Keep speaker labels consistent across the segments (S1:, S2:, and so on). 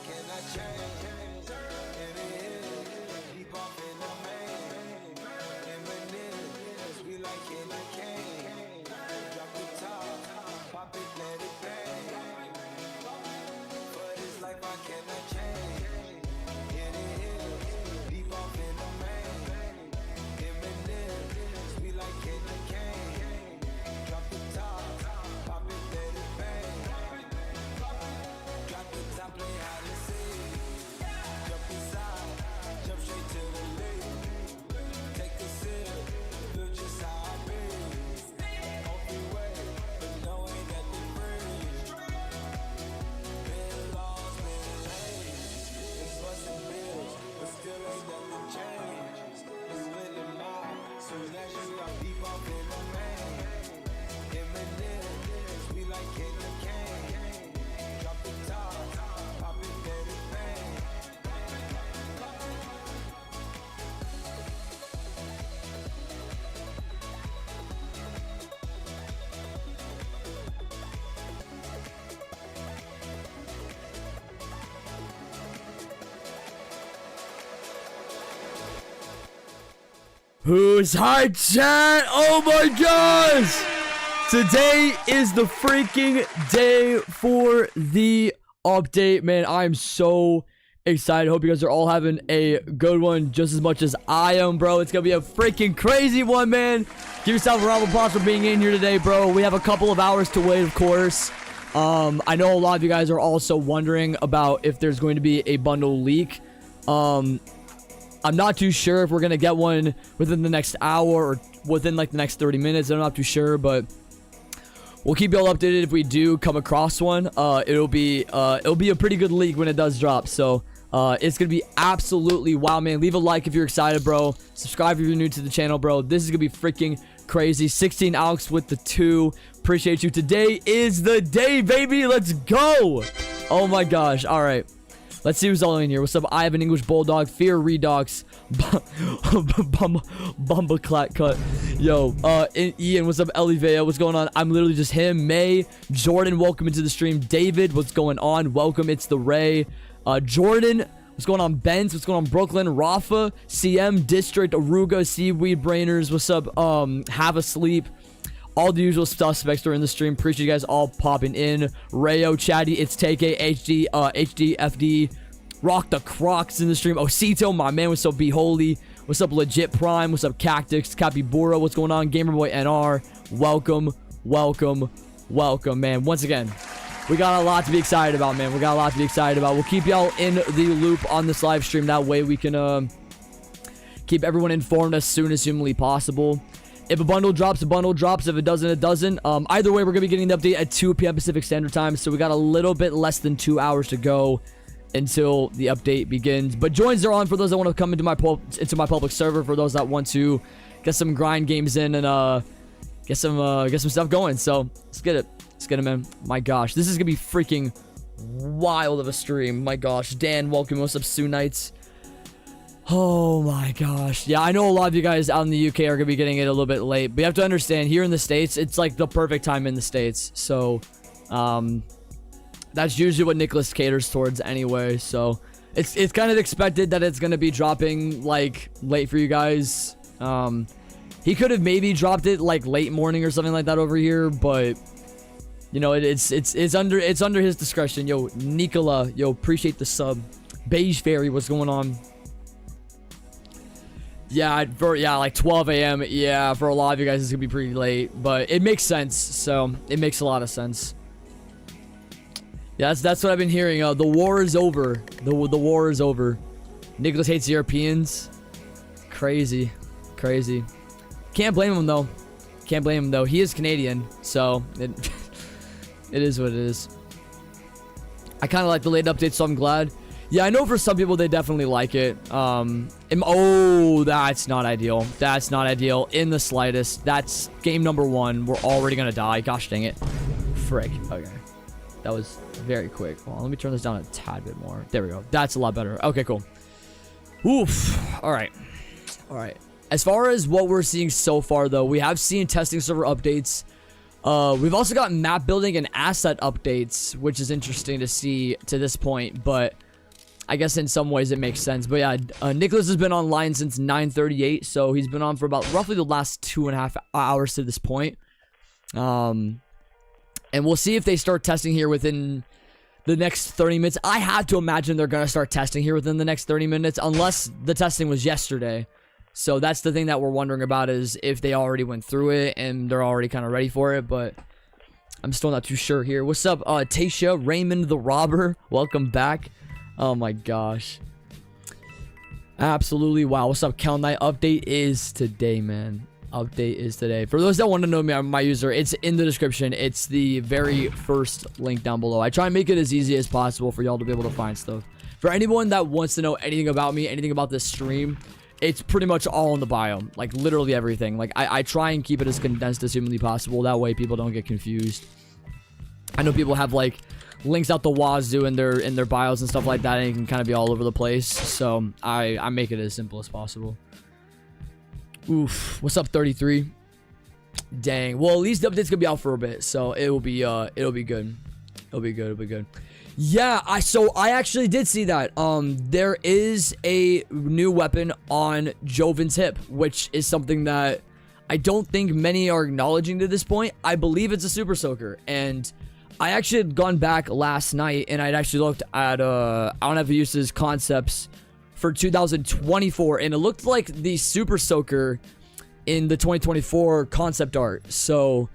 S1: cannot change. And it is deep off in the main. Eminem, we like candy cane. Drop the top, pop it, let it bang. For this life I cannot change. And it is deep off in the main. Eminem, we like candy cane. Drop the top, pop it, let it bang. Drop the top, play hide and seek. Jump inside, jump straight to the lead. Take a sip, feel just how I be. On the way, but knowing that the free. Been lost, been late. It's busting bills, but still ain't nothing changed. It's splitting mine, soon as you are deep off in the main. Eminem, we like candy cane. Drop the top, pop it, let it bang.
S2: Who's high chat? Oh my gosh! Today is the freaking day for the update, man. I'm so excited. Hope you guys are all having a good one just as much as I am, bro. It's gonna be a freaking crazy one, man. Give yourself a round of applause for being in here today, bro. We have a couple of hours to wait, of course. I know a lot of you guys are also wondering about if there's going to be a bundle leak. I'm not too sure if we're going to get one within the next hour or within like the next 30 minutes. I'm not too sure, but we'll keep you all updated if we do come across one. It'll be a pretty good leak when it does drop. So, it's going to be absolutely wow, man. Leave a like if you're excited, bro. Subscribe if you're new to the channel, bro. This is going to be freaking crazy. 16 Alex with the 2. Appreciate you. Today is the day, baby. Let's go. Oh my gosh. All right. Let's see who's all in here. What's up? I have an English Bulldog, Fear Redux, Bumbleclat Cut. Yo, Ian, what's up? Elivea, what's going on? I'm literally just him. May, Jordan, welcome into the stream. David, what's going on? Welcome. It's the Ray. Jordan, what's going on? Benz, what's going on? Brooklyn, Rafa, CM, District, Aruga, Seaweed Brainers, what's up? Have a Sleep. All the usual suspects are in the stream. Appreciate you guys all popping in. Rayo, Chatty, It's TK, HD, FD, Rock the Crocs in the stream. Osito, my man, what's up? Be Holy, what's up? Legit Prime, what's up? Cactus, Capybara, what's going on? Gamerboy NR, welcome, welcome, welcome, man. Once again, we got a lot to be excited about, man. We got a lot to be excited about. We'll keep y'all in the loop on this live stream. That way we can keep everyone informed as soon as humanly possible. If a bundle drops, a bundle drops. If it doesn't, it doesn't. Either way, we're going to be getting the update at 2 p.m. Pacific Standard Time. So we got a little bit less than 2 hours to go until the update begins. But joins are on for those that want to come into my public server. For those that want to get some grind games in and get some stuff going. So let's get it. Let's get it, man. My gosh, this is going to be freaking wild of a stream. My gosh. Dan, welcome. What's up, Soonites? Oh my gosh. Yeah, I know a lot of you guys out in the UK are going to be getting it a little bit late. But you have to understand, here in the States, it's like the perfect time in the States. So, that's usually what Nicholas caters towards anyway. So, it's kind of expected that it's going to be dropping, like, late for you guys. He could have maybe dropped it, like, late morning or something like that over here. But, you know, it's under his discretion. Yo, Nicola, yo, appreciate the sub. Beige Fairy, what's going on? Yeah, like 12 a.m. Yeah, for a lot of you guys, it's gonna be pretty late, but it makes sense. So it makes a lot of sense. Yeah, that's what I've been hearing. The war is over. The war is over. Nicholas hates Europeans. Crazy. Can't blame him though. He is Canadian, so it is what it is. I kind of like the late updates, so I'm glad. Yeah, I know for some people they definitely like it. Oh, that's not ideal. That's not ideal in the slightest. That's game number 1. We're already gonna die. Gosh dang it. Frick. Okay. That was very quick. Hold on, let me turn this down a tad bit more. There we go. That's a lot better. Okay, cool. Oof. All right. As far as what we're seeing so far, though, we have seen testing server updates. We've also got map building and asset updates, which is interesting to see to this point, but I guess in some ways it makes sense. But yeah, Nicholas has been online since 9:38, so he's been on for about roughly the last 2.5 hours to this point. And we'll see if they start testing here within the next 30 minutes. I have to imagine they're going to start testing here within the next 30 minutes, unless the testing was yesterday. So that's the thing that we're wondering about, is if they already went through it and they're already kind of ready for it, but I'm still not too sure here. What's up, Tasha, Raymond the Robber? Welcome back. Oh my gosh. Absolutely. Wow. What's up, Cal Knight? Update is today, man. Update is today. For those that want to know me, my user, it's in the description. It's the very first link down below. I try and make it as easy as possible for y'all to be able to find stuff. For anyone that wants to know anything about me, anything about this stream, it's pretty much all in the bio. Like, literally everything. Like, I try and keep it as condensed as humanly possible. That way people don't get confused. I know people have, like, links out the wazoo in their bios and stuff like that, and it can kind of be all over the place. So, I make it as simple as possible. Oof. What's up, 33? Dang. Well, at least the update's gonna be out for a bit, so it'll be good. It'll be good. It'll be good. Yeah, I actually did see that. There is a new weapon on Joven's hip, which is something that I don't think many are acknowledging to this point. I believe it's a super soaker, and I actually had gone back last night and I'd actually looked at I don't have uses concepts for 2024, and it looked like the super soaker in the 2024 concept art. So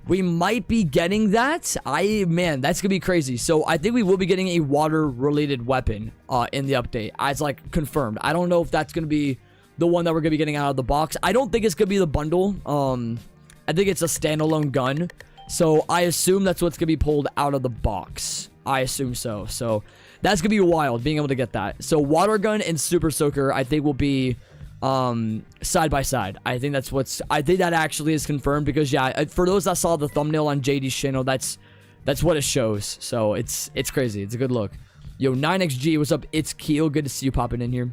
S2: we might be getting that. Man, that's gonna be crazy. So I think we will be getting a water related weapon in the update, as like confirmed. I don't know if that's gonna be the one that we're gonna be getting out of the box. I don't think it's gonna be the bundle. I think it's a standalone gun, so I assume that's what's gonna be pulled out of the box. I assume so. So that's gonna be wild, being able to get that. So water gun and super soaker, I think, will be side by side. I think that actually is confirmed, because yeah, for those that saw the thumbnail on JD's channel, that's what it shows. So it's crazy. It's a good look. Yo, 9xg, what's up? It's Keel. Good to see you popping in here.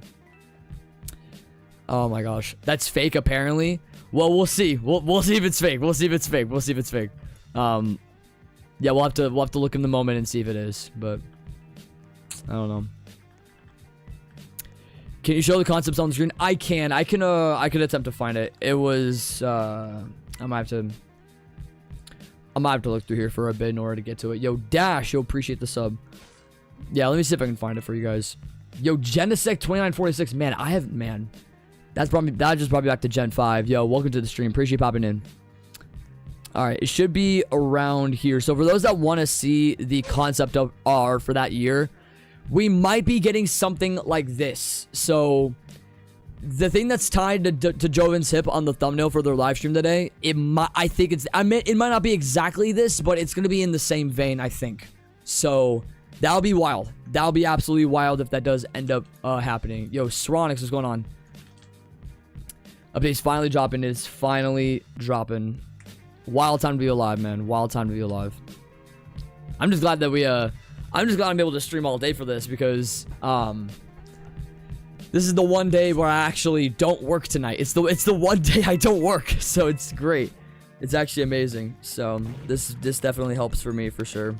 S2: Oh my gosh, that's fake apparently. Well, we'll see. We'll see if it's fake. We'll see if it's fake. Yeah, we'll have to look in the moment and see if it is, but I don't know. Can you show the concepts on the screen? I can attempt to find it. It was I might have to look through here for a bit in order to get to it. Yo, Dash, yo, appreciate the sub. Yeah, let me see if I can find it for you guys. Yo, Genesec 2946. Man, that's just brought me back to Gen 5. Yo, welcome to the stream. Appreciate you popping in. All right, it should be around here. So for those that want to see the concept of R for that year, we might be getting something like this. So the thing that's tied to Joven's hip on the thumbnail for their live stream today, it might not be exactly this, but it's going to be in the same vein, I think. So that'll be wild. That'll be absolutely wild if that does end up happening. Yo, Sronix, what's going on? Update's finally dropping. It's finally dropping. Wild time to be alive, man. Wild time to be alive. I'm just glad that I'm able to stream all day for this, because this is the one day where I actually don't work tonight. It's the one day I don't work, so it's great. It's actually amazing. So this definitely helps for me for sure.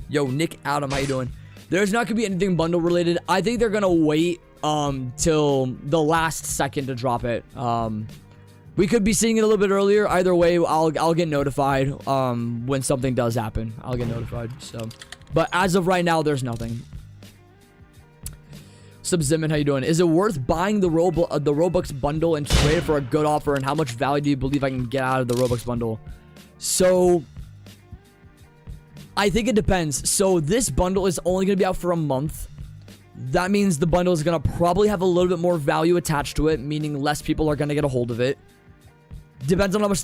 S2: Yo, Nick Adam, how you doing? There's not gonna be anything bundle related. I think they're gonna wait till the last second to drop it. We could be seeing it a little bit earlier. Either way, I'll get notified when something does happen. I'll get notified. So, but as of right now, there's nothing. Sub Zimin, how you doing? Is it worth buying the Robux bundle and trade it for a good offer? And how much value do you believe I can get out of the Robux bundle? So I think it depends. So this bundle is only going to be out for a month. That means the bundle is going to probably have a little bit more value attached to it, meaning less people are going to get a hold of it. Depends on how much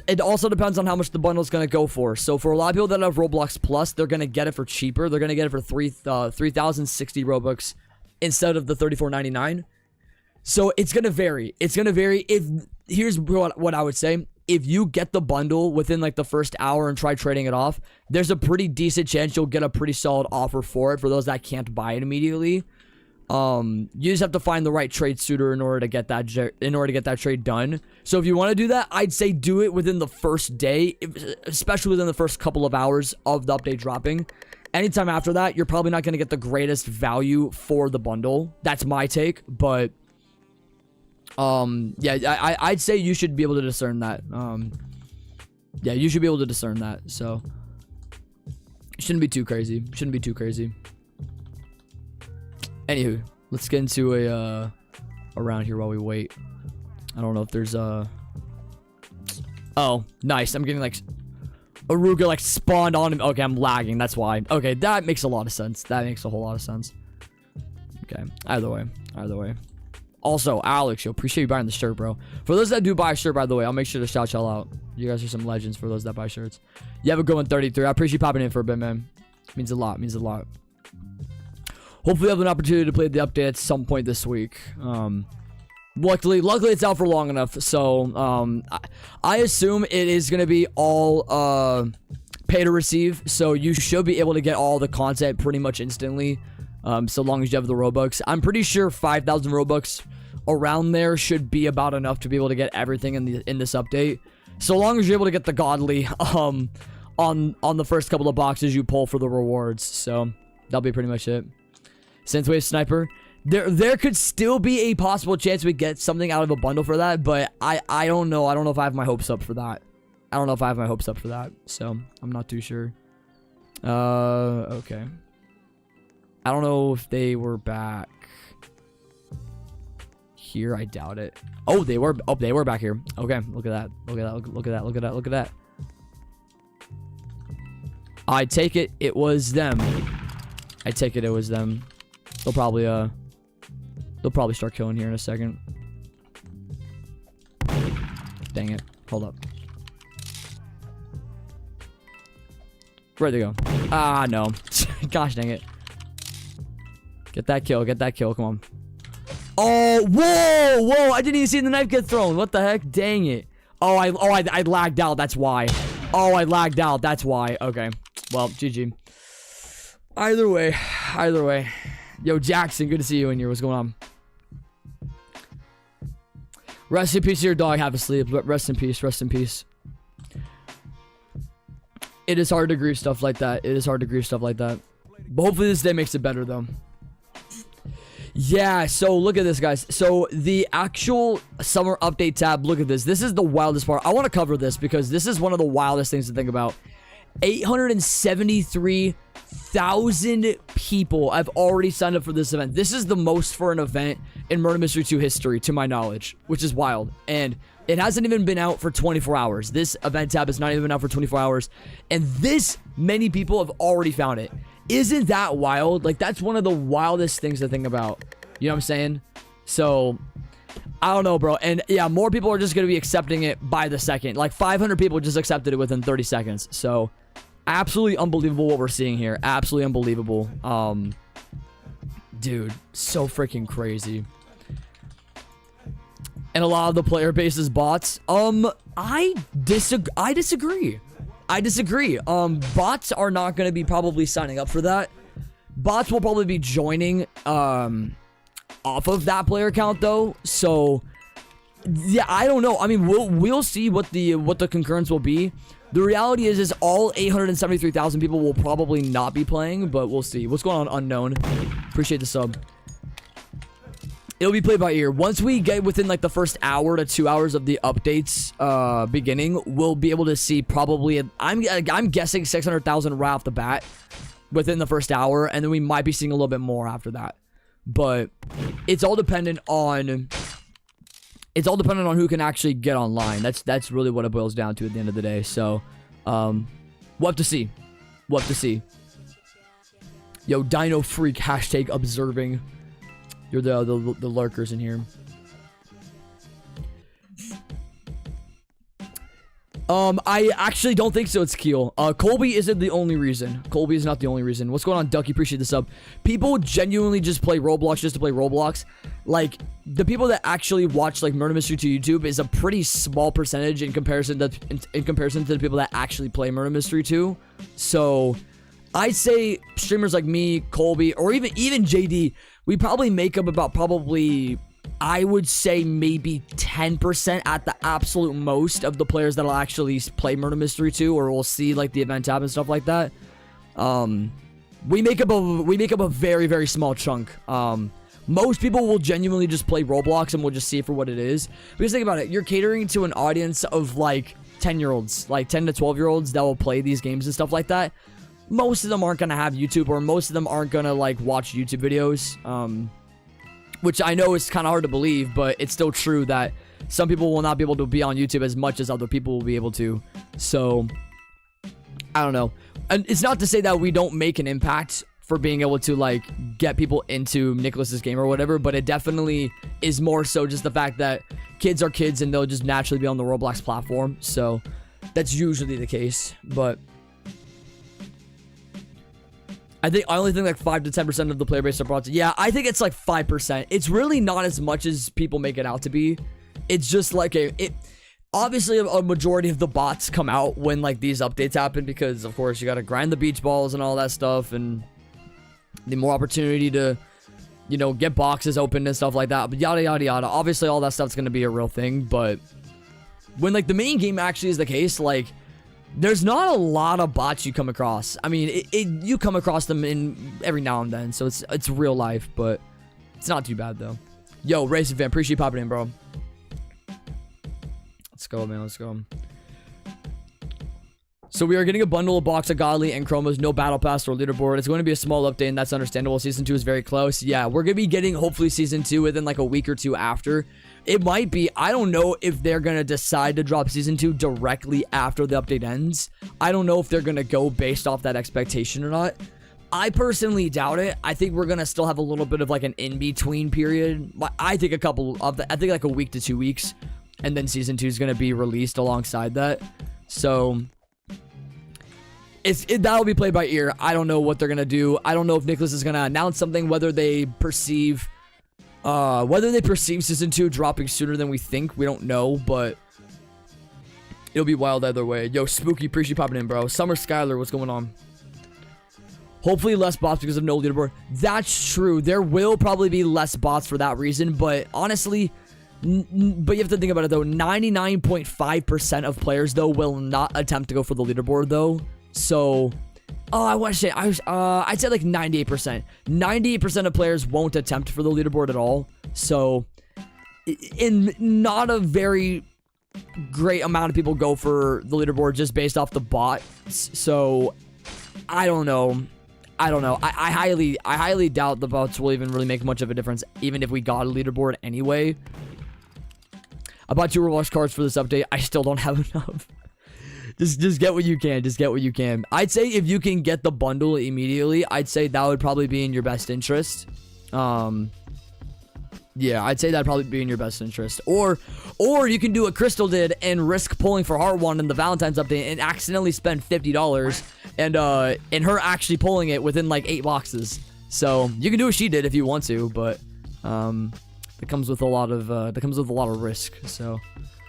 S2: it also depends on how much the bundle is going to go for. So for a lot of people that have Roblox Plus, they're going to get it for cheaper. They're going to get it for 3,060 Robux instead of the 34.99. So it's going to vary. It's going to vary. Here's what I would say. If you get the bundle within like the first hour and try trading it off, there's a pretty decent chance you'll get a pretty solid offer for it, for those that can't buy it immediately. You just have to find the right trade suitor in order to get that trade done. So if you want to do that, I'd say do it within the first day, especially within the first couple of hours of the update dropping. anytime after that, you're probably not going to get the greatest value for the bundle. That's my take, but yeah, I'd say you should be able to discern that. Yeah, you should be able to discern that. So shouldn't be too crazy. Shouldn't be too crazy. Anywho, let's get into a round here while we wait. I don't know if there's oh, nice. I'm getting like Aruga like spawned on him. Okay, I'm lagging. That's why. Okay, that makes a lot of sense. That makes a whole lot of sense. Okay, either way. Either way. Also, Alex, yo, appreciate you buying the shirt, bro. For those that do buy a shirt, by the way, I'll make sure to shout y'all out. You guys are some legends for those that buy shirts. You have a good one, 33. I appreciate you popping in for a bit, man. Means a lot. Means a lot. Hopefully, I have an opportunity to play the update at some point this week. Luckily it's out for long enough. So, I assume it is going to be all pay to receive. So, you should be able to get all the content pretty much instantly. So long as you have the Robux. I'm pretty sure 5,000 Robux around there should be about enough to be able to get everything in this update. So long as you're able to get the godly on the first couple of boxes you pull for the rewards. So that'll be pretty much it. Synthwave Sniper. There could still be a possible chance we get something out of a bundle for that, but I don't know. I don't know if I have my hopes up for that. I don't know if I have my hopes up for that. So I'm not too sure. Okay. I don't know if they were back here. I doubt it. Oh, they were. Oh, they were back here. Okay, look at that. Look at that. Look at that. Look at that. Look at that. I take it. It was them. I take it. It was them. They'll probably start killing here in a second. Dang it. Hold up. Where'd they go? Ah, no. Gosh dang it. Get that kill. Get that kill. Come on. Oh, whoa. Whoa. I didn't even see the knife get thrown. What the heck? Dang it. Oh, I lagged out. That's why. Oh, I lagged out. That's why. Okay. Well, GG. Either way. Either way. Yo, Jackson. Good to see you in here. What's going on? Rest in peace to your dog. Have a sleep. Rest in peace. Rest in peace. It is hard to grieve stuff like that. It is hard to grieve stuff like that. But hopefully this day makes it better, though. Yeah, so look at this, guys. So the actual summer update tab, look at this. This is the wildest part. I want to cover this because this is one of the wildest things to think about. 873,000 people have already signed up for this event. This is the most for an event in Murder Mystery 2 history, to my knowledge, which is wild. And it hasn't even been out for 24 hours. This event tab has not even been out for 24 hours. And this many people have already found it. Isn't that wild? Like, that's one of the wildest things to think about. You know what I'm saying? So, I don't know, bro. And yeah, more people are just going to be accepting it by the second. Like, 500 people just accepted it within 30 seconds. So, absolutely unbelievable what we're seeing here. Absolutely unbelievable. Dude, so freaking crazy. And a lot of the player base is bots. I disagree. I disagree. Bots are not going to be probably signing up for that. Bots will probably be joining off of that player count though. So yeah, I don't know. I mean, we'll see what the concurrence will be. The reality is all 873,000 people will probably not be playing, but we'll see. What's going on, Unknown? Appreciate the sub. It'll be played by ear. Once we get within like the first hour to 2 hours of the updates beginning, we'll be able to see probably, I'm guessing 600,000 right off the bat within the first hour, and then we might be seeing a little bit more after that. But it's all dependent on who can actually get online. That's really what it boils down to at the end of the day. So we'll have to see. We'll have to see. Yo, Dino Freak hashtag observing. You're the lurkers in here. I actually don't think so. It's Keel. Colby isn't the only reason. Colby is not the only reason. What's going on, Ducky? Appreciate the sub. People genuinely just play Roblox just to play Roblox. Like, the people that actually watch like Murder Mystery 2 YouTube is a pretty small percentage in comparison to the people that actually play Murder Mystery 2. So I'd say streamers like me, Colby, or even JD, we probably make up about I would say maybe 10% at the absolute most of the players that'll actually play Murder Mystery 2, or we'll see like the event tab and stuff like that. We make up a very, very small chunk. Most people will genuinely just play Roblox and will just see it for what it is. Because think about it, you're catering to an audience of like 10-year-olds, like 10 to 12-year-olds that will play these games and stuff like that. Most of them aren't gonna have YouTube, or most of them aren't gonna like watch YouTube videos. Which I know is kind of hard to believe, but it's still true that some people will not be able to be on YouTube as much as other people will be able to. So, I don't know. And it's not to say that we don't make an impact for being able to, like, get people into Nicholas's game or whatever, but it definitely is more so just the fact that kids are kids and they'll just naturally be on the Roblox platform. So, that's usually the case, but I only think like 5 to 10% of the player base are brought to. Yeah, I think it's like 5%. It's really not as much as people make it out to be. It's just like obviously a majority of the bots come out when like these updates happen, because of course you got to grind the beach balls and all that stuff, and the more opportunity to, you know, get boxes open and stuff like that. But yada yada yada. Obviously all that stuff's gonna be a real thing, but when like the main game actually is the case, like, there's not a lot of bots you come across. I mean, you come across them in every now and then, so it's real life, but it's not too bad though. Yo, Racing Fan, appreciate you popping in, bro. Let's go, man. Let's go. So we are getting a bundle, a box of Godly and Chromos, no battle pass or leaderboard. It's going to be a small update, and that's understandable. Season 2 is very close. Yeah, we're going to be getting hopefully Season 2 within like a week or two after. It might be. I don't know if they're going to decide to drop Season 2 directly after the update ends. I don't know if they're going to go based off that expectation or not. I personally doubt it. I think we're going to still have a little bit of like an in-between period. I think I think like a week to 2 weeks, and then Season 2 is going to be released alongside that. So that'll be played by ear. I don't know what they're going to do. I don't know if Nicholas is going to announce something, whether they perceive Season 2 dropping sooner than we think. We don't know, but it'll be wild either way. Yo, Spooky, appreciate you popping in, bro. Summer Skylar, what's going on? Hopefully less bots because of no leaderboard. That's true. There will probably be less bots for that reason, but honestly, but you have to think about it though. 99.5% of players though will not attempt to go for the leaderboard though. So, I want to say, I'd say like 98%. 98% of players won't attempt for the leaderboard at all. So, in not a very great amount of people go for the leaderboard just based off the bots. So, I don't know. I highly doubt the bots will even really make much of a difference, even if we got a leaderboard anyway. I bought 2 Roblox cards for this update. I still don't have enough. Just get what you can. Just get what you can. I'd say if you can get the bundle immediately, I'd say that would probably be in your best interest. Yeah, I'd say that'd probably be in your best interest. Or you can do what Crystal did and risk pulling for Heart 1 in the Valentine's update and accidentally spend $50 and her actually pulling it within like 8 boxes. So you can do what she did if you want to, but it comes with a lot of risk. So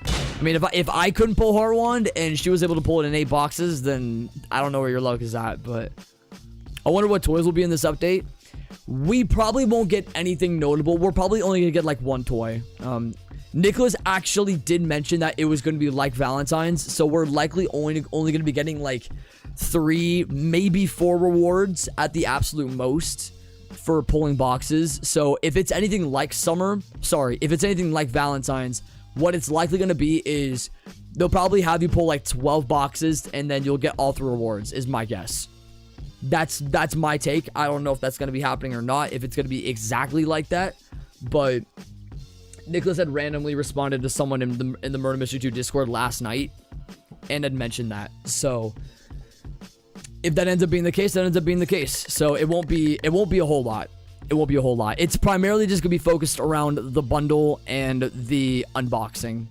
S2: I mean, if I couldn't pull Heart Wand and she was able to pull it in 8 boxes, then I don't know where your luck is at. But I wonder what toys will be in this update. We probably won't get anything notable. We're probably only gonna get like 1 toy. Nicholas actually did mention that it was gonna be like Valentine's, so we're likely only gonna be getting like 3, maybe 4 rewards at the absolute most for pulling boxes. So if it's anything like if it's anything like Valentine's, what it's likely going to be is they'll probably have you pull like 12 boxes and then you'll get all 3 rewards, is my guess. That's my take. I don't know if that's going to be happening or not, if it's going to be exactly like that, but Nicholas had randomly responded to someone in the Murder Mystery 2 Discord last night and had mentioned that. So if that ends up being the case, that ends up being the case. So it won't be a whole lot. It won't be a whole lot. It's primarily just gonna be focused around the bundle and the unboxing,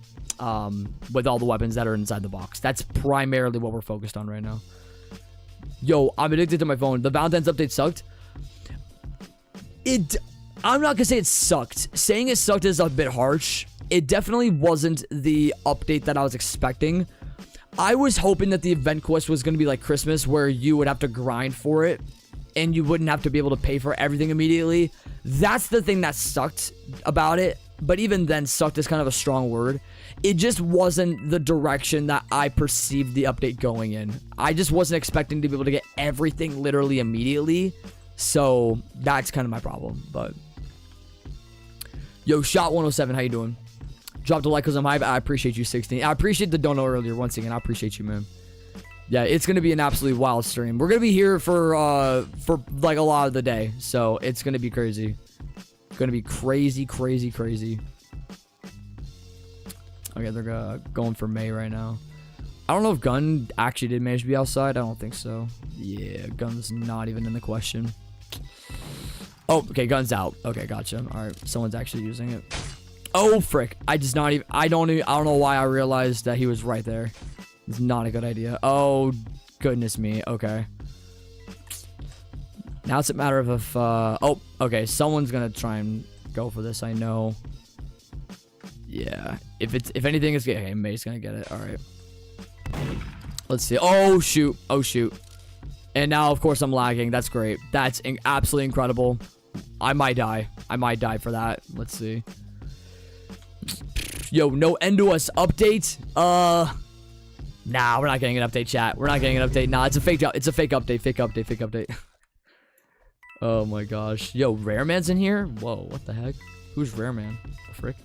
S2: with all the weapons that are inside the box. That's primarily what we're focused on right now. Yo, I'm addicted to my phone. The Valentine's update sucked. I'm not gonna say it sucked. Saying it sucked is a bit harsh. It definitely wasn't the update that I was expecting. I was hoping that the event quest was gonna be like Christmas, where you would have to grind for it and you wouldn't have to be able to pay for everything immediately. That's the thing that sucked about it. but even then, sucked is kind of a strong word. It just wasn't the direction that I perceived the update going in. I just wasn't expecting to be able to get everything literally immediately. So that's kind of my problem. But yo, Shot 107, how you doing? Dropped a like because I'm hype. I appreciate you, 16. I appreciate the dono earlier. Once again, I appreciate you, man. Yeah, it's gonna be an absolutely wild stream. We're gonna be here for like a lot of the day, so it's gonna be crazy. Gonna be crazy. Okay, they're going for May right now. I don't know if Gun actually did manage to be outside. I don't think so. Yeah, Gun's not even in the question. Oh, okay, Gun's out. Okay, gotcha. All right, someone's actually using it. Oh, frick. I don't know why I realized that he was right there. It's not a good idea. Oh, goodness me. Okay. Now it's a matter of if, oh, okay. Someone's gonna try and go for this, I know. Yeah. If anything is okay, May's gonna get it. All right. Let's see. Oh, shoot. Oh, shoot. And now, of course, I'm lagging. That's great. That's absolutely incredible. I might die. I might die for that. Let's see. Yo, no end to us update. Nah, we're not getting an update, chat. We're not getting an update. Nah, it's a fake update. It's a fake update. Fake update. Oh my gosh. Yo, Rare Man's in here? Whoa, what the heck? Who's Rare Man? The frick?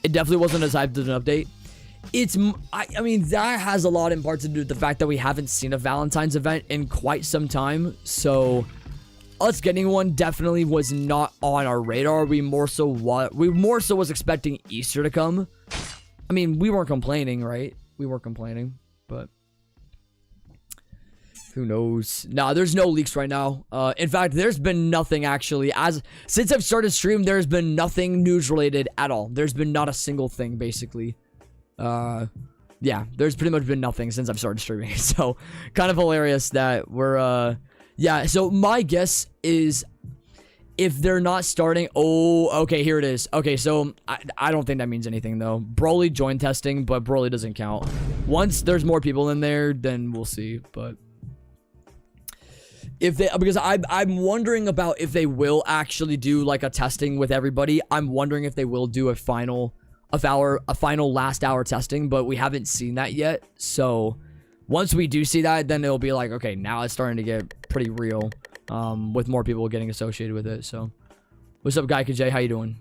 S2: It definitely wasn't as hyped as an update. It's, I mean, that has a lot in part to do with the fact that we haven't seen a Valentine's event in quite some time. So, us getting one definitely was not on our radar. We more so was expecting Easter to come. I mean, we weren't complaining, right? We weren't complaining, but who knows? Nah, there's no leaks right now. In fact, there's been nothing actually. Since I've started stream, there's been nothing news related at all. There's been not a single thing, basically. Yeah, there's pretty much been nothing since I've started streaming. So, kind of hilarious that we're, yeah, so my guess is if they're not starting... Oh, okay, here it is. Okay, so I don't think that means anything, though. Broly joined testing, but Broly doesn't count. Once there's more people in there, then we'll see, but... If they... Because I'm wondering about if they will actually do, like, a testing with everybody. I'm wondering if they will do a final last hour testing, but we haven't seen that yet. So, once we do see that, then it'll be like, okay, now it's starting to get pretty real. With more people getting associated with it. So, what's up, Guy KJ? How you doing?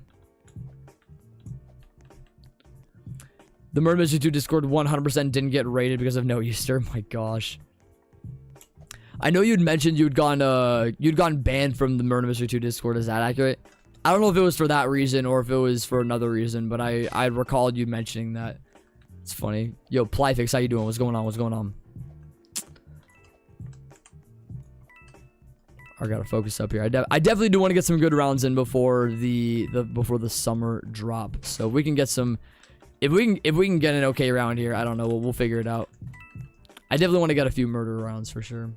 S2: The Murder Mystery 2 Discord 100% didn't get raided because of no Easter. My gosh. I know you'd mentioned you'd gone banned from the Murder Mystery 2 Discord. Is that accurate? I don't know if it was for that reason or if it was for another reason, but I recalled you mentioning that. It's funny. Yo, Plyfix, how you doing? What's going on? What's going on? I gotta focus up here. I definitely do want to get some good rounds in before the summer drop. So we can get some, if we can get an okay round here. I don't know. We'll figure it out. I definitely want to get a few murder rounds for sure.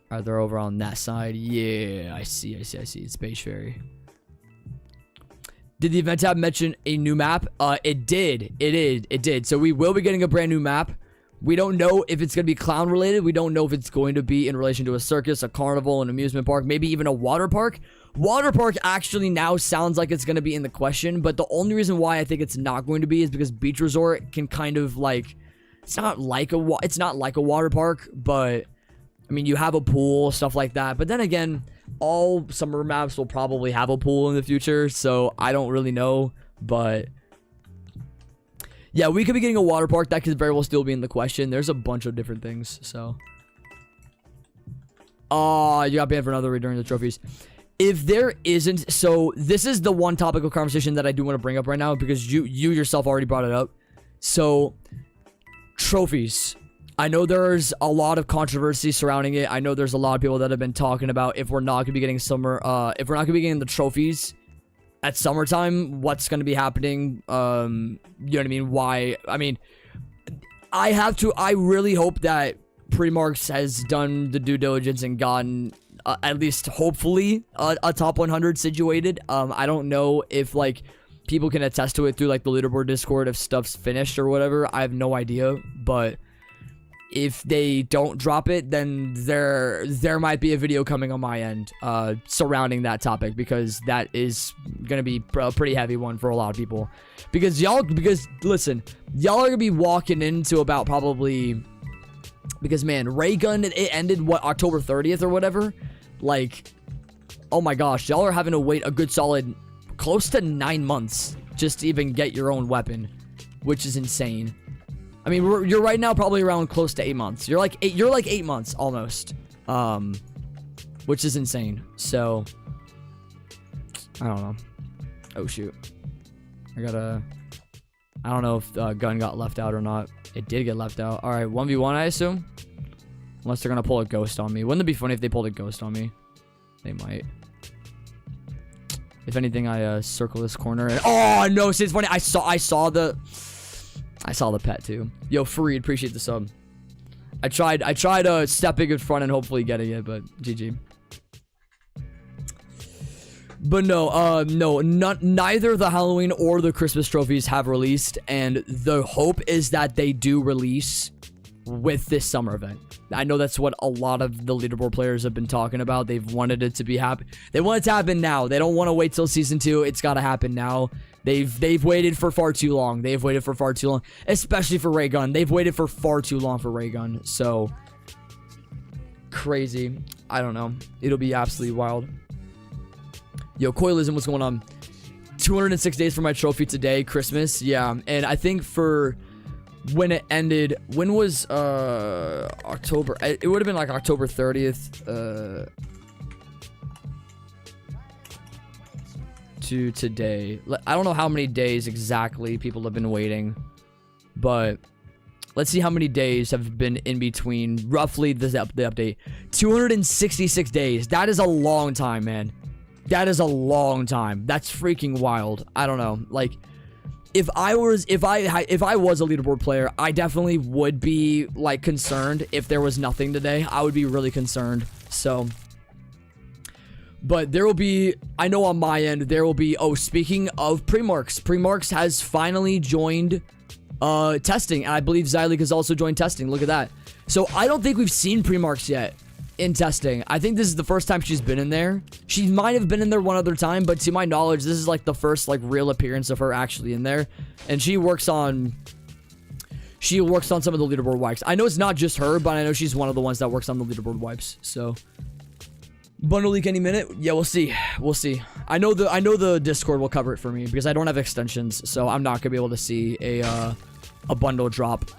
S2: All right, they're over on that side. Yeah, I see. It's Beige Fairy. Did the event tab mention a new map? It did. It did. So we will be getting a brand new map. We don't know if it's going to be clown related. We don't know if it's going to be in relation to a circus, a carnival, an amusement park, maybe even a water park. Water park actually now sounds like it's going to be in the question, but the only reason why I think it's not going to be is because Beach Resort can kind of like, it's not like a water park, but I mean, you have a pool, stuff like that. But then again, all summer maps will probably have a pool in the future, so I don't really know, but yeah, we could be getting a water park. That could very well still be in the question. There's a bunch of different things, so. Oh, you got banned for another raid during the trophies. If there isn't, so this is the one topic of conversation that I do want to bring up right now because you yourself already brought it up. So, trophies. I know there's a lot of controversy surrounding it. I know there's a lot of people that have been talking about if we're not going to be getting if we're not going to be getting the trophies at summertime, what's going to be happening. You know what I mean? Why? I mean, I really hope that Premarks has done the due diligence and gotten at least hopefully a top 100 situated. I don't know if like people can attest to it through like the leaderboard Discord if stuff's finished or whatever. I have no idea, but if they don't drop it, then there might be a video coming on my end surrounding that topic, because that is gonna be a pretty heavy one for a lot of people. Because listen, y'all are gonna be walking into about probably, because man, Ray Gun, it ended what, October 30th or whatever. Like, oh my gosh, y'all are having to wait a good solid close to 9 months just to even get your own weapon, which is insane. I mean, you're right now probably around close to 8 months. You're like 8 months almost, which is insane. So I don't know. Oh shoot, I don't know if gun got left out or not. It did get left out. All right, 1v1 I assume, unless they're gonna pull a ghost on me. Wouldn't it be funny if they pulled a ghost on me? They might. If anything, I circle this corner and, oh no, see, it's funny, I saw the pet too. Yo, Fareed, appreciate the sub. I tried stepping in front and hopefully getting it, but GG. But no, neither the Halloween or the Christmas trophies have released, and the hope is that they do release with this summer event. I know that's what a lot of the leaderboard players have been talking about. They've wanted it to be happen. They want it to happen now. They don't want to wait till season 2. It's got to happen now. They've waited for far too long. They've waited for far too long, especially for Ray Gun. They've waited for far too long for Ray Gun. So crazy. I don't know. It'll be absolutely wild. Yo, Coilism, what's going on? 206 days for my trophy today, Christmas. Yeah, and I think for when it ended, when was October? It would have been like October 30th to today. I don't know how many days exactly people have been waiting, but let's see how many days have been in between roughly the update. 266 days. That is a long time, man. That is a long time. That's freaking wild. I don't know. Like, if I was a leaderboard player, I definitely would be like concerned if there was nothing today. I would be really concerned. So, but there will be, I know on my end, there will be, oh, speaking of Premarks has finally joined testing, and I believe Zyleek has also joined testing. Look at that. So I don't think we've seen Premarks yet in testing. I think this is the first time she's been in there. She might have been in there one other time, but to my knowledge, this is like the first like real appearance of her actually in there. And she works on some of the leaderboard wipes. I know it's not just her, but I know she's one of the ones that works on the leaderboard wipes. So bundle leak any minute. Yeah, we'll see. We'll see. I know the Discord will cover it for me because I don't have extensions, so I'm not gonna be able to see a bundle drop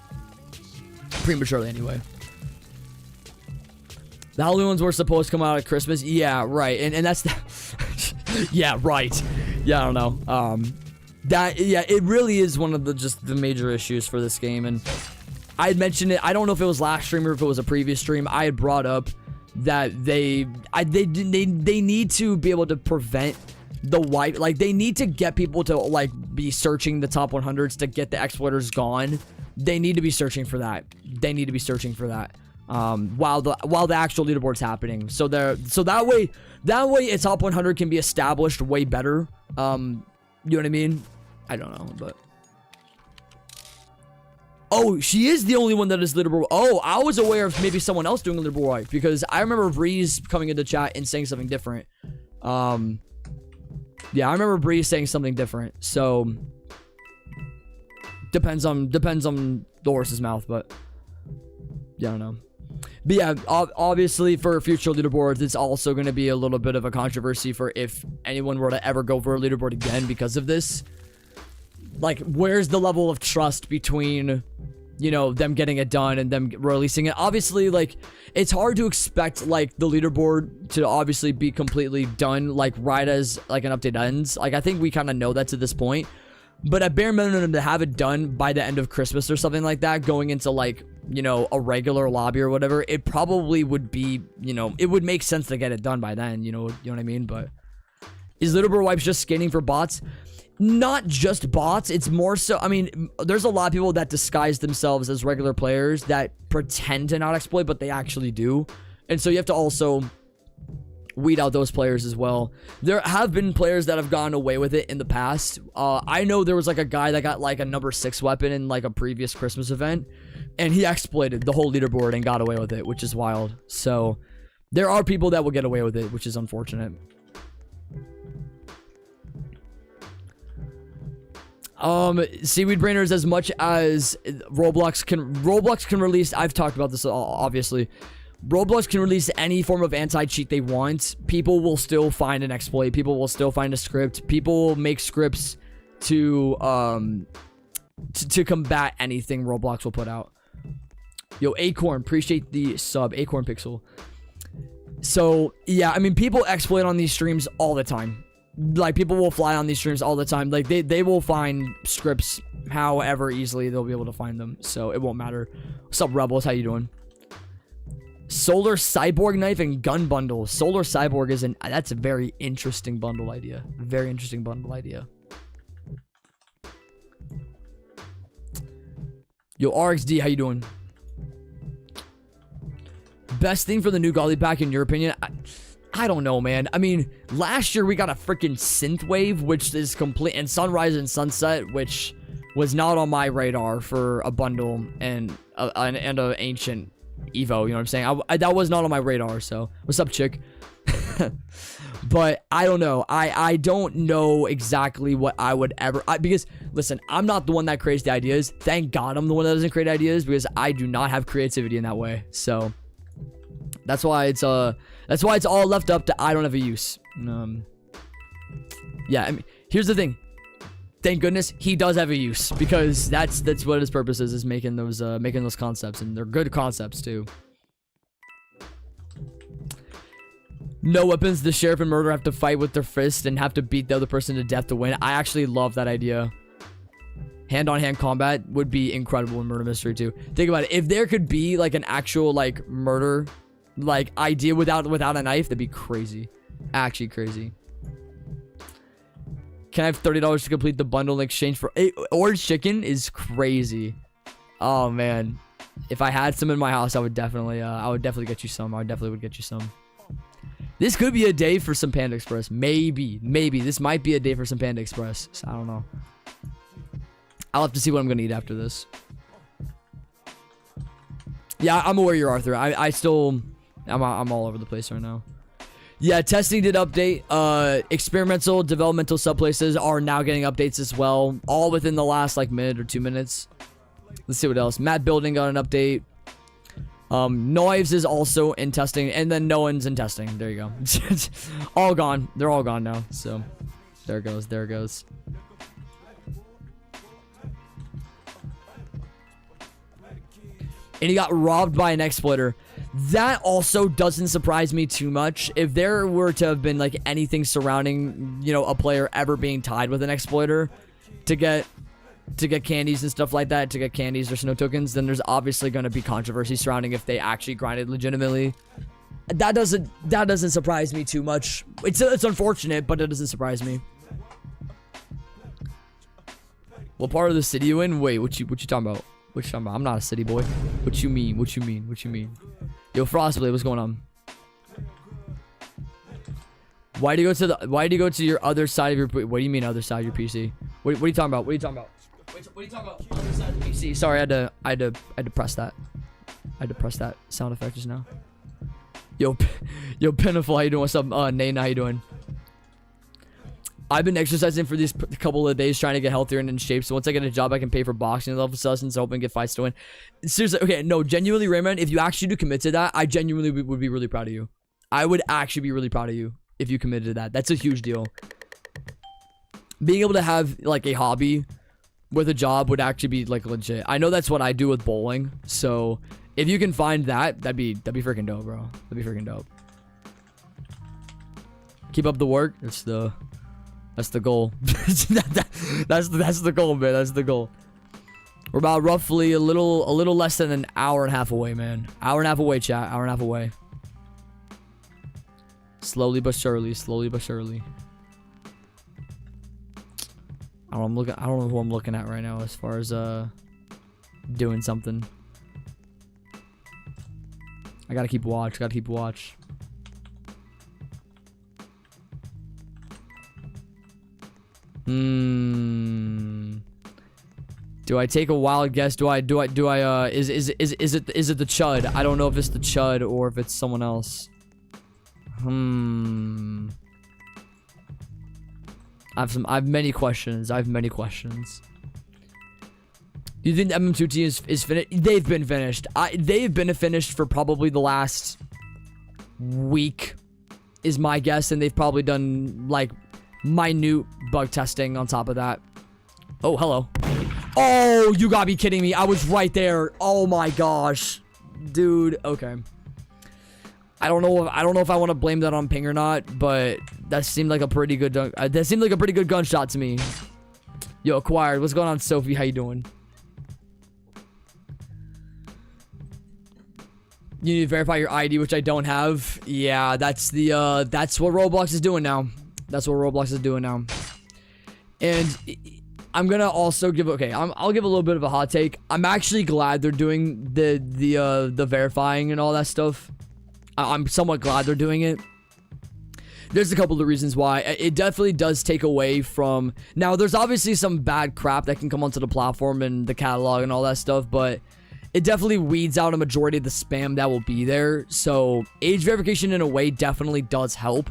S2: prematurely anyway. The Halloween ones were supposed to come out at Christmas. Yeah, right. And that's the yeah, right. Yeah, I don't know. Yeah, it really is one of the major issues for this game. And I had mentioned it. I don't know if it was last stream or if it was a previous stream. I had brought up that they need to be able to prevent the wipe. Like, they need to get people to like be searching the top 100s to get the exploiters gone. They need to be searching for that. They need to be searching for that. While the actual leaderboard's happening, so that way a top 100 can be established way better. You know what I mean? I don't know, but oh, she is the only one that is leaderboard. Oh, I was aware of maybe someone else doing a leaderboard wipe, because I remember Breeze coming into chat and saying something different. Yeah, I remember Breeze saying something different. So depends on the horse's mouth, but yeah, I don't know. But yeah, obviously for future leaderboards, it's also going to be a little bit of a controversy for if anyone were to ever go for a leaderboard again because of this. Like, where's the level of trust between, you know, them getting it done and them releasing it? Obviously, like, it's hard to expect, like, the leaderboard to obviously be completely done, like, right as, like, an update ends. Like, I think we kind of know that to this point. But at bare minimum, to have it done by the end of Christmas or something like that, going into, like, you know, a regular lobby or whatever, it probably would be, you know, it would make sense to get it done by then, you know what I mean? But is leaderboard wipes just scanning for bots? Not just bots, it's more so, I mean, there's a lot of people that disguise themselves as regular players that pretend to not exploit, but they actually do. And so you have to also weed out those players as well. There have been players that have gone away with it in the past. I know there was like a guy that got like a number 6 weapon in like a previous Christmas event, And he exploited the whole leaderboard and got away with it, which is wild. So there are people that will get away with it, which is unfortunate. Seaweed Brainers, as much as Roblox can release, I've talked about this obviously. Roblox can release any form of anti-cheat they want. People will still find an exploit. People will still find a script. People will make scripts to combat anything Roblox will put out. Yo, Acorn, appreciate the sub. Acorn Pixel. So, yeah, I mean, people exploit on these streams all the time. Like, people will fly on these streams all the time. Like, they will find scripts however easily they'll be able to find them. So, it won't matter. What's up, Rebels? How you doing? Solar Cyborg Knife and Gun Bundle. Solar Cyborg is that's a very interesting bundle idea. Very interesting bundle idea. Yo, RXD, how you doing? Best thing for the new Golly pack, in your opinion? I don't know, man. I mean, last year we got a freaking synthwave, which is complete, and Sunrise and Sunset, which was not on my radar for a bundle and an ancient Evo. You know what I'm saying? That was not on my radar. So, what's up, chick? But I don't know. I don't know exactly what I would ever. Because listen, I'm not the one that creates the ideas. Thank God I'm the one that doesn't create ideas, because I do not have creativity in that way. So that's why it's all left up to I don't have a use. Yeah, I mean, here's the thing. Thank goodness he does have a use, because that's what his purpose is making those concepts, and they're good concepts too. No weapons. The sheriff and murderer have to fight with their fists and have to beat the other person to death to win. I actually love that idea. Hand-on-hand combat would be incredible in Murder Mystery 2. Think about it. If there could be like an actual like murder like idea without a knife, that'd be crazy. Actually crazy. Can I have $30 to complete the bundle in exchange for orange chicken? Is crazy. Oh man, if I had some in my house, I would definitely get you some. I definitely would get you some. This could be a day for some Panda Express. Maybe this might be a day for some Panda Express. So I don't know. I'll have to see what I'm gonna eat after this. Yeah, I'm aware you're Arthur. I'm all over the place right now. Yeah, testing did update. Experimental, developmental subplaces are now getting updates as well. All within the last like minute or 2 minutes. Let's see what else. Matte Building got an update. Knives is also in testing, and then no one's in testing. There you go. All gone. They're all gone now. So there it goes. There it goes. And he got robbed by an exploiter. That also doesn't surprise me too much. If there were to have been like anything surrounding, you know, a player ever being tied with an exploiter to get candies and stuff like that, to get candies or snow tokens, then there's obviously going to be controversy surrounding if they actually grinded legitimately. That doesn't surprise me too much. It's unfortunate, but it doesn't surprise me. What part of the city you in? Wait, what you talking about? What you talking about? I'm not a city boy. What you mean? What you mean? What you mean? Yo, Frostblade, what's going on? Why do you go to your other side of your? What do you mean other side of your PC? What are you talking about? What are you talking about? What are you talking about? Other side of the PC. Sorry, I had to press that. I had to press that sound effect just now. Yo, Pinniful, how you doing? What's up, Nate? How you doing? I've been exercising for these couple of days, trying to get healthier and in shape. So once I get a job, I can pay for boxing level sessions, hoping to get fights to win. Seriously, okay, no, genuinely, Rayman, if you actually do commit to that, I genuinely would be really proud of you. I would actually be really proud of you if you committed to that. That's a huge deal. Being able to have like a hobby with a job would actually be like legit. I know that's what I do with bowling. So if you can find that, that'd be freaking dope, bro. That'd be freaking dope. Keep up the work. That's the goal. that's the goal, man. That's the goal. We're about roughly a little less than an hour and a half away, man. Hour and a half away, chat. Hour and a half away. Slowly but surely. Slowly but surely. I don't know who I'm looking at right now as far as doing something. I gotta keep watch. Gotta keep watch. Do I take a wild guess? Is it the Chud? I don't know if it's the Chud or if it's someone else. I have many questions. Do you think the MM2 team is finished? They've been finished. They've been finished for probably the last week, is my guess, and they've probably done like minute bug testing on top of that. Oh, hello. Oh, you gotta be kidding me. I was right there. Oh my gosh. Dude, okay. I don't know if I want to blame that on ping or not, but that seemed like a pretty good gunshot to me. Yo, acquired. What's going on, Sophie? How you doing? You need to verify your ID, which I don't have. Yeah, that's what Roblox is doing now. And I'm gonna also give I'll give a little bit of a hot take. I'm actually glad they're doing the verifying and all that stuff. I'm somewhat glad they're doing it. There's a couple of reasons why. It definitely does take away from... Now, there's obviously some bad crap that can come onto the platform and the catalog and all that stuff, but it definitely weeds out a majority of the spam that will be there. So, age verification in a way definitely does help.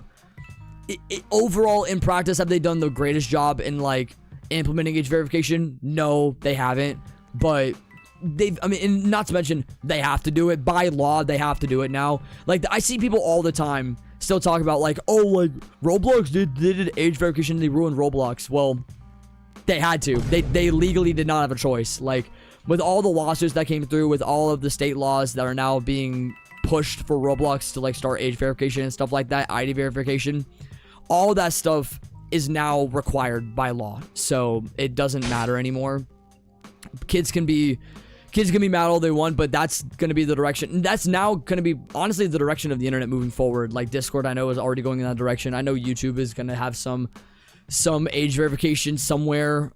S2: Overall, in practice, have they done the greatest job in, like, implementing age verification? No, they haven't. But... and not to mention, they have to do it. By law, they have to do it now. Like, I see people all the time still talk about, like, oh, like, Roblox, they did age verification, they ruined Roblox. Well, they had to. They legally did not have a choice. Like, with all the lawsuits that came through, with all of the state laws that are now being pushed for Roblox to, like, start age verification and stuff like that, ID verification, all that stuff is now required by law. So, it doesn't matter anymore. Kids can be mad all they want, but that's going to be the direction. That's now going to be, honestly, the direction of the internet moving forward. Like, Discord, I know, is already going in that direction. I know YouTube is going to have some age verification somewhere.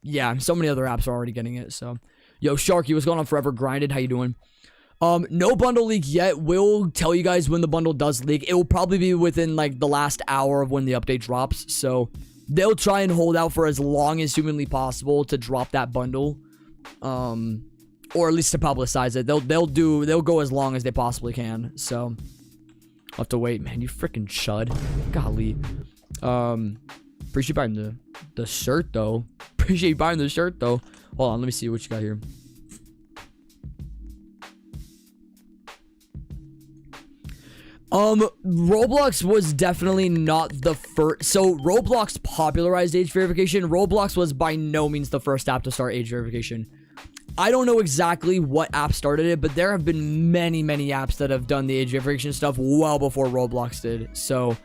S2: Yeah, so many other apps are already getting it, so. Yo, Sharky, what's going on, Forever Grinded? How you doing? No bundle leak yet. We'll tell you guys when the bundle does leak. It will probably be within, like, the last hour of when the update drops, so they'll try and hold out for as long as humanly possible to drop that bundle. Or at least to publicize it. They'll go as long as they possibly can. So I'll have to wait, man. You freaking chud. Golly. Appreciate buying the shirt though. Hold on, let me see what you got here. Roblox was definitely not the first. So Roblox popularized age verification. Roblox was by no means the first app to start age verification. I don't know exactly what app started it, but there have been many apps that have done the age verification stuff well before Roblox did. So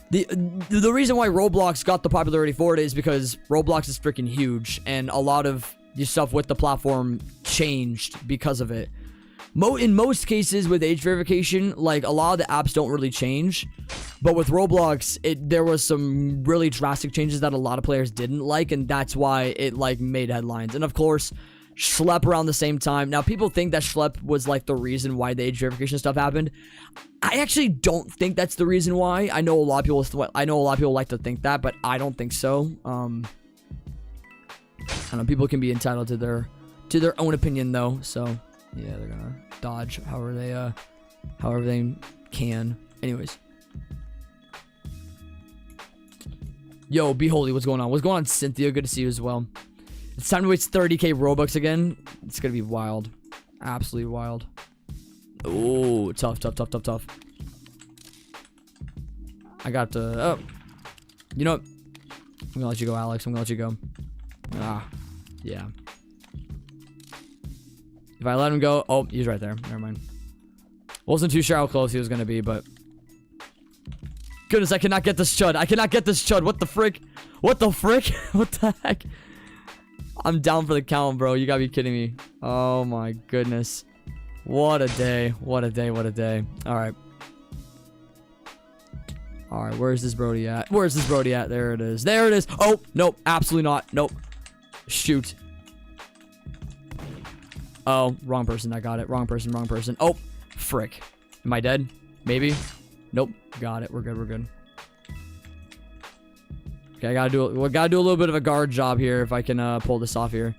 S2: the reason why Roblox got the popularity for it is because Roblox is freaking huge, and a lot of the stuff with the platform changed because of it. In most cases with age verification, like, a lot of the apps don't really change, but with Roblox, there was some really drastic changes that a lot of players didn't like, and that's why it, like, made headlines. And of course, Schlep around the same time. Now, people think that Schlep was, like, the reason why the age verification stuff happened. I actually don't think that's the reason why. I know a lot of people like to think that, but I don't think so. I don't know, people can be entitled to their own opinion though, so yeah, they're gonna dodge however they can. Anyways. Yo, Beholdy, what's going on? What's going on, Cynthia? Good to see you as well. It's time to waste 30k Robux again. It's gonna be wild. Absolutely wild. Oh, tough. I got to... Oh. You know what? I'm gonna let you go, Alex. I'm gonna let you go. Ah. Yeah. If I let him go... Oh, he's right there. Never mind. Wasn't too sure how close he was gonna be, but... Goodness, I cannot get this chud. What the frick? What the heck? I'm down for the count, bro. You gotta be kidding me. Oh my goodness. What a day. Alright. Alright, where's this Brody at? There it is. Oh, nope. Absolutely not. Nope. Shoot. Oh, wrong person. I got it. Wrong person. Oh, frick. Am I dead? Maybe. Nope. Got it. We're good. Okay, we gotta do a little bit of a guard job here if I can pull this off here.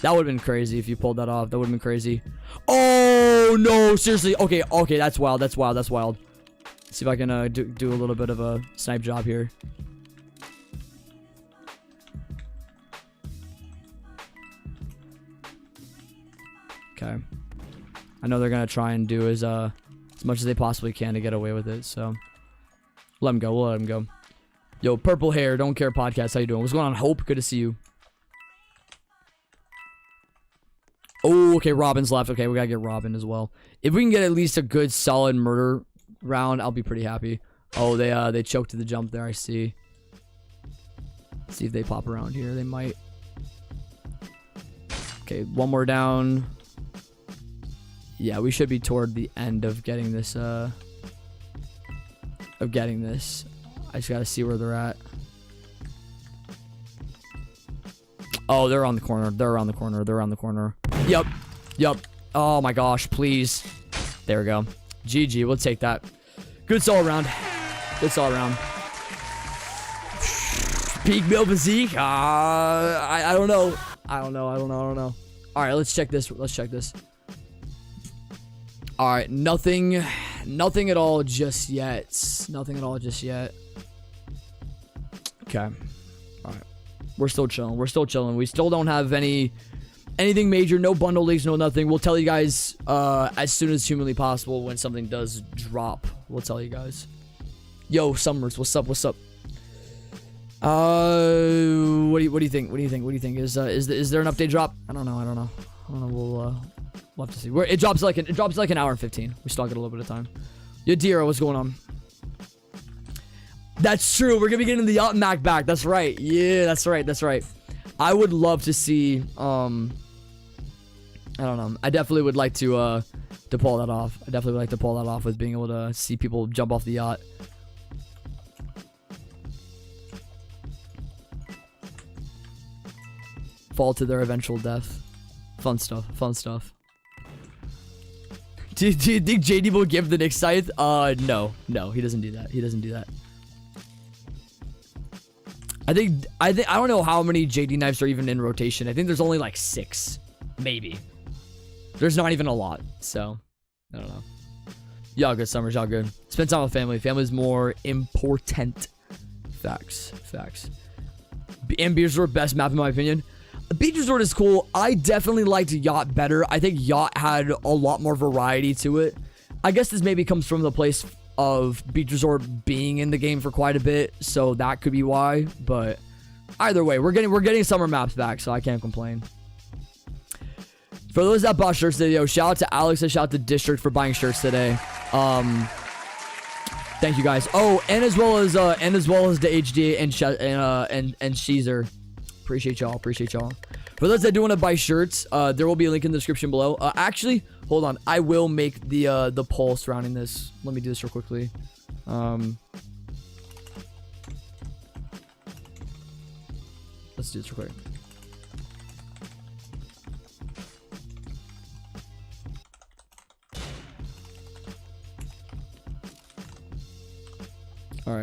S2: That would have been crazy if you pulled that off. That would have been crazy. Oh no, seriously. Okay, okay, that's wild. That's wild. That's wild. Let's see if I can do a little bit of a snipe job here. Okay. I know they're gonna try and do as much as they possibly can to get away with it, so let them go. We'll let them go. Yo, purple hair, don't care podcast. How you doing? What's going on? Hope, good to see you. Oh, okay, Robin's left. Okay, we gotta get Robin as well. If we can get at least a good solid murder round, I'll be pretty happy. Oh, they choked to the jump there, I see. Let's see if they pop around here. They might. Okay, one more down. Yeah, we should be toward the end of getting this I just gotta see where they're at. Oh, they're on the corner. They're around the corner. They're around the corner. Yep. Yep. Oh my gosh, please. There we go. GG. We'll take that. Good all around. Good all around. Peak male physique. I don't know. I don't know. All right, let's check this. All right, nothing at all just yet. Nothing at all just yet. Okay. All right. We're still chilling. We still don't have anything major. No bundle leaks. No nothing. We'll tell you guys as soon as humanly possible when something does drop. We'll tell you guys. Yo, Summers, what's up? What do you think? Is there an update drop? I don't know. We'll have to see. It drops like an hour and 15. We still got a little bit of time. Yadira, what's going on? That's true. We're gonna be getting the yacht Mac back. That's right. Yeah, that's right. I would love to see. I don't know. I definitely would like to pull that off. With being able to see people jump off the yacht. Fall to their eventual death. Fun stuff. Do you think JD will give the next scythe? No, he doesn't do that. I don't know how many JD knives are even in rotation. I think there's only like 6, maybe. There's not even a lot, so I don't know. Y'all good, Summers, y'all good. Spend time with family. Family's more important. Facts. And Beach Resort, best map in my opinion. Beach Resort is cool. I definitely liked Yacht better. I think Yacht had a lot more variety to it. I guess this maybe comes from the place of Beach Resort being in the game for quite a bit, so that could be why. But either way, we're getting summer maps back, so I can't complain. For those that bought shirts today, yo, shout out to Alex and shout out to District for buying shirts today. Thank you guys. Oh, and as well as the HDA and Caesar. Appreciate y'all. For those that do want to buy shirts, there will be a link in the description below. Actually, hold on. I will make the poll surrounding this. Let me do this real quickly. Let's do this real quick. All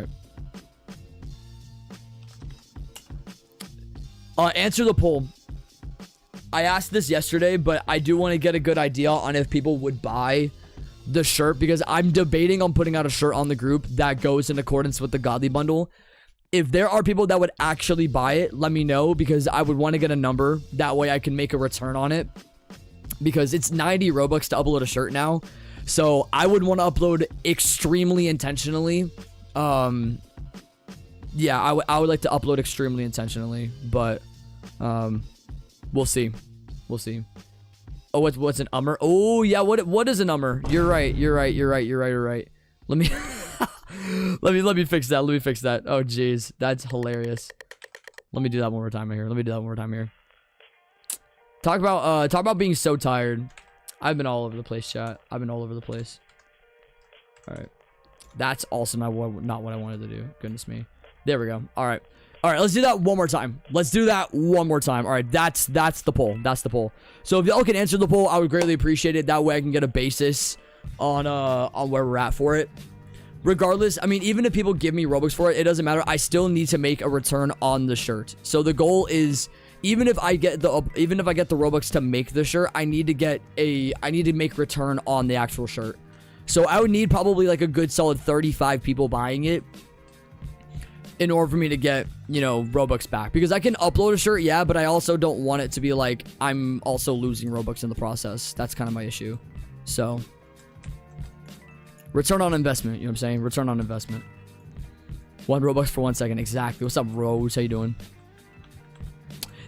S2: right. Answer the poll. I asked this yesterday, but I do want to get a good idea on if people would buy the shirt, because I'm debating on putting out a shirt on the group that goes in accordance with the Godly Bundle. If there are people that would actually buy it, let me know, because I would want to get a number. That way I can make a return on it, because it's 90 Robux to upload a shirt now. So I would want to upload extremely intentionally. Yeah, I would like to upload extremely intentionally, but we'll see. Oh, what's an ummer? Oh yeah, what is an ummer? You're right. Let me let me fix that. Oh jeez, that's hilarious. Let me do that one more time here. Talk about being so tired. I've been all over the place, chat. All right, that's also not what I wanted to do. Goodness me. There we go. All right, let's do that one more time. All right, that's the poll. So if y'all can answer the poll, I would greatly appreciate it. That way I can get a basis on where we're at for it. regardless, I mean, even if people give me Robux for it, it doesn't matter. I still need to make a return on the shirt. So the goal is, even if I get the Robux to make the shirt, I need to make return on the actual shirt. So I would need probably like a good solid 35 people buying it in order for me to get, you know, Robux back. Because I can upload a shirt, yeah, but I also don't want it to be like I'm also losing Robux in the process. That's kind of my issue. So return on investment, you know what I'm saying? Return on investment. 1 Robux for 1 second, exactly. What's up, Rose? How you doing?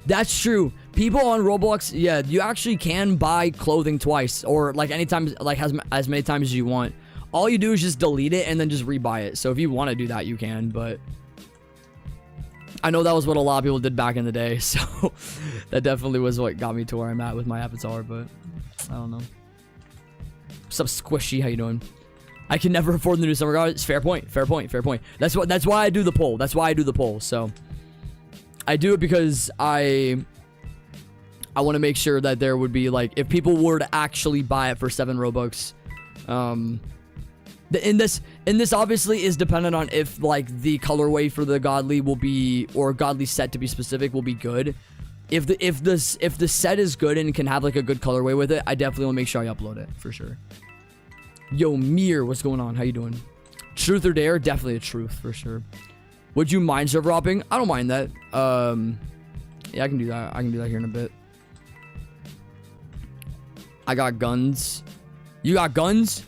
S2: That's true. People on Roblox, yeah, you actually can buy clothing twice, or like anytime, like as many times as you want. All you do is just delete it and then just rebuy it. So if you want to do that, you can, but I know that was what a lot of people did back in the day, so that definitely was what got me to where I'm at with my avatar, but I don't know. What's up, Squishy? How you doing? I can never afford the new summer guards. Fair point, fair point, fair point. That's why I do the poll. That's why I do the poll. So I do it because I want to make sure that there would be, like, if people were to actually buy it for 7 Robux, and this obviously is dependent on if, like, the colorway for the godly will be, or godly set to be specific, will be good. If the set is good and can have like a good colorway with it, I definitely will make sure I upload it for sure. Yo, Mir, what's going on? How you doing? Truth or dare? Definitely a truth for sure. Would you mind server hopping? I don't mind that. Yeah, I can do that. I can do that here in a bit. I got guns. You got guns?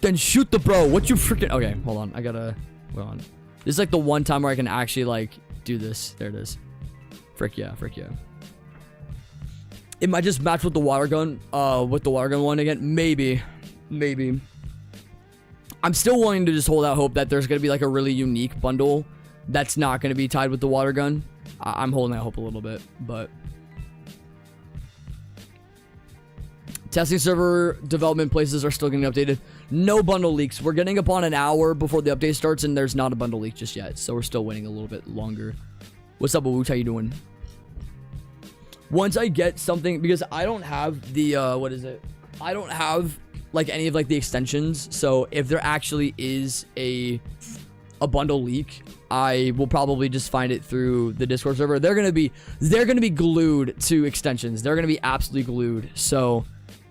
S2: Then shoot the bro. What you freaking... Okay, hold on. I gotta... Hold on. This is like the one time where I can actually, like, do this. There it is. Frick yeah. Frick yeah. It might just match with the water gun. With the water gun one again. Maybe. Maybe. I'm still wanting to just hold out hope that there's gonna be, like, a really unique bundle that's not gonna be tied with the water gun. I'm holding out hope a little bit, but... Testing server development places are still getting updated. No bundle leaks. We're getting upon an hour before the update starts, and there's not a bundle leak just yet. So we're still waiting a little bit longer. What's up, Woot? How you doing? Once I get something, because I don't have the, what is it? I don't have, like, any of, like, the extensions. So if there actually is a bundle leak, I will probably just find it through the Discord server. They're gonna be glued to extensions. They're gonna be absolutely glued. So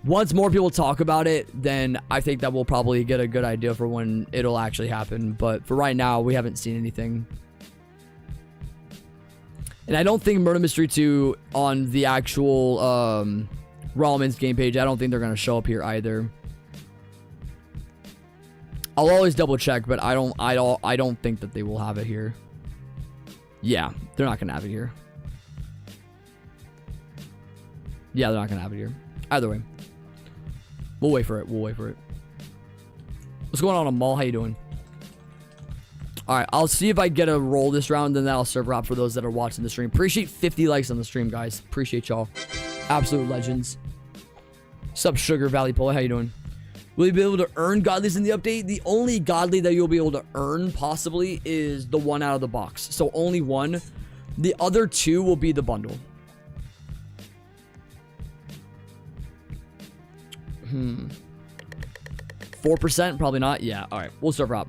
S2: once more people talk about it, then I think that we'll probably get a good idea for when it'll actually happen. But for right now, we haven't seen anything. And I don't think Murder Mystery 2 on the actual Rollman's game page, I don't think they're going to show up here either. I'll always double check, but I don't think that they will have it here. Yeah, they're not going to have it here. Yeah, they're not going to have it here. Either way. We'll wait for it. We'll wait for it. What's going on, Amal? How you doing? Alright, I'll see if I get a roll this round, and then I'll serve out for those that are watching the stream. Appreciate 50 likes on the stream, guys. Appreciate y'all. Absolute legends. Sup, Sugar Valley Polo? How you doing? Will you be able to earn godlies in the update? The only godly that you'll be able to earn, possibly, is the one out of the box. So, only one. The other 2 will be the bundle. 4%? Probably not. Yeah, alright. We'll serve up.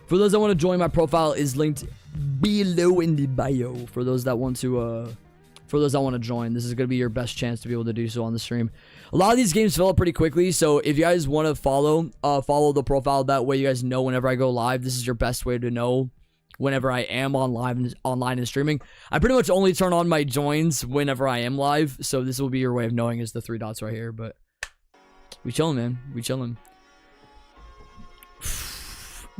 S2: For those that want to join, my profile is linked below in the bio. For those that want to join, this is going to be your best chance to be able to do so on the stream. A lot of these games fill up pretty quickly, so if you guys want to follow the profile, that way you guys know whenever I go live. This is your best way to know whenever I am online and streaming. I pretty much only turn on my joins whenever I am live, so this will be your way of knowing is the 3 dots right here, but we chilling, man. We chilling.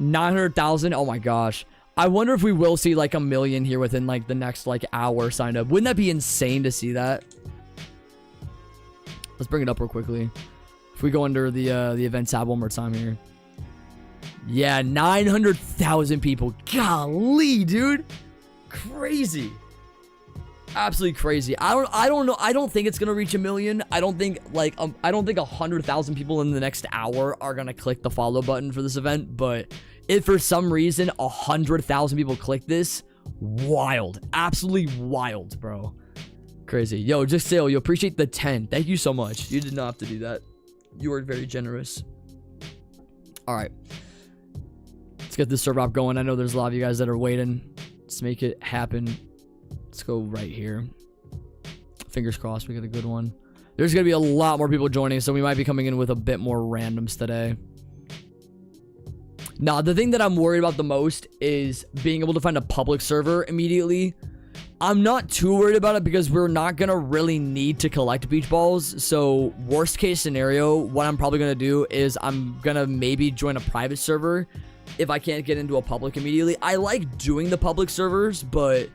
S2: 900,000. Oh my gosh. I wonder if we will see like 1 million here within like the next like hour signed up. Wouldn't that be insane to see that? Let's bring it up real quickly. If we go under the event tab one more time here. Yeah, 900,000 people. Golly, dude. Crazy. Absolutely crazy. I don't know. I don't think it's gonna reach 1 million. I don't think like I don't think 100,000 people in the next hour are gonna click the follow button for this event. But if for some reason 100,000 people click this, wild, absolutely wild, bro. Crazy. Yo, just say, you appreciate the 10. Thank you so much. You did not have to do that. You were very generous. All right. get this server up going. I know there's a lot of you guys that are waiting. Let's make it happen. Let's go right here. Fingers crossed we get a good one. There's going to be a lot more people joining, so we might be coming in with a bit more randoms today. Now, the thing that I'm worried about the most is being able to find a public server immediately. I'm not too worried about it because we're not going to really need to collect beach balls. So, worst case scenario, what I'm probably going to do is I'm going to maybe join a private server if I can't get into a public immediately. I like doing the public servers, but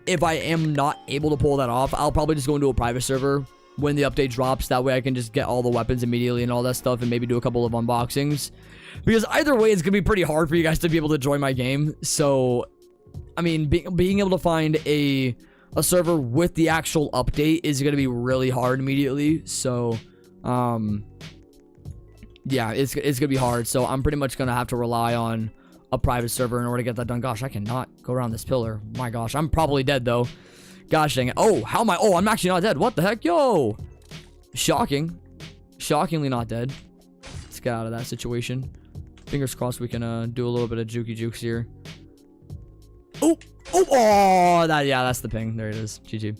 S2: if I am not able to pull that off, I'll probably just go into a private server when the update drops. That way I can just get all the weapons immediately and all that stuff and maybe do a couple of unboxings. Because either way, it's going to be pretty hard for you guys to be able to join my game. So, I mean, being able to find a server with the actual update is going to be really hard immediately. So, yeah, it's going to be hard. So, I'm pretty much going to have to rely on a private server in order to get that done. Gosh, I cannot go around this pillar. My gosh, I'm probably dead, though. Gosh dang it. Oh, how am I? Oh, I'm actually not dead. What the heck? Yo! Shocking. Shockingly not dead. Let's get out of that situation. Fingers crossed we can do a little bit of jukey jukes here. Oh! Oh! Yeah, that's the ping. There it is. GG.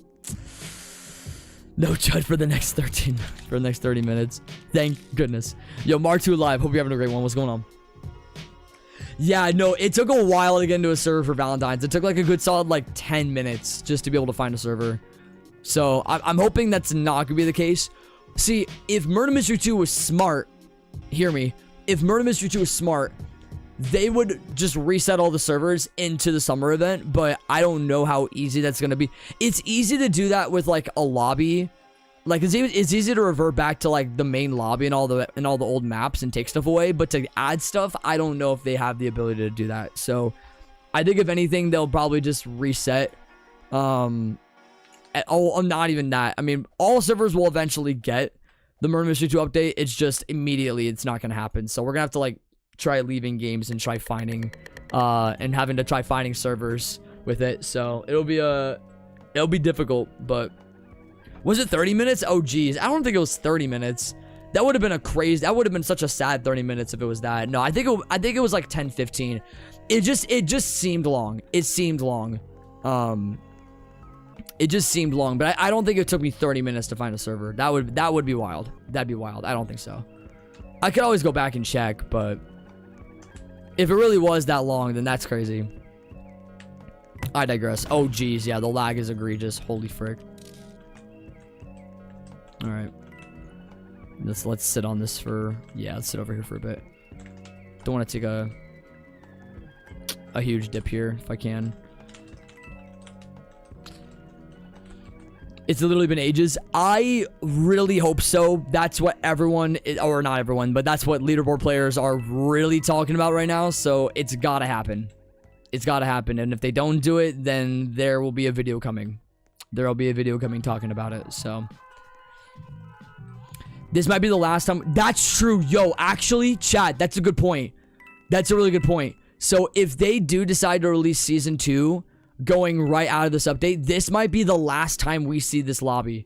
S2: No chud for the next 30 minutes. Thank goodness. Yo, Mar2 Live. Hope you're having a great one. What's going on? Yeah, no, it took a while to get into a server for Valentine's. It took like a good solid like 10 minutes just to be able to find a server. So I'm hoping that's not gonna be the case. See, if Murder Mystery 2 was smart, hear me, if Murder Mystery 2 was smart, they would just reset all the servers into the summer event, but I don't know how easy that's gonna be. It's easy to do that with like a lobby. Like it's easy to revert back to like the main lobby and all the old maps and take stuff away, but to add stuff, I don't know if they have the ability to do that. So I think if anything, they'll probably just reset. Not even that. I mean, all servers will eventually get the Murder Mystery 2 update. It's just immediately it's not gonna happen. So we're gonna have to like try leaving games and try finding and having to try finding servers with it. So it'll be difficult, but was it 30 minutes? Oh geez, I don't think it was 30 minutes. That would have been that would have been such a sad 30 minutes if it was that. No, I think it was like 10, 15. It just seemed long. It seemed long. It just seemed long, but I don't think it took me 30 minutes to find a server. That would be wild. That'd be wild. I don't think so. I could always go back and check, but if it really was that long, then that's crazy. I digress. Oh geez, yeah, the lag is egregious. Holy frick. All right, let's sit on this for let's sit over here for a bit. Don't want to take a huge dip here if I can. It's literally been ages. I really hope so. That's what everyone, or not everyone, but that's what leaderboard players are really talking about right now. So it's gotta happen. It's gotta happen. And if they don't do it, then there will be a video coming. There will be a video coming talking about it. So this might be the last time. That's true. Yo, actually, chat, that's a good point. That's a really good point. So if they do decide to release season 2 going right out of this update, this might be the last time we see this lobby.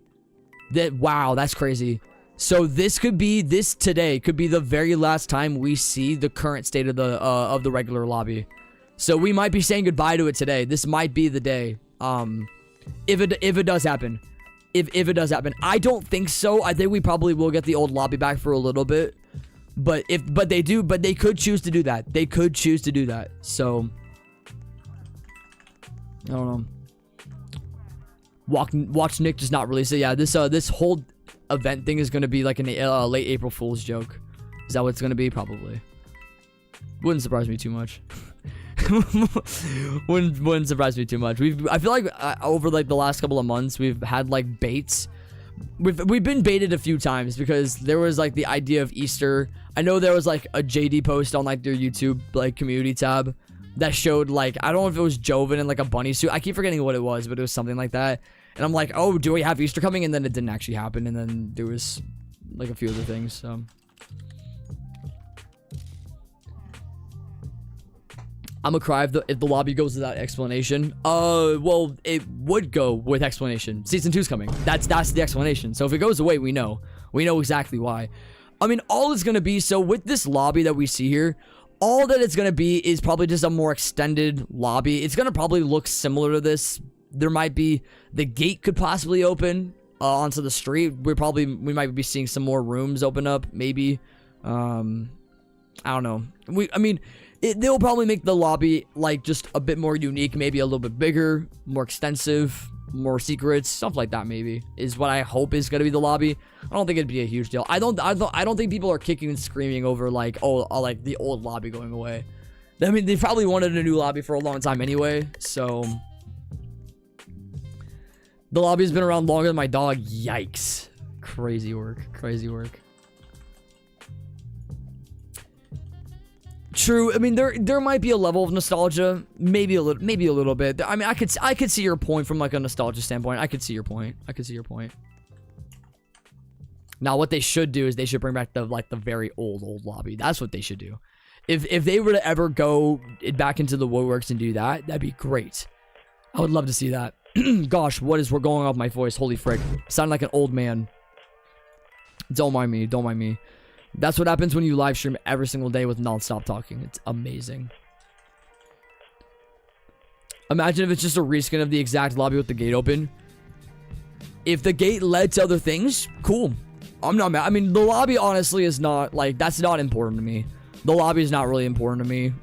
S2: Wow, that's crazy. So this today could be the very last time we see the current state of the regular lobby. So we might be saying goodbye to it today. This might be the day. If it does happen. If it does happen. I don't think so. I think we probably will get the old lobby back for a little bit. But they could choose to do that. They could choose to do that. So I don't know. Watch Nick just not release it. Yeah, this whole event thing is gonna be like a late April Fool's joke. Is that what it's gonna be? Probably. Wouldn't surprise me too much. wouldn't surprise me too much. I feel like over like the last couple of months we've had like baits. We've been baited a few times because there was like the idea of Easter. I know there was like a JD post on like their YouTube like community tab that showed like, I don't know if it was Joven in like a bunny suit. I keep forgetting what it was, but it was something like that. And I'm like, oh, do we have Easter coming? And then it didn't actually happen. And then there was like a few other things. So I'm gonna cry if the lobby goes without explanation. Well, it would go with explanation. Season 2's coming. That's the explanation. So if it goes away, we know exactly why. I mean, all it's gonna be, so with this lobby that we see here, all that it's going to be is probably just a more extended lobby. It's going to probably look similar to this. There might be, the gate could possibly open onto the street. We might be seeing some more rooms open up, maybe. I don't know. I mean, they'll probably make the lobby like just a bit more unique, maybe a little bit bigger, more extensive, more secrets, stuff like that. Maybe is what I hope is gonna be the lobby. I don't think it'd be a huge deal. I don't think people are kicking and screaming over like, oh, like the old lobby going away. I mean, they probably wanted a new lobby for a long time anyway, so the lobby's been around longer than my dog. Yikes. Crazy work. Crazy work. True. I mean, there might be a level of nostalgia, maybe a little bit. I mean, I could see your point from like a nostalgia standpoint. I could see your point. Now, what they should do is they should bring back the very old lobby. That's what they should do. If they were to ever go back into the woodworks and do that, that'd be great. I would love to see that. Gosh, we're going off my voice? Holy frick! Sound like an old man. Don't mind me. Don't mind me. That's what happens when you live stream every single day with non-stop talking. It's amazing. Imagine if it's just a reskin of the exact lobby with the gate open. If the gate led to other things, cool. I'm not mad. I mean, the lobby honestly is not like, that's not important to me. The lobby is not really important to me.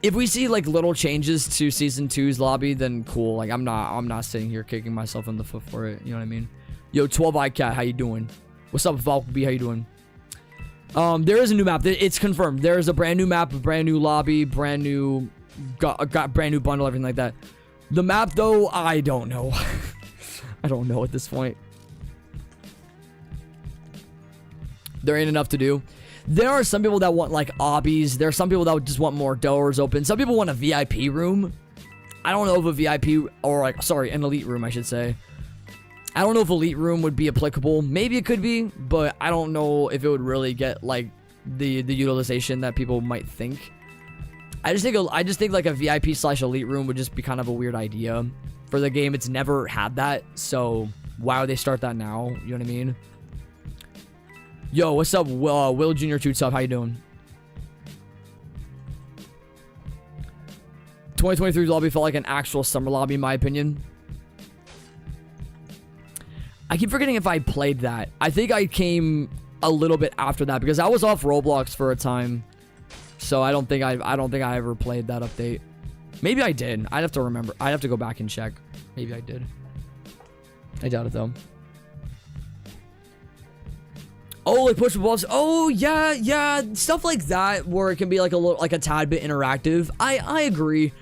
S2: If we see like little changes to season 2's lobby, then cool. Like I'm not sitting here kicking myself in the foot for it. You know what I mean? Yo, 12i cat, how you doing? What's up, Valk B? How you doing? There is a new map. It's confirmed. There is a brand new map, a brand new lobby, brand new brand new bundle, everything like that. The map, though, I don't know. I don't know at this point. There ain't enough to do. There are some people that want like obbies. There are some people that just want more doors open. Some people want a VIP room. I don't know if a VIP or like, sorry, an elite room, I should say. I don't know if elite room would be applicable. Maybe it could be, but I don't know if it would really get like the utilization that people might think. I just think like a VIP/elite room would just be kind of a weird idea for the game. It's never had that, so why would they start that now? You know what I mean? Yo, what's up, Will Jr. 2 Tough? How you doing? 2023's lobby felt like an actual summer lobby, in my opinion. I keep forgetting if I played that. I think I came a little bit after that because I was off Roblox for a time. So I don't think I ever played that update. Maybe I did. I'd have to remember. I'd have to go back and check. Maybe I did. I doubt it though. Oh, like push buffs. Oh yeah, stuff like that where it can be like a tad bit interactive. I agree.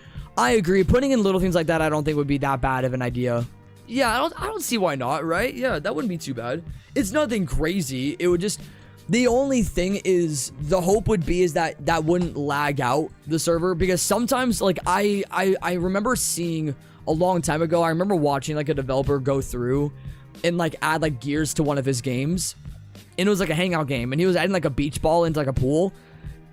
S2: Putting in little things like that, I don't think would be that bad of an idea. Yeah, I don't see why not, right? Yeah, that wouldn't be too bad. It's nothing crazy. It would just, the only thing is, the hope would be is that wouldn't lag out the server, because sometimes like I remember seeing a long time ago, I remember watching like a developer go through and like add like gears to one of his games, and it was like a hangout game, and he was adding like a beach ball into like a pool,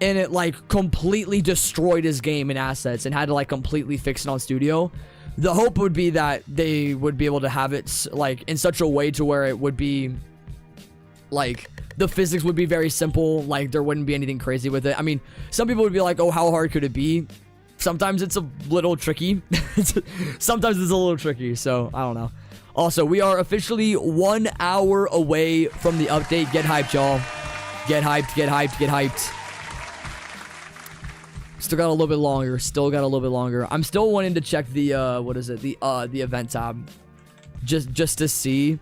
S2: and it like completely destroyed his game and assets and had to like completely fix it on studio. The hope would be that they would be able to have it like in such a way to where it would be like the physics would be very simple, like there wouldn't be anything crazy with it. I mean, some people would be like, oh, how hard could it be? Sometimes it's a little tricky. Sometimes it's a little tricky, so I don't know. Also, we are officially 1 hour away from the update. Get hyped, y'all. Get hyped, get hyped, get hyped. Still got a little bit longer. I'm still wanting to check the what is it? The event tab. Just to see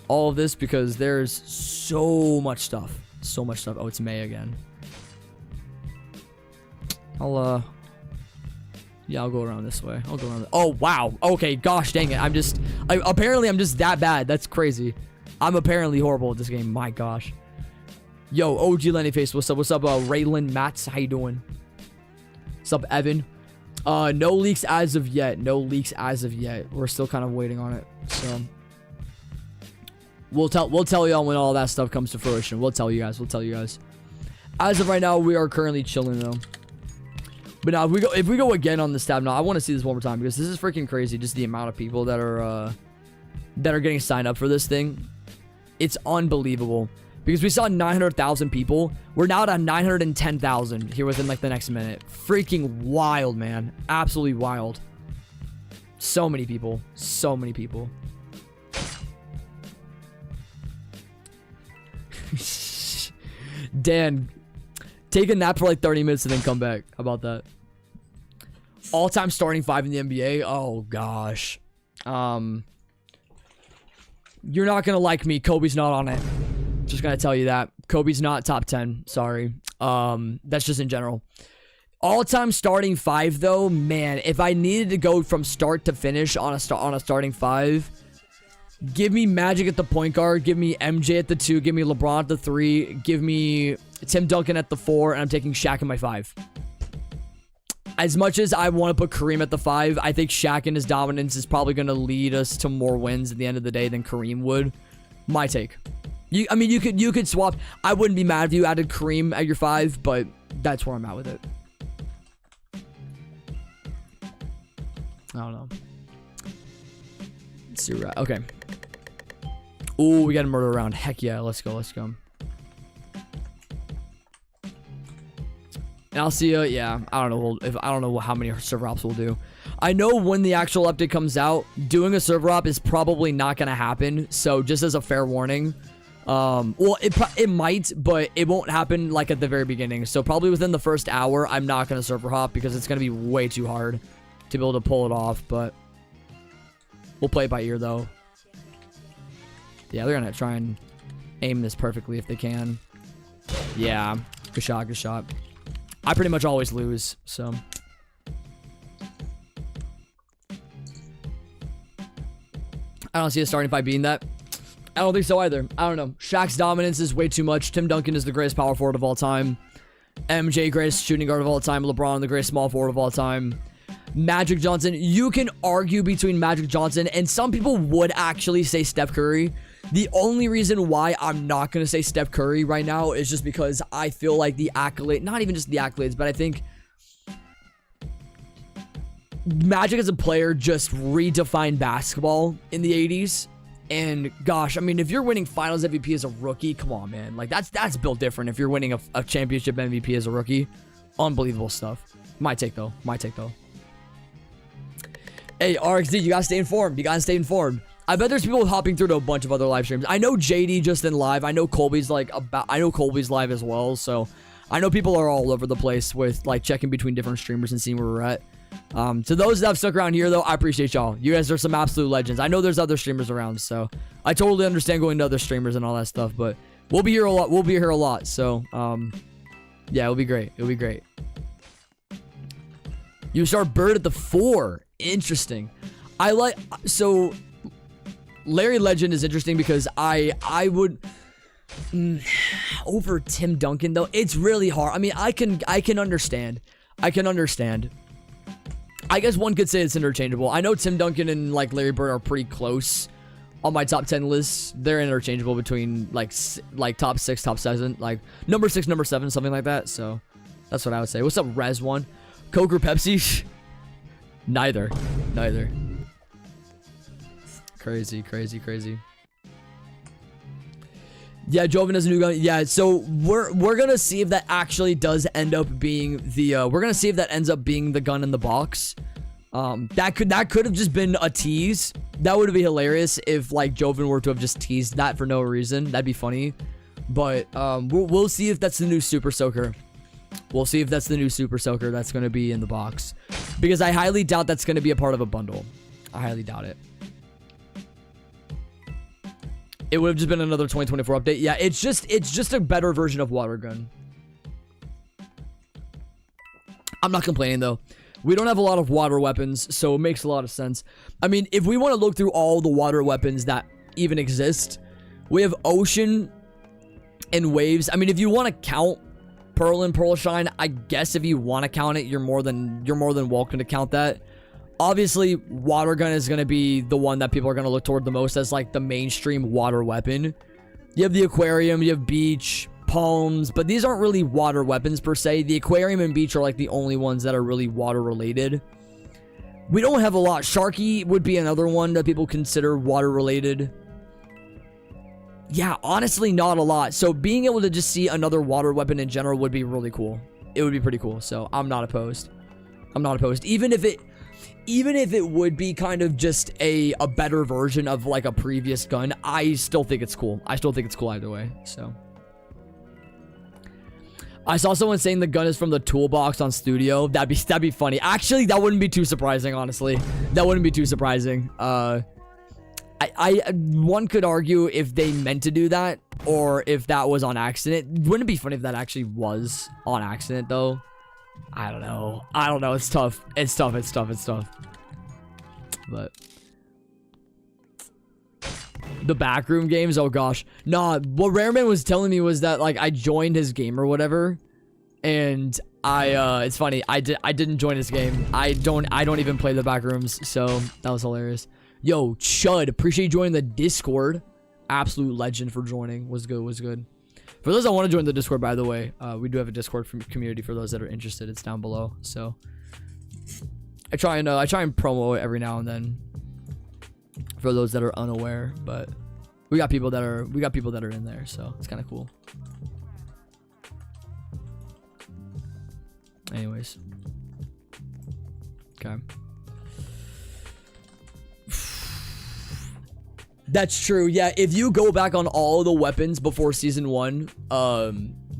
S2: all of this, because there's so much stuff. Oh, it's May again. Yeah, I'll go around this way. Oh, wow. Okay, gosh dang it. Apparently I'm just that bad. That's crazy. I'm apparently horrible at this game. My gosh. Yo, OG Lenny Face, what's up? Raylan Matts, how you doing? What's up, Evan? No leaks as of yet. We're still kind of waiting on it. So we'll tell y'all when all that stuff comes to fruition. We'll tell you guys. As of right now, we are currently chilling though. But now if we go again on this tab, now I want to see this one more time, because this is freaking crazy. Just the amount of people that are getting signed up for this thing. It's unbelievable. Because we saw 900,000 people. We're now at 910,000 here within like the next minute. Freaking wild, man. Absolutely wild. So many people. So many people. Dan, take a nap for like 30 minutes and then come back. How about that? All-time starting 5 in the NBA. Oh, gosh. You're not going to like me. Kobe's not on it. Just going to tell you that. Kobe's not top 10. Sorry. That's just in general. All-time starting 5, though, man, if I needed to go from start to finish on a starting 5, give me Magic at the point guard, give me MJ at the 2, give me LeBron at the 3, give me Tim Duncan at the 4, and I'm taking Shaq in my 5. As much as I want to put Kareem at the 5, I think Shaq and his dominance is probably going to lead us to more wins at the end of the day than Kareem would. My take. I mean, you could swap. I wouldn't be mad if you added Kareem at your 5, but that's where I'm at with it. I don't know. Let's see. Okay. Ooh, we got a murder round. Heck yeah. Let's go. Let's go. And I'll see you. Yeah. I don't know how many server ops we'll do. I know when the actual update comes out, doing a server op is probably not going to happen. So just as a fair warning, well, it might, but it won't happen like at the very beginning. So probably within the first hour, I'm not going to server hop because it's going to be way too hard to be able to pull it off, but we'll play it by ear though. Yeah, they're gonna try and aim this perfectly if they can. Yeah, good shot, good shot. I pretty much always lose, so. I don't see a starting 5 being that. I don't think so either. I don't know. Shaq's dominance is way too much. Tim Duncan is the greatest power forward of all time. MJ, greatest shooting guard of all time. LeBron, the greatest small forward of all time. Magic Johnson, you can argue between Magic Johnson and some people would actually say Steph Curry. The only reason why I'm not going to say Steph Curry right now is just because I feel like the accolade, not even just the accolades, but I think Magic as a player just redefined basketball in the 80s. And gosh, I mean, if you're winning finals MVP as a rookie, come on, man. Like that's built different if you're winning a championship MVP as a rookie. Unbelievable stuff. My take though. Hey, RXD, you gotta stay informed. I bet there's people hopping through to a bunch of other live streams. I know JD just in live. I know Colby's Colby's live as well. So I know people are all over the place with like checking between different streamers and seeing where we're at. To those that have stuck around here though, I appreciate y'all. You guys are some absolute legends. I know there's other streamers around, so I totally understand going to other streamers and all that stuff, but we'll be here a lot. So, yeah, it'll be great. You start Bird at the 4. Interesting. So Larry Legend is interesting because I would over Tim Duncan though. It's really hard. I mean, I can understand. I guess one could say it's interchangeable. I know Tim Duncan and like Larry Bird are pretty close on my top 10 lists. They're interchangeable between like top 6, top 7, like number 6, number 7, something like that. So that's what I would say. What's up, Res One? Coke or Pepsi? Neither. Crazy. Yeah, Joven has a new gun. Yeah, so we're gonna see if that actually does end up being the we're gonna see if that ends up being the gun in the box. That could have just been a tease. That would be hilarious if like Joven were to have just teased that for no reason. That'd be funny. But we'll see if that's the new Super Soaker. We'll see if that's the new Super Soaker that's going to be in the box. Because I highly doubt that's going to be a part of a bundle. I highly doubt it. It would have just been another 2024 update. Yeah, it's just a better version of Water Gun. I'm not complaining though. We don't have a lot of water weapons, so it makes a lot of sense. I mean, if we want to look through all the water weapons that even exist, we have Ocean and Waves. I mean, if you want to count Pearl and Pearl Shine, I guess if you want to count it, you're more than welcome to count that. Obviously, Water Gun is going to be the one that people are going to look toward the most as like the mainstream water weapon. You have the Aquarium, you have Beach, Palms, but these aren't really water weapons per se. The Aquarium and Beach are like the only ones that are really water related. We don't have a lot. Sharky would be another one that people consider water related. Yeah, honestly, not a lot. So being able to just see another water weapon in general would be really cool. It would be pretty cool. So I'm not opposed. I'm not opposed. Even if it would be kind of just a better version of like a previous gun, I still think it's cool. I still think it's cool either way. So I saw someone saying the gun is from the toolbox on Studio. That'd be funny. Actually, that wouldn't be too surprising, honestly. That wouldn't be too surprising. One could argue if they meant to do that or if that was on accident. Wouldn't it be funny if that actually was on accident though? I don't know. It's tough. But the backroom games, oh gosh. Nah, what Rareman was telling me was that like I joined his game or whatever, and it's funny, I didn't join his game. I don't even play the backrooms, so that was hilarious. Yo, Chud, appreciate you joining the Discord. Absolute legend for joining. Was good. For those that want to join the Discord, by the way, we do have a Discord community for those that are interested. It's down below. So I try and promo it every now and then for those that are unaware. But we got people that are in there, so it's kind of cool. Anyways, okay. That's true. Yeah, if you go back on all the weapons before season 1,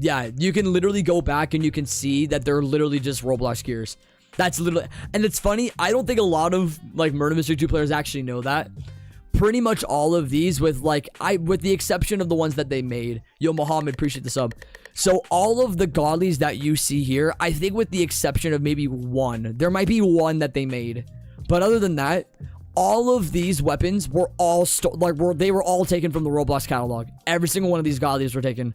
S2: yeah, you can literally go back and you can see that they're literally just Roblox gears. That's literally, and it's funny, I don't think a lot of like Murder Mystery 2 players actually know that. Pretty much all of these, with the exception of the ones that they made. Yo, Muhammad, appreciate the sub. So all of the godlies that you see here, I think with the exception of maybe one, there might be one that they made, but other than that, all of these weapons were all they were all taken from the Roblox catalog. Every single one of these godlies were taken.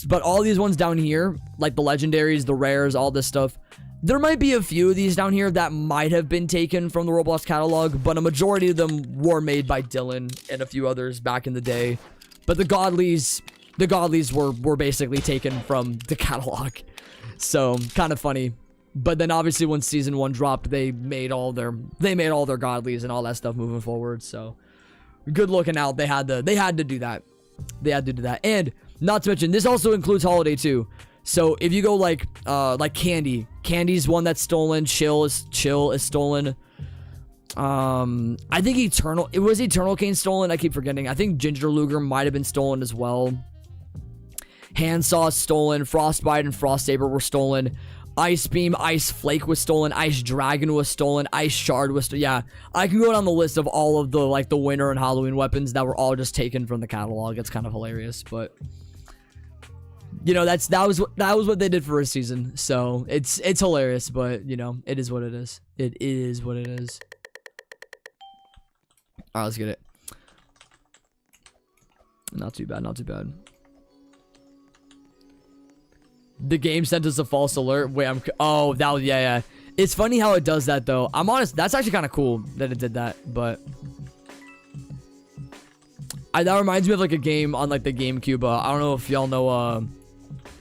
S2: But all these ones down here, like the legendaries, the rares, all this stuff, there might be a few of these down here that might have been taken from the Roblox catalog, but a majority of them were made by Dylan and a few others back in the day. But the godlies were basically taken from the catalog. So kind of funny. But then obviously when season 1 dropped, they made all their godlies and all that stuff moving forward. So good looking out. They had to do that. And not to mention, this also includes Holiday too. So if you go like Candy's one that's stolen, Chill is stolen. I think Eternal Cane stolen. I keep forgetting. I think Ginger Luger might have been stolen as well. Handsaw stolen. Frostbite and Frost Saber were stolen. Ice Beam, Ice Flake was stolen. Ice Dragon was stolen. Ice Shard was stolen. Yeah, I can go down the list of all of the like the winter and Halloween weapons that were all just taken from the catalog. It's kind of hilarious, but you know that was what they did for a season. So it's hilarious, but you know it is what it is. It is what it is. All right, let's get it. Not too bad. Not too bad. The game sent us a false alert. Wait, oh, that was, yeah. It's funny how it does that, though. I'm honest, that's actually kind of cool that it did that, but that reminds me of, like, a game on, like, the GameCube. I don't know if y'all know,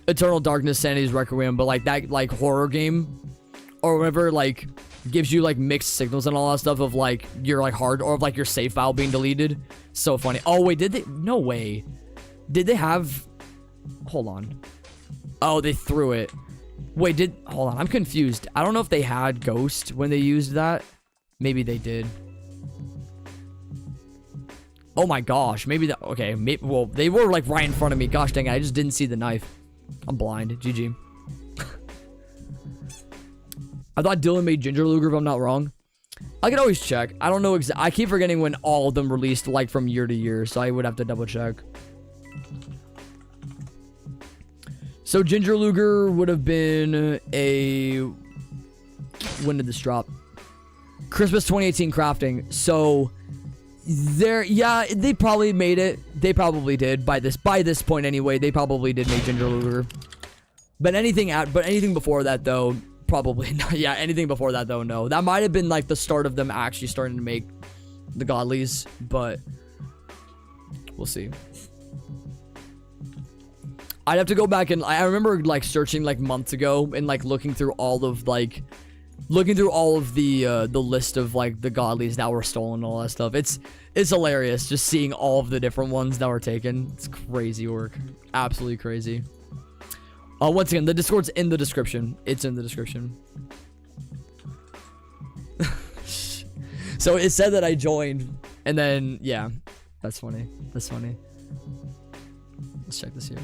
S2: Eternal Darkness, Sanity's Requiem, but, like, that, like, horror game or whatever, like, gives you, like, mixed signals and all that stuff of, like, your, like, hard, or of, like, your save file being deleted. So funny. Oh, wait, did they? No way. Did they have, hold on. Oh, they threw it. Wait, hold on, I'm confused. I don't know if they had Ghost when they used that. Maybe they did. Oh my gosh, maybe that, okay, well, they were like right in front of me. Gosh dang it, I just didn't see the knife. I'm blind, GG. I thought Dylan made Ginger Luger, if I'm not wrong. I could always check. I don't know I keep forgetting when all of them released like from year to year, so I would have to double check. So Ginger Luger would have been when did this drop? Christmas 2018 crafting. So yeah, they probably made it. They probably did by this point anyway. They probably did make Ginger Luger. But anything before that though, probably not. Yeah, anything before that though, no. That might have been like the start of them actually starting to make the godlies, but we'll see. I'd have to go back and I remember like searching like months ago and like looking through all of like looking through all of the list of like the godlies that were stolen and all that stuff. It's hilarious just seeing all of the different ones that were taken. It's crazy work. Absolutely crazy. Once again, the Discord's in the description. It's in the description. So it said that I joined, and then yeah, that's funny. That's funny. Let's check this here.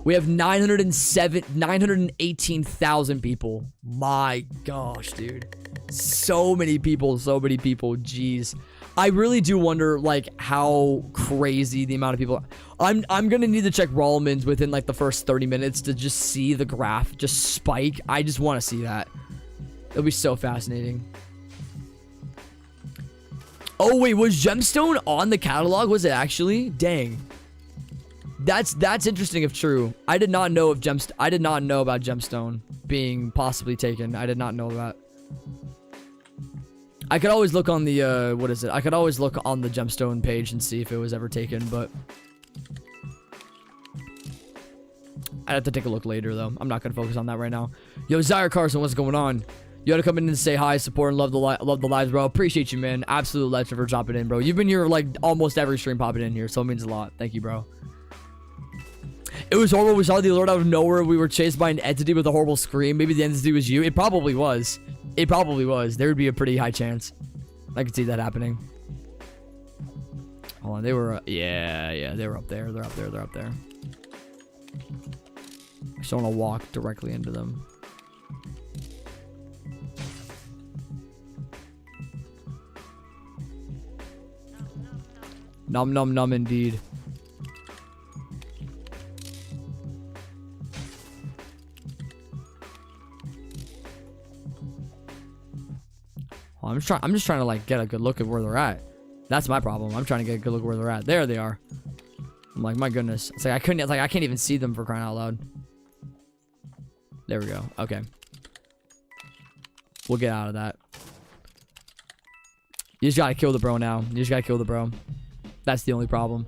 S2: We have 918,000 people. My gosh, dude. So many people, so many people. Jeez. I really do wonder like how crazy the amount of people are. I'm gonna need to check Rollman's within like the first 30 minutes to just see the graph just spike. I just want to see that. It'll be so fascinating. Oh wait, was Gemstone on the catalog? Was it actually? Dang. That's interesting if true. I did not know about Gemstone being possibly taken. I did not know that. I could always look on the what is it? I could always look on the Gemstone page and see if it was ever taken, but I'd have to take a look later though. I'm not gonna focus on that right now. Yo, Zaire Carson, what's going on? You had to come in and say hi, support, and love the lives, bro. Appreciate you, man. Absolute legend for dropping in, bro. You've been here like almost every stream popping in here, so it means a lot. Thank you, bro. It was horrible. We saw the alert out of nowhere. We were chased by an entity with a horrible scream. Maybe the entity was you. It probably was. It probably was. There would be a pretty high chance. I could see that happening. Hold on. They were... yeah. They were up there. They're up there. They're up there. I just don't want to walk directly into them. Num num num indeed. Oh, I'm just trying to like get a good look at where they're at. That's my problem. I'm trying to get a good look at where they're at. There they are. I'm like, my goodness. It's like I can't even see them for crying out loud. There we go. Okay. We'll get out of that. You just gotta kill the bro now. You just gotta kill the bro. That's the only problem.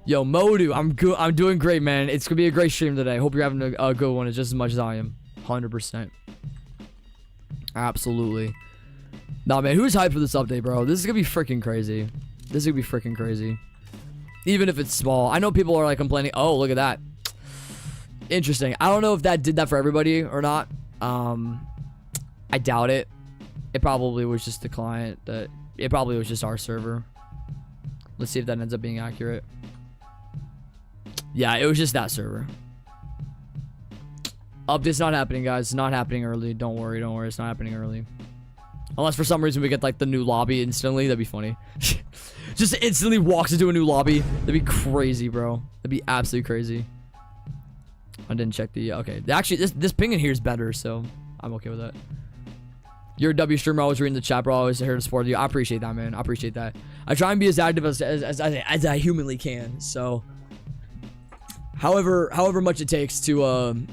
S2: Yo, Modu, I'm good. I'm doing great, man. It's gonna be a great stream today. Hope you're having a good one. It's just as much as I am. 100%. Absolutely. Nah, man. Who's hyped for this update, bro? This is gonna be freaking crazy. This is gonna be freaking crazy. Even if it's small. I know people are like complaining. Oh, look at that. Interesting. I don't know if that did that for everybody or not. I doubt it. It probably was just the client. It probably was just our server. Let's see if that ends up being accurate. Yeah, it was just that server. Update's not happening, guys. It's not happening early. Don't worry. Don't worry. It's not happening early. Unless for some reason we get like the new lobby instantly. That'd be funny. Just instantly walks into a new lobby. That'd be crazy, bro. That'd be absolutely crazy. I didn't check the... okay. Actually, this ping in here is better, so I'm okay with that. You're a W streamer. I was reading the chat, bro. I was here to support you. I appreciate that, man. I appreciate that. I try and be as active as I humanly can. So, however much it takes to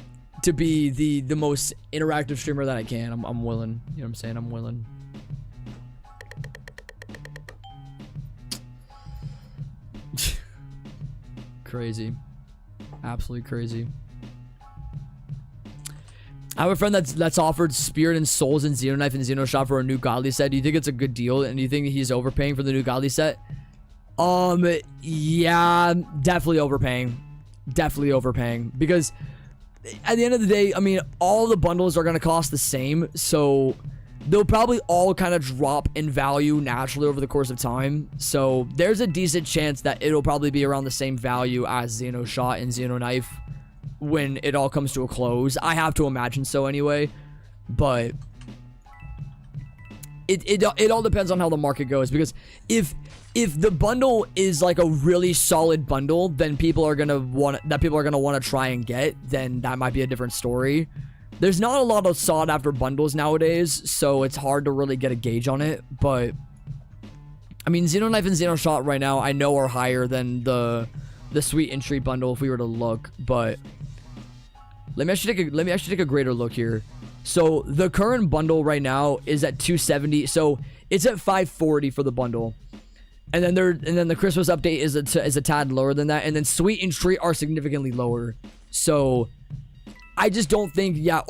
S2: be the most interactive streamer that I can, I'm willing. You know what I'm saying? I'm willing. Crazy. Absolutely crazy. I have a friend that's offered Spirit and Souls and Xenoknife and Xenoshot for a new Godly set. Do you think it's a good deal? And do you think he's overpaying for the new Godly set? Yeah, definitely overpaying. Definitely overpaying. Because at the end of the day, I mean, all the bundles are going to cost the same. So they'll probably all kind of drop in value naturally over the course of time. So there's a decent chance that it'll probably be around the same value as Xenoshot and Xenoknife when it all comes to a close. I have to imagine so anyway, but it all depends on how the market goes, because if the bundle is like a really solid bundle, then people are gonna want to try and get, then that might be a different story. There's not a lot of sought after bundles nowadays, so it's hard to really get a gauge on it. But I mean, Xenoknife and Xenoshot right now I know are higher than the Sweet and Treat bundle if we were to look, but let me actually take a greater look here. So the current bundle right now is at 270. So it's at 540 for the bundle, and then the Christmas update is a tad lower than that, and then Sweet and Treat are significantly lower. So I just don't think, yeah,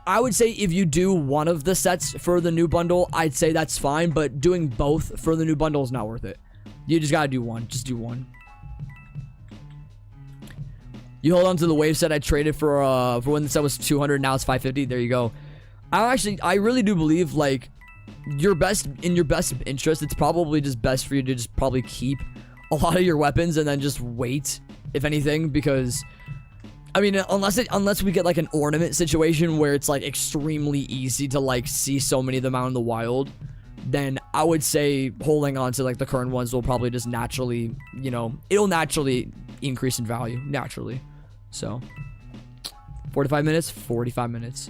S2: I would say if you do one of the sets for the new bundle, I'd say that's fine, but doing both for the new bundle is not worth it. You just gotta do one. Just do one. You hold on to the wave set I traded for when the set was 200, now it's 550. There you go. I really do believe, like, in your best interest, it's probably just best for you to just probably keep a lot of your weapons and then just wait, if anything, because I mean, unless we get like an ornament situation where it's like extremely easy to like see so many of them out in the wild, then I would say holding on to like the current ones will probably just naturally, you know, it'll naturally increase in value naturally. So 45 minutes, 45 minutes.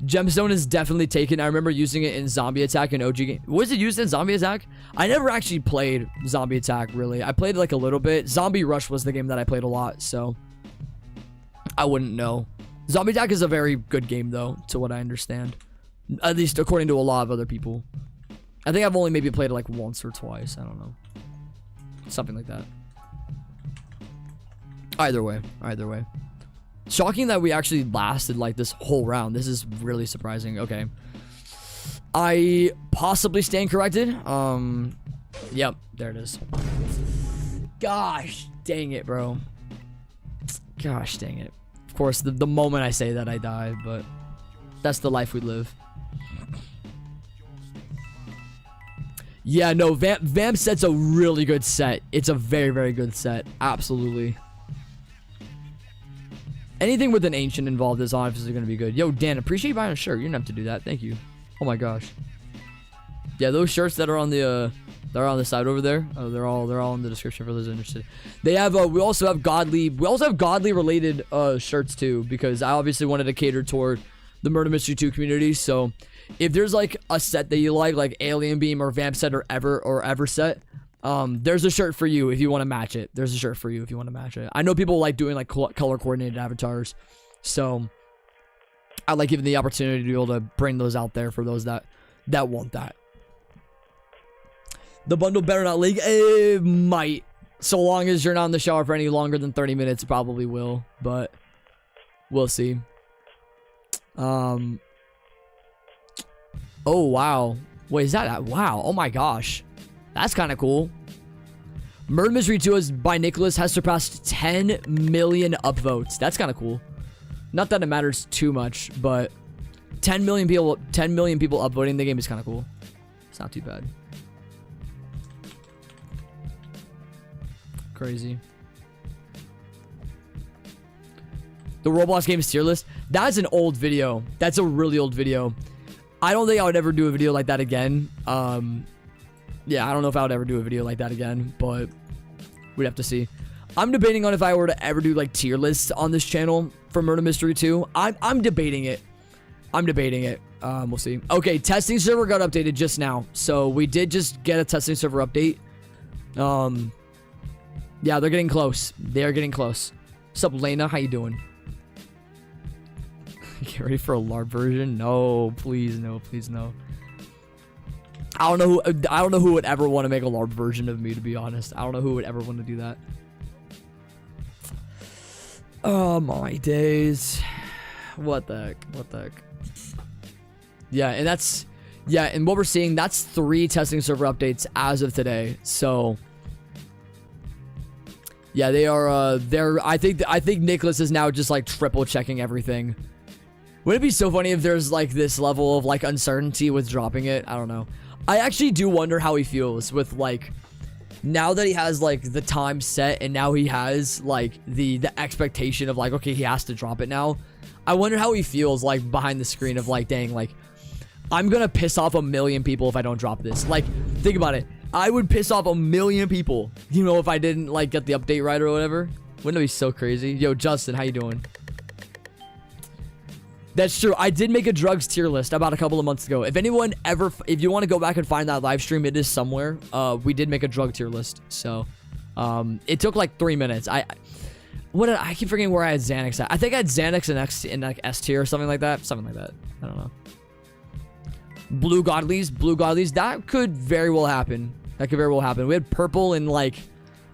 S2: Gemstone is definitely taken. I remember using it in Zombie Attack and OG game. Was it used in Zombie Attack? I never actually played Zombie Attack, really. I played like a little bit. Zombie Rush was the game that I played a lot, so I wouldn't know. Zombie Attack is a very good game, though, to what I understand. At least according to a lot of other people. I think I've only maybe played it like once or twice. I don't know. Something like that. Either way. Either way. Shocking that we actually lasted like this whole round. This is really surprising. Okay. I possibly stand corrected. Yep, there it is. Gosh dang it, bro. Gosh dang it. Of course, the moment I say that, I die, but that's the life we live. Yeah, no, Vamp set's a really good set. It's a very, very good set. Absolutely. Anything with an ancient involved is obviously going to be good. Yo, Dan, appreciate you buying a shirt. You didn't have to do that. Thank you. Oh my gosh. Yeah, those shirts that are on the side over there. Oh, they're all in the description for those interested. They have we also have godly related shirts too, because I obviously wanted to cater toward the Murder Mystery 2 community. So if there's like a set that you like Alien Beam or Vamp set or Ever set, there's a shirt for you if you want to match it. There's a shirt for you if you want to match it. I know people like doing like color coordinated avatars, so I like giving the opportunity to be able to bring those out there for those that want that. The bundle better not leak. It might, so long as you're not in the shower for any longer than 30 minutes. It probably will, but we'll see. Oh wow, wait, is that wow? Oh my gosh. That's kind of cool. Murder Mystery 2 by Nicholas has surpassed 10 million upvotes. That's kind of cool. Not that it matters too much, but 10 million people upvoting the game is kind of cool. It's not too bad. Crazy. The Roblox games tier list. That's an old video. That's a really old video. I don't think I would ever do a video like that again. Yeah, I don't know if I would ever do a video like that again, but we'd have to see. I'm debating on if I were to ever do like tier lists on this channel for Murder Mystery 2. I'm debating it. We'll see. Okay, testing server got updated just now. So we did just get a testing server update. Yeah, they're getting close. They are getting close. What's up, Lena? How you doing? Get ready for a LARP version? No, please, no, please, no. I don't know who would ever want to make a LARP version of me, to be honest. I don't know who would ever want to do that. Oh my days. What the heck? What the heck? Yeah, and that's and what we're seeing, that's 3 testing server updates as of today. So yeah, they are I think Nicholas is now just like triple checking everything. Would it be so funny if there's like this level of like uncertainty with dropping it? I don't know. I actually do wonder how he feels with like, now that he has like the time set and now he has like the expectation of like, okay, he has to drop it now. I wonder how he feels like behind the screen of like, dang, like I'm gonna piss off 1 million people if I don't drop this. Like, think about it. I would piss off 1 million people, you know, if I didn't like get the update right or whatever. Wouldn't it be so crazy? Yo, Justin, how you doing? That's true. I did make a drugs tier list about a couple of months ago. If anyone ever, if you want to go back and find that live stream, it is somewhere. We did make a drug tier list. So, it took like 3 minutes. I keep forgetting where I had Xanax at. I think I had Xanax in like S tier or something like that. Something like that. I don't know. Blue Godlies. That could very well happen. We had purple in like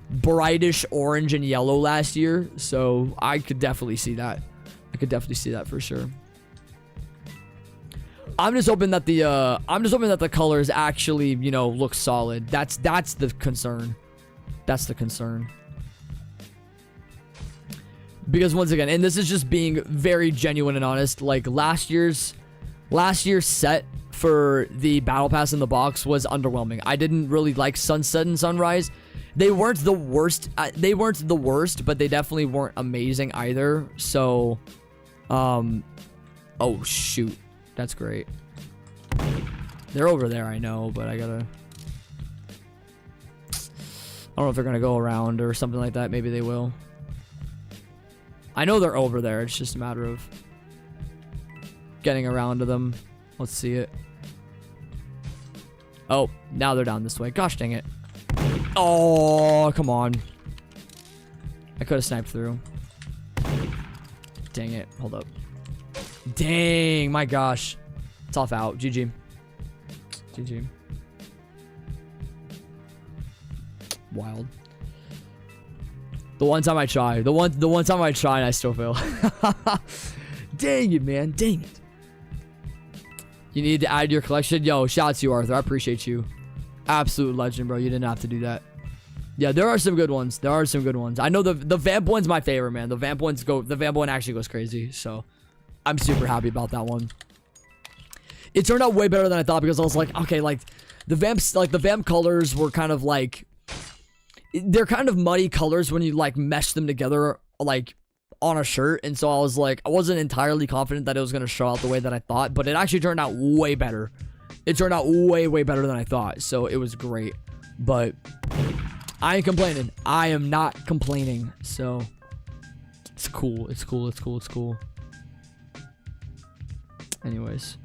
S2: brightish orange and yellow last year, so I could definitely see that. I could definitely see that for sure. I'm just hoping that the colors actually, you know, look solid. That's the concern. That's the concern. Because once again, and this is just being very genuine and honest, like last year's set for the battle pass in the box was underwhelming. I didn't really like Sunset and Sunrise. They weren't the worst. But they definitely weren't amazing either. So, oh shoot, that's great. They're over there, I know, but I don't know if they're gonna go around or something like that. Maybe they will. I know they're over there. It's just a matter of getting around to them. Let's see it. Oh, now they're down this way. Gosh dang it. Oh, come on. I could have sniped through. Dang it. Hold up. Dang, my gosh. Tough out. GG. GG. Wild. The one time I try. The one time I try and I still fail. Dang it, man. Dang it. You need to add your collection. Yo, shout out to you, Arthur. I appreciate you. Absolute legend, bro. You didn't have to do that. Yeah, there are some good ones. There are some good ones. I know the Vamp one's my favorite, man. The Vamp one actually goes crazy. So I'm super happy about that one. It turned out way better than I thought because I was like, okay, like the Vamp colors were kind of like, they're kind of muddy colors when you like mesh them together like on a shirt, and so I was like, I wasn't entirely confident that it was going to show out the way that I thought, but it actually turned out way better. It turned out way better than I thought, so it was great. But I ain't complaining. I am not complaining. So it's cool. It's cool. It's cool. It's cool. Anyways,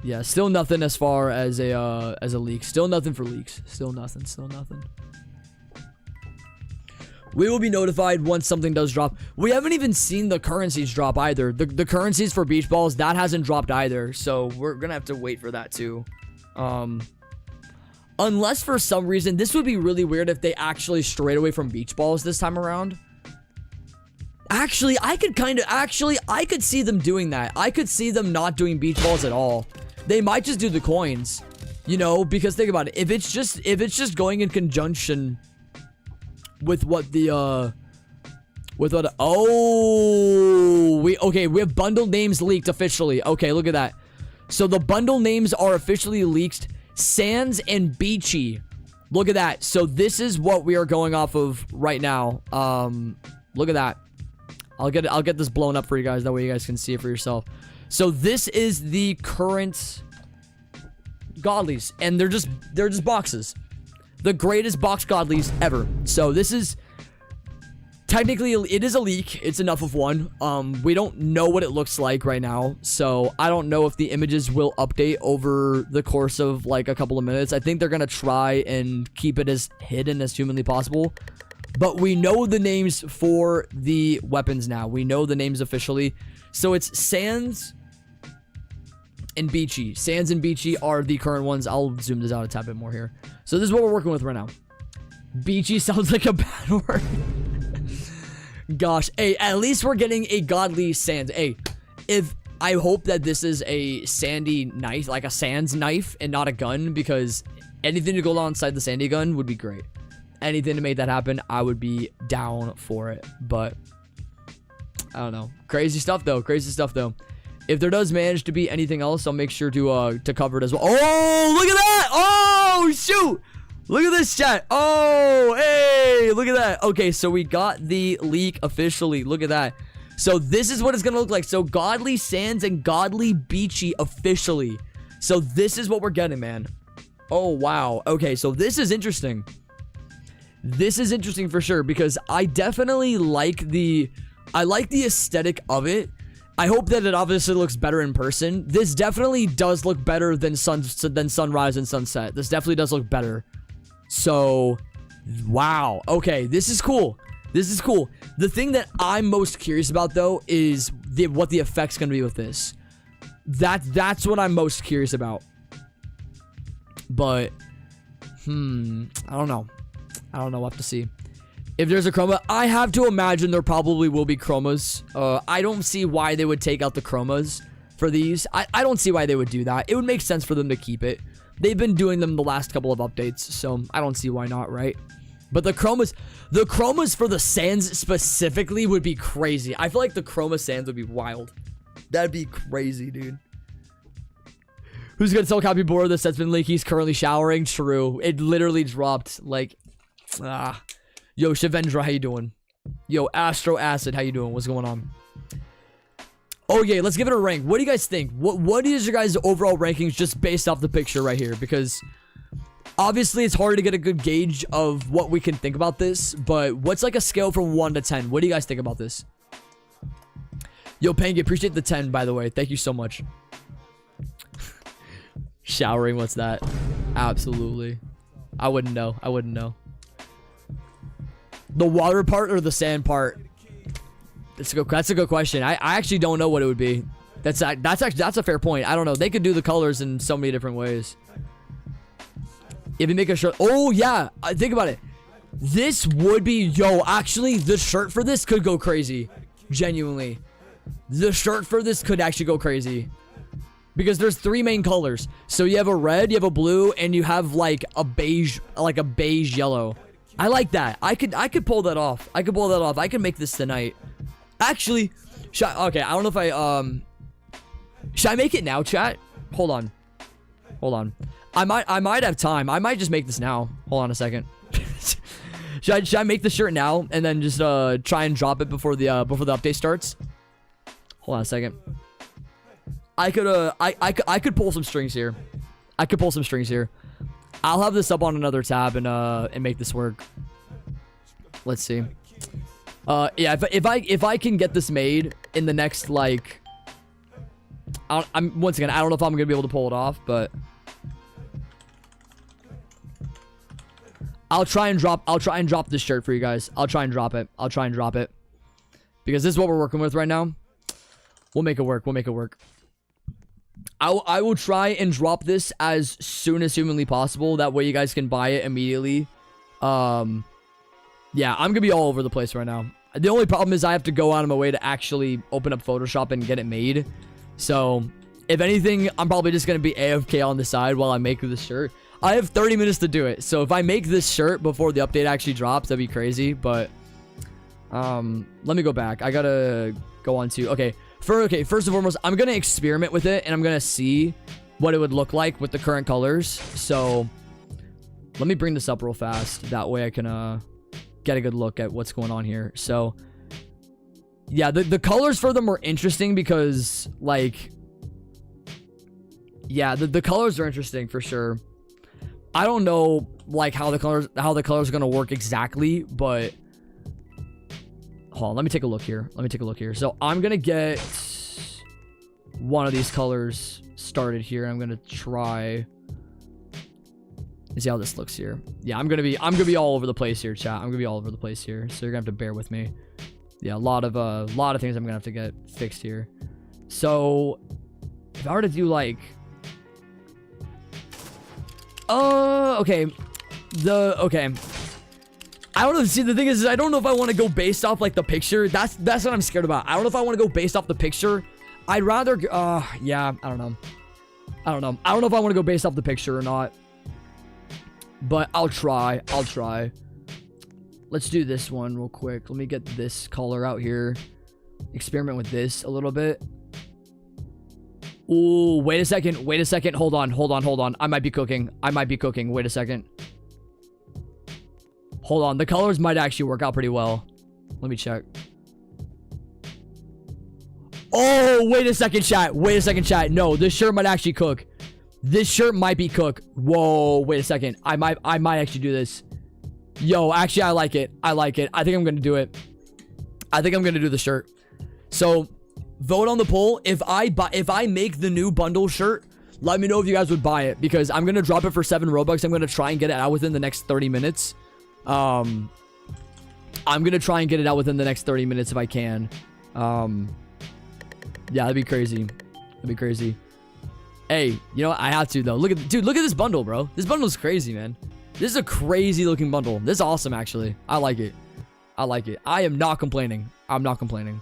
S2: yeah, still nothing as far as a leak. Still nothing for leaks. Still nothing. Still nothing. We will be notified once something does drop. We haven't even seen the currencies drop either. The currencies for beach balls, that hasn't dropped either. So we're gonna have to wait for that too. Unless for some reason, this would be really weird if they actually strayed away from beach balls this time around. Actually, I could see them doing that. I could see them not doing beach balls at all. They might just do the coins, you know, because think about it. If it's just going in conjunction with what the we have bundle names leaked officially. Okay, look at that. So the bundle names are officially leaked. Sands and Beachy. Look at that. So this is what we are going off of right now. Look at that. I'll get this blown up for you guys, that way you guys can see it for yourself. So this is the current godlies, and they're just boxes. The greatest box godlies ever. So this is technically, it is a leak. It's enough of one. We don't know what it looks like right now, so I don't know if the images will update over the course of like a couple of minutes. I think they're gonna try and keep it as hidden as humanly possible. But we know the names for the weapons now. We know the names officially. So it's Sands and Beachy. Sands and Beachy are the current ones. I'll zoom this out a tad bit more here. So this is what we're working with right now. Beachy sounds like a bad word. Gosh. Hey, at least we're getting a godly Sands. Hey, I hope that this is a sandy knife, like a Sands knife and not a gun, because anything to go alongside the sandy gun would be great. Anything to make that happen, I would be down for it. But I don't know. Crazy stuff though. Crazy stuff though. If there does manage to be anything else, I'll make sure to cover it as well. Oh, look at that! Oh, shoot! Look at this chat. Oh, hey, look at that. Okay, so we got the leak officially. Look at that. So this is what it's gonna look like. So Godly Sands and Godly Beachy officially. So this is what we're getting, man. Oh, wow. Okay, so this is interesting. This is interesting for sure, because I definitely like the aesthetic of it. I hope that it obviously looks better in person. This definitely does look better than Sunrise and Sunset. This definitely does look better. So, wow. Okay, this is cool. This is cool. The thing that I'm most curious about though is what the effect's gonna be with this. That's what I'm most curious about. But, I don't know. I don't know. We'll have to see. If there's a chroma, I have to imagine there probably will be chromas. I don't see why they would take out the chromas for these. I don't see why they would do that. It would make sense for them to keep it. They've been doing them the last couple of updates, so I don't see why not, right? But the chromas for the sands specifically would be crazy. I feel like the chroma sands would be wild. That'd be crazy, dude. Who's gonna tell copy board this? That's been leaky. He's currently showering. True. It literally dropped. Like, Yo, Shavendra, how you doing? Yo, Astro Acid, how you doing? What's going on? Oh yeah, let's give it a rank. What do you guys think? What is your guys' overall rankings just based off the picture right here? Because obviously it's hard to get a good gauge of what we can think about this, but what's like a scale from 1 to 10? What do you guys think about this? Yo, Pangy, appreciate the 10, by the way. Thank you so much. Showering, what's that? Absolutely. I wouldn't know. I wouldn't know. The water part or the sand part? That's a good question. I actually don't know what it would be. That's a fair point. I don't know. They could do the colors in so many different ways. If you make a shirt, oh yeah, think about it. This would be, yo, actually the shirt for this could go crazy. Genuinely, the shirt for this could actually go crazy because there's 3 main colors. So you have a red, you have a blue, and you have like a beige yellow. I like that. I could pull that off. I could make this tonight. Actually, okay, I don't know if should I make it now, chat? Hold on. I might have time. I might just make this now. Hold on a second. should I make the shirt now and then just try and drop it before the update starts? Hold on a second. I could pull some strings here. I'll have this up on another tab and make this work. Let's see. Yeah, if I can get this made in the next, like, once again, I don't know if I'm gonna be able to pull it off, but I'll try and drop this shirt for you guys. I'll try and drop it because this is what we're working with right now. We'll make it work. I will try and drop this as soon as humanly possible. That way you guys can buy it immediately. Yeah, I'm gonna be all over the place right now. The only problem is I have to go out of my way to actually open up Photoshop and get it made. So, if anything, I'm probably just gonna be AFK on the side while I make this shirt. I have 30 minutes to do it. So, if I make this shirt before the update actually drops, that'd be crazy. But, let me go back. I gotta go on to... Okay, first and foremost, I'm gonna experiment with it, and I'm gonna see what it would look like with the current colors. So, let me bring this up real fast. That way I can, get a good look at what's going on here. So yeah, the colors for them were interesting because, like, yeah, the colors are interesting for sure. I don't know, like, how the colors are gonna work exactly, but hold on, let me take a look here. So I'm gonna get one of these colors started here. I'm gonna try. See how this looks here. Yeah, I'm gonna be all over the place here, chat. So you're gonna have to bear with me. Yeah, a lot of things I'm gonna have to get fixed here. So if I were to do like, okay, I don't know. See, the thing is I don't know if I want to go based off like the picture. That's what I'm scared about. I don't know if I want to go based off the picture. I'd rather, yeah, I don't know. I don't know if I want to go based off the picture or not. But I'll try. Let's do this one real quick. Let me get this color out here. Experiment with this a little bit. Ooh, wait a second. Hold on. I might be cooking. Wait a second. Hold on. The colors might actually work out pretty well. Let me check. Oh, wait a second, chat. No, this shirt might actually cook. This shirt might be cooked. Whoa, wait a second. I might actually do this. Yo, actually, I like it. I think I'm gonna do it. I think I'm gonna do the shirt. So, vote on the poll. If I make the new bundle shirt, let me know if you guys would buy it, because I'm gonna drop it for 7 Robux. I'm gonna try and get it out within the next 30 minutes. I'm gonna try and get it out within the next 30 minutes if I can. Yeah, that'd be crazy. Hey, you know what? I have to though. Look at this bundle, bro. This bundle is crazy, man. This is a crazy looking bundle. This is awesome, actually. I like it. I like it. I am not complaining. I'm not complaining.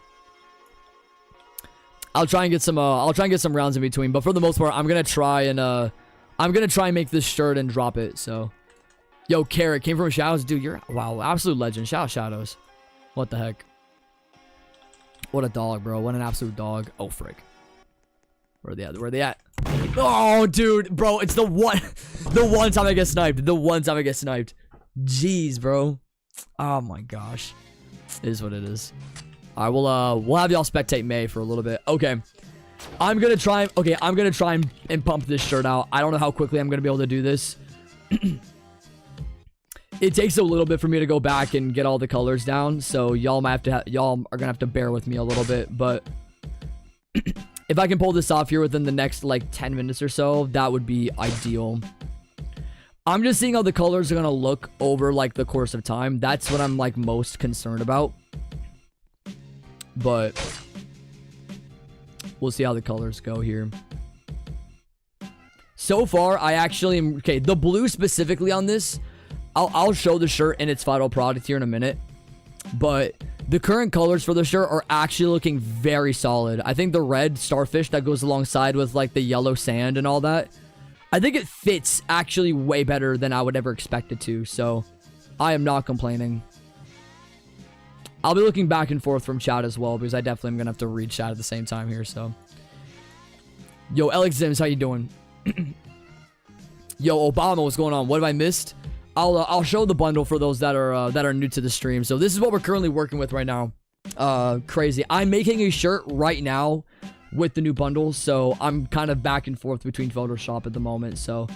S2: I'll try and get some rounds in between, but for the most part, I'm gonna try and make this shirt and drop it. So, yo, Carrot came from Shadows, dude. You're wow, absolute legend. Shout out Shadows. What the heck? What a dog, bro. What an absolute dog. Oh, frick. Where are they at? Where are they at? Oh, dude, bro, it's the one time I get sniped. The one time I get sniped. Jeez, bro. Oh my gosh. It is what it is. All right, we'll have y'all spectate May for a little bit. Okay. I'm gonna try and pump this shirt out. I don't know how quickly I'm gonna be able to do this. It takes a little bit for me to go back and get all the colors down, so y'all are gonna have to bear with me a little bit, but if I can pull this off here within the next like 10 minutes or so, that would be ideal. I'm just seeing how the colors are gonna look over like the course of time. That's what I'm like most concerned about. But we'll see how the colors go here. So far, I actually am okay. The blue specifically on this, I'll show the shirt and its final product here in a minute. But the current colors for the shirt are actually looking very solid. I think the red starfish that goes alongside with like the yellow sand and all that, I think it fits actually way better than I would ever expect it to. So I am not complaining. I'll be looking back and forth from chat as well, because I definitely am going to have to read chat at the same time here, so. Yo, Alex Zims, how you doing? Yo, Obama, what's going on? What have I missed? I'll show the bundle for those that are new to the stream. So this is what we're currently working with right now. Crazy. I'm making a shirt right now with the new bundle, so I'm kind of back and forth between Photoshop at the moment, so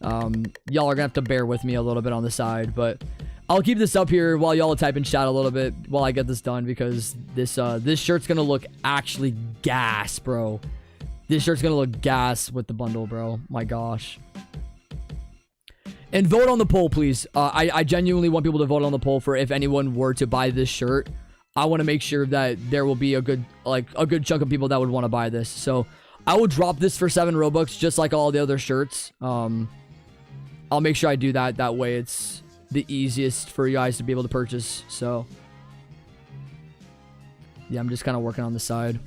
S2: y'all are gonna have to bear with me a little bit on the side, but I'll keep this up here while y'all type in chat a little bit while I get this done, because this shirt's gonna look actually gas, bro. This shirt's gonna look gas with the bundle, bro. My gosh. And vote on the poll, please. I genuinely want people to vote on the poll for if anyone were to buy this shirt. I want to make sure that there will be a good chunk of people that would want to buy this. So I will drop this for 7 Robux, just like all the other shirts. I'll make sure I do that. That way it's the easiest for you guys to be able to purchase. So yeah, I'm just kind of working on the side.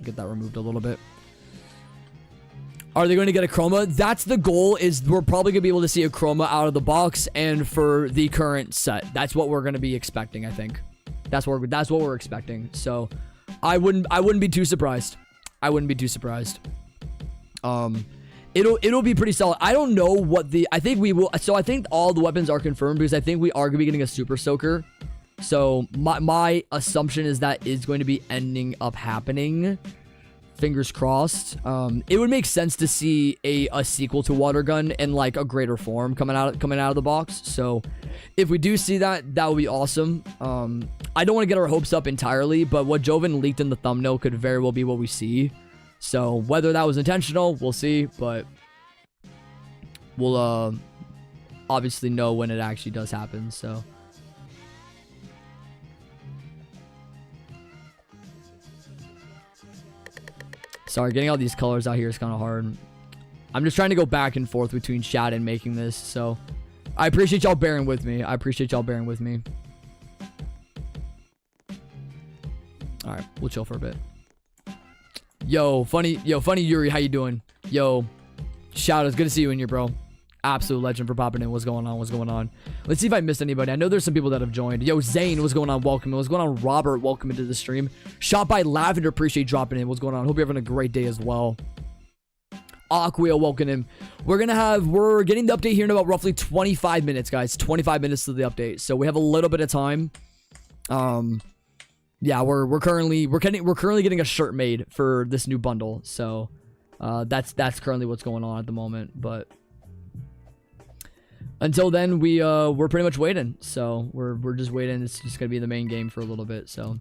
S2: Get that removed a little bit. Are they going to get a chroma? That's the goal, is we're probably going to be able to see a chroma out of the box and for the current set. That's what we're going to be expecting, I think. That's what we're expecting. So I wouldn't be too surprised. I wouldn't be too surprised. It'll be pretty solid. I don't know what I think we will. So I think all the weapons are confirmed, because I think we are going to be getting a super soaker. So my assumption is that is going to be ending up happening. Fingers crossed. It would make sense to see a sequel to Water Gun in like a greater form coming out of the box. So if we do see that, that would be awesome. I don't want to get our hopes up entirely, but what Joven leaked in the thumbnail could very well be what we see. So whether that was intentional, we'll see, but we'll obviously know when it actually does happen. So sorry, getting all these colors out here is kind of hard. I'm just trying to go back and forth between chat and making this, so I appreciate y'all bearing with me. All right, we'll chill for a bit. Yo, funny Yuri, how you doing? Yo, shout out, good to see you in here, bro. Absolute legend for popping in. What's going on? Let's see if I missed anybody. I know there's some people that have joined. Yo, Zane, what's going on? Welcome. What's going on? Robert, welcome into the stream. Shot by Lavender, appreciate dropping in. What's going on? Hope you're having a great day as well. Aquia, welcome in. We're getting the update here in about roughly 25 minutes, guys. 25 minutes to the update, so we have a little bit of time. Yeah, we're currently getting a shirt made for this new bundle, so that's currently what's going on at the moment. But until then, we're pretty much waiting. So we're just waiting. It's just gonna be the main game for a little bit. So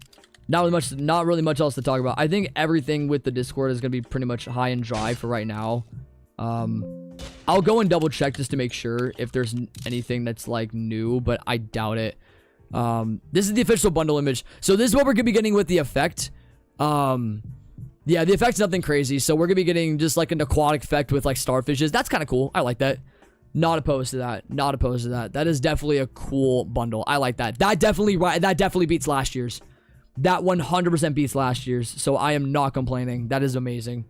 S2: not really much else to talk about. I think everything with the Discord is gonna be pretty much high and dry for right now. I'll go and double check just to make sure if there's anything that's like new, but I doubt it. This is the official bundle image. So this is what we're gonna be getting with the effect. Yeah, the effect's nothing crazy. So we're gonna be getting just like an aquatic effect with like starfishes. That's kind of cool. I like that. Not opposed to that. Not opposed to that. That is definitely a cool bundle. I like that. That definitely beats last year's. That 100% beats last year's. So I am not complaining. That is amazing.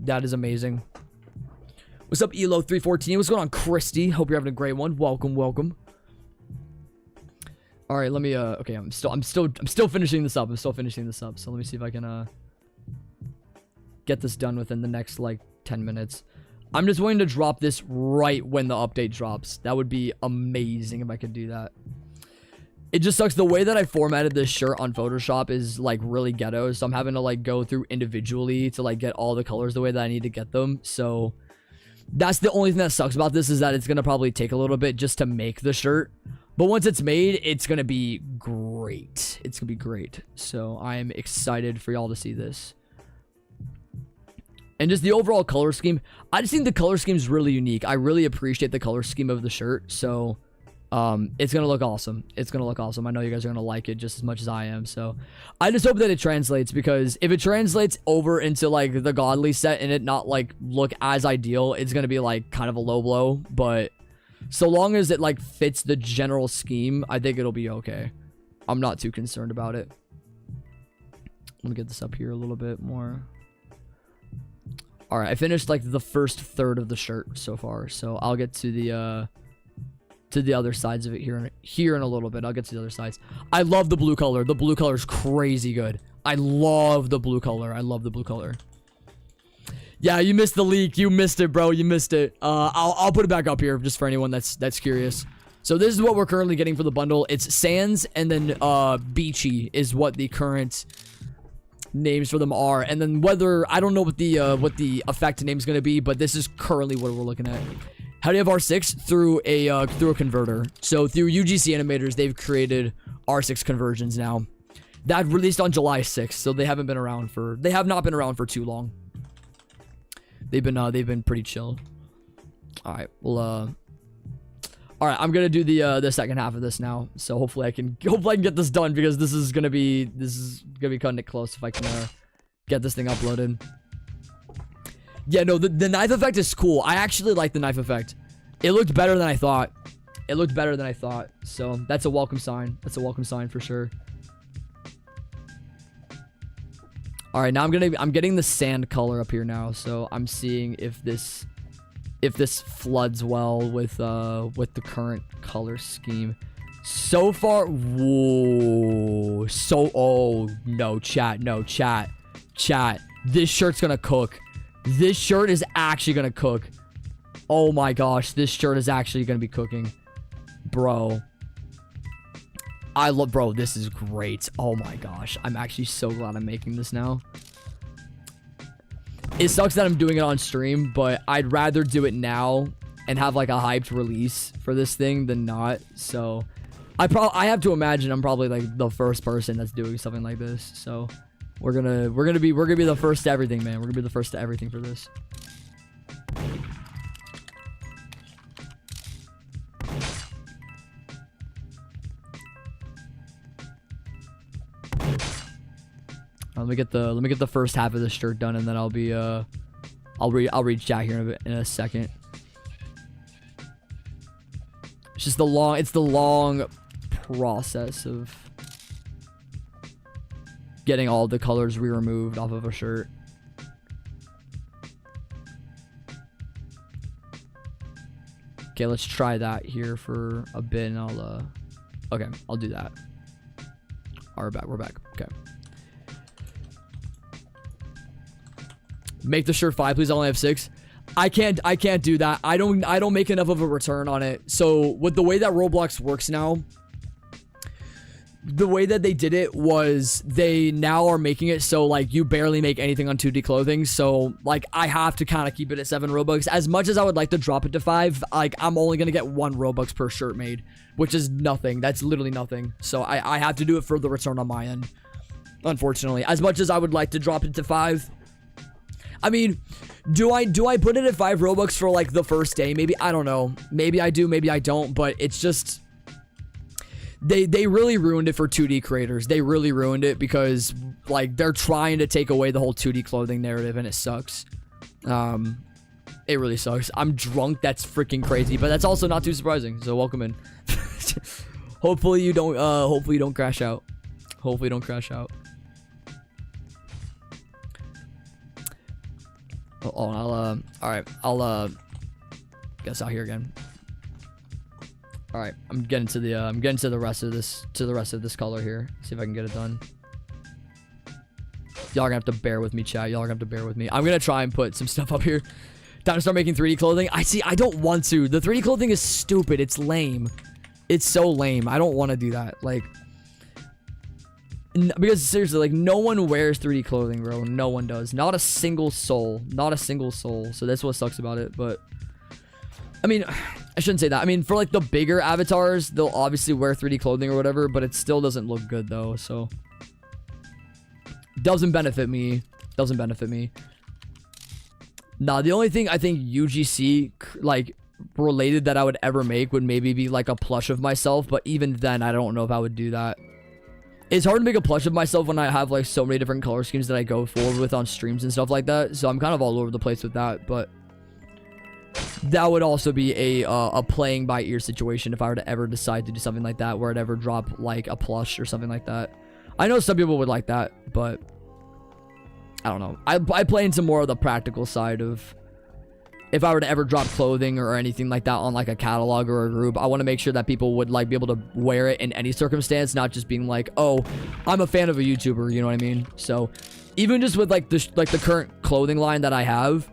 S2: That is amazing. What's up, Elo314? What's going on, Christy? Hope you're having a great one. Welcome, welcome. All right, let me okay, I'm still finishing this up. So let me see if I can get this done within the next like 10 minutes. I'm just waiting to drop this right when the update drops. That would be amazing if I could do that. It just sucks. The way that I formatted this shirt on Photoshop is like really ghetto. So I'm having to like go through individually to like get all the colors the way that I need to get them. So that's the only thing that sucks about this, is that it's going to probably take a little bit just to make the shirt. But once it's made, it's going to be great. It's going to be great. So I'm excited for y'all to see this. And just the overall color scheme. I just think the color scheme is really unique. I really appreciate the color scheme of the shirt. So, it's going to look awesome. It's going to look awesome. I know you guys are going to like it just as much as I am. So, I just hope that it translates, because if it translates over into like the godly set and it not like look as ideal, it's going to be like kind of a low blow. But so long as it like fits the general scheme, I think it'll be okay. I'm not too concerned about it. Let me get this up here a little bit more. All right, I finished like the first third of the shirt so far, so I'll get to the other sides of it here in a little bit. I'll get to the other sides. I love the blue color. The blue color is crazy good. I love the blue color. I love the blue color. Yeah, you missed the leak. You missed it, bro. You missed it. I'll put it back up here just for anyone that's curious. So this is what we're currently getting for the bundle. It's Sands and then Beachy is what the current names for them are, and then whether I don't know what the effect name is going to be, but this is currently what we're looking at. How do you have R6? Through a converter. So through UGC animators, they've created R6 conversions now. That released on July 6th, so they have not been around for too long. They've been pretty chill. All right, well, all right, I'm gonna do the second half of this now. So hopefully I can get this done, because this is gonna be cutting it close if I can get this thing uploaded. Yeah, no, the knife effect is cool. I actually like the knife effect. It looked better than I thought. So that's a welcome sign. That's a welcome sign for sure. All right, now I'm getting the sand color up here now. So I'm seeing if this floods well with the current color scheme. So far, whoa. Oh no, chat. This shirt's gonna cook. This shirt is actually gonna cook. Oh my gosh, this shirt is actually gonna be cooking, bro. Bro, this is great. Oh my gosh, I'm actually so glad I'm making this now. It sucks that I'm doing it on stream, but I'd rather do it now and have like a hyped release for this thing than not. So I have to imagine I'm probably like the first person that's doing something like this. So we're gonna be the first to everything, man. We're gonna be the first to everything for this. Let me get the first half of this shirt done, and then I'll reach Jack here in a second. It's just the long process of getting all the colors re-removed off of a shirt. Okay, let's try that here for a bit, and I'll do that. All right, we're back. Okay. Make the shirt 5, please. I only have 6. I can't do that. I don't make enough of a return on it. So with the way that Roblox works now, the way that they did it was they now are making it so like you barely make anything on 2D clothing. So like I have to kind of keep it at 7 Robux. As much as I would like to drop it to 5, like I'm only gonna get 1 Robux per shirt made, which is nothing. That's literally nothing. So I have to do it for the return on my end, unfortunately. As much as I would like to drop it to 5, I mean, do I put it at 5 Robux for like the first day? Maybe, I don't know. Maybe I do, maybe I don't, but it's just they really ruined it for 2D creators. They really ruined it because like they're trying to take away the whole 2D clothing narrative, and it sucks. It really sucks. I'm drunk. That's freaking crazy, but that's also not too surprising. So welcome in. Hopefully you don't crash out. Hopefully you don't crash out. Oh, all right. I'll guess out here again. All right, I'm getting to the rest of this color here. See if I can get it done. Y'all are gonna have to bear with me, chat. Y'all are gonna have to bear with me. I'm gonna try and put some stuff up here. Time to start making 3D clothing. I don't want to. The 3D clothing is stupid. It's lame. It's so lame. I don't want to do that. Like, because seriously, like, no one wears 3D clothing, bro. No one does. Not a single soul. Not a single soul. So that's what sucks about it. But I mean, I shouldn't say that. I mean, for like the bigger avatars, they'll obviously wear 3D clothing or whatever, but it still doesn't look good though. So doesn't benefit me. Doesn't benefit me. Nah, the only thing I think UGC like related that I would ever make would maybe be like a plush of myself, but even then I don't know if I would do that. It's hard to make a plush of myself when I have like so many different color schemes that I go forward with on streams and stuff like that. So I'm kind of all over the place with that, but that would also be a playing by ear situation if I were to ever decide to do something like that, where I'd ever drop like a plush or something like that. I know some people would like that, but I don't know. I play into more of the practical side of if I were to ever drop clothing or anything like that on like a catalog or a group. I want to make sure that people would like be able to wear it in any circumstance, not just being like, oh, I'm a fan of a YouTuber, you know what I mean? So even just with like the current clothing line that I have,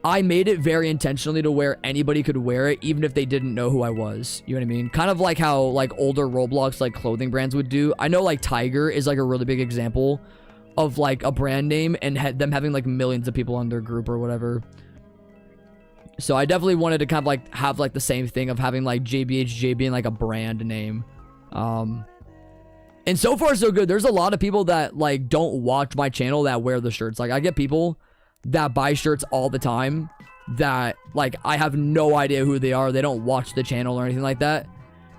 S2: I made it very intentionally to where anybody could wear it, even if they didn't know who I was. You know what I mean? Kind of like how like older Roblox like clothing brands would do. I know like Tiger is like a really big example of like a brand name and them having like millions of people on their group or whatever. So I definitely wanted to kind of like have like the same thing of having like jbhga being like a brand name. And so far so good. There's a lot of people that like don't watch my channel that wear the shirts. Like I get people that buy shirts all the time that like I have no idea who they are. They don't watch the channel or anything like that.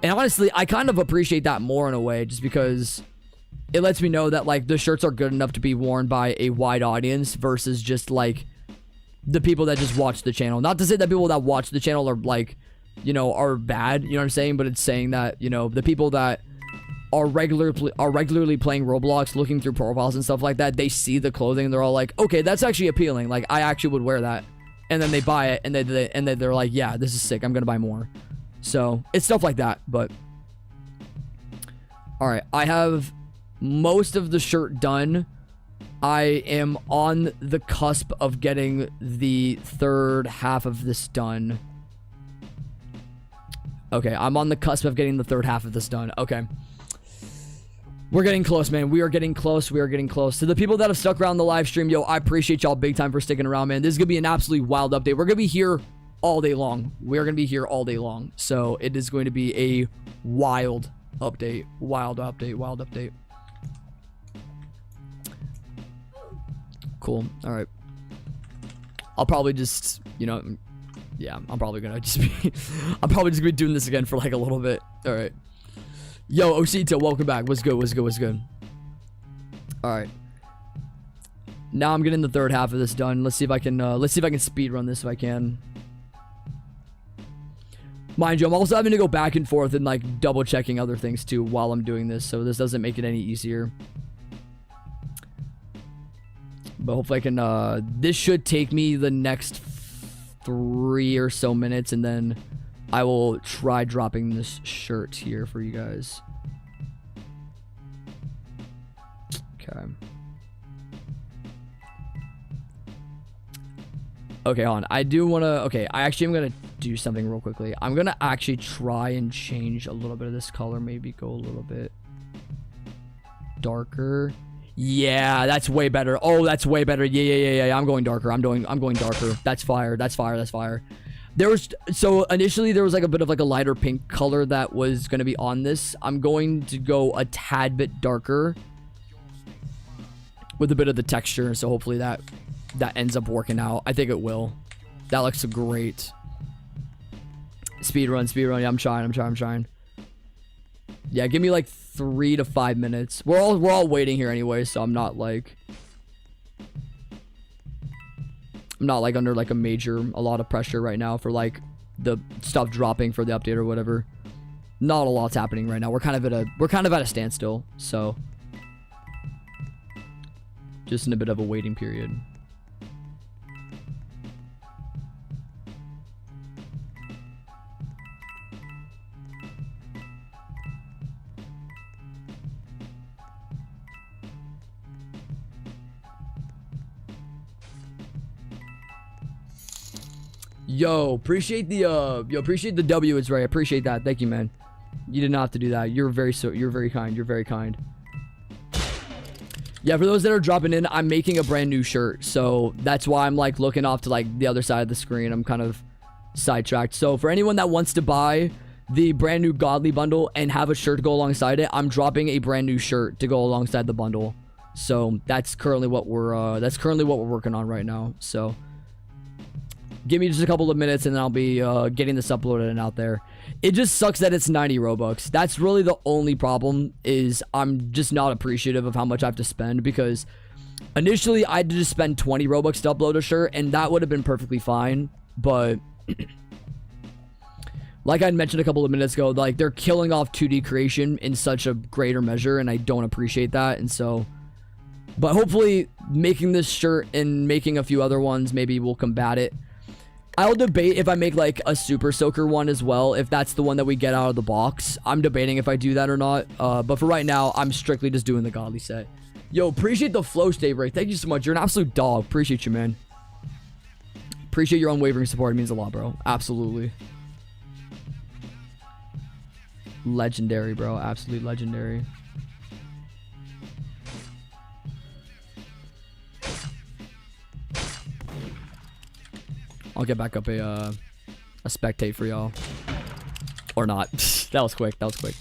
S2: And honestly, I kind of appreciate that more in a way, just because it lets me know that like the shirts are good enough to be worn by a wide audience versus just like the people that just watch the channel. Not to say that people that watch the channel are like, you know, are bad, you know what I'm saying? But it's saying that, you know, the people that are regularly playing Roblox, looking through profiles and stuff like that, they see the clothing and they're all like, okay, that's actually appealing. Like I actually would wear that. And then they buy it and they're like, yeah, this is sick. I'm going to buy more. So it's stuff like that. But all right, I have most of the shirt done. I am on the cusp of getting the third half of this done. Okay, I'm on the cusp of getting the third half of this done. Okay. We're getting close, man. We are getting close. We are getting close. To the people that have stuck around the live stream, yo, I appreciate y'all big time for sticking around, man. This is going to be an absolutely wild update. We're going to be here all day long. We are going to be here all day long. So it is going to be a wild update. Wild update. Wild update. Cool. All right. I'll probably just, you know, yeah, I'm probably going to just be, I'm probably just going to be doing this again for like a little bit. All right. Yo, Osito, welcome back. What's good? What's good? What's good? All right. Now I'm getting the third half of this done. Let's see if I can speed run this if I can. Mind you, I'm also having to go back and forth and like double checking other things too while I'm doing this, so this doesn't make it any easier. But hopefully I can, this should take me the next 3 or so minutes, and then I will try dropping this shirt here for you guys. Okay. Okay, hold on. I do want to... Okay, I actually am going to do something real quickly. I'm going to actually try and change a little bit of this color. Maybe go a little bit darker. Yeah, that's way better. Oh, that's way better. Yeah. I'm going darker. I'm going darker. That's fire. That's fire. That's fire. There was, so initially there was like a bit of like a lighter pink color that was going to be on this. I'm going to go a tad bit darker with a bit of the texture. So hopefully that ends up working out. I think it will. That looks great. Speed run. Yeah, I'm trying. Yeah, give me like 3 to 5 minutes. We're all waiting here anyway, so I'm not like... I'm not like under like a lot of pressure right now for like the stuff dropping for the update or whatever. Not a lot's happening right now. We're kind of at a standstill, so just in a bit of a waiting period. Appreciate the W. It's right. I appreciate that. Thank you, man. You did not have to do that. You're very kind. You're very kind. Yeah, for those that are dropping in, I'm making a brand new shirt, so that's why I'm like looking off to like the other side of the screen. I'm kind of sidetracked. So for anyone that wants to buy the brand new Godly bundle and have a shirt to go alongside it, I'm dropping a brand new shirt to go alongside the bundle. So that's currently what we're working on right now. So give me just a couple of minutes and then I'll be getting this uploaded and out there. It just sucks that it's 90 Robux. That's really the only problem, is I'm just not appreciative of how much I have to spend, because initially I had to just spend 20 Robux to upload a shirt and that would have been perfectly fine. But like I mentioned a couple of minutes ago, like they're killing off 2D creation in such a greater measure and I don't appreciate that. And so, but hopefully making this shirt and making a few other ones maybe will combat it. I'll debate if I make like a Super Soaker one as well, if that's the one that we get out of the box. I'm debating if I do that or not. But for right now, I'm strictly just doing the Godly set. Yo, appreciate the flow state break. Thank you so much. You're an absolute dog. Appreciate you, man. Appreciate your unwavering support. It means a lot, bro. Absolutely. Legendary, bro. Absolutely legendary. I'll get back up a spectate for y'all. Or not. That was quick. That was quick.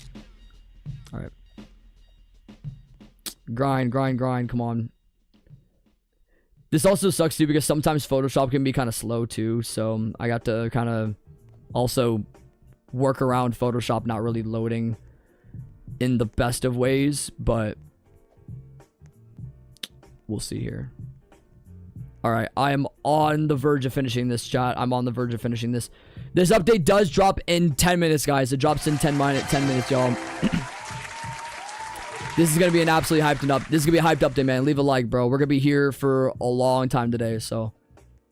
S2: Alright. Grind, grind, grind. Come on. This also sucks too, because sometimes Photoshop can be kind of slow too. So I got to kind of also work around Photoshop not really loading in the best of ways. But we'll see here. Alright, I am on the verge of finishing this, chat. I'm on the verge of finishing this. This update does drop in 10 minutes, guys. It drops in 10 minutes, y'all. This is going to be an absolutely hyped up. This is going to be a hyped update, man. Leave a like, bro. We're going to be here for a long time today, so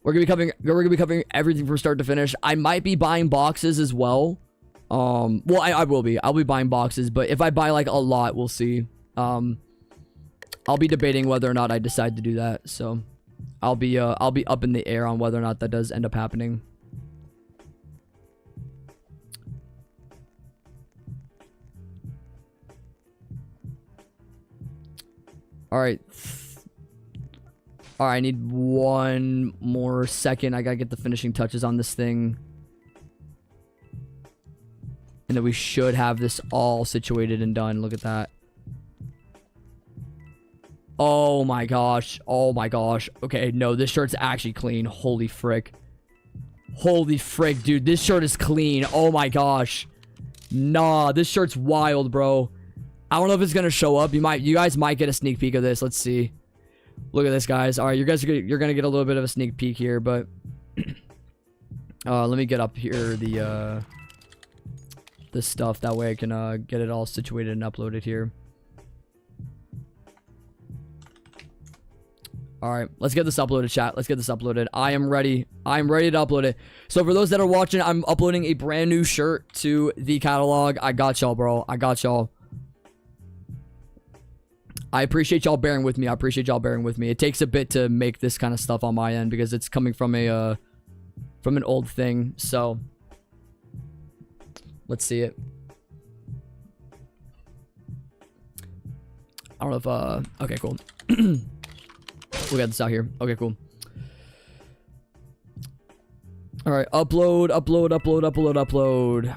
S2: we're going to be covering everything from start to finish. I might be buying boxes as well. Well, I will be. I'll be buying boxes, but if I buy like a lot, we'll see. I'll be debating whether or not I decide to do that, so I'll be up in the air on whether or not that does end up happening. All right. All right, I need one more second. I gotta get the finishing touches on this thing. And then we should have this all situated and done. Look at that. Oh my gosh. Oh my gosh. Okay, no, this shirt's actually clean. Holy frick. Holy frick, dude. This shirt is clean. Oh my gosh. Nah, this shirt's wild, bro. I don't know if it's gonna show up. You guys might get a sneak peek of this. Let's see. Look at this, guys. All right, you're gonna get a little bit of a sneak peek here, but let me get up here the stuff, that way I can get it all situated and uploaded here. All right, let's get this uploaded, chat. Let's get this uploaded. I am ready. I'm ready to upload it. So for those that are watching, I'm uploading a brand new shirt to the catalog. I got y'all, bro. I got y'all. I appreciate y'all bearing with me. I appreciate y'all bearing with me. It takes a bit to make this kind of stuff on my end because it's coming from a from an old thing. So let's see it. I don't know if okay, cool. We got this out here. Okay, cool. All right, upload.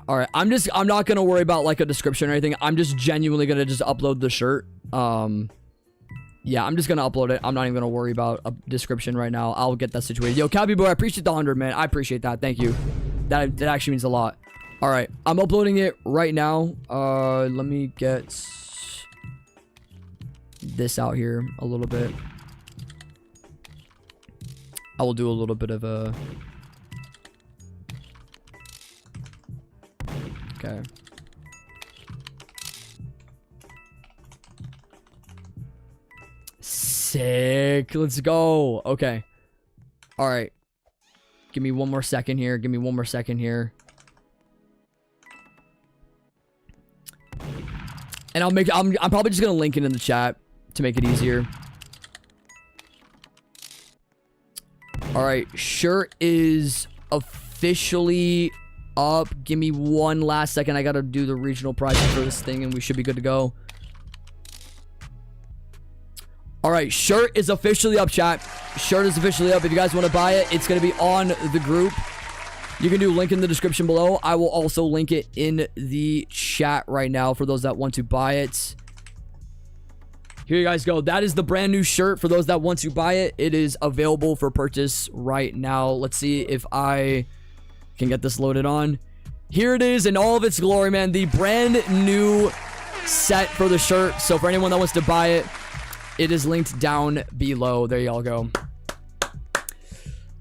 S2: All right, I'm not gonna worry about like a description or anything. I'm just genuinely gonna just upload the shirt. Yeah, I'm just gonna upload it. I'm not even gonna worry about a description right now. I'll get that situated. Yo, Cabby Boy, I appreciate the 100, man. I appreciate that. Thank you. That actually means a lot. All right, I'm uploading it right now. Let me get this out here a little bit. I will do a little bit of a... Okay. Sick. Let's go. Okay. All right. Give me one more second here. Give me one more second here. And I'm probably just going to link it in the chat to make it easier. All right. Shirt is officially up. Give me one last second. I got to do the regional prizes for this thing and we should be good to go. All right, shirt is officially up, chat. Shirt is officially up. If you guys want to buy it, it's going to be on the group. You can do link in the description below. I will also link it in the chat right now for those that want to buy it. Here you guys go. That is the brand new shirt for those that want to buy it. It is available for purchase right now. Let's see if I can get this loaded on. Here it is in all of its glory, man. The brand new set for the shirt. So for anyone that wants to buy it, it is linked down below. There y'all go.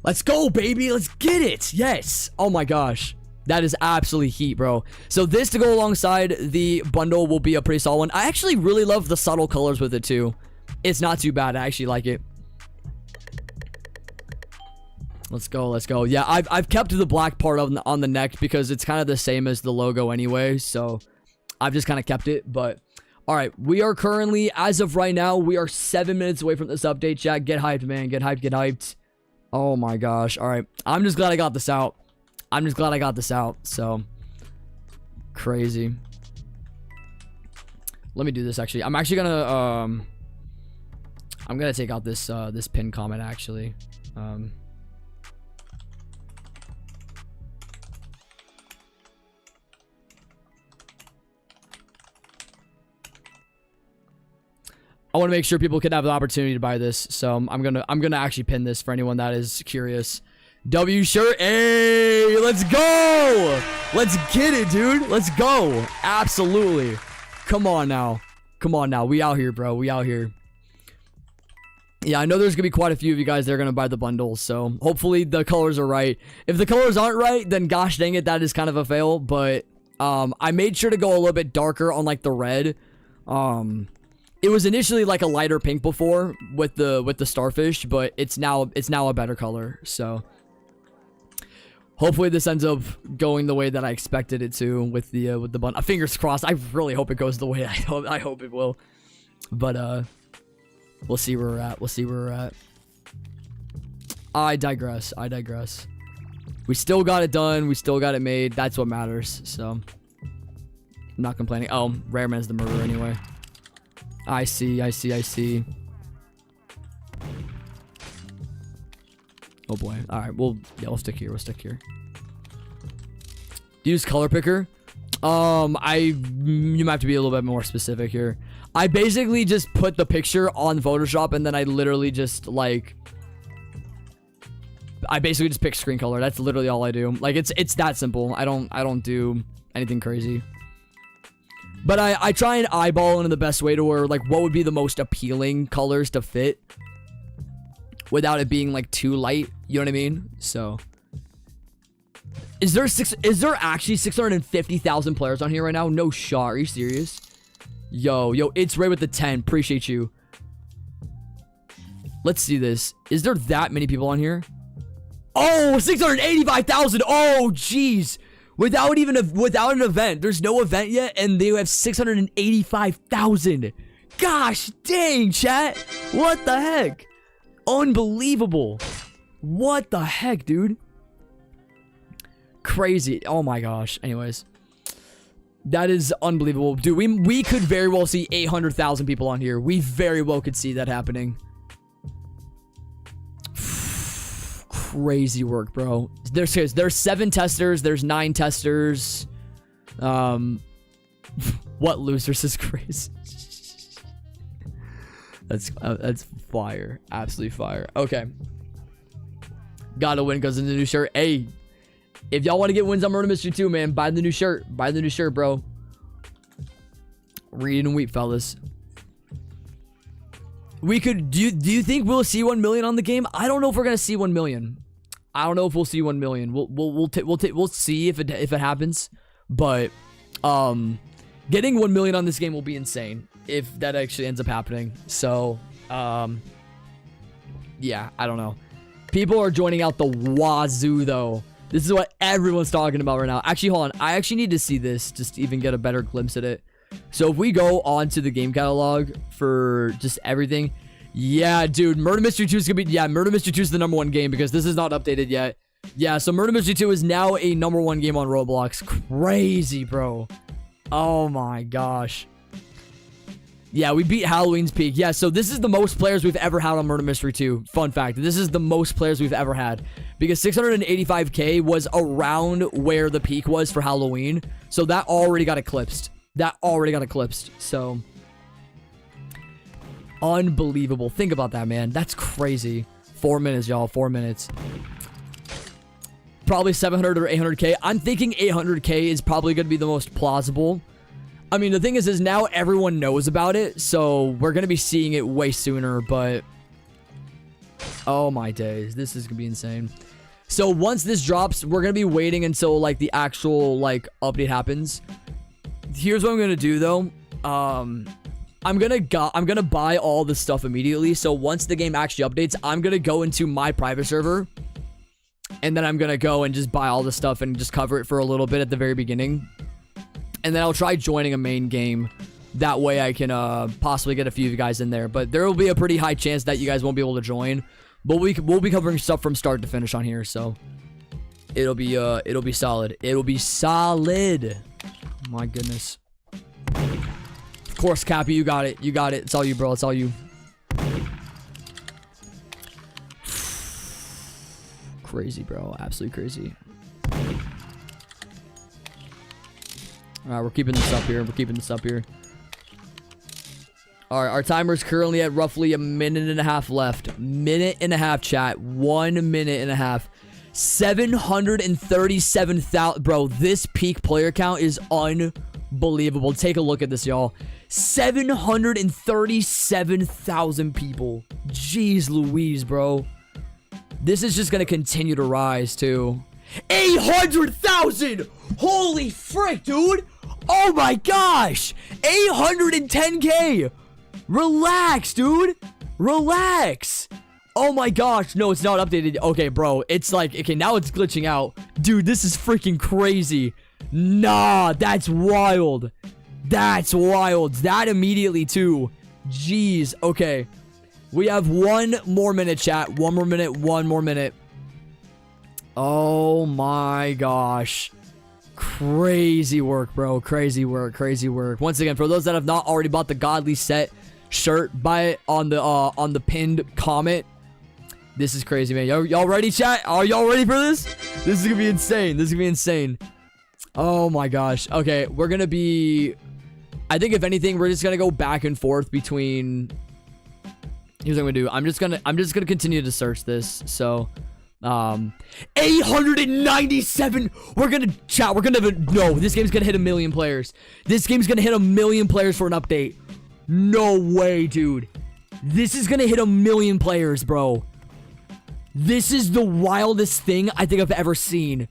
S2: Let's go, baby. Let's get it. Yes. Oh my gosh. That is absolutely heat, bro. So this to go alongside the bundle will be a pretty solid one. I actually really love the subtle colors with it too. It's not too bad. I actually like it. Let's go. Let's go. Yeah, I've kept the black part on the neck because it's kind of the same as the logo anyway. So I've just kind of kept it, but... All right, we are currently, as of right now, we are 7 minutes away from this update, chat. Get hyped, man. Get hyped, get hyped. Oh, my gosh. All right, I'm just glad I got this out. I'm just glad I got this out, so. Crazy. Let me do this, actually. I'm actually gonna, I'm gonna take out this, this pinned comment, actually. I want to make sure people can have the opportunity to buy this, so I'm gonna actually pin this for anyone that is curious. W shirt, hey, let's go, let's get it, dude, let's go, absolutely. Come on now, we out here, bro, we out here. Yeah, I know there's gonna be quite a few of you guys that are gonna buy the bundles, so hopefully the colors are right. If the colors aren't right, then gosh dang it, that is kind of a fail. But I made sure to go a little bit darker on like the red. It was initially like a lighter pink before with the starfish, but it's now a better color. So hopefully this ends up going the way that I expected it to with the bun. Fingers crossed. I really hope it goes the way I hope it will. But we'll see where we're at. We'll see where we're at. I digress. We still got it done. We still got it made. That's what matters. So I'm not complaining. Oh, Rare Man's the murderer anyway. I see. Oh boy. All right. We'll stick here. Use color picker. You might have to be a little bit more specific here. I basically just put the picture on Photoshop and then I literally just like, I basically just pick screen color. That's literally all I do. Like it's that simple. I don't do anything crazy. But I try and eyeball in the best way to where, like, what would be the most appealing colors to fit without it being, like, too light. You know what I mean? So, is there actually 650,000 players on here right now? No shot. Are you serious? Yo, it's Ray with the 10. Appreciate you. Let's see this. Is there that many people on here? Oh, 685,000. Oh, jeez. Without an event. There's no event yet, and they have 685,000. Gosh dang, chat. What the heck? Unbelievable. What the heck, dude? Crazy. Oh my gosh. Anyways. That is unbelievable. Dude, we could very well see 800,000 people on here. We very well could see that happening. Crazy work, bro. There's 7 testers. There's 9 testers. What losers is crazy? That's fire. Absolutely fire. Okay. Gotta win because of the new shirt. Hey, if y'all want to get wins on Murder Mystery 2, man, buy the new shirt. Buy the new shirt, bro. Read and weep, fellas. we could do you think we'll see 1 million on the game? I don't know if we're gonna see 1 million. I don't know if we'll see 1 million. We'll see if it happens. But getting 1 million on this game will be insane if that actually ends up happening. So yeah, I don't know. People are joining out the wazoo though. This is what everyone's talking about right now. Actually, hold on. I actually need to see this just to even get a better glimpse at it. So if we go on to the game catalog for just everything. Yeah, dude. Murder Mystery 2 is going to be... Yeah, Murder Mystery 2 is the #1 game because this is not updated yet. Yeah, so Murder Mystery 2 is now a #1 game on Roblox. Crazy, bro. Oh my gosh. Yeah, we beat Halloween's peak. Yeah, so this is the most players we've ever had on Murder Mystery 2. Fun fact. This is the most players we've ever had. Because 685k was around where the peak was for Halloween. So that already got eclipsed. So unbelievable. Think about that, man. That's crazy. 4 minutes, y'all. 4 minutes. Probably 700 or 800k. I'm thinking 800k is probably going to be the most plausible. I mean, the thing is now everyone knows about it, so we're going to be seeing it way sooner, but oh my days, this is going to be insane. So once this drops, we're going to be waiting until like the actual like update happens. Here's what I'm going to do though. I'm going to buy all the stuff immediately. So once the game actually updates, I'm going to go into my private server and then I'm going to go and just buy all the stuff and just cover it for a little bit at the very beginning. And then I'll try joining a main game. That way I can possibly get a few of you guys in there. But there will be a pretty high chance that you guys won't be able to join. But we'll be covering stuff from start to finish on here. So it'll be solid. It'll be solid. My goodness. Of course, Cappy, you got it. You got it. It's all you, bro. It's all you. Crazy, bro. Absolutely crazy. Alright, we're keeping this up here. Alright, our timer's currently at roughly a minute and a half left. Minute and a half, chat. 1 minute and a half. 737,000. Bro, this peak player count is unbelievable. Take a look at this, y'all. 737,000 people. Jeez Louise, bro. This is just gonna continue to rise, too. 800,000! Holy frick, dude! Oh my gosh! 810k! Relax, dude! Relax! Oh my gosh, no, it's not updated. Okay, bro, it's like, okay, now it's glitching out. Dude, this is freaking crazy. Nah, that's wild. That's wild. That immediately, too. Jeez, okay. We have 1 more minute, chat. 1 more minute. Oh my gosh. Crazy work, bro. Crazy work. Once again, for those that have not already bought the Godly Set shirt, buy it on the pinned comment. This is crazy, man. Y'all ready, chat? Are y'all ready for this? This is gonna be insane. Oh my gosh. Okay, we're gonna be... I think if anything, we're just gonna go back and forth between... Here's what I'm gonna do. I'm just gonna continue to search this. So... 897. We're gonna no, this game's gonna hit 1 million players. This game's gonna hit 1 million players for an update. No way, dude. This is gonna hit 1 million players, bro. This is the wildest thing I think I've ever seen.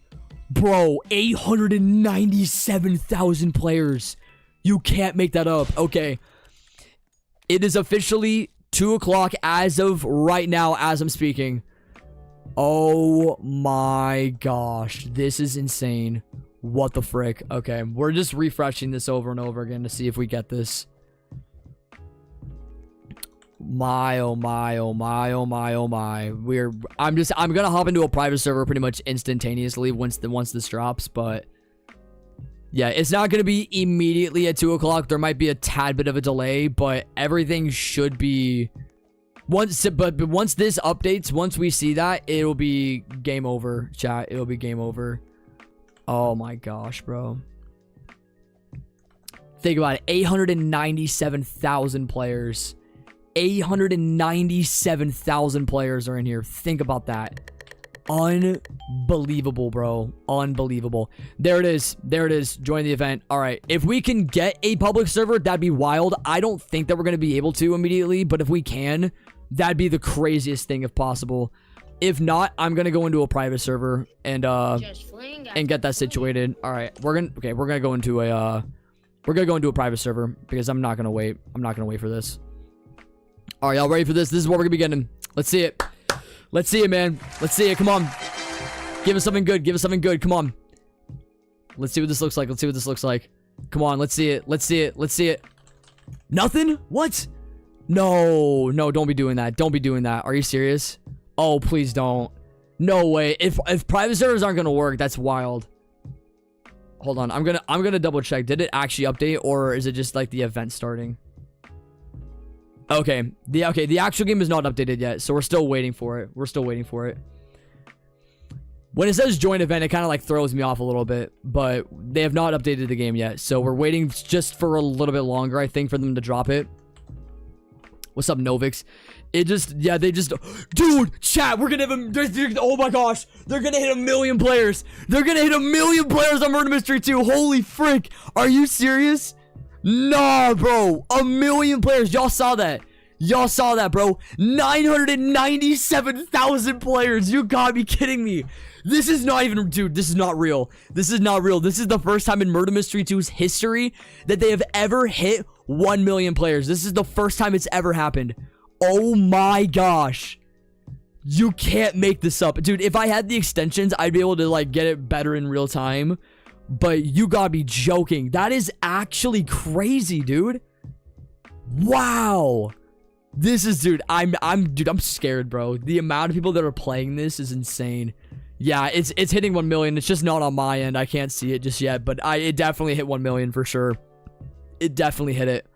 S2: Bro, 897,000 players. You can't make that up. Okay. It is officially 2 o'clock as of right now, as I'm speaking. Oh my gosh. This is insane. What the frick? Okay, we're just refreshing this over and over again to see if we get this. My, oh my, oh my, oh my, oh my. I'm gonna hop into a private server pretty much instantaneously once this drops, but yeah, it's not gonna be immediately at 2 o'clock. There might be a tad bit of a delay, but everything should be once this updates, once we see that, it'll be game over, chat. It'll be game over. Oh my gosh, bro. Think about it. 897,000 players. 897,000 players are in here. Think about that. Unbelievable, bro. Unbelievable. There it is. There it is. Join the event. All right. If we can get a public server, that'd be wild. I don't think that we're going to be able to immediately, but if we can, that'd be the craziest thing if possible. If not, I'm going to go into a private server and get that situated. All right. We're going to go into a private server because I'm not going to wait. I'm not going to wait for this. All right, y'all ready for this? This is what we're going to be getting. Let's see it. Let's see it, man. Let's see it. Come on. Give us something good. Give us something good. Come on. Let's see what this looks like. Let's see what this looks like. Come on. Let's see it. Let's see it. Let's see it. Nothing? What? No. No, don't be doing that. Don't be doing that. Are you serious? Oh, please don't. No way. If private servers aren't going to work, that's wild. Hold on. I'm going to double check. Did it actually update or is it just like the event starting? Okay. The actual game is not updated yet, so we're still waiting for it. We're still waiting for it. When it says join event, it kind of like throws me off a little bit, but they have not updated the game yet, so we're waiting just for a little bit longer, I think, for them to drop it. What's up, Novix? It just, yeah, they just, dude, chat, we're gonna have oh my gosh, they're gonna hit 1 million players. They're gonna hit 1 million players on Murder Mystery 2. Holy frick. Are you serious? Nah, bro. 1 million players. Y'all saw that. Y'all saw that, bro. 997,000 players. You gotta be kidding me. This is not even, dude, this is not real. This is not real. This is the first time in Murder Mystery 2's history that they have ever hit 1 million players. This is the first time it's ever happened. Oh my gosh. You can't make this up. Dude, if I had the extensions, I'd be able to, like, get it better in real time. But you gotta be joking. That is actually crazy, dude. Wow. This is, dude, I'm scared, bro. The amount of people that are playing this is insane. Yeah, it's hitting 1 million. It's just not on my end. I can't see it just yet, but it definitely hit 1 million for sure. It definitely hit it.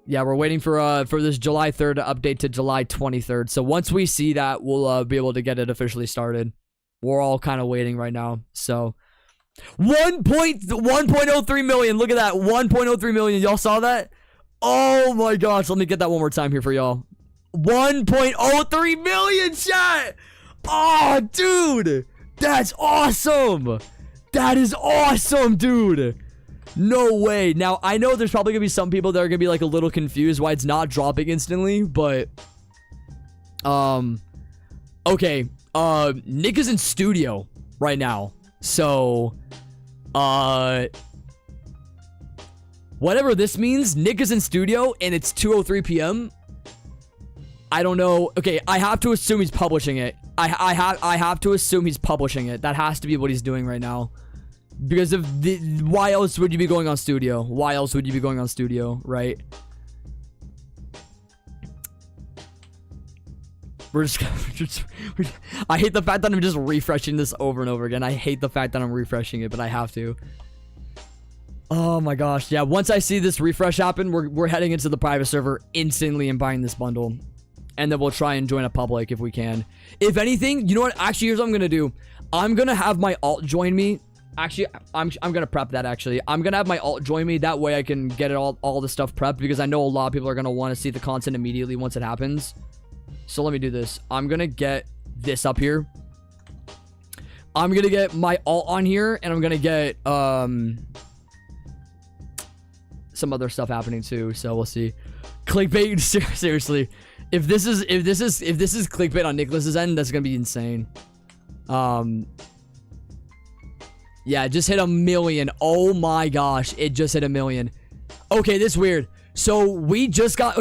S2: Yeah, we're waiting for this July 3rd to update to July 23rd. So once we see that, we'll be able to get it officially started. We're all kind of waiting right now. So 1.03 million. Look at that. 1.03 million. Y'all saw that? Oh my gosh. Let me get that one more time here for y'all. 1.03 million, chat. Oh, dude. That's awesome. That is awesome, dude. No way. Now, I know there's probably going to be some people that are going to be like a little confused why it's not dropping instantly, but okay. Nick is in studio right now. So, whatever this means, Nick is in studio and it's 2:03 p.m. I don't know. Okay, I have to assume he's publishing it. I have to assume he's publishing it. That has to be what he's doing right now. Because why else would you be going on studio? Why else would you be going on studio, right? I hate the fact that I'm just refreshing this over and over again. I hate the fact that I'm refreshing it, but I have to. Oh my gosh. Yeah, once I see this refresh happen, we're heading into the private server instantly and buying this bundle. And then we'll try and join a public if we can. If anything, you know what? Actually, here's what I'm going to do. I'm going to have my alt join me. Actually, I'm going to prep that, actually. I'm going to have my alt join me. That way I can get it all the stuff prepped. Because I know a lot of people are going to want to see the content immediately once it happens. So let me do this. I'm going to get this up here. I'm going to get my alt on here. And I'm going to get some other stuff happening too. So we'll see. Clickbait. Seriously. If this is clickbait on Nicholas's end, that's going to be insane. Yeah, it just hit 1 million. Oh my gosh. It just hit 1 million. Okay, this is weird. So we just got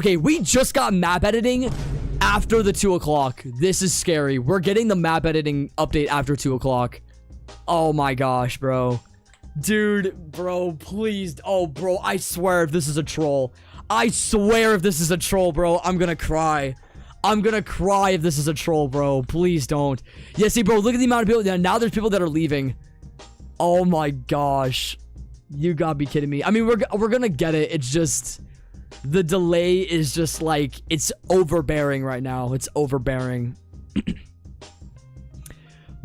S2: map editing after the 2 o'clock. This is scary. We're getting the map editing update after 2 o'clock. Oh my gosh, bro. Dude, bro, please. Oh, bro, I swear if this is a troll. I swear if this is a troll, bro, I'm gonna cry. I'm gonna cry if this is a troll, bro. Please don't. Yeah, see, bro, look at the amount of people. Now there's people that are leaving. Oh my gosh. You gotta be kidding me. I mean, we're gonna get it. It's just the delay is just like, it's overbearing right now. It's overbearing.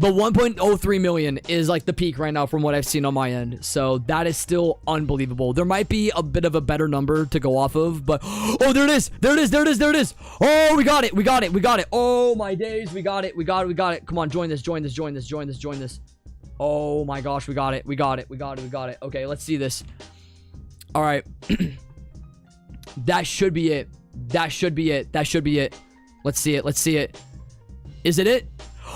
S2: But 1.03 million is like the peak right now from what I've seen on my end. So that is still unbelievable. There might be a bit of a better number to go off of, but oh, there it is. There it is. There it is. There it is. Oh, we got it. We got it. We got it. Oh my days. We got it. We got it. We got it. Come on, join this. Join this. Join this. Join this. Join this. Oh my gosh, we got it. We got it. We got it. We got it. Okay, let's see this. All right. That should be it. That should be it. That should be it. Let's see it. Let's see it. Is it it?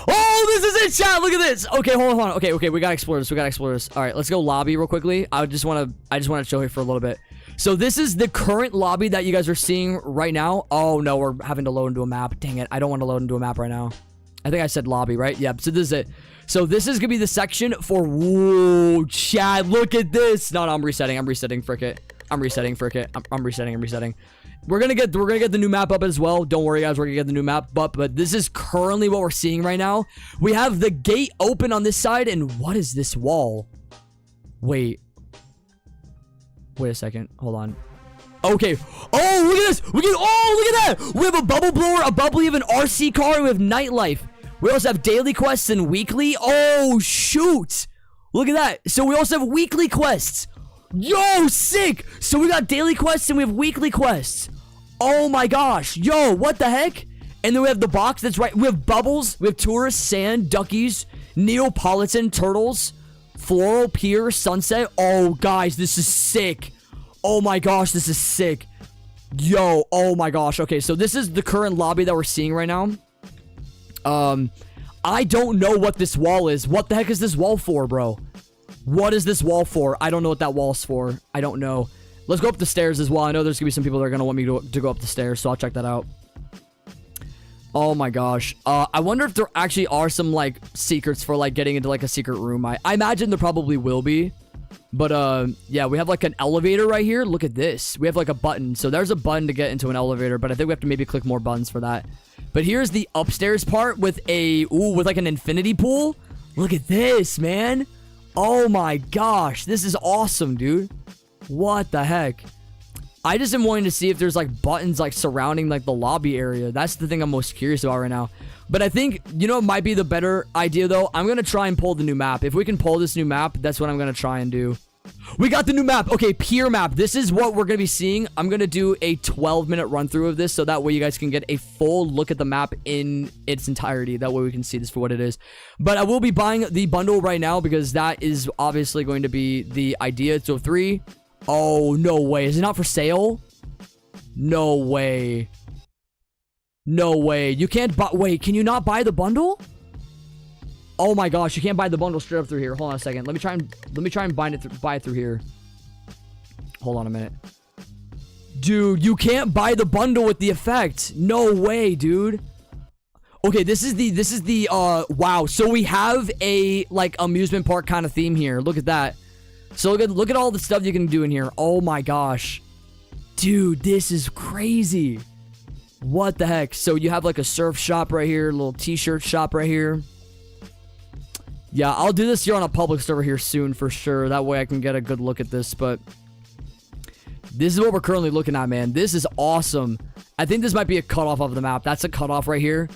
S2: Oh, this is it, chat. Look at this. Okay, hold on. Okay, we gotta explore this. We gotta explore this. All right, let's go lobby real quickly. I just want to show you for a little bit. So this is the current lobby that you guys are seeing right now. Oh no, we're having to load into a map. Dang it, I don't want to load into a map right now. I think I said lobby, right? Yep. So this is it. So this is gonna be the section for. Whoa, chat. Look at this. No, I'm resetting. I'm resetting. Frick it. I'm resetting. Frick it. I'm resetting. I'm resetting. We're gonna get the new map up as well. Don't worry, guys. We're gonna get the new map up, but this is currently what we're seeing right now. We have the gate open on this side, and what is this wall? Wait a second. Hold on. Okay. Oh, look at this. Oh, look at that. We have a bubble blower, a bubbly of an RC car, and we have nightlife. We also have daily quests and weekly. Oh, shoot. Look at that. So we also have weekly quests. Yo, sick. So we got daily quests and we have weekly quests. Oh my gosh. Yo, what the heck? And then we have the box. That's right. We have bubbles. We have tourists, sand, duckies, Neapolitan turtles, floral pier, sunset. Oh, guys, this is sick. Oh my gosh, this is sick. Yo, oh my gosh. Okay, so this is the current lobby that we're seeing right now. I don't know what this wall is. What the heck is this wall for, bro? What is this wall for? I don't know what that wall's for. I don't know. Let's go up the stairs as well. I know there's gonna be some people that are gonna want me to go up the stairs, so I'll check that out. Oh my gosh. I wonder if there actually are some like secrets for like getting into like a secret room. I imagine there probably will be. But yeah, we have like an elevator right here. Look at this. We have like a button. So there's a button to get into an elevator, but I think we have to maybe click more buttons for that. But here's the upstairs part with with like an infinity pool. Look at this, man. Oh my gosh, this is awesome, dude. What the heck? I just am wanting to see if there's like buttons like surrounding like the lobby area. That's the thing I'm most curious about right now. But I think, you know, it might be the better idea though. I'm gonna try and pull the new map. If we can pull this new map, that's what I'm gonna try and do. We got the new map. Okay, pier map. This is what we're gonna be seeing. I'm gonna do a 12-minute run through of this, so that way you guys can get a full look at the map in its entirety. That way we can see this for what it is. But I will be buying the bundle right now because that is obviously going to be the idea. So 3. Oh, no way. Is it not for sale? No way. No way. You can't buy. Wait, can you not buy the bundle? Oh my gosh, you can't buy the bundle straight up through here. Hold on a second. Let me try and buy it through here. Hold on a minute. Dude, you can't buy the bundle with the effect. No way, dude. Okay, this is the wow. So we have a like amusement park kind of theme here. Look at that. So look at all the stuff you can do in here. Oh my gosh. Dude, this is crazy. What the heck? So you have like a surf shop right here, a little t-shirt shop right here. Yeah, I'll do this here on a public server here soon for sure. That way I can get a good look at this, but this is what we're currently looking at, man. This is awesome. I think this might be a cutoff of the map. That's a cutoff right here.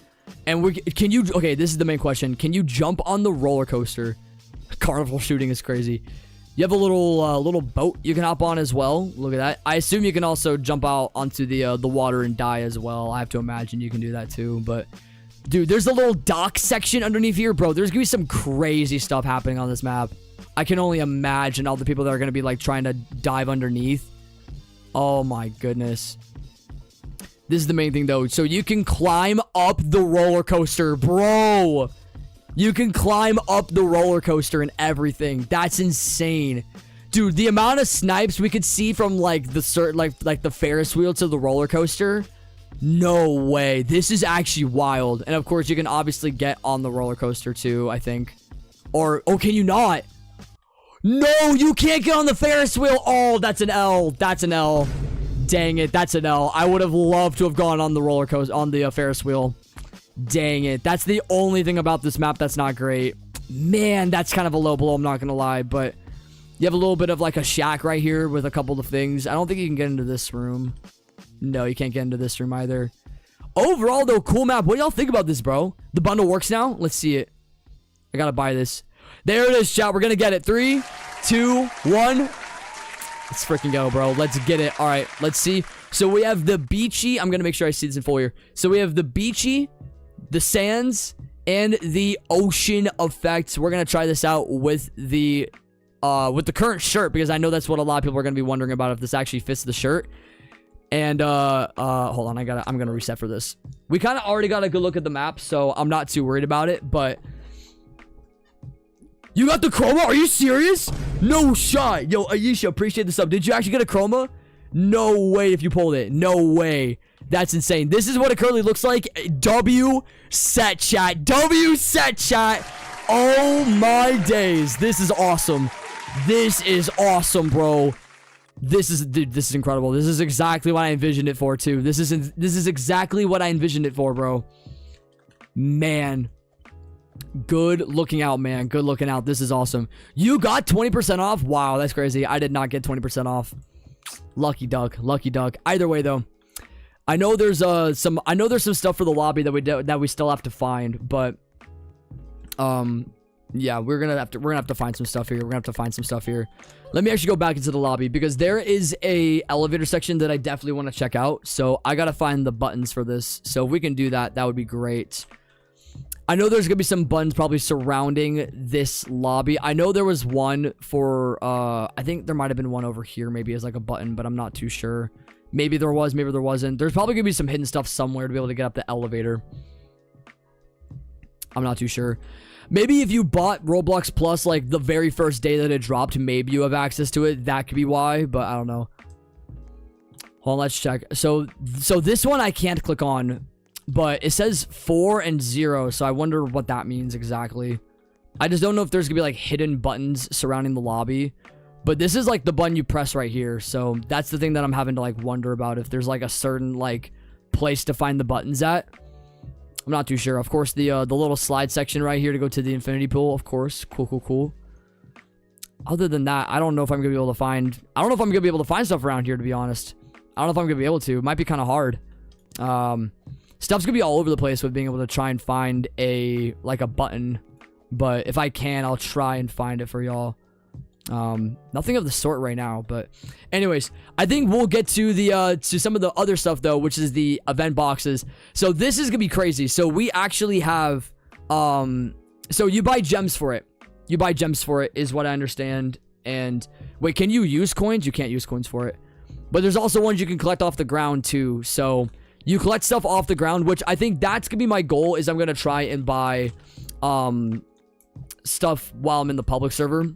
S2: And okay, this is the main question. Can you jump on the roller coaster? Carnival shooting is crazy. You have a little boat you can hop on as well. Look at that. I assume you can also jump out onto the water and die as well. I have to imagine you can do that too, but dude, there's a little dock section underneath here, bro. There's gonna be some crazy stuff happening on this map. I can only imagine all the people that are gonna be like trying to dive underneath. Oh my goodness. This is the main thing though. So you can climb up the roller coaster, bro. You can climb up the roller coaster and everything. That's insane. Dude, the amount of snipes we could see from like the Ferris wheel to the roller coaster. No way. This is actually wild. And of course, you can obviously get on the roller coaster too, I think. Or, oh, can you not? No, you can't get on the Ferris wheel. Oh, that's an L. That's an L. Dang it, that's an L. I would have loved to have gone on the roller coaster, on the Ferris wheel. Dang it. That's the only thing about this map that's not great. Man, that's kind of a low blow, I'm not gonna lie. But you have a little bit of like a shack right here with a couple of things. I don't think you can get into this room. No, you can't get into this room either. Overall, though, cool map. What do y'all think about this, bro? The bundle works now? Let's see it. I gotta buy this. There it is, chat. We're gonna get it. 3, 2, 1. Let's freaking go, bro. Let's get it. All right, let's see. So we have the Beachy. I'm gonna make sure I see this in full here. So we have the Beachy, the Sands, and the Ocean Effect. We're gonna try this out with the current shirt, because I know that's what a lot of people are gonna be wondering about, if this actually fits the shirt. And hold on, I'm gonna reset for this. We kind of already got a good look at the map, so I'm not too worried about it. But you got the chroma? Are you serious? No shot. Yo, Ayesha, appreciate the sub. Did you actually get a chroma? No way if you pulled it. No way. That's insane. This is what it currently looks like. W set, chat. W set, chat. Oh my days. This is awesome. This is awesome, bro. Dude, this is incredible. This is exactly what I envisioned it for, too. This is exactly what I envisioned it for, bro. Man. Good looking out, man. Good looking out. This is awesome. You got 20% off? Wow, that's crazy. I did not get 20% off. Lucky duck. Lucky duck. Either way, though, I know there's some stuff for the lobby that we still have to find, but yeah, we're gonna have to find some stuff here. Let me actually go back into the lobby, because there is a elevator section that I definitely want to check out. So I gotta find the buttons for this. So if we can do that, that would be great. I know there's gonna be some buttons probably surrounding this lobby. I know there was one for I think there might have been one over here, maybe as like a button, but I'm not too sure. Maybe there was, maybe there wasn't. There's probably gonna be some hidden stuff somewhere to be able to get up the elevator. I'm not too sure. Maybe if you bought Roblox Plus like the very first day that it dropped, maybe you have access to it. That could be why, but I don't know. Hold on, let's check. So this one I can't click on, but it says 4 and 0, so I wonder what that means exactly. I just don't know if there's gonna be like hidden buttons surrounding the lobby, but this is like the button you press right here. So that's the thing that I'm having to like wonder about, if there's like a certain like place to find the buttons at. I'm not too sure. Of course, the little slide section right here to go to the infinity pool. Of course, cool. Other than that, I don't know if I'm gonna be able to find. I don't know if I'm gonna be able to find stuff around here, to be honest. I don't know if I'm gonna be able to. It might be kind of hard. Stuff's gonna be all over the place with being able to try and find a button. But if I can, I'll try and find it for y'all. Nothing of the sort right now, but anyways, I think we'll get to the to some of the other stuff though, which is the event boxes. So this is gonna be crazy. So we actually have so you buy gems for it. You buy gems for it is what I understand. And wait, can you use coins? You can't use coins for it, but there's also ones you can collect off the ground too. So you collect stuff off the ground, which I think that's gonna be my goal. Is I'm gonna try and buy stuff while I'm in the public server.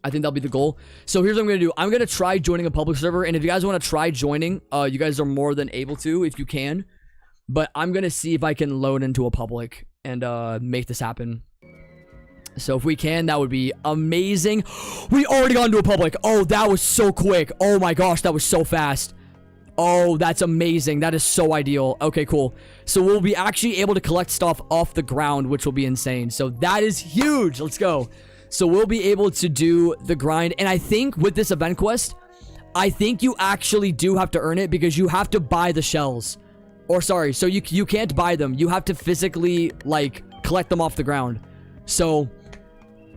S2: I think that'll be the goal. So here's what I'm going to do. I'm going to try joining a public server. And if you guys want to try joining, you guys are more than able to if you can. But I'm going to see if I can load into a public and make this happen. So if we can, that would be amazing. We already got into a public. Oh, that was so quick. Oh my gosh, that was so fast. Oh, that's amazing. That is so ideal. Okay, cool. So we'll be actually able to collect stuff off the ground, which will be insane. So that is huge. Let's go. So we'll be able to do the grind. And I think with this event quest, I think you actually do have to earn it, because you have to buy the shells. Or sorry, so you can't buy them. You have to physically like collect them off the ground. So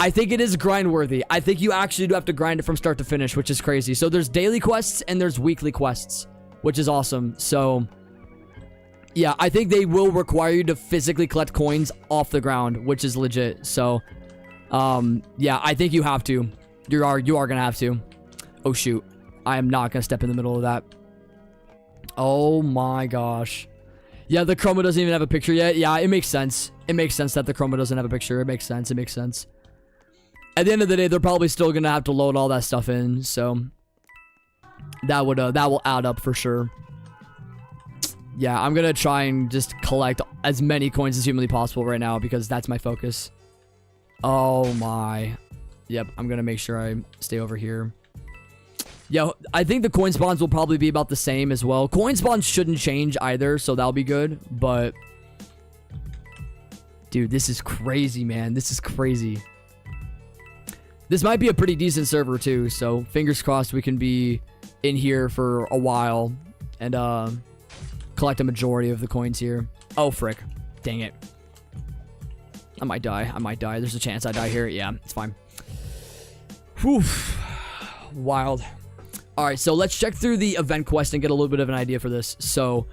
S2: I think it is grind worthy. I think you actually do have to grind it from start to finish, which is crazy. So there's daily quests and there's weekly quests, which is awesome. So yeah, I think they will require you to physically collect coins off the ground, which is legit. So yeah, I think you have to. You are gonna have to. Oh shoot, I am not gonna step in the middle of that. Oh my gosh. Yeah, the chroma doesn't even have a picture yet. Yeah, it makes sense. It makes sense that the chroma doesn't have a picture. It makes sense. It makes sense. At the end of the day, they're probably still gonna have to load all that stuff in, so that will add up for sure. Yeah, I'm gonna try and just collect as many coins as humanly possible right now, because that's my focus. Oh my. Yep, I'm gonna make sure I stay over here. Yeah, I think the coin spawns will probably be about the same as well. Coin spawns shouldn't change either, so that'll be good. But dude, this is crazy, man. This is crazy. This might be a pretty decent server too, so fingers crossed we can be in here for a while and collect a majority of the coins here. Oh frick. Dang it. I might die. I might die. There's a chance I die here. Yeah, it's fine. Whew. Wild. All right, so let's check through the event quest and get a little bit of an idea for this. So,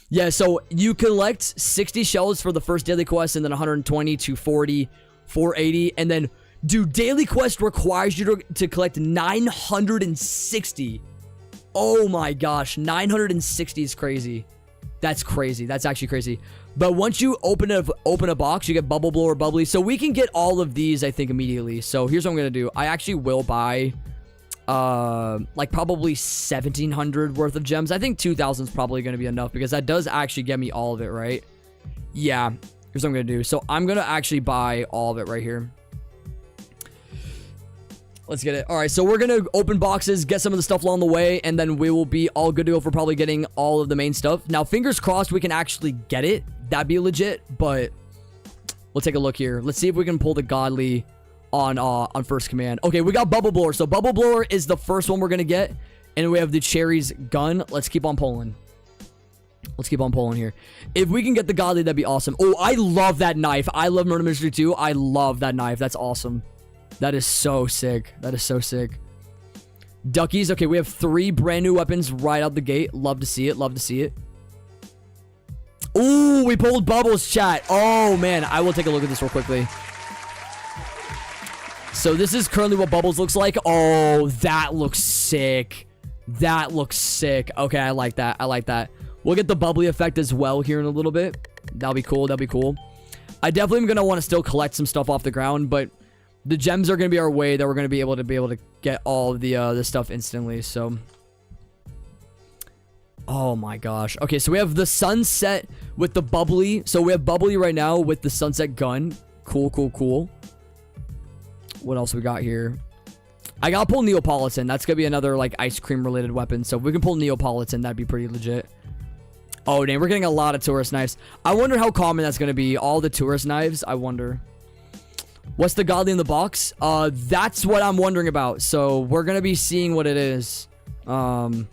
S2: yeah, so you collect 60 shells for the first daily quest, and then 120, 240, 480, and then, dude, daily quest requires you to collect 960. Oh my gosh, 960 is crazy. That's crazy. That's actually crazy. But once you open a box, you get bubble blower, bubbly. So we can get all of these, I think, immediately. So here's what I'm gonna do. I actually will buy like probably 1,700 worth of gems. I think 2,000 is probably gonna be enough because that does actually get me all of it, right? Yeah. Here's what I'm gonna do. So I'm gonna actually buy all of it right here. Let's get it. All right, so we're going to open boxes, get some of the stuff along the way, and then we will be all good to go for probably getting all of the main stuff. Now, fingers crossed we can actually get it. That'd be legit, but we'll take a look here. Let's see if we can pull the godly on first command. Okay, we got bubble blower. So bubble blower is the first one we're going to get, and we have the cherries gun. Let's keep on pulling. Let's keep on pulling here. If we can get the godly, that'd be awesome. Oh, I love that knife. I love Murder Mystery 2. I love that knife. That's awesome. That is so sick. That is so sick. Duckies. Okay, we have 3 brand new weapons right out the gate. Love to see it. Love to see it. Ooh, we pulled bubbles, chat. Oh, man. I will take a look at this real quickly. So this is currently what bubbles looks like. Oh, that looks sick. That looks sick. Okay, I like that. I like that. We'll get the bubbly effect as well here in a little bit. That'll be cool. That'll be cool. I definitely am going to want to still collect some stuff off the ground, but the gems are going to be our way that we're going to be able to get all of the stuff instantly. So, oh my gosh. Okay, so we have the sunset with the bubbly. So we have bubbly right now with the sunset gun. Cool, cool, cool. What else we got here? I gotta pull Neapolitan. That's gonna be another like ice cream related weapon. So if we can pull Neapolitan, that'd be pretty legit. Oh, dang, we're getting a lot of tourist knives. I wonder how common that's gonna be. All the tourist knives. I wonder. What's the godly in the box? That's what I'm wondering about. So we're gonna be seeing what it is. I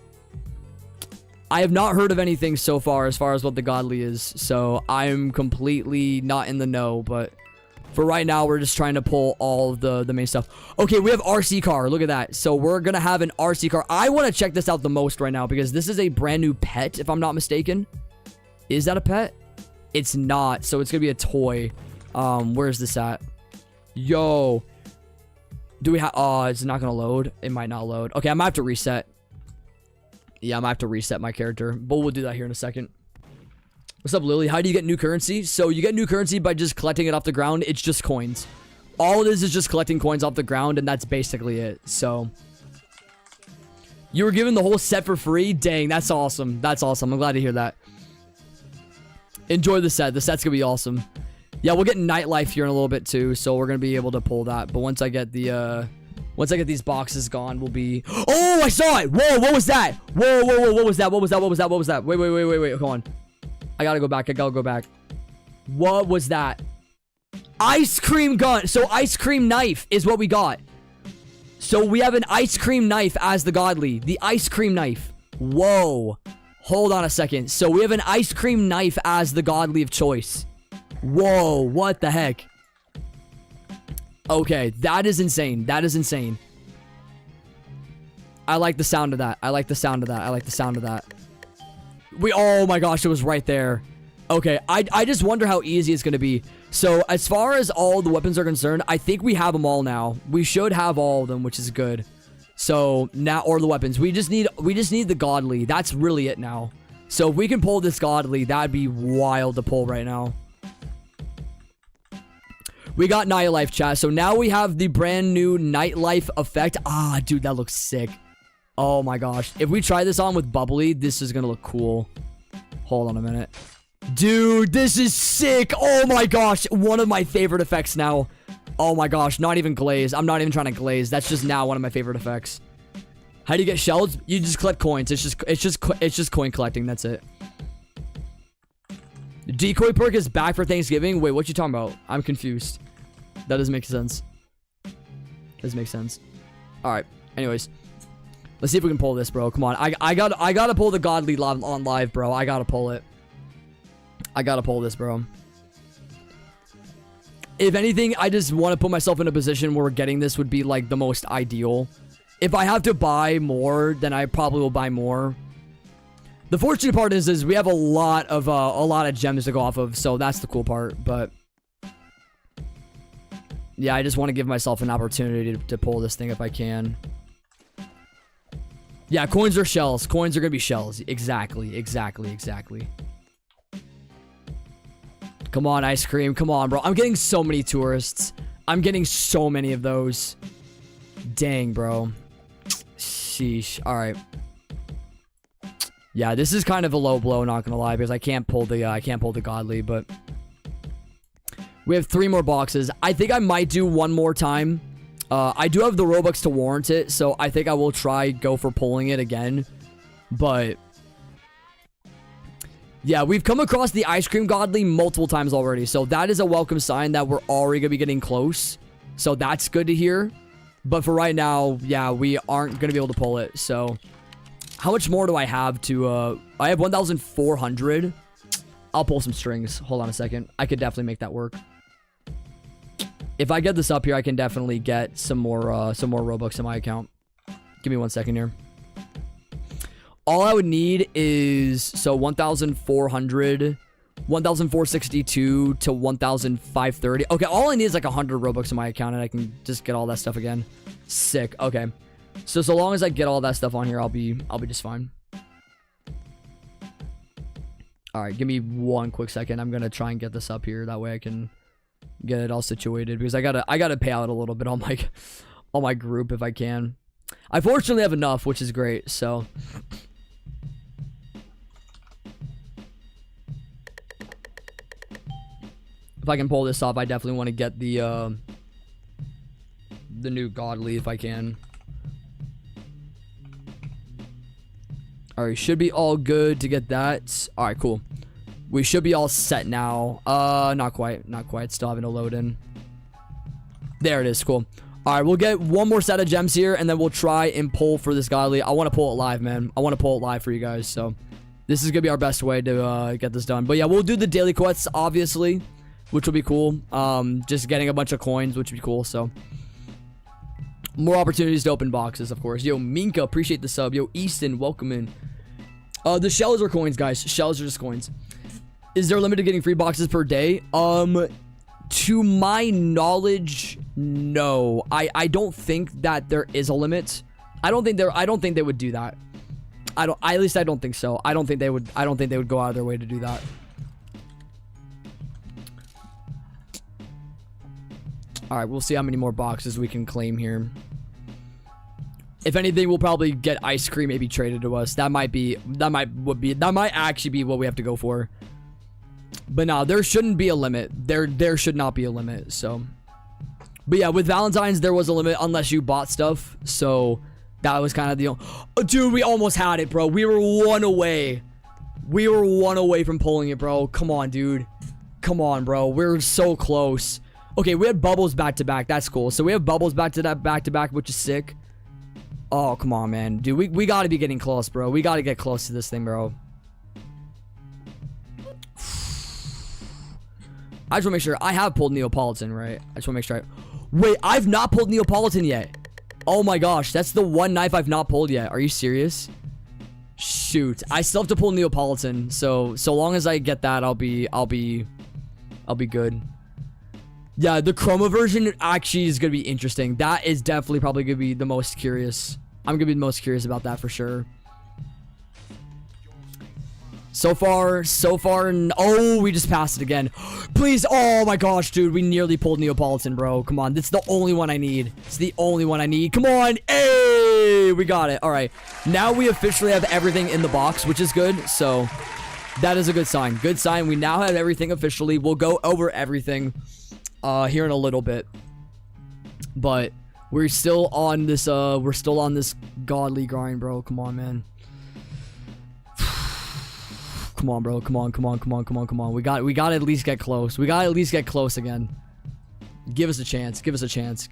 S2: have not heard of anything so far as what the godly is. So I'm completely not in the know. But for right now, we're just trying to pull all of the main stuff. Okay, we have RC car. Look at that. So we're gonna have an RC car. I want to check this out the most right now because this is a brand new pet, if I'm not mistaken. Is that a pet? It's not. So it's gonna be a toy. Where's this at? Yo, do we have, oh, it's not gonna load. It might not load. Okay, I might have to reset. Yeah, I might have to reset my character, but we'll do that here in a second. What's up, Lily? How do you get new currency? So you get new currency by just collecting it off the ground. It's just coins. All it is just collecting coins off the ground, and that's basically it. So you were given the whole set for free. Dang, that's awesome. That's awesome. I'm glad to hear that. Enjoy the set. The set's gonna be awesome. Yeah, we'll get nightlife here in a little bit too, so we're gonna be able to pull that. But once I get these boxes gone, we'll be. Oh, I saw it! Whoa, what was that? Whoa, whoa, whoa, what was that? What was that? What was that? What was that? Wait, come on. I gotta go back. I gotta go back. What was that? Ice cream gun. So ice cream knife is what we got. So we have an ice cream knife as the godly. The ice cream knife. Whoa. Hold on a second. So we have an ice cream knife as the godly of choice. Whoa, what the heck? Okay, that is insane. That is insane. I like the sound of that. I like the sound of that. I like the sound of that. Oh my gosh, it was right there. Okay, I just wonder how easy it's going to be. So, as far as all the weapons are concerned, I think we have them all now. We should have all of them, which is good. So, now, or the weapons. We just need the godly. That's really it now. So, if we can pull this godly, that'd be wild to pull right now. We got nightlife, chat. So now we have the brand new nightlife effect. Ah, dude, that looks sick. Oh my gosh. If we try this on with bubbly, this is gonna look cool. Hold on a minute. Dude, this is sick. Oh my gosh. One of my favorite effects now. Oh my gosh. Not even glaze. I'm not even trying to glaze. That's just now one of my favorite effects. How do you get shells? You just collect coins. It's just coin collecting. That's it. Decoy perk is back for Thanksgiving. Wait, what you talking about? I'm confused. That doesn't make sense. Doesn't make sense. All right. Anyways, let's see if we can pull this, bro. Come on. I gotta pull the godly on live, bro. I gotta pull it. I gotta pull this, bro. If anything, I just want to put myself in a position where getting this would be like the most ideal. If I have to buy more, then I probably will buy more. The fortunate part is we have a lot of gems to go off of, so that's the cool part. But yeah, I just want to give myself an opportunity to pull this thing if I can. Yeah, coins are shells. Coins are gonna be shells. Exactly. Come on, ice cream. Come on, bro. I'm getting so many tourists. I'm getting so many of those. Dang, bro. Sheesh. All right. Yeah, this is kind of a low blow, not gonna lie, because I can't pull the godly, but we have 3 more boxes. I think I might do one more time. I do have the Robux to warrant it, so I think I will go for pulling it again. But yeah, we've come across the ice cream godly multiple times already, so that is a welcome sign that we're already gonna be getting close. So that's good to hear. But for right now, yeah, we aren't gonna be able to pull it. So how much more do I have to I have 1,400. I'll pull some strings. Hold on a second. I could definitely make that work. If I get this up here, I can definitely get some more Robux in my account. Give me 1 second here. All I would need is, so 1,400, 1,462 to 1,530. Okay, all I need is like 100 Robux in my account, and I can just get all that stuff again. Sick. Okay. So long as I get all that stuff on here, I'll be just fine. All right, give me 1 quick second. I'm gonna try and get this up here. That way I can get it all situated, because I gotta pay out a little bit on my group if I can. I fortunately have enough, which is great. So if I can pull this off, I definitely want to get the new godly if I can. All right, should be all good to get that. All right, cool. We should be all set now. Not quite. Still having to load in. There it is. Cool. All right, we'll get one more set of gems here, and then we'll try and pull for this godly. I want to pull it live, man. I want to pull it live for you guys. So this is gonna be our best way to get this done. But yeah, we'll do the daily quests, obviously, which will be cool. Just getting a bunch of coins, which would be cool. So more opportunities to open boxes, of course. Yo, Minka, appreciate the sub. Yo, Easton, welcome in. The shells are coins, guys. Shells are just coins. Is there a limit to getting free boxes per day? To my knowledge, no. I don't think that there is a limit. I don't think they would do that. At least I don't think so. I don't think they would go out of their way to do that. All right, we'll see how many more boxes we can claim here. If anything, we'll probably get ice cream maybe traded to us. That might actually be what we have to go for. But no, there shouldn't be a limit. There should not be a limit. So, but yeah, with Valentine's there was a limit unless you bought stuff. So that was kind of the dude. We almost had it, bro. We were 1 away. We were 1 away from pulling it, bro. Come on, dude. Come on, bro. We're so close. Okay, we had bubbles back to back. That's cool. So we have bubbles back to back, which is sick. Oh, come on, man. Dude, we got to be getting close, bro. We got to get close to this thing, bro. I just want to make sure. I have pulled Neapolitan, right? I just want to make sure. Wait, I've not pulled Neapolitan yet. Oh my gosh, that's the one knife I've not pulled yet. Are you serious? Shoot, I still have to pull Neapolitan. So long as I get that, I'll be good. Yeah, the chroma version actually is gonna be interesting. That is definitely probably gonna be the most curious. I'm gonna be the most curious about that for sure. So far, oh, we just passed it again. Please, oh my gosh, dude, we nearly pulled Neapolitan, bro. Come on, that's the only one I need. It's the only one I need. Come on, hey, we got it. All right, now we officially have everything in the box, which is good. So that is a good sign. Good sign. We now have everything officially. We'll go over everything here in a little bit, but we're still on this. We're still on this godly grind, bro. Come on, man. Come on, bro. Come on. We got to at least get close. We got to at least get close again. Give us a chance. Give us a chance.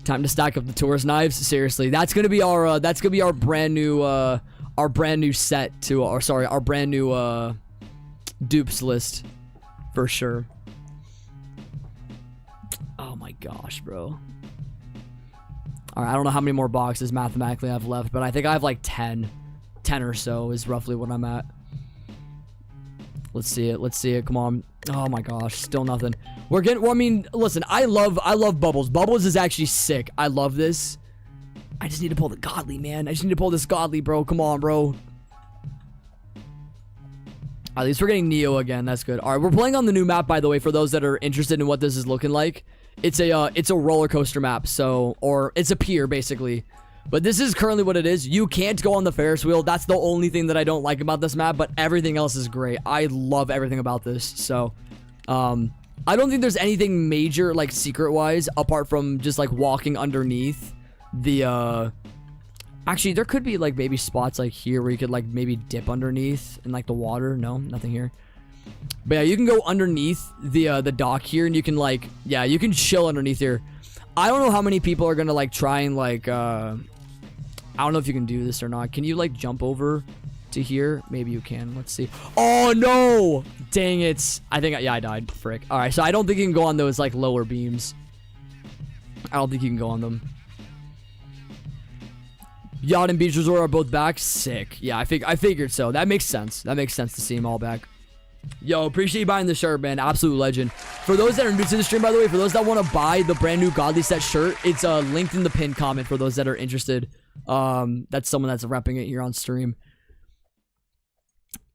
S2: Time to stack up the tourist knives. Seriously, that's gonna be our brand new set to, or sorry, our brand new dupes list for sure. Oh my gosh, bro. All right, I don't know how many more boxes mathematically I have left, but I think I have like 10 or so is roughly what I'm at. Let's see it. Come on. Oh my gosh, still nothing. We're getting, well, I mean, listen, I love bubbles. Bubbles is actually sick. I love this. I just need to pull the godly, man. I just need to pull this godly, bro. Come on, bro. At least we're getting Neo again. That's good. All right, we're playing on the new map, by the way, for those that are interested in what this is looking like. It's a roller coaster map, so, or it's a pier basically. But this is currently what it is. You can't go on the Ferris wheel. That's the only thing that I don't like about this map, but everything else is great. I love everything about this. So, I don't think there's anything major, like, secret-wise, apart from just, like, walking underneath the, actually, there could be, like, maybe spots, like, here where you could, like, maybe dip underneath in, like, the water. No, nothing here. But, yeah, you can go underneath the dock here, and you can, like, yeah, you can chill underneath here. I don't know how many people are gonna, like, try and, like, I don't know if you can do this or not. Can you, like, jump over to here? Maybe you can. Let's see. Oh, no! Dang it. I think, yeah, I died. Frick. All right, so I don't think you can go on those, like, lower beams. I don't think you can go on them. Yacht and Beach Resort are both back. Sick. Yeah, I figured so. That makes sense. That makes sense to see them all back. Yo, appreciate you buying the shirt, man. Absolute legend. For those that are new to the stream, by the way, for those that want to buy the brand new Godly Set shirt, it's linked in the pinned comment for those that are interested. That's someone that's repping it here on stream.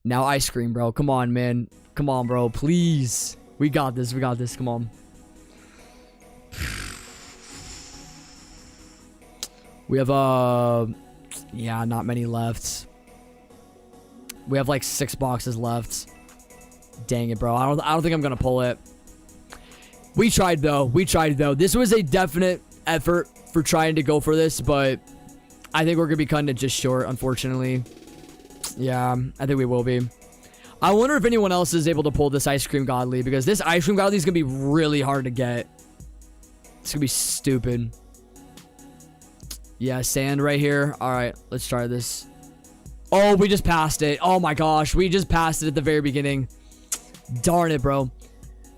S2: Now Icecream, bro. Come on, man. Come on, bro. Please. We got this. We got this. Come on. We have, yeah, not many left. We have like 6 boxes left. Dang it, bro. I don't think I'm gonna pull it. We tried though. We tried though. This was a definite effort for trying to go for this, but I think we're gonna be cutting it just short, unfortunately. Yeah, I think we will be. I wonder if anyone else is able to pull this Ice Cream Godly, because this Ice Cream Godly is gonna be really hard to get. It's gonna be stupid. Yeah, sand right here. All right, let's try this. Oh, we just passed it. Oh my gosh, we just passed it at the very beginning. Darn it, bro.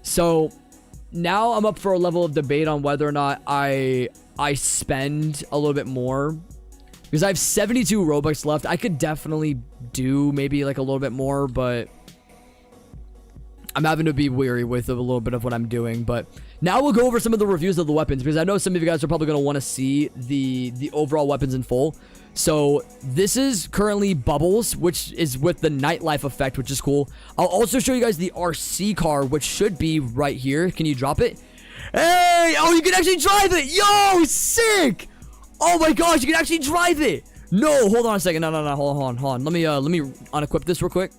S2: So now I'm up for a level of debate on whether or not I spend a little bit more, because I have 72 Robux left. I could definitely do maybe like a little bit more, but I'm having to be weary with a little bit of what I'm doing. But now we'll go over some of the reviews of the weapons, because I know some of you guys are probably going to want to see the overall weapons in full. So this is currently Bubbles, which is with the nightlife effect, which is cool. I'll also show you guys the RC car, which should be right here. Can you drop it? Hey! Oh, you can actually drive it! Yo! Sick! Oh my gosh, you can actually drive it! No, hold on a second. No, hold on. Let me unequip this real quick.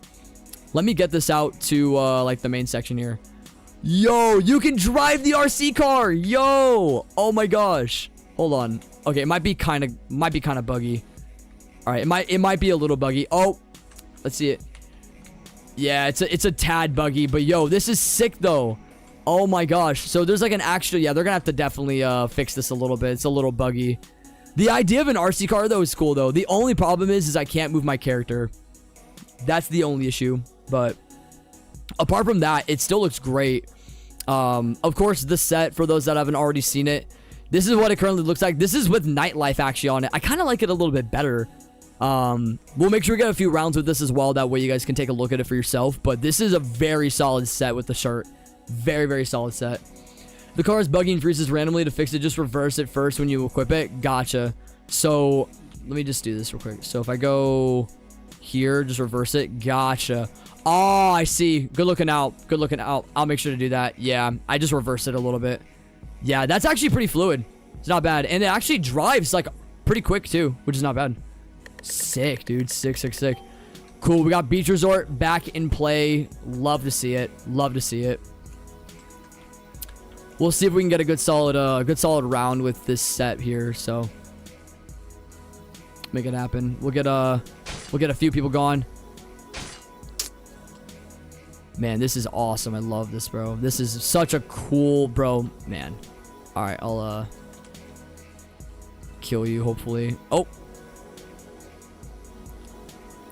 S2: Let me get this out to like the main section here. Yo, you can drive the RC car! Yo! Oh my gosh. Hold on. Okay, it might be kind of buggy. All right, it might be a little buggy. Oh, let's see it. Yeah, it's a tad buggy, but yo, this is sick though. Oh my gosh. So there's like an actual, yeah, they're gonna have to definitely fix this a little bit. It's a little buggy. The idea of an RC car though is cool though. The only problem is I can't move my character. That's the only issue. But apart from that, it still looks great. Of course, the set, for those that haven't already seen it, this is what it currently looks like. This is with nightlife actually on it. I kind of like it a little bit better. We'll make sure we get a few rounds with this as well. That way you guys can take a look at it for yourself. But this is a very solid set with the shirt. Very, very solid set. The car is buggy and freezes randomly. To fix it, just reverse it first when you equip it. Gotcha. So let me just do this real quick. So if I go here, just reverse it. Gotcha. Oh, I see. Good looking out. Good looking out. I'll make sure to do that. Yeah, I just reversed it a little bit. Yeah, that's actually pretty fluid. It's not bad. And it actually drives like pretty quick too, which is not bad. Sick, dude. Sick. Cool. We got Beach Resort back in play. Love to see it. Love to see it. We'll see if we can get a good solid round with this set here. So make it happen. We'll get a few people going. Man, this is awesome. I love this, bro. This is such a cool, bro. Man. All right, I'll kill you, hopefully. Oh.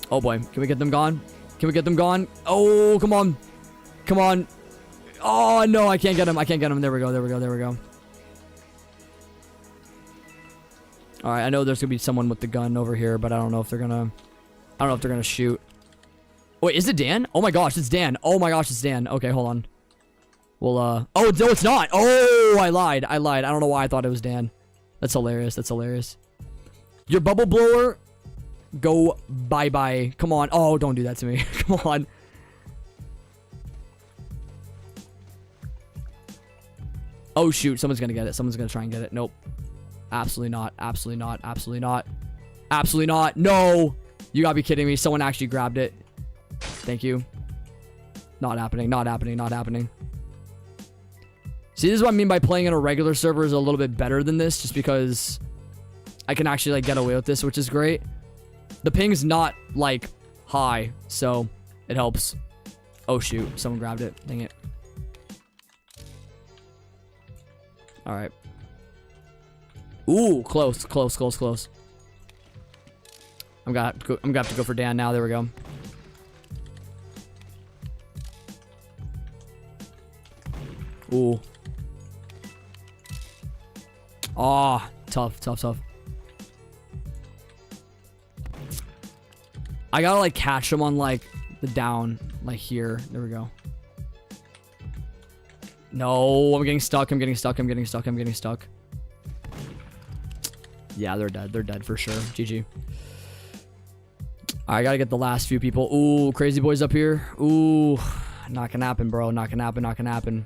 S2: Oh, boy. Can we get them gone? Can we get them gone? Oh, come on. Come on. Oh, no, I can't get him. I can't get him. There we go. There we go. There we go. All right, I know there's going to be someone with the gun over here, but I don't know if they're going to... I don't know if they're going to shoot. Wait, is it Dan? Oh, my gosh, it's Dan. Oh, my gosh, it's Dan. Okay, hold on. Well, oh, no, it's not. Oh, I lied. I lied. I don't know why I thought it was Dan. That's hilarious. That's hilarious. Your bubble blower, go bye-bye. Come on. Oh, don't do that to me. Come on. Oh, shoot. Someone's going to get it. Someone's going to try and get it. Nope. Absolutely not. Absolutely not. Absolutely not. Absolutely not. No. You gotta be kidding me. Someone actually grabbed it. Thank you. Not happening. Not happening. Not happening. See, this is what I mean by playing in a regular server is a little bit better than this, just because I can actually like get away with this, which is great. The ping's not like high, so it helps. Oh shoot, someone grabbed it. Dang it. All right. Ooh, close, close, close, close. I'm gonna have to go for Dan now. There we go. Ooh. Ah, tough, tough, tough. I gotta like catch him on like the down, like here. There we go. No, I'm getting stuck. I'm getting stuck. I'm getting stuck. I'm getting stuck. Yeah, they're dead. They're dead for sure. GG. I gotta get the last few people. Ooh, crazy boys up here. Ooh, not gonna happen, bro. Not gonna happen. Not gonna happen.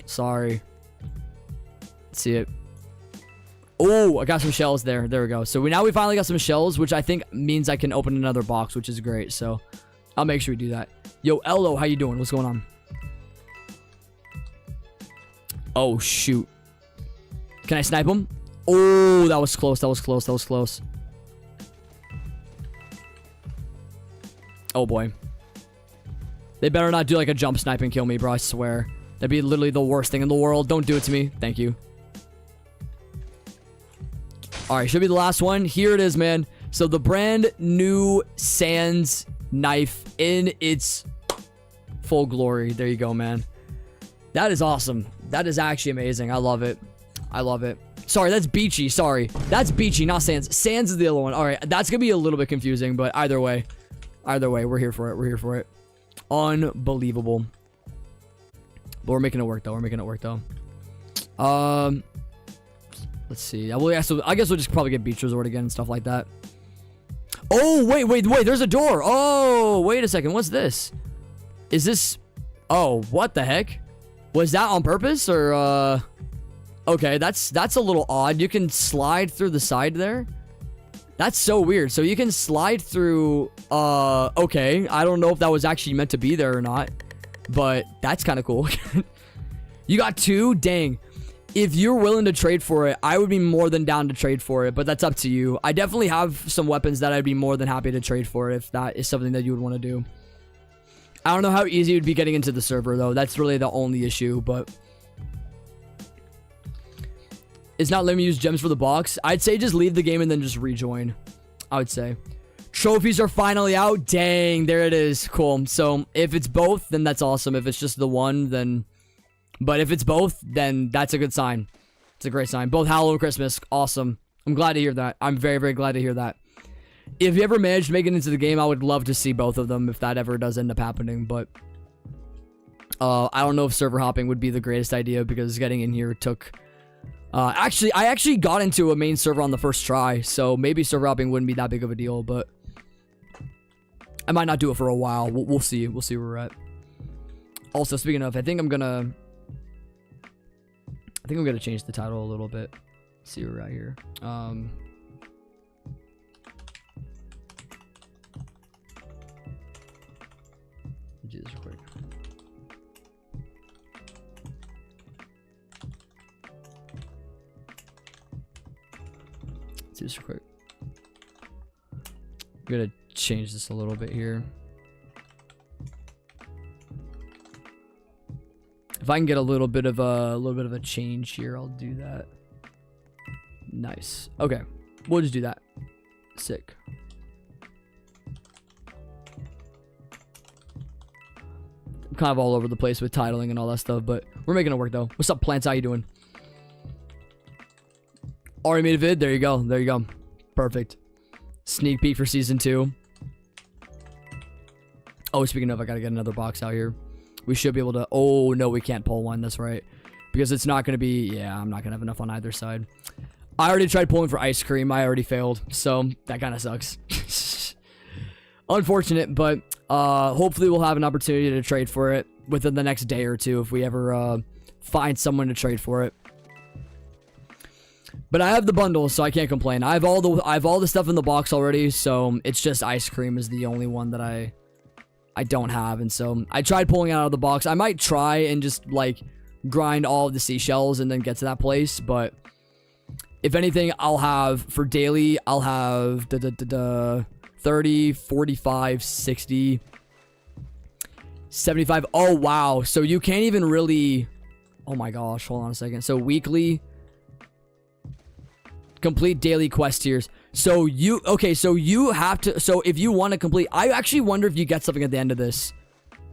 S2: Sorry. Let's see it. Oh, I got some shells there. There we go. So now we finally got some shells, which I think means I can open another box, which is great. So I'll make sure we do that. Yo, Ello, how you doing? What's going on? Oh, shoot. Can I snipe him? Oh, that was close. That was close. That was close. Oh, boy. They better not do like a jump snipe and kill me, bro. I swear. That'd be literally the worst thing in the world. Don't do it to me. Thank you. All right, should be the last one. Here it is, man. So the brand new Sans knife in its full glory. There you go, man. That is awesome. That is actually amazing. I love it. I love it. Sorry, that's Beachy. Sorry. That's Beachy, not Sans. Sans is the other one. All right, that's going to be a little bit confusing, but either way, we're here for it. We're here for it. Unbelievable. But we're making it work, though. We're making it work, though. Let's see. Well, yeah, so I guess we'll just probably get Beach Resort again and stuff like that. Oh, wait. There's a door. Oh, wait a second. What's this? Is this... Oh, what the heck? Was that on purpose or... Okay, that's a little odd. You can slide through the side there. That's so weird. So you can slide through... Okay. I don't know if that was actually meant to be there or not. But that's kind of cool. You got two? Dang. If you're willing to trade for it, I would be more than down to trade for it, but that's up to you. I definitely have some weapons that I'd be more than happy to trade for if that is something that you would want to do. I don't know how easy it would be getting into the server, though. That's really the only issue, but... It's not letting me use gems for the box. I'd say just leave the game and then just rejoin. I would say. Trophies are finally out. Dang, there it is. Cool. So, if it's both, then that's awesome. If it's just the one, then... But if it's both, then that's a good sign. It's a great sign. Both Halloween and Christmas. Awesome. I'm glad to hear that. I'm very, very glad to hear that. If you ever manage to make it into the game, I would love to see both of them if that ever does end up happening. But I don't know if server hopping would be the greatest idea because getting in here took... I actually got into a main server on the first try. So maybe server hopping wouldn't be that big of a deal. But I might not do it for a while. We'll see. We'll see where we're at. Also, speaking of, I think I'm gonna change the title a little bit. Let's see where we're at here. Do this real quick. Let's do this real quick. I'm gonna change this a little bit here. If I can get a little bit of a change here, I'll do that. Nice. Okay, we'll just do that. Sick. kind of all over the place with titling and all that stuff, but we're making it work though. What's up, Plants? How you doing? Already made a vid? There you go. There you go. Perfect. Sneak peek for season 2. Oh, speaking of, I gotta get another box out here. We should be able to... Oh, no, we can't pull one. That's right. Because it's not gonna be... Yeah, I'm not gonna have enough on either side. I already tried pulling for ice cream. I already failed. So, that kind of sucks. Unfortunate, but hopefully we'll have an opportunity to trade for it within the next day or two if we ever find someone to trade for it. But I have the bundle, so I can't complain. I have all the stuff in the box already, so it's just ice cream is the only one that I don't have. And so I tried pulling it out of the box. I might try and just like grind all of the seashells and then get to that place, but if anything, I'll have for daily, I'll have 30, 45, 60, 75. Oh, wow. So you can't even really... Oh, my gosh. Hold on a second. So weekly... Complete daily quest tiers. So you... Okay, so you have to... So if you want to complete... I actually wonder if you get something at the end of this.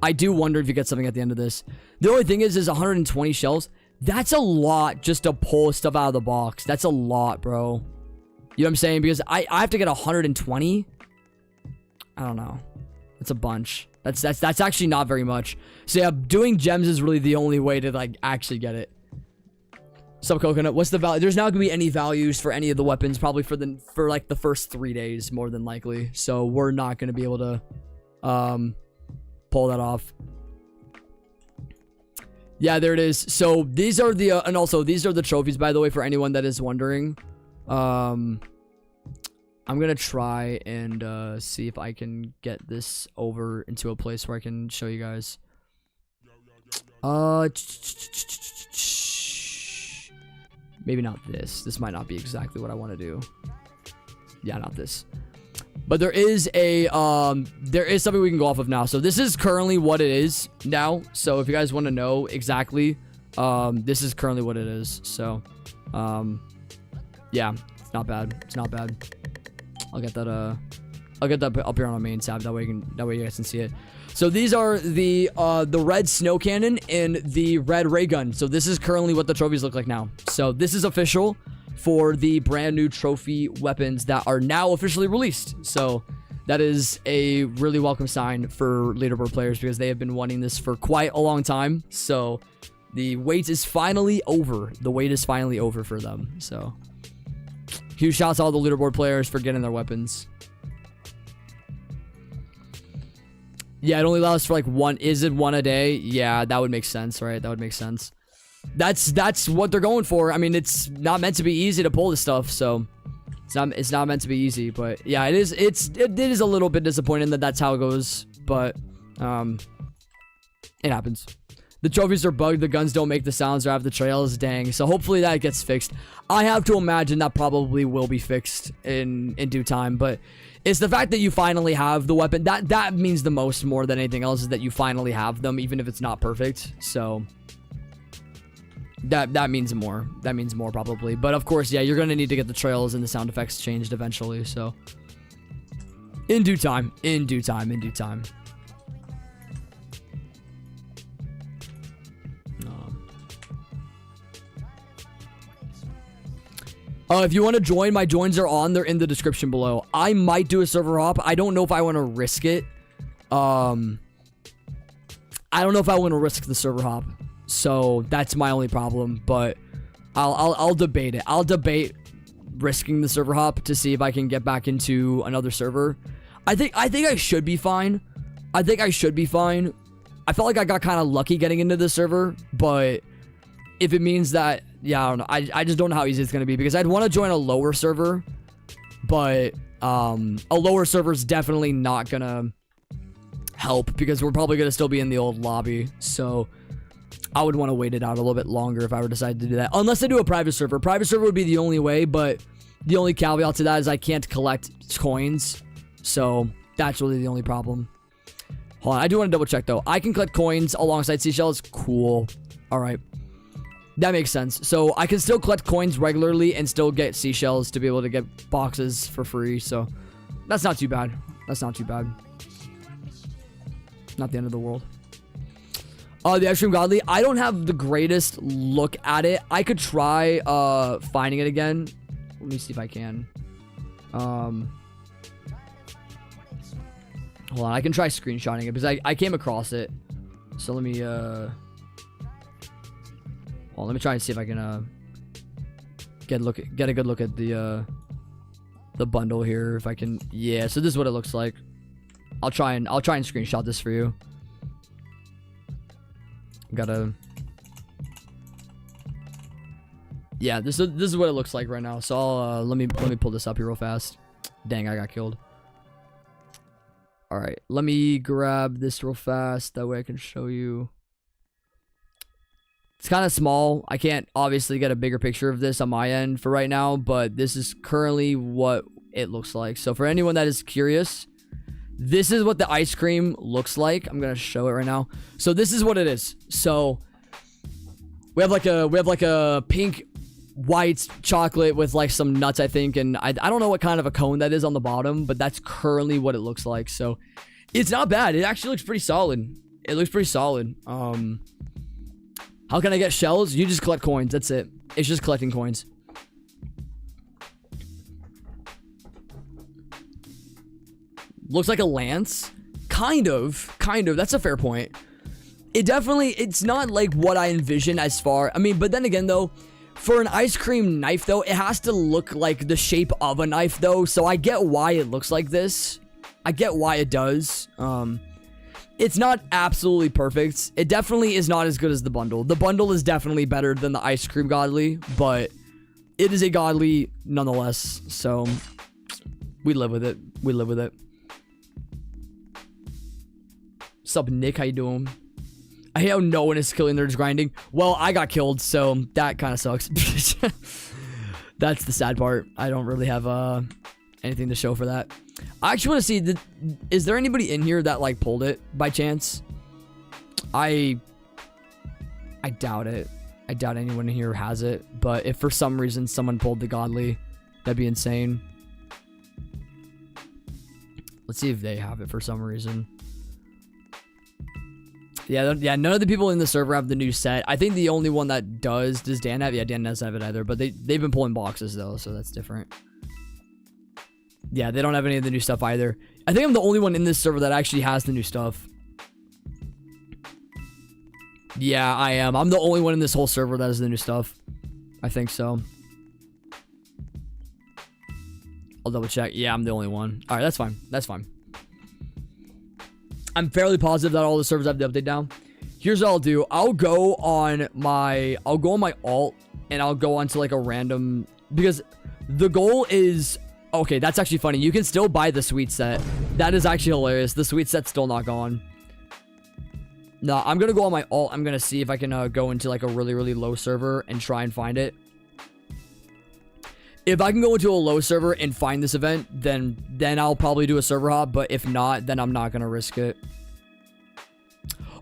S2: I do wonder if you get something at the end of this. The only thing is 120 shells. That's a lot just to pull stuff out of the box. That's a lot, bro. You know what I'm saying? Because I have to get 120... I don't know. It's a bunch. That's actually not very much. So yeah, doing gems is really the only way to like actually get it. Sub Coconut, what's the value? There's not gonna be any values for any of the weapons, probably for like the first 3 days, more than likely. So we're not gonna be able to pull that off. Yeah, there it is. So these are the and also these are the trophies, by the way, for anyone that is wondering. I'm gonna try and see if I can get this over into a place where I can show you guys. Maybe not this. This might not be exactly what I want to do. Yeah, not this. But there is something we can go off of now. So this is currently what it is now. So if you guys want to know exactly, this is currently what it is. So, yeah, it's not bad. It's not bad. I'll get that up here on my main tab. That way you guys can see it. So these are the red snow cannon and the red ray gun. So this is currently what the trophies look like now. So this is official for the brand new trophy weapons that are now officially released. So that is a really welcome sign for leaderboard players because they have been wanting this for quite a long time. So the wait is finally over. The wait is finally over for them. So huge shouts to all the leaderboard players for getting their weapons. Yeah, it only allows for like one. Is it one a day? Yeah, that would make sense, right? That would make sense. That's what they're going for. I mean, it's not meant to be easy to pull this stuff, so it's not meant to be easy. But yeah, it is. It is a little bit disappointing that that's how it goes, but it happens. The trophies are bugged. The guns don't make the sounds or have the trails. Dang. So hopefully that gets fixed. I have to imagine that probably will be fixed in due time. But it's the fact that you finally have the weapon. That means the most more than anything else is that you finally have them, even if it's not perfect. So that means more. That means more probably. But of course, yeah, you're going to need to get the trails and the sound effects changed eventually. So in due time. In due time. In due time. If you want to join, my joins are on. They're in the description below. I might do a server hop. I don't know if I want to risk it. I don't know if I want to risk the server hop. So that's my only problem. But I'll debate it. I'll debate risking the server hop to see if I can get back into another server. I think I should be fine. I think I should be fine. I felt like I got kind of lucky getting into this server, but if it means that, yeah, I don't know. I just don't know how easy it's going to be because I'd want to join a lower server, but a lower server is definitely not going to help because we're probably going to still be in the old lobby. So I would want to wait it out a little bit longer if I were to decide to do that. Unless I do a private server. Private server would be the only way, but the only caveat to that is I can't collect coins. So that's really the only problem. Hold on. I do want to double check though. I can collect coins alongside seashells. Cool. All right. That makes sense. So I can still collect coins regularly and still get seashells to be able to get boxes for free. So that's not too bad. That's not too bad. Not the end of the world. The Icecream Godly. I don't have the greatest look at it. I could try finding it again. Let me see if I can. Hold on, I can try screenshotting it because I came across it. So let me well, let me try and see if I can get a good look at the bundle here if I can. Yeah, so this is what it looks like. I'll try and screenshot this for you. Yeah, this is what it looks like right now. So I'll let me pull this up here real fast. Dang, I got killed. All right, let me grab this real fast. That way I can show you. It's kind of small. I can't obviously get a bigger picture of this on my end for right now, but this is currently what it looks like. So for anyone that is curious, this is what the ice cream looks like. I'm gonna show it right now. So this is what it is. So we have like a pink, white chocolate with like some nuts, I think, and I don't know what kind of a cone that is on the bottom, but that's currently what it looks like. So it's not bad. It actually looks pretty solid. It looks pretty solid. How can I get shells? You just collect coins. That's it. It's just collecting coins. Looks like a lance. Kind of. That's a fair point. It's not like what I envision as far. I mean, but then again, though, for an ice cream knife, though, it has to look like the shape of a knife, though. So I get why it looks like this. I get why it does. It's not absolutely perfect. It definitely is not as good as the bundle. The bundle is definitely better than the ice cream godly, but it is a godly nonetheless. So we live with it. We live with it. Sup, Nick? How you doing? I hate how no one is killing. They're just grinding. Well, I got killed, so that kind of sucks. That's the sad part. I don't really have anything to show for that. I actually want to see, is there anybody in here that like pulled it by chance? I doubt it. I doubt anyone in here has it. But if for some reason someone pulled the godly, that'd be insane. Let's see if they have it for some reason. Yeah, none of the people in the server have the new set. I think the only one that does Dan have? Yeah, Dan doesn't have it either. But they've been pulling boxes though, so that's different. Yeah, they don't have any of the new stuff either. I think I'm the only one in this server that actually has the new stuff. Yeah, I am. I'm the only one in this whole server that has the new stuff. I think so. I'll double check. Yeah, I'm the only one. All right, that's fine. That's fine. I'm fairly positive that all the servers have the update down. Here's what I'll do. I'll go on my alt and I'll go onto like a random, because the goal is, okay, that's actually funny. You can still buy the sweet set. That is actually hilarious. The sweet set's still not gone. No, I'm going to go on my alt. I'm going to see if I can go into like a really, really low server and try and find it. If I can go into a low server and find this event, then I'll probably do a server hop. But if not, then I'm not going to risk it.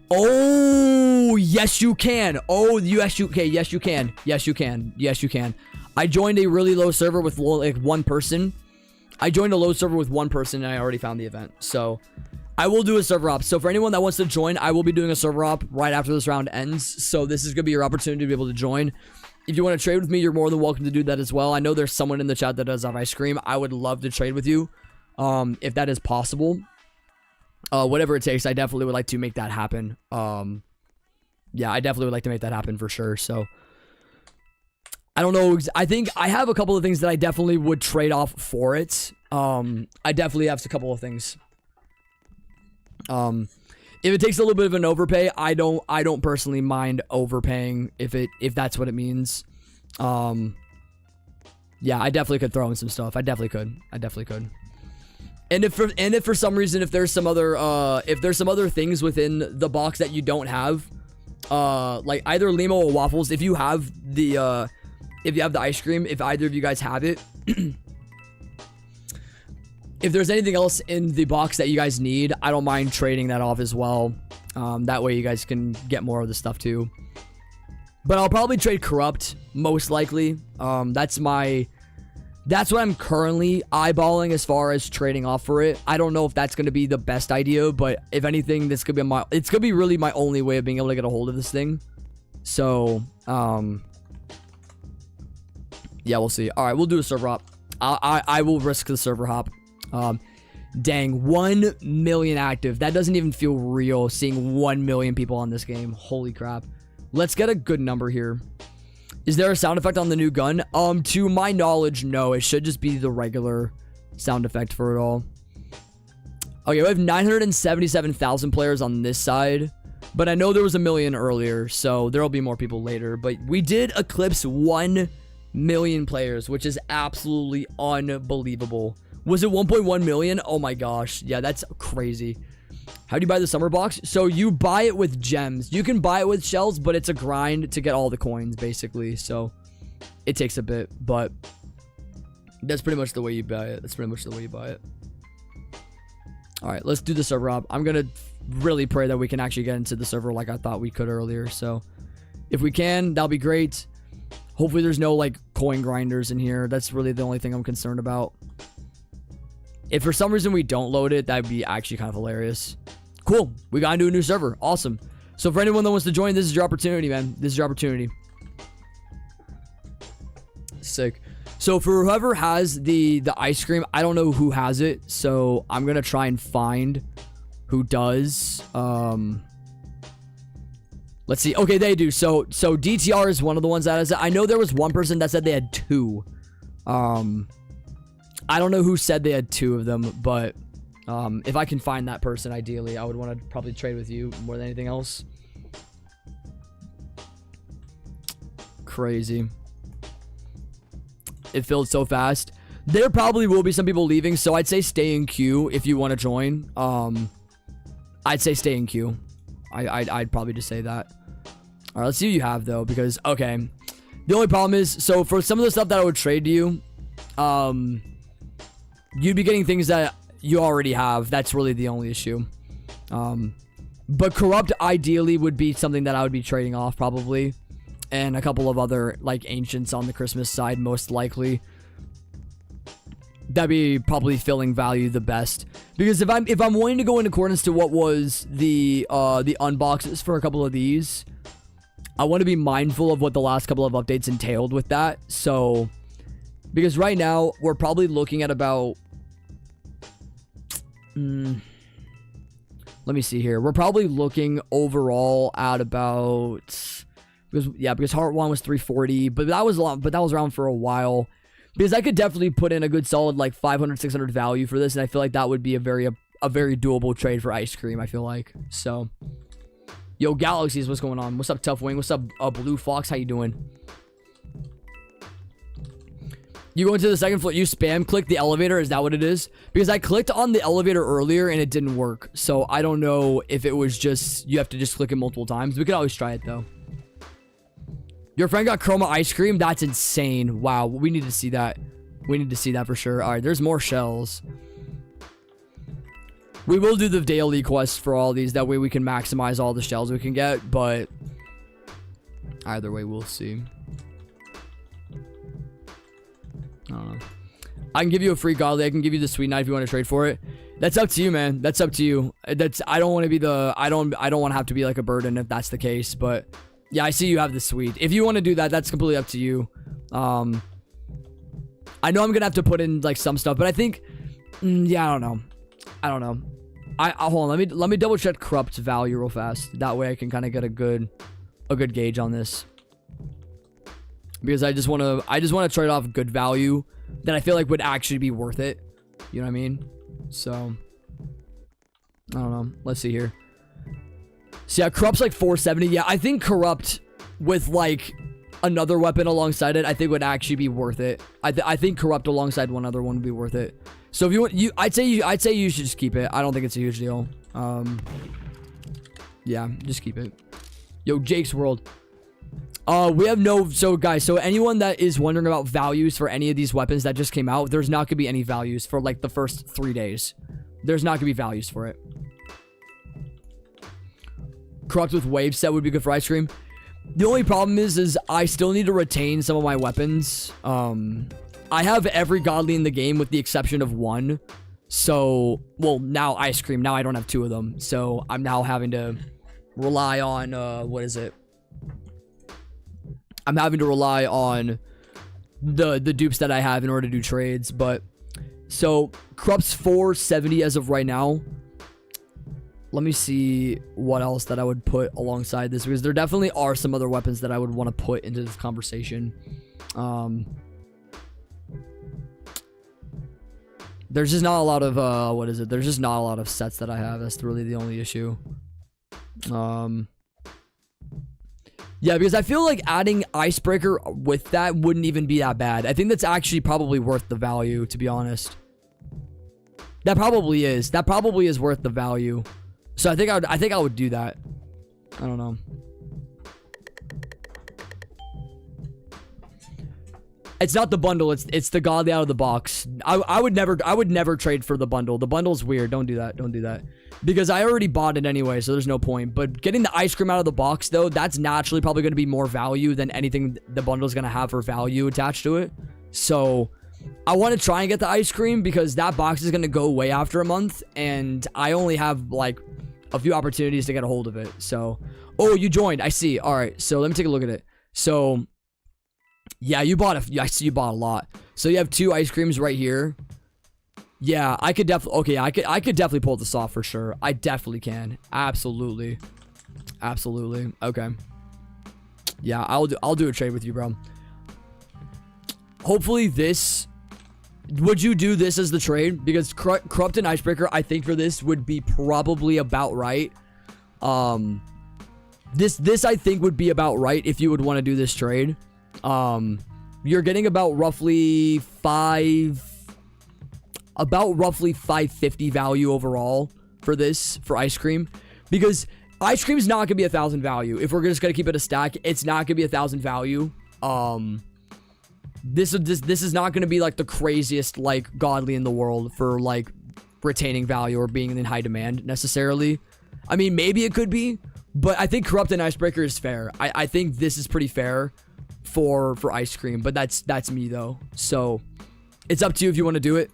S2: Oh, yes, you can. Oh, yes, you can. Yes, you can. Yes, you can. Yes, you can. I joined a really low server with like one person. I joined a low server with one person and I already found the event. So I will do a server hop. So for anyone that wants to join, I will be doing a server hop right after this round ends. So this is going to be your opportunity to be able to join. If you want to trade with me, you're more than welcome to do that as well. I know there's someone in the chat that does have ice cream. I would love to trade with you if that is possible. Whatever it takes, I definitely would like to make that happen. Yeah, I definitely would like to make that happen for sure. So I don't know. I think I have a couple of things that I definitely would trade off for it. I definitely have a couple of things. If it takes a little bit of an overpay, I don't personally mind overpaying if that's what it means. Yeah, I definitely could throw in some stuff. I definitely could. And if for some reason, if there's some other things within the box that you don't have, like either limo or waffles, if you have the ice cream, if either of you guys have it, if there's anything else in the box that you guys need, I don't mind trading that off as well. That way you guys can get more of the stuff too. But I'll probably trade corrupt, most likely. That's my That's what I'm currently eyeballing as far as trading off for it. I don't know if that's going to be the best idea, but if anything, this could be it's going to be really my only way of being able to get a hold of this thing. So, yeah, we'll see. All right, we'll do a server hop. I will risk the server hop. Dang, 1 million active. That doesn't even feel real, seeing 1 million people on this game. Holy crap. Let's get a good number here. Is there a sound effect on the new gun? To my knowledge, no. It should just be the regular sound effect for it all. Okay, we have 977,000 players on this side. But I know there was 1 million earlier, so there'll be more people later. But we did eclipse 1 million players, which is absolutely unbelievable. Was it 1.1 million? Oh my gosh. Yeah, that's crazy. How do you buy the summer box? So you buy it with gems. You can buy it with shells, but it's a grind to get all the coins, basically. So it takes a bit, but that's pretty much the way you buy it. That's pretty much the way you buy it. All right, let's do the server hop. I'm going to really pray that we can actually get into the server like I thought we could earlier. So if we can, that'll be great. Hopefully there's no like coin grinders in here. That's really the only thing I'm concerned about. If for some reason we don't load it, that'd be actually kind of hilarious. Cool. We got into a new server. Awesome. So for anyone that wants to join, this is your opportunity, man. This is your opportunity. Sick. So for whoever has the ice cream, I don't know who has it. So I'm going to try and find who does. Let's see. Okay, they do. So DTR is one of the ones that has it. I know there was one person that said they had 2. I don't know who said they had 2 of them, but if I can find that person, ideally, I would want to probably trade with you more than anything else. Crazy. It filled so fast. There probably will be some people leaving, so I'd say stay in queue if you want to join. I'd say stay in queue. I'd probably just say that. All right, let's see what you have, though, because, okay. The only problem is, so for some of the stuff that I would trade to you, you'd be getting things that you already have. That's really the only issue. But corrupt ideally would be something that I would be trading off probably, and a couple of other like ancients on the Christmas side most likely. That'd be probably filling value the best, because if I'm wanting to go in accordance to what was the unboxes for a couple of these, I want to be mindful of what the last couple of updates entailed with that. So because right now we're probably looking at about let me see here. We're probably looking overall at about, because Heart 1 was 340, but that was long, but that was around for a while. Because I could definitely put in a good solid like 500, 600 value for this, and I feel like that would be a very doable trade for Ice Cream, I feel like. So, yo, Galaxies, what's going on? What's up, Tough Wing? What's up, Blue Fox? How you doing? You go into the second floor, you spam click the elevator, is that what it is? Because I clicked on the elevator earlier and it didn't work. So I don't know if it was just, you have to just click it multiple times. We could always try it though. Your friend got Chroma Ice Cream? That's insane. Wow, we need to see that. We need to see that for sure. All right, there's more shells. We will do the daily quest for all these. That way we can maximize all the shells we can get. But either way, we'll see. I don't know. I can give you a free godly. I can give you the sweet knife if you want to trade for it. That's up to you, man. That's up to you. I don't want to be the I don't want to have to be like a burden if that's the case. But yeah, I see you have the sweet. If you want to do that, that's completely up to you. I know I'm gonna have to put in like some stuff, but I think yeah, I don't know. Hold on. Let me double check corrupt value real fast. That way I can kind of get a good gauge on this. Because I just want to trade off good value that I feel like would actually be worth it. You know what I mean? So I don't know. Let's see here. So yeah, corrupt's like 470. Yeah, I think corrupt with like another weapon alongside it, I think would actually be worth it. I think corrupt alongside one other one would be worth it. So if you want, I'd say you should just keep it. I don't think it's a huge deal. Yeah, just keep it. Yo, Jake's World. We have no, so guys, so anyone that is wondering about values for any of these weapons that just came out, there's not gonna be any values for like the first 3 days. There's not gonna be values for it. Corrupt with wave set would be good for Ice Cream. The only problem is I still need to retain some of my weapons. I have every godly in the game with the exception of one. So, well, now Icecream. Now I don't have 2 of them. So I'm now having to rely on, what is it? I'm having to rely on the dupes that I have in order to do trades. But, so, Corrupt's 470 as of right now. Let me see what else that I would put alongside this, because there definitely are some other weapons that I would want to put into this conversation. There's just not a lot of, what is it? There's just not a lot of sets that I have. That's really the only issue. Yeah, because I feel like adding Icebreaker with that wouldn't even be that bad. I think that's actually probably worth the value, to be honest. That probably is. That probably is worth the value. So I think I would do that. I don't know. It's not the bundle. It's the godly out of the box. I would never trade for the bundle. The bundle's weird. Don't do that. Don't do that. Because I already bought it anyway, so there's no point. But getting the ice cream out of the box, though, that's naturally probably going to be more value than anything the bundle's going to have for value attached to it. So I want to try and get the ice cream because that box is going to go away after a month, and I only have like a few opportunities to get a hold of it. So, oh, you joined. I see. All right. So let me take a look at it. So yeah, you bought I see you bought a lot. So you have 2 ice creams right here. Yeah, I could definitely, okay, I could definitely pull this off for sure. I definitely can. Absolutely. Absolutely. Okay. Yeah, I'll do a trade with you, bro. Hopefully this, would you do this as the trade? Because Corrupt and Icebreaker, I think for this would be probably about right. This I think would be about right if you would want to do this trade. You're getting about roughly 550 value overall for this, for Ice Cream, because Ice Cream's not gonna be 1,000 value. If we're just gonna keep it a stack, it's not gonna be 1,000 value. This is not gonna be like the craziest like godly in the world for like retaining value or being in high demand necessarily. I mean, maybe it could be, but I think Corrupt and Icebreaker is fair. I think this is pretty fair for Ice Cream, but that's me though. So it's up to you if you want to do it.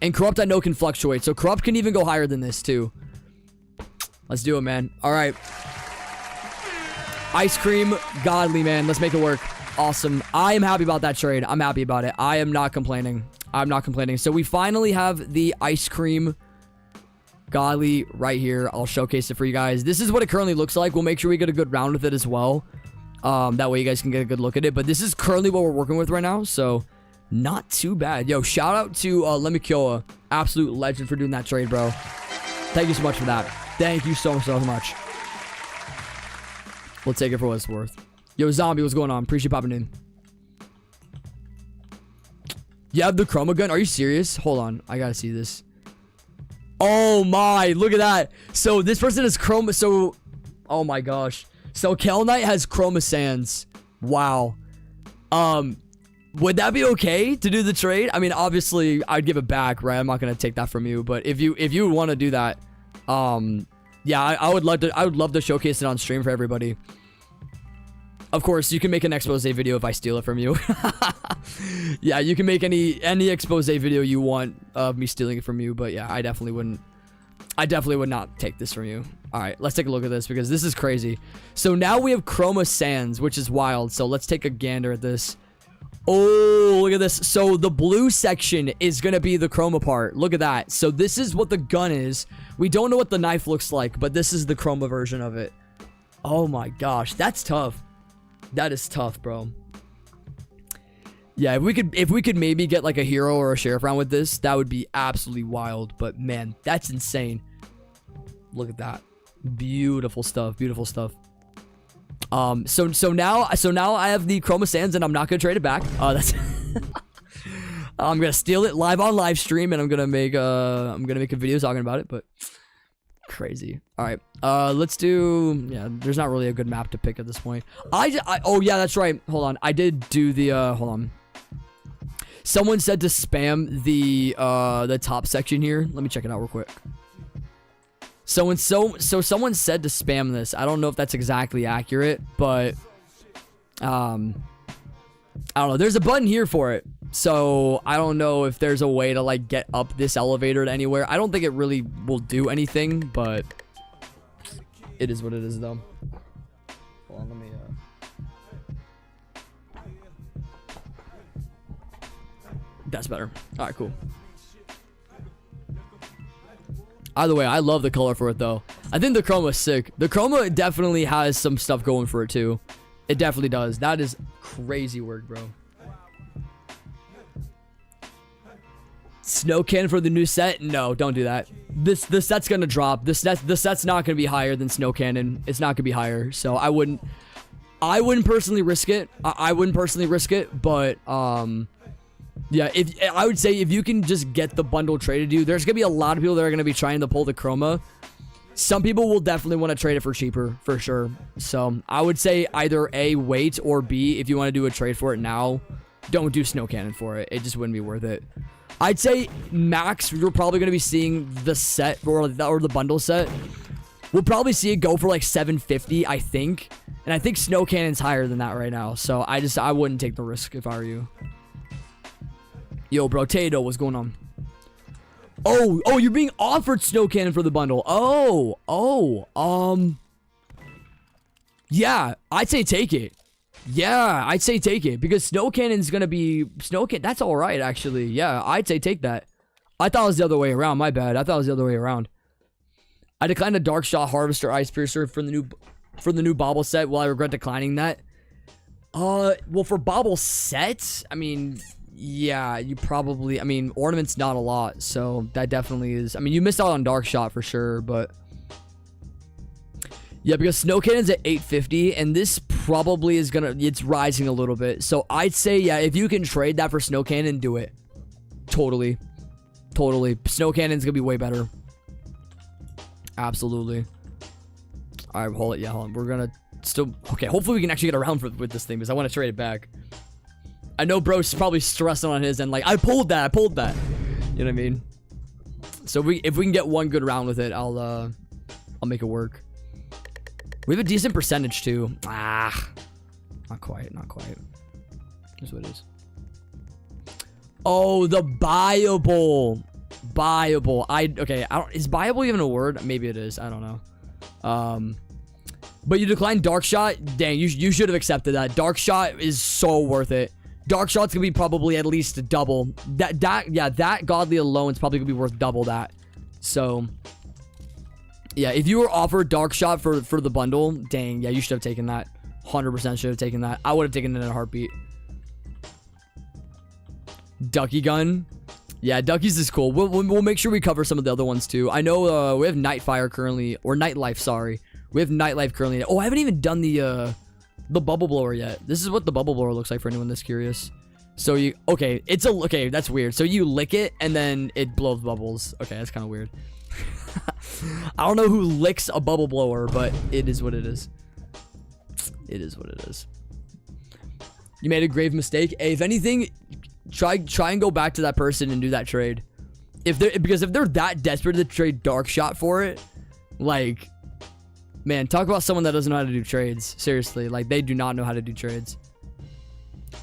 S2: And Corrupt I know can fluctuate, so Corrupt can even go higher than this too. Let's do it, man. All right, Ice Cream, godly, man. Let's make it work. Awesome. I am happy about that trade. I'm happy about it. I am not complaining. I'm not complaining. So we finally have the Ice Cream godly right here. I'll showcase it for you guys. This is what it currently looks like. We'll make sure we get a good round with it as well. That way you guys can get a good look at it. But this is currently what we're working with right now, so not too bad. Yo, shout out to Lemikyoa. Absolute legend for doing that trade, bro. Thank you so much for that. Thank you so much. We'll take it for what it's worth. Yo, Zombie, what's going on? Appreciate popping in. You have the chroma gun? Are you serious? Hold on. I gotta see this. Oh my, look at that. So this person is chroma. So, oh my gosh. So Kel Knight has chroma sands. Wow. Would that be okay to do the trade? I mean, obviously I'd give it back, right? I'm not gonna take that from you, but if you want to do that, yeah, I would love to showcase it on stream for everybody. Of course, you can make an expose video if I steal it from you. Yeah, you can make any expose video you want of me stealing it from you, but yeah, I definitely wouldn't. I definitely would not take this from you. All right, let's take a look at this because this is crazy. So now we have chroma sands, which is wild. So let's take a gander at this. Oh, look at this. So the blue section is going to be the chroma part. Look at that. So this is what the gun is. We don't know what the knife looks like, but this is the chroma version of it. Oh my gosh, that's tough. That is tough, bro. Yeah, if we could maybe get like a hero or a sheriff round with this, that would be absolutely wild. But man, that's insane. Look at that. Beautiful stuff. Beautiful stuff. So now I have the chroma sands and I'm not gonna trade it back. That's I'm gonna steal it live on live stream and I'm gonna make a video talking about it, but crazy. All right, let's do, yeah, there's not really a good map to pick at this point. Oh yeah, that's right. Hold on, I did do the hold on. Someone said to spam the top section here. Let me check it out real quick. So someone said to spam this. I don't know if that's exactly accurate, but I don't know. There's a button here for it. So I don't know if there's a way to like get up this elevator to anywhere. I don't think it really will do anything, but it is what it is though. Hold on, let me that's better. All right, cool. Either way, I love the color for it though. I think the chroma is sick. The chroma definitely has some stuff going for it too. It definitely does. That is crazy work, bro. Snow cannon for the new set? No, don't do that. The set's gonna drop. The set's not gonna be higher than snow cannon. It's not gonna be higher. So I wouldn't personally risk it. I wouldn't personally risk it, but yeah, I would say if you can just get the bundle traded to you, there's gonna be a lot of people that are gonna be trying to pull the chroma. Some people will definitely want to trade it for cheaper, for sure. So I would say either A, wait, or B, if you want to do a trade for it now, don't do snow cannon for it. It just wouldn't be worth it. I'd say max, you're probably going to be seeing the set or the bundle set. We'll probably see it go for like 750, I think. And I think snow cannon's higher than that right now. So I wouldn't take the risk if I were you. Yo, bro, Tato, what's going on? Oh, you're being offered snow cannon for the bundle. Yeah, I'd say take it. Yeah, I'd say take it because snow cannon's gonna be that's all right actually. Yeah, I'd say take that. I thought it was the other way around. My bad. I thought it was the other way around. I declined a dark shot harvester ice piercer for the new bobble set. Well, I regret declining that. Well, for bobble sets, I mean, yeah, you probably. I mean, ornaments not a lot, so that definitely is. I mean, you missed out on dark shot for sure, but. Yeah, because snow cannon's at 850, and this probably is it's rising a little bit. So I'd say, yeah, if you can trade that for snow cannon, do it. Totally. Snow cannon's gonna be way better. Absolutely. All right, hold on. We're gonna still, okay, hopefully we can actually get around with this thing, because I want to trade it back. I know bro's probably stressing on his end, like, I pulled that. You know what I mean? So if we can get one good round with it, I'll make it work. We have a decent percentage too. Not quite. Here's what it is. Oh, the buyable. Is buyable even a word? Maybe it is. I don't know. But you declined dark shot. Dang, you should have accepted that. Dark shot is so worth it. Dark shot's gonna be probably at least double. That godly alone is probably gonna be worth double that. So. Yeah, if you were offered dark shot for the bundle, dang, yeah, you should have taken that. 100% should have taken that. I would have taken it in a heartbeat. Ducky gun. Yeah, Duckies is cool. We'll make sure we cover some of the other ones too. I know we have Nightfire currently, or Nightlife, sorry. We have Nightlife currently. Oh, I haven't even done the bubble blower yet. This is what the bubble blower looks like for anyone that's curious. So okay, that's weird. So you lick it and then it blows bubbles. Okay, that's kind of weird. I don't know who licks a bubble blower, but it is what it is. It is what it is. You made a grave mistake. Hey, if anything, try and go back to that person and do that trade. Because if they're that desperate to trade dark shot for it, like, man, talk about someone that doesn't know how to do trades. Seriously, like, they do not know how to do trades.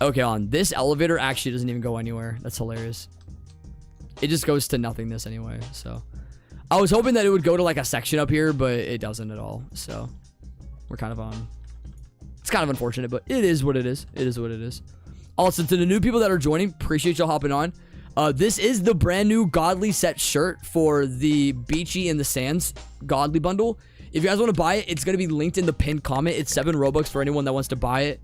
S2: Okay, this elevator actually doesn't even go anywhere. That's hilarious. It just goes to nothingness anyway, so. I was hoping that it would go to like a section up here, but it doesn't at all. So we're kind of on. It's kind of unfortunate, but it is what it is. It is what it is. Also, to the new people that are joining, appreciate y'all hopping on. This is the brand new Godly set shirt for the Beachy and the Sands Godly bundle. If you guys want to buy it, it's going to be linked in the pinned comment. It's 7 Robux for anyone that wants to buy it.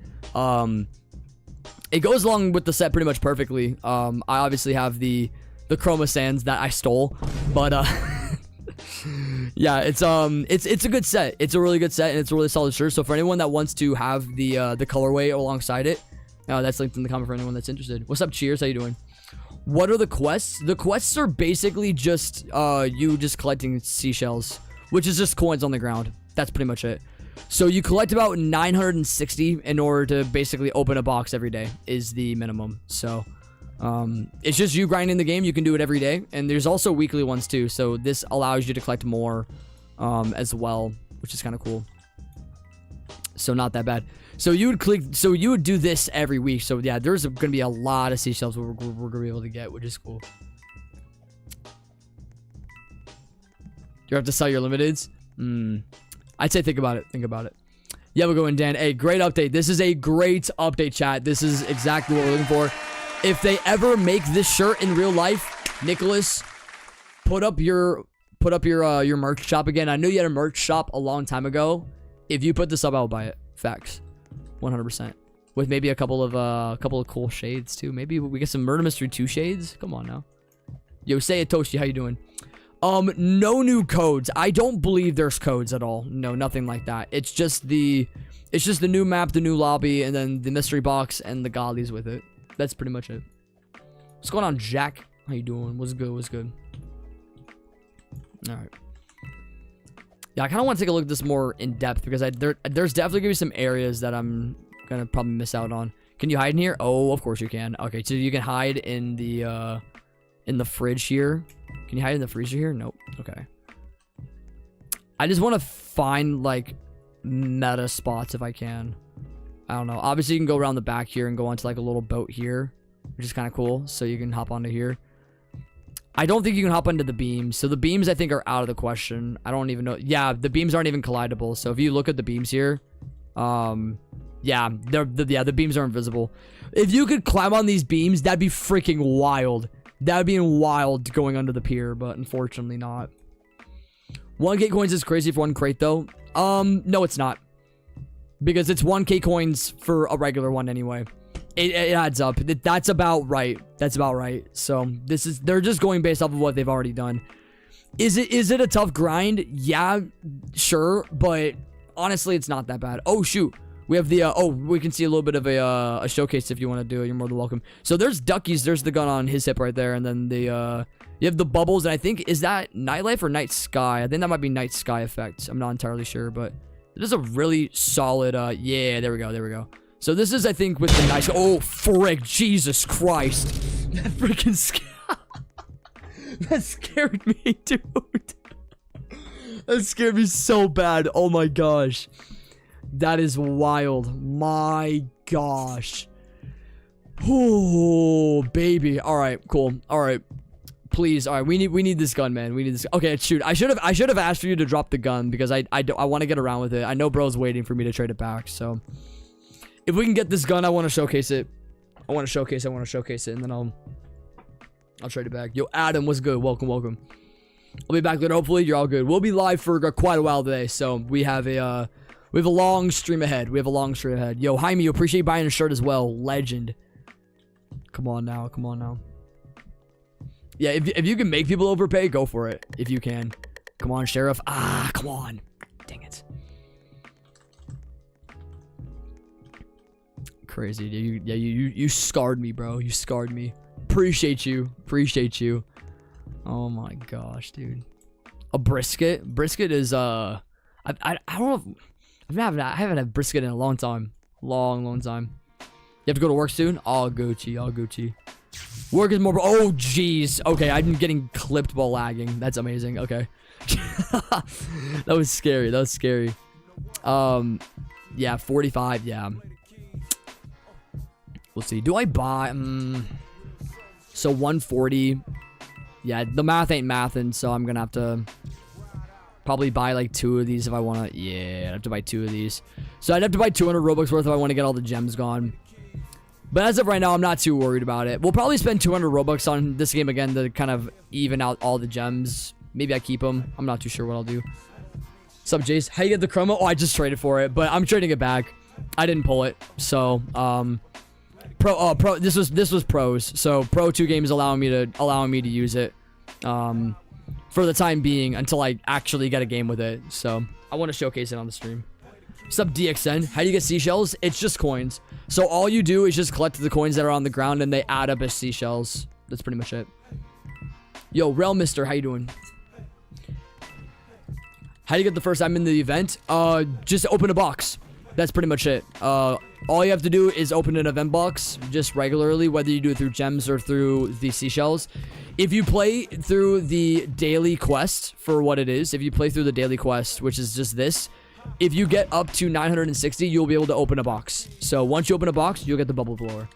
S2: It goes along with the set pretty much perfectly. I obviously have the Chroma Sands that I stole, but yeah, it's a good set. It's a really good set, and it's a really solid shirt. So for anyone that wants to have the colorway alongside it, that's linked in the comment for anyone that's interested. What's up, Cheers? How you doing? What are the quests? The quests are basically just you just collecting seashells, which is just coins on the ground. That's pretty much it. So you collect about 960 in order to basically open a box every day is the minimum. So it's just you grinding the game. You can do it every day, and there's also weekly ones too, so this allows you to collect more as well, which is kind of cool. So not that bad. So you would click, so you would do this every week. So yeah, there's going to be a lot of seashells we're going to be able to get, which is cool. You have to sell your limiteds? I'd say think about it. Think about it. Yeah, we're going, Dan. Hey, great update. This is a great update, chat. This is exactly what we're looking for. If they ever make this shirt in real life, Nicholas, put up your merch shop again. I knew you had a merch shop a long time ago. If you put this up, I'll buy it. Facts. 100%. With maybe a couple of cool shades too. Maybe we get some Murder Mystery 2 shades. Come on now. Yo, say it, Toshi. How you doing? No new codes. I don't believe there's codes at all. No, nothing like that. It's just the new map, the new lobby, and then the mystery box and the godlies with it. That's pretty much it. What's going on, Jack? How you doing? What's good? What's good? All right. Yeah, I kind of want to take a look at this more in depth because there's definitely gonna be some areas that I'm gonna probably miss out on. Can you hide in here? Oh, of course you can. Okay, so you can hide in the fridge here. Can you hide in the freezer here? Nope. Okay. I just want to find like meta spots if I can. I don't know. Obviously, you can go around the back here and go onto like a little boat here, which is kind of cool. So you can hop onto here. I don't think you can hop onto the beams. So the beams, I think, are out of the question. I don't even know. Yeah, the beams aren't even collidable. So if you look at the beams here, yeah, the beams are invisible. If you could climb on these beams, that'd be freaking wild. That would be wild going under the pier, but unfortunately not. 1k coins is crazy for one crate, though. No, it's not. Because it's 1k coins for a regular one anyway. It adds up. That's about right. That's about right. So they're just going based off of what they've already done. Is it a tough grind? Yeah, sure. But honestly, it's not that bad. Oh, shoot. We have the, we can see a little bit of a showcase if you want to do it. You're more than welcome. So there's Ducky's. There's the gun on his hip right there. And then you have the bubbles. And I think, is that Nightlife or Night Sky? I think that might be Night Sky effect. I'm not entirely sure, but it is a really solid, yeah, there we go. There we go. So this is, I think, with the nice, oh, frick, Jesus Christ. That freaking that scared me, dude. That scared me so bad. Oh my gosh. That is wild. My gosh. Oh, baby. All right, cool. All right. Please. All right, we need this gun, man. We need this. Okay, shoot. I should have asked for you to drop the gun because I want to get around with it. I know bro's waiting for me to trade it back, so if we can get this gun, I want to showcase it. I want to showcase it, and then I'll trade it back. Yo, Adam, what's good? Welcome. I'll be back later. Hopefully, you're all good. We'll be live for quite a while today, so we have a long stream ahead. Yo, Jaime, you appreciate buying a shirt as well. Legend. Come on now. Yeah, if you can make people overpay, go for it. If you can. Come on, Sheriff. Ah, come on. Dang it. Crazy. You scarred me, bro. You scarred me. Appreciate you. Oh my gosh, dude. A brisket. Brisket is I don't know. I haven't had brisket in a long time. Long time. You have to go to work soon? All Gucci. Work is more. Oh, jeez. Okay, I'm getting clipped while lagging. That's amazing. Okay. That was scary. Yeah, 45. Yeah. We'll see. Do I buy? So 140. Yeah, the math ain't mathin', so I'm gonna have to probably buy like 2 of these if I want to. Yeah, I'd have to buy 2 of these. So I'd have to buy 200 Robux worth if I want to get all the gems gone. But as of right now, I'm not too worried about it. We'll probably spend 200 Robux on this game again to kind of even out all the gems. Maybe I keep them. I'm not too sure what I'll do. Sup, Jace? How you get the chroma? Oh, I just traded for it, but I'm trading it back. I didn't pull it. So, this was pros. So Pro 2 games allowing me to use it for the time being until I actually get a game with it. So I want to showcase it on the stream. What's up, DXN? How do you get seashells? It's just coins. So all you do is just collect the coins that are on the ground and they add up as seashells. That's pretty much it. Yo, Realm Mister, how you doing? How do you get the first time in the event? Just open a box. That's pretty much it. All you have to do is open an event box just regularly, whether you do it through gems or through the seashells. If you play through the daily quest for what it is, if you play through the daily quest, which is just this, if you get up to 960, you'll be able to open a box. So once you open a box, you'll get the bubble blower.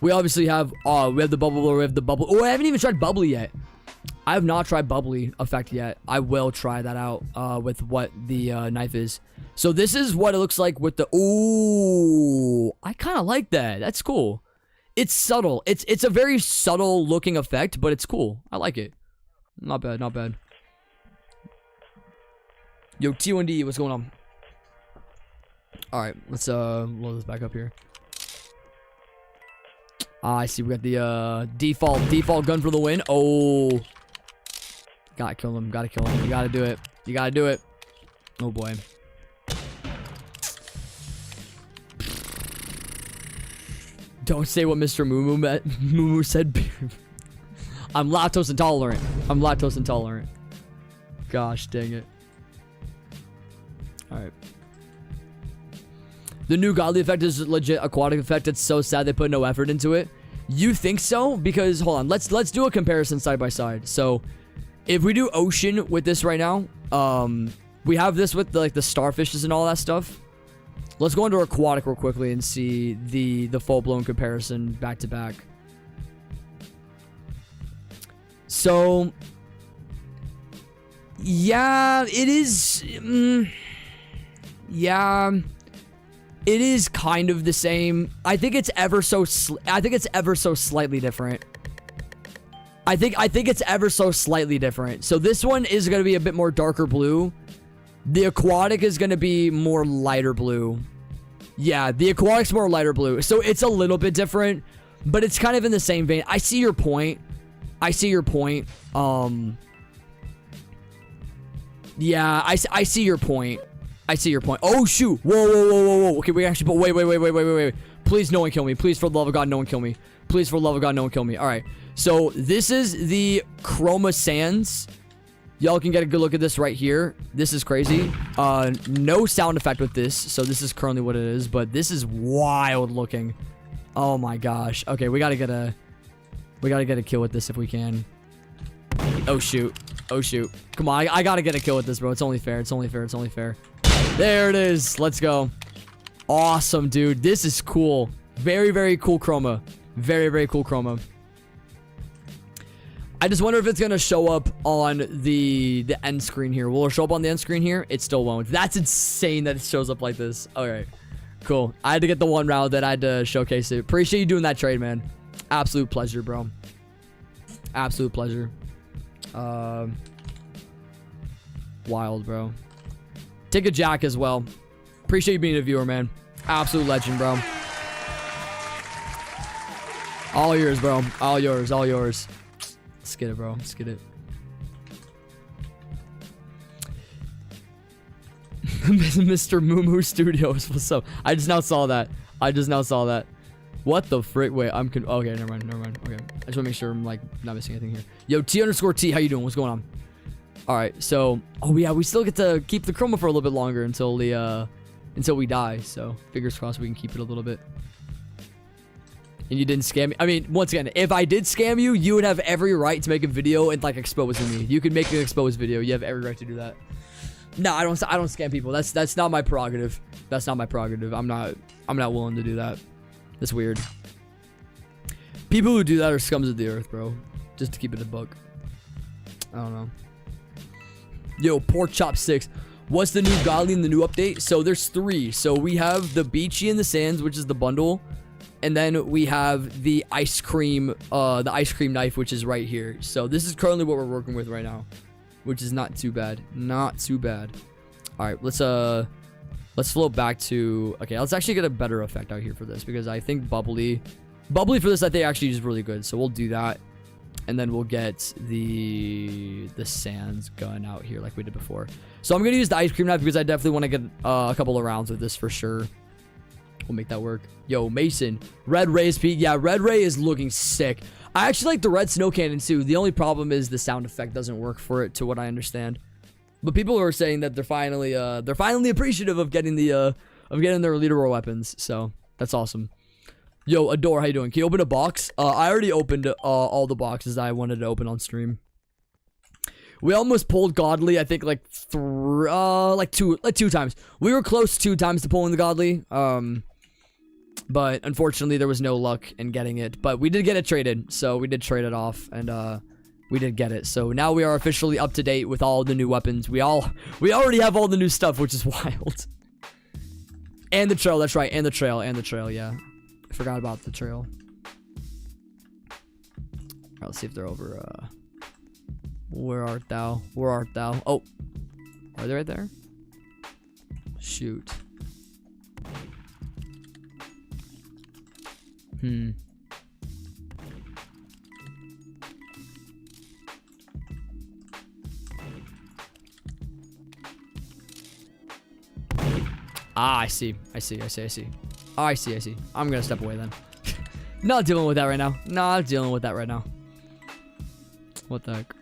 S2: We obviously have, we have the bubble blower, we have the bubble. Oh, I haven't even tried bubbly yet. I have not tried bubbly effect yet. I will try that out with what the knife is. So this is what it looks like with the, ooh, I kind of like that. That's cool. It's subtle. It's a very subtle looking effect, but it's cool. I like it. Not bad, not bad. Yo, T1D, what's going on? Alright, let's load this back up here. I see we got the default gun for the win. Oh. Gotta kill him, gotta kill him. You gotta do it. You gotta do it. Oh boy. Don't say what Mr. Moo said. I'm lactose intolerant. I'm lactose intolerant. Gosh dang it. Alright. The new godly effect is legit aquatic effect. It's so sad they put no effort into it. You think so? Because hold on, let's do a comparison side by side. So if we do ocean with this right now, we have this with like the starfishes and all that stuff. Let's go into aquatic real quickly and see the full-blown comparison back to back. So yeah, it is yeah, it is kind of the same. I think it's ever so slightly different. I think it's ever so slightly different. So this one is going to be a bit more darker blue. The aquatic is going to be more lighter blue. Yeah, the aquatic's more lighter blue. So it's a little bit different, but it's kind of in the same vein. I see your point. I see your point. Yeah, I see your point. I see your point. Oh, shoot. Whoa. Okay, we actually, but wait. Please, no one kill me. Please, for the love of God, no one kill me. Please, for the love of God, no one kill me. All right. So this is the Chroma Sands. Y'all can get a good look at this right here. This is crazy. No sound effect with this. So this is currently what it is, but this is wild looking. Oh my gosh. Okay, we gotta get a kill with this if we can. Oh shoot. Come on, I gotta get a kill with this, bro. It's only fair. There it is. Let's go. Awesome, dude. This is cool. Very cool chroma. Very cool chroma. I just wonder if it's gonna show up on the end screen here. Will it show up on the end screen here? It still won't. That's insane that it shows up like this. Alright. Cool. I had to get the one round that I had to showcase it. Appreciate you doing that trade, man. Absolute pleasure, bro. Absolute pleasure. Wild, bro. Take a Jack as well. Appreciate you being a viewer, man. Absolute legend, bro. All yours, bro. All yours. Let's get it, bro. Let's get it. Mr. Moo Studios. What's up? I just now saw that. What the frick? Wait, okay, never mind. Okay. I just want to make sure I'm like not missing anything here. Yo, T_T, how you doing? What's going on? Alright, so oh yeah, we still get to keep the chroma for a little bit longer until we die. So fingers crossed we can keep it a little bit. And you didn't scam me. I mean, once again, if I did scam you, you would have every right to make a video and like exposing me. You could make an exposed video. You have every right to do that. No, I don't scam people. That's not my prerogative. That's not my prerogative. I'm not willing to do that. That's weird. People who do that are scums of the earth, bro. Just to keep it a buck. I don't know. Yo, Pork Chop 6. What's the new godly in the new update? So there's 3. So we have the Beachy in the Sands, which is the bundle. And then we have the ice cream knife, which is right here. So this is currently what we're working with right now, which is not too bad. Not too bad. All right, let's float back to, okay, let's actually get a better effect out here for this, because I think bubbly for this I think actually is really good. So we'll do that, and then we'll get the sands gun out here like we did before. So I'm gonna use the ice cream knife because I definitely want to get a couple of rounds with this for sure. We'll make that work. Yo, Mason, red ray is peak. Yeah, red ray is looking sick. I actually like the red snow cannon too. The only problem is the sound effect doesn't work for it, to what I understand. But people are saying that they're finally appreciative of getting their leaderboard weapons. So that's awesome. Yo, Adore, how you doing? Can you open a box? I already opened all the boxes I wanted to open on stream. We almost pulled Godly, I think, like two times. We were close 2 times to pulling the Godly. But unfortunately, there was no luck in getting it. But we did get it traded, so we did trade it off, and we did get it. So now we are officially up to date with all the new weapons. We already have all the new stuff, which is wild. And the trail, that's right, and the trail, yeah. I forgot about the trail. Alright, let's see if they're over, where art thou? Where art thou? Oh. Are they right there? Shoot. Ah, I see. I'm gonna step away then. Not dealing with that right now. Not dealing with that right now. What the heck?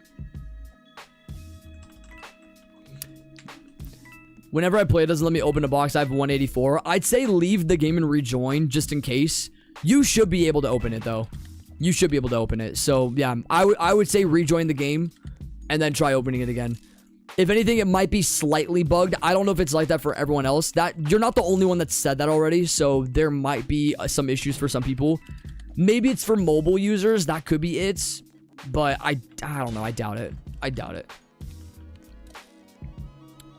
S2: Whenever I play, it doesn't let me open a box. I have 184. I'd say leave the game and rejoin just in case. You should be able to open it though. You should be able to open it. So yeah, I would say rejoin the game and then try opening it again. If anything, it might be slightly bugged. I don't know if it's like that for everyone else. You're not the only one that said that already, so there might be some issues for some people. Maybe it's for mobile users. That could be it. But I don't know. I doubt it.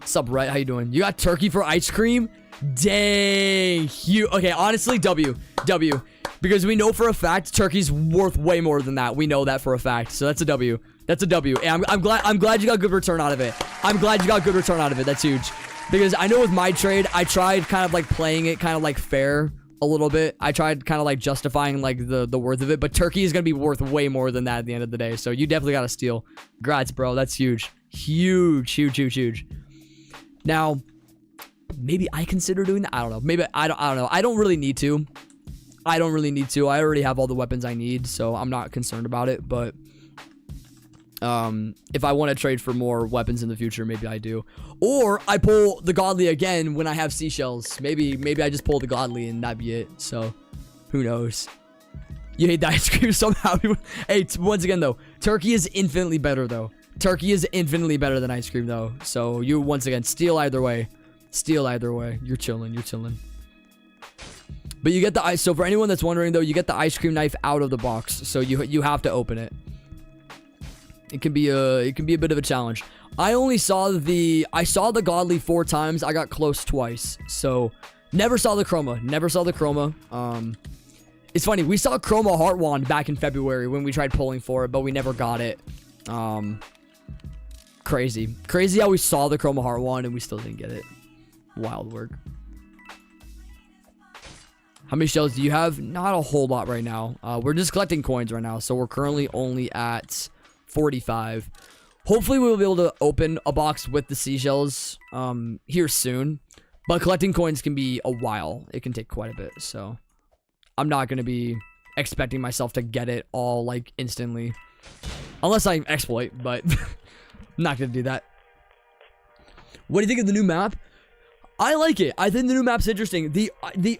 S2: Sup, Rhett? How you doing? You got turkey for ice cream? Dang. Okay, honestly, W. Because we know for a fact turkey's worth way more than that. We know that for a fact. So that's a W. That's a W. And I'm glad you got good return out of it. That's huge. Because I know with my trade, I tried kind of like playing it kind of like fair a little bit. I tried kind of like justifying like the worth of it. But turkey is going to be worth way more than that at the end of the day. So you definitely got to steal. Congrats, bro. That's huge. Huge. Now, maybe I consider doing that. I don't know. Maybe I don't know. I don't really need to. I already have all the weapons I need, so I'm not concerned about it. But if I want to trade for more weapons in the future, maybe I do. Or I pull the Godly again when I have seashells. Maybe I just pull the Godly and that'd be it. So who knows? You hate the ice cream somehow. Hey, once again though, turkey is infinitely better though. Turkey is infinitely better than ice cream though. So you once again steal either way. You're chilling. But you get the ice. So for anyone that's wondering though, you get the ice cream knife out of the box. So you have to open it. It can be a bit of a challenge. I saw the Godly 4 times. I got close twice. So never saw the Chroma. It's funny. We saw Chroma Heart Wand back in February when we tried pulling for it, but we never got it. Crazy how we saw the Chroma Heart Wand and we still didn't get it. Wild work. How many shells do you have? Not a whole lot right now. We're just collecting coins right now, so we're currently only at 45. Hopefully we'll be able to open a box with the seashells here soon. But collecting coins can be a while. It can take quite a bit, so I'm not going to be expecting myself to get it all like instantly. Unless I exploit, but I'm not going to do that. What do you think of the new map? I like it. I think the new map's interesting. The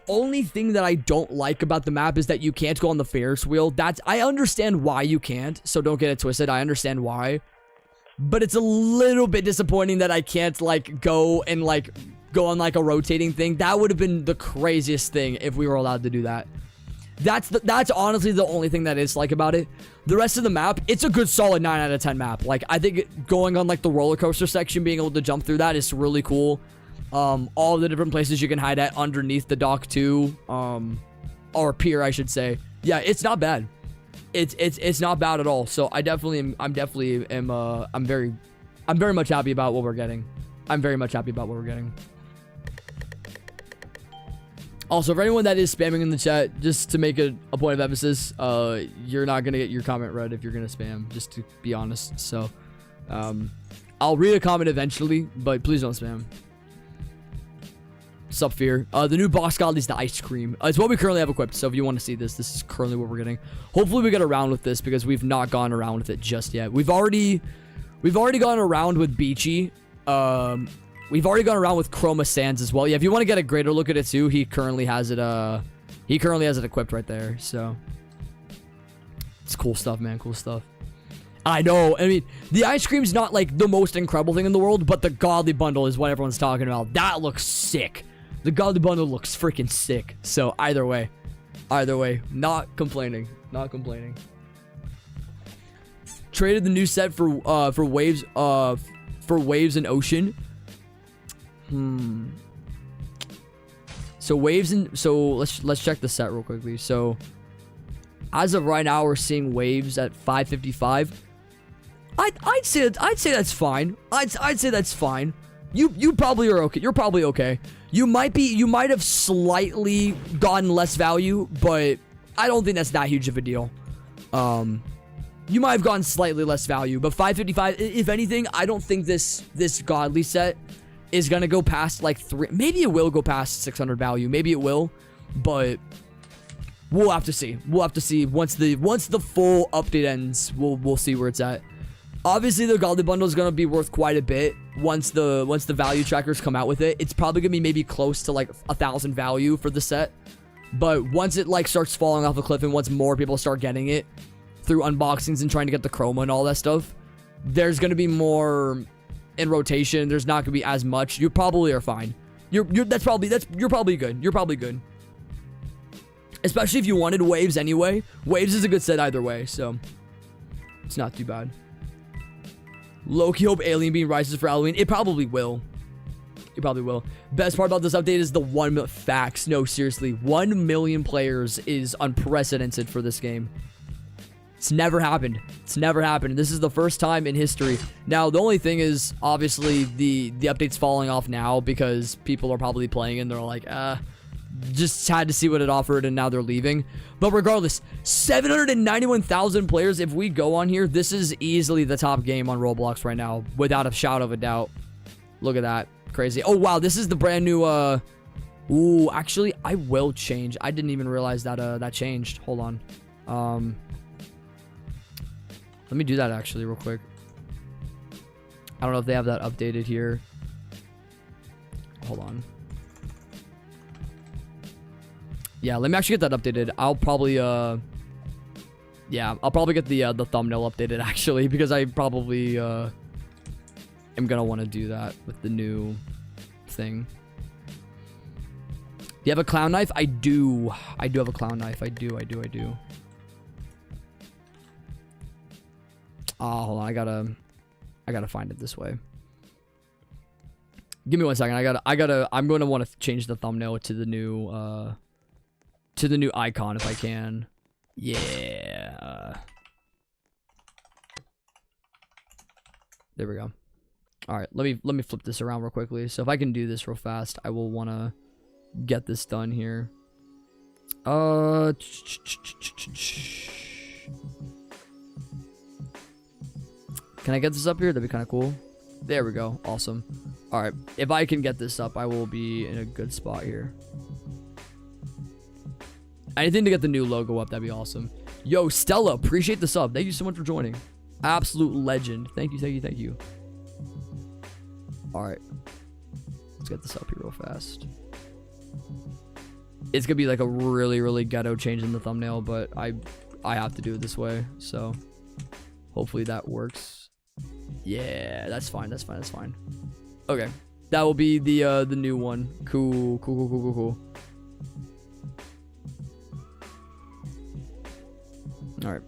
S2: only thing that I don't like about the map is that you can't go on the Ferris wheel. I understand why you can't, so don't get it twisted. I understand why. But it's a little bit disappointing that I can't like go on like a rotating thing. That would have been the craziest thing if we were allowed to do that. That's honestly the only thing that is like about it. The rest of the map, it's a good solid 9 out of 10 map. Like I think going on like the roller coaster section, being able to jump through that is really cool. All the different places you can hide at underneath the dock too, or pier, I should say. Yeah, it's not bad. It's not bad at all. So I'm very much happy about what we're getting. Also, for anyone that is spamming in the chat, just to make a point of emphasis, you're not gonna get your comment read if you're gonna spam, just to be honest. So, I'll read a comment eventually, but please don't spam. Sup, Fear. The new boss godly is the ice cream. It's what we currently have equipped. So if you want to see this, this is currently what we're getting. Hopefully we get around with this because we've not gone around with it just yet. We've already gone around with Beachy. We've already gone around with Chroma Sands as well. Yeah, if you want to get a greater look at it too, he currently has it equipped right there. So it's cool stuff, man. Cool stuff. I know. I mean, the ice cream's not like the most incredible thing in the world, but the godly bundle is what everyone's talking about. That looks sick. The godly bundle looks freaking sick. So either way, not complaining. Traded the new set for waves and ocean. So waves and let's check the set real quickly. So as of right now, we're seeing waves at 555. I'd say that's fine. I'd say that's fine. You probably are okay. You're probably okay. You might have slightly gotten less value, but I don't think that's that huge of a deal. You might have gotten slightly less value, but 555, if anything, I don't think this godly set is gonna go past like 3. Maybe it will go past 600 value. Maybe it will, but we'll have to see. Once the full update ends, we'll see where it's at. Obviously, the godly bundle is gonna be worth quite a bit once the value trackers come out with it. It's probably gonna be maybe close to like 1,000 value for the set. But once it like starts falling off a cliff and once more people start getting it through unboxings and trying to get the chroma and all that stuff, there's gonna be more in rotation. There's not gonna be as much. You probably are fine. You're probably good. You're probably good. Especially if you wanted waves anyway. Waves is a good set either way, so it's not too bad. Low-key hope Alien Beam rises for Halloween. It probably will. Best part about this update is the 1 million facts. No, seriously, 1 million players is unprecedented for this game. It's never happened. This is the first time in history. Now, the only thing is, obviously, the update's falling off now because people are probably playing and they're like, just had to see what it offered and now they're leaving. But regardless, 791,000 players. If we go on here, this is easily the top game on Roblox right now, without a shadow of a doubt. Look at that. Crazy. Oh, wow. This is the brand new, ooh, actually, I will change. I didn't even realize that, that changed. Hold on. Let me do that actually real quick. I don't know if they have that updated here. Hold on. Yeah, let me actually get that updated. I'll probably yeah, I'll probably get the thumbnail updated actually, because I probably am gonna want to do that with the new thing. Do you have a clown knife? I do have a clown knife. I do. Hold on, I gotta find it this way. Give me 1 second. I'm going to want to change the thumbnail to the new icon if I can. Yeah. There we go. All right, let me flip this around real quickly. So if I can do this real fast, I will want to get this done here. Can I get this up here? That'd be kind of cool. There we go. Awesome. All right. If I can get this up, I will be in a good spot here. Anything to get the new logo up, that'd be awesome. Yo, Stella, appreciate the sub. Thank you so much for joining. Absolute legend. Thank you. All right. Let's get this up here real fast. It's going to be like a really, really ghetto change in the thumbnail, but I have to do it this way. So hopefully that works. Yeah, that's fine. Okay. That will be the new one. Cool. All right.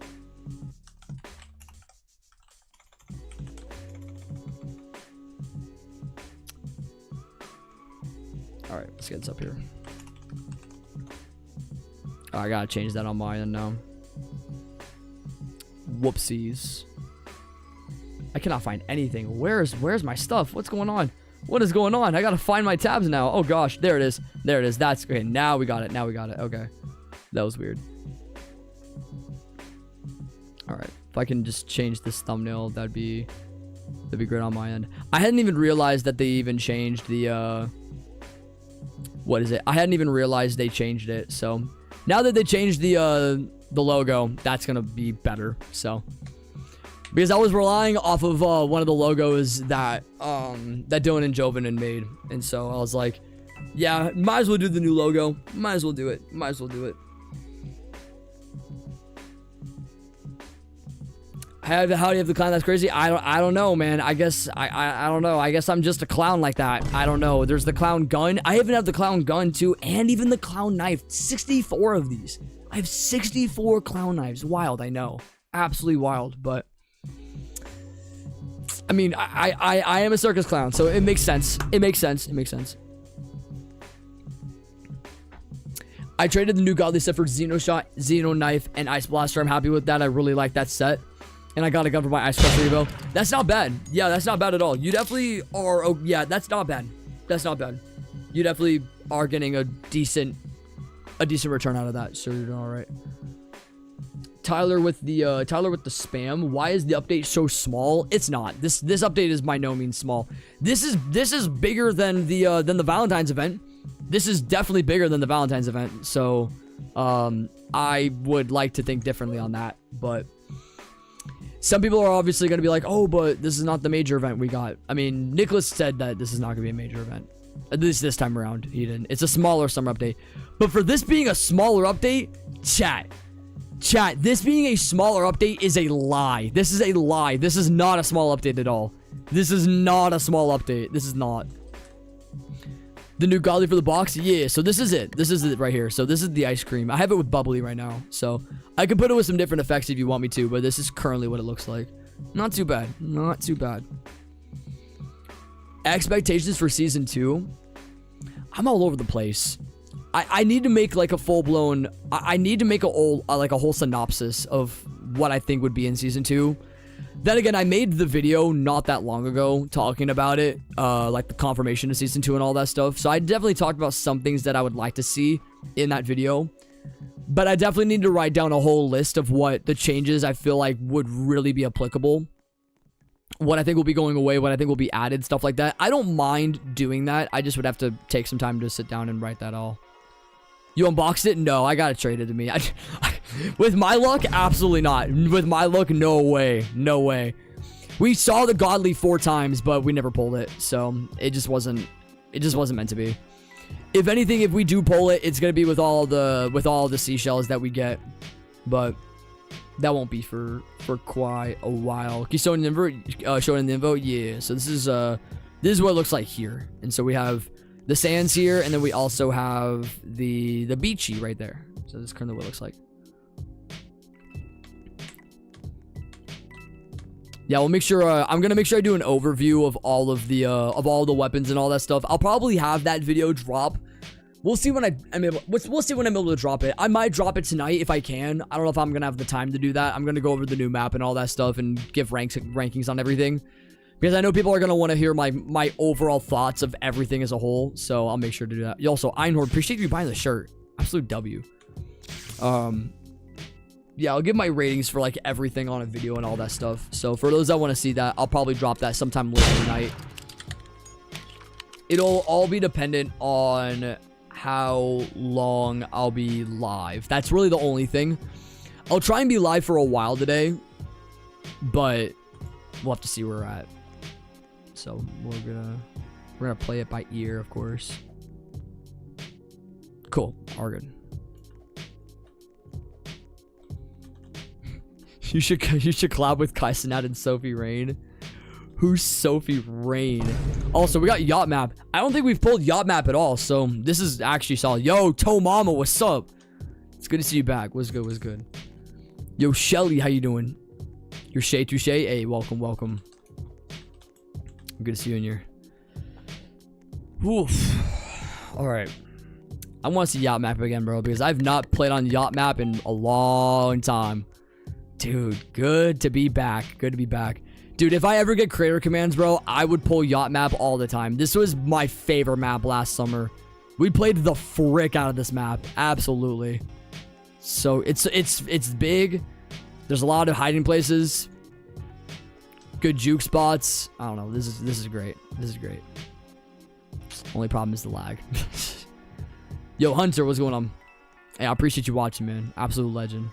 S2: All right, let's get this up here. Oh, I gotta change that on my end now. Whoopsies. I cannot find anything. Where's my stuff? What's going on? What is going on? I gotta find my tabs now. Oh gosh, there it is. That's great. Now we got it. Okay. That was weird. All right. If I can just change this thumbnail, that'd be great on my end. I hadn't even realized that they even changed the what is it? I hadn't even realized they changed it. So now that they changed the logo, that's gonna be better. So because I was relying off of one of the logos that Dylan and Joven had made, and so I was like, yeah, might as well do the new logo. Might as well do it. How do you have the clown that's crazy? I don't know, man. I guess I don't know. I guess I'm just a clown like that. I don't know. There's the clown gun. I even have the clown gun too, and even the clown knife. 64 of these. I have 64 clown knives. Wild, I know. Absolutely wild, but I mean, I am a circus clown, so it makes sense. It makes sense. It makes sense. I traded the new godly set for Xeno Shot, Xeno Knife, and Ice Blaster. I'm happy with that. I really like that set. And I got a gun for my Ice Crusher Evo. That's not bad. Yeah, that's not bad at all. You definitely are... Oh, yeah, that's not bad. That's not bad. You definitely are getting a decent return out of that. So you're doing all right. Tyler with the spam. Why is the update so small? It's not. This update is by no means small. This is bigger than the Valentine's event. This is definitely bigger than the Valentine's event. So, I would like to think differently on that, but some people are obviously going to be like, oh, but this is not the major event we got. I mean, Nicholas said that this is not going to be a major event. At least this time around, he didn't. It's a smaller summer update. But for this being a smaller update, chat, this being a smaller update is a lie. This is a lie. This is not a small update at all. This is not a small update. This is not. The new godly for the box? Yeah, so this is it. This is it right here. So this is the ice cream. I have it with bubbly right now. So I can put it with some different effects if you want me to, but this is currently what it looks like. Not too bad. Not too bad. Expectations for season 2? I'm all over the place. I need to make like a full-blown... I need to make a whole synopsis of what I think would be in season 2. Then again, I made the video not that long ago talking about it, like the confirmation of season 2 and all that stuff. So I definitely talked about some things that I would like to see in that video. But I definitely need to write down a whole list of what the changes I feel like would really be applicable. What I think will be going away, what I think will be added, stuff like that. I don't mind doing that. I just would have to take some time to sit down and write that all. You unboxed it? No, I got it traded to me. With my luck, absolutely not. With my luck, no way. No way. We saw the godly 4 times, but we never pulled it. So it just wasn't meant to be. If anything, if we do pull it, it's gonna be with all the seashells that we get. But that won't be for quite a while. Can you show in the info? Yeah. So this is what it looks like here. And so we have the sands here, and then we also have the Beachy right there. So this is kind of what it looks like. Yeah, we'll make sure. I'm gonna make sure I do an overview of all of the weapons and all that stuff. I'll probably have that video drop. We'll see when we'll see when I'm able to drop it. I might drop it tonight if I can. I don't know if I'm gonna have the time to do that. I'm gonna go over the new map and all that stuff and give rankings on everything, because I know people are gonna want to hear my overall thoughts of everything as a whole. So I'll make sure to do that. You also, Einhorn, appreciate you buying the shirt. Absolute W. Yeah, I'll give my ratings for like everything on a video and all that stuff. So for those that want to see that, I'll probably drop that sometime later tonight. It'll all be dependent on how long I'll be live. That's really the only thing. I'll try and be live for a while today, but we'll have to see where we're at. So we're gonna play it by ear, of course. Cool. All good. You should collab with Kai Cenat and Sophie Rain. Who's Sophie Rain? Also, we got Yacht Map. I don't think we've pulled Yacht Map at all, so this is actually solid. Yo, Toe Mama, what's up? It's good to see you back. What's good? What's good? Yo, Shelly, how you doing? You're Shay Touche. Hey, welcome, welcome. Good to see you in here. Oof. All right. I want to see Yacht Map again, bro, because I've not played on Yacht Map in a long time. Dude, good to be back. Good to be back. Dude, if I ever get creator commands, bro, I would pull Yacht Map all the time. This was my favorite map last summer. We played the frick out of this map. Absolutely. So it's big. There's a lot of hiding places. Good juke spots. I don't know. This is great. This is great. Only problem is the lag. Yo, Hunter, what's going on? Hey, I appreciate you watching, man. Absolute legend.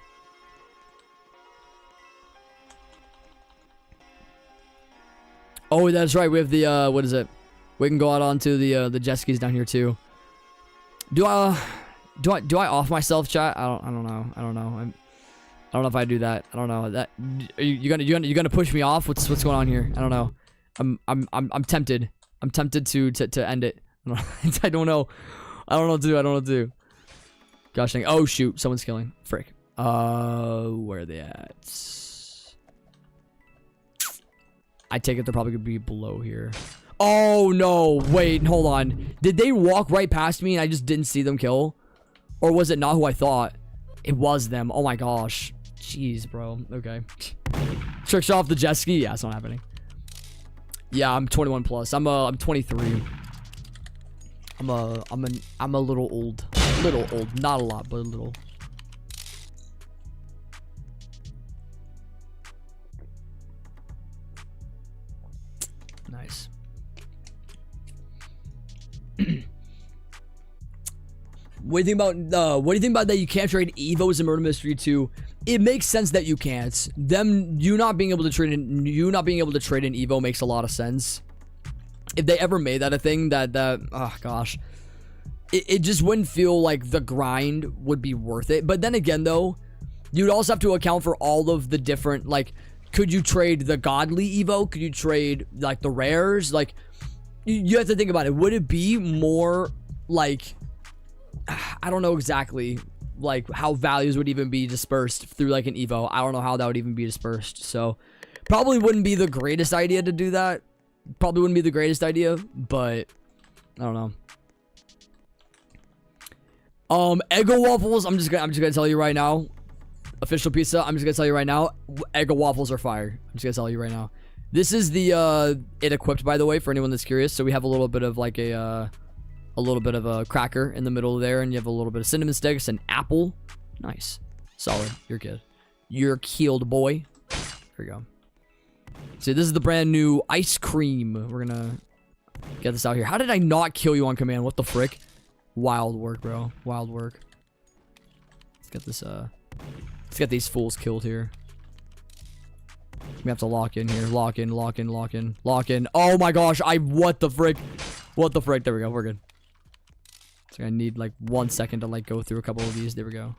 S2: Oh, that's right. We have the what is it? We can go out onto the jet skis down here too. Do I off myself, chat? I don't know. I don't know if I do that. I don't know. That you gonna push me off? What's going on here? I don't know. I'm tempted. I'm tempted to end it. I don't know. I don't know what to do. I don't know what to do. Gosh dang. Oh shoot, someone's killing. Frick. Where are they at? I take it they're probably gonna be below here. Oh no, wait, hold on. Did they walk right past me and I just didn't see them kill? Or was it not who I thought? It was them. Oh my gosh. Jeez, bro. Okay. Tricks off the jet ski? Yeah, it's not happening. Yeah, I'm 21 plus. I'm 23. I'm a little old. Little old. Not a lot, but a little. Nice. What do you think about that you can't trade Evos in Murder Mystery 2? It makes sense that you can't. You not being able to trade an Evo makes a lot of sense. If they ever made that a thing, oh gosh. It just wouldn't feel like the grind would be worth it. But then again though, you'd also have to account for all of the different, like, could you trade the godly Evo? Could you trade like the rares? Like, you have to think about it. Would it be more like, I don't know exactly like how values would even be dispersed through like an Evo. I don't know how that would even be dispersed. So probably wouldn't be the greatest idea to do that. Probably wouldn't be the greatest idea, but I don't know. Eggo waffles. I'm just gonna tell you right now. Official pizza. I'm just gonna tell you right now. Eggo waffles are fire. I'm just gonna tell you right now. This is the it equipped, by the way, for anyone that's curious. So we have a little bit of like a little bit of a cracker in the middle there, and you have a little bit of cinnamon sticks and apple. Nice, solid. You're good. You're keeled, boy. There we go. See, this is the brand new ice cream. We're gonna get this out here. How did I not kill you on command? What the frick? Wild work, bro. Wild work. Let's get this. Let's get these fools killed here. We have to lock in here. Lock in. Lock in. Lock in. Lock in. Oh my gosh! What the frick? What the frick? There we go. We're good. So I need like 1 second to like go through a couple of these. There we go.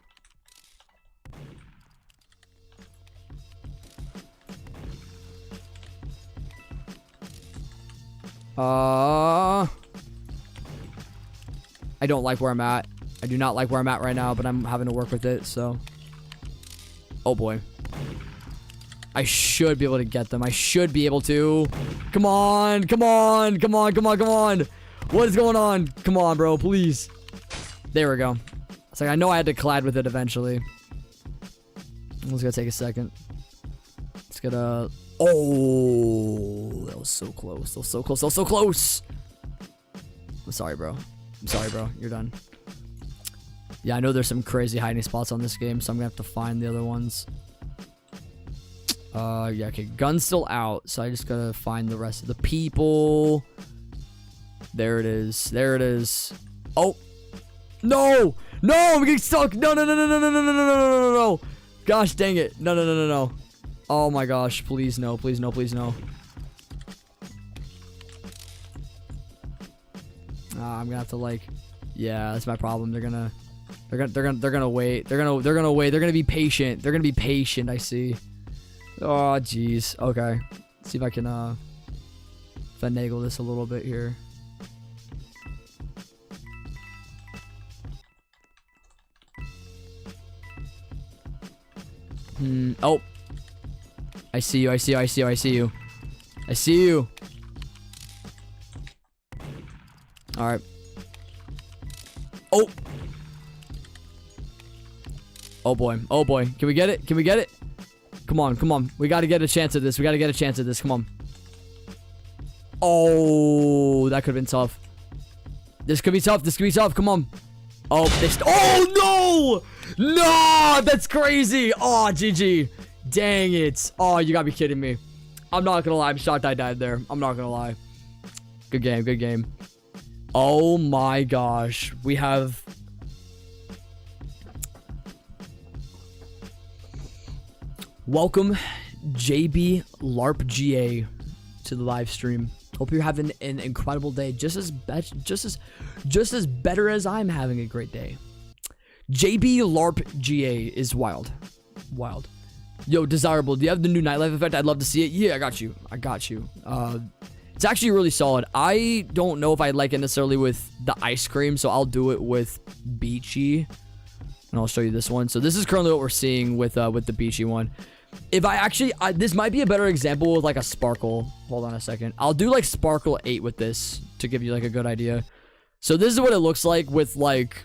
S2: I don't like where I'm at. I do not like where I'm at right now, but I'm having to work with it, so. Oh boy. I should be able to get them. I should be able to. Come on. Come on. Come on. Come on. Come on. What is going on? Come on, bro. Please. There we go. It's like I know I had to collide with it eventually. It's gonna take a second. Let's get a... Oh, that was so close. That was so close. That was so close. I'm sorry, bro. I'm sorry, bro. You're done. Yeah, I know there's some crazy hiding spots on this game, so I'm gonna have to find the other ones. Yeah, okay. Gun's still out, so I just gotta find the rest of the people. There it is. There it is. Oh. No! No! I'm getting stuck! No, no, no, no, no, no, no, no, no, no, no, no. Gosh dang it. No, no, no, no, no. Oh my gosh. Please no. Please no. Please no. I'm gonna have to like... Yeah, that's my problem. They're gonna wait. They're gonna wait. They're gonna be patient. They're gonna be patient, I see. Oh, jeez. Okay. Let's see if I can, finagle this a little bit here. Oh. I see you. I see you. I see you. I see you. I see you. Alright. Oh. Oh, boy. Oh, boy. Can we get it? Can we get it? Come on. Come on. We got to get a chance at this. We got to get a chance at this. Come on. Oh, that could have been tough. This could be tough. This could be tough. Come on. Oh, oh, no! No! That's crazy. Oh, GG. Dang it. Oh, you gotta be kidding me. I'm not gonna lie. I'm shocked I died there. I'm not gonna lie. Good game. Good game. Oh, my gosh. We have... Welcome, jbhga, to the live stream. Hope you're having an incredible day, just as better as I'm having a great day. jbhga is wild. Wild. Yo, desirable. Do you have the new nightlife effect? I'd love to see it. Yeah, I got you. It's actually really solid. I don't know if I like it necessarily with the ice cream, so I'll do it with Beachy. And I'll show you this one. So this is currently what we're seeing with the Beachy one. If I actually, this might be a better example with like a sparkle. Hold on a second. I'll do like sparkle 8 with this to give you like a good idea. So this is what it looks like with like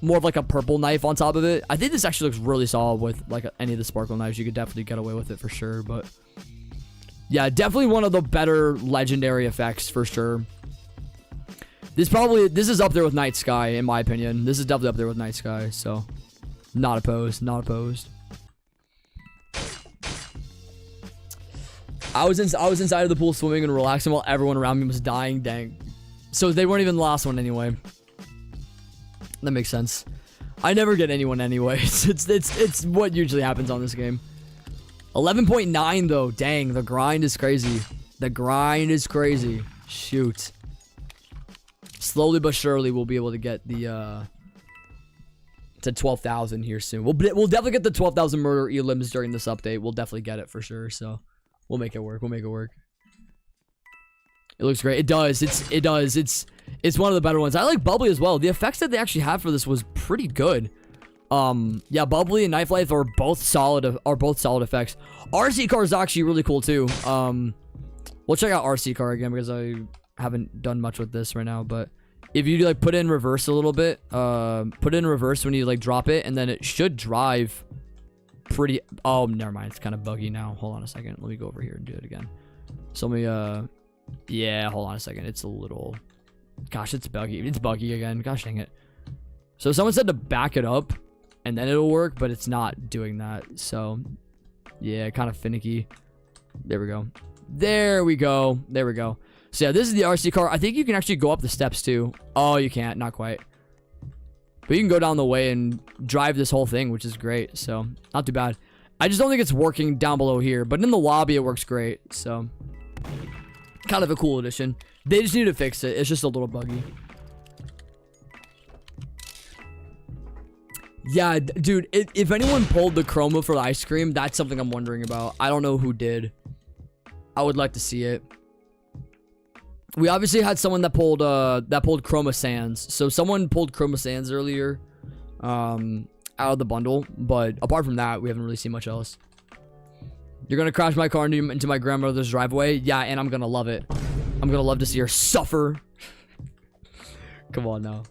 S2: more of like a purple knife on top of it. I think this actually looks really solid with like any of the sparkle knives. You could definitely get away with it for sure. But yeah, definitely one of the better legendary effects for sure. This is up there with Night Sky in my opinion. This is definitely up there with Night Sky. So not opposed, not opposed. I was inside of the pool swimming and relaxing while everyone around me was dying. Dang. So they weren't even the last one anyway. That makes sense. I never get anyone anyways. It's what usually happens on this game. 11.9 though. Dang, the grind is crazy. The grind is crazy. Shoot. Slowly but surely we'll be able to get the to 12,000 here soon. We'll definitely get the 12,000 murder elims during this update. We'll definitely get it for sure. So we'll make it work. We'll make it work. It looks great. It does. It does. It's one of the better ones. I like Bubbly as well. The effects that they actually have for this was pretty good. Yeah, Bubbly and Knife Life are both solid effects. RC car is actually really cool too. We'll check out RC car again because I haven't done much with this right now, but if you like put it in reverse a little bit, put it in reverse when you like drop it, and then it should drive pretty. Oh, never mind. It's kind of buggy now. Hold on a second. Let me go over here and do it again. So let me yeah, hold on a second. It's a little, gosh, it's buggy. It's buggy again. Gosh dang it. So someone said to back it up and then it'll work, but it's not doing that. So yeah, kind of finicky. There we go. There we go. There we go. So yeah, this is the RC car. I think you can actually go up the steps too. Oh, you can't. Not quite. But you can go down the way and drive this whole thing, which is great. So not too bad. I just don't think it's working down below here, but in the lobby it works great. So kind of a cool addition. They just need to fix it. It's just a little buggy. Yeah, dude, if anyone pulled the chroma for the ice cream, that's something I'm wondering about. I don't know who did. I would like to see it. We obviously had someone that pulled chroma sands. So someone pulled chroma sands earlier out of the bundle, but apart from that, we haven't really seen much else. You're gonna crash my car into my grandmother's driveway? Yeah, and I'm gonna love it. I'm gonna love to see her suffer. Come on now.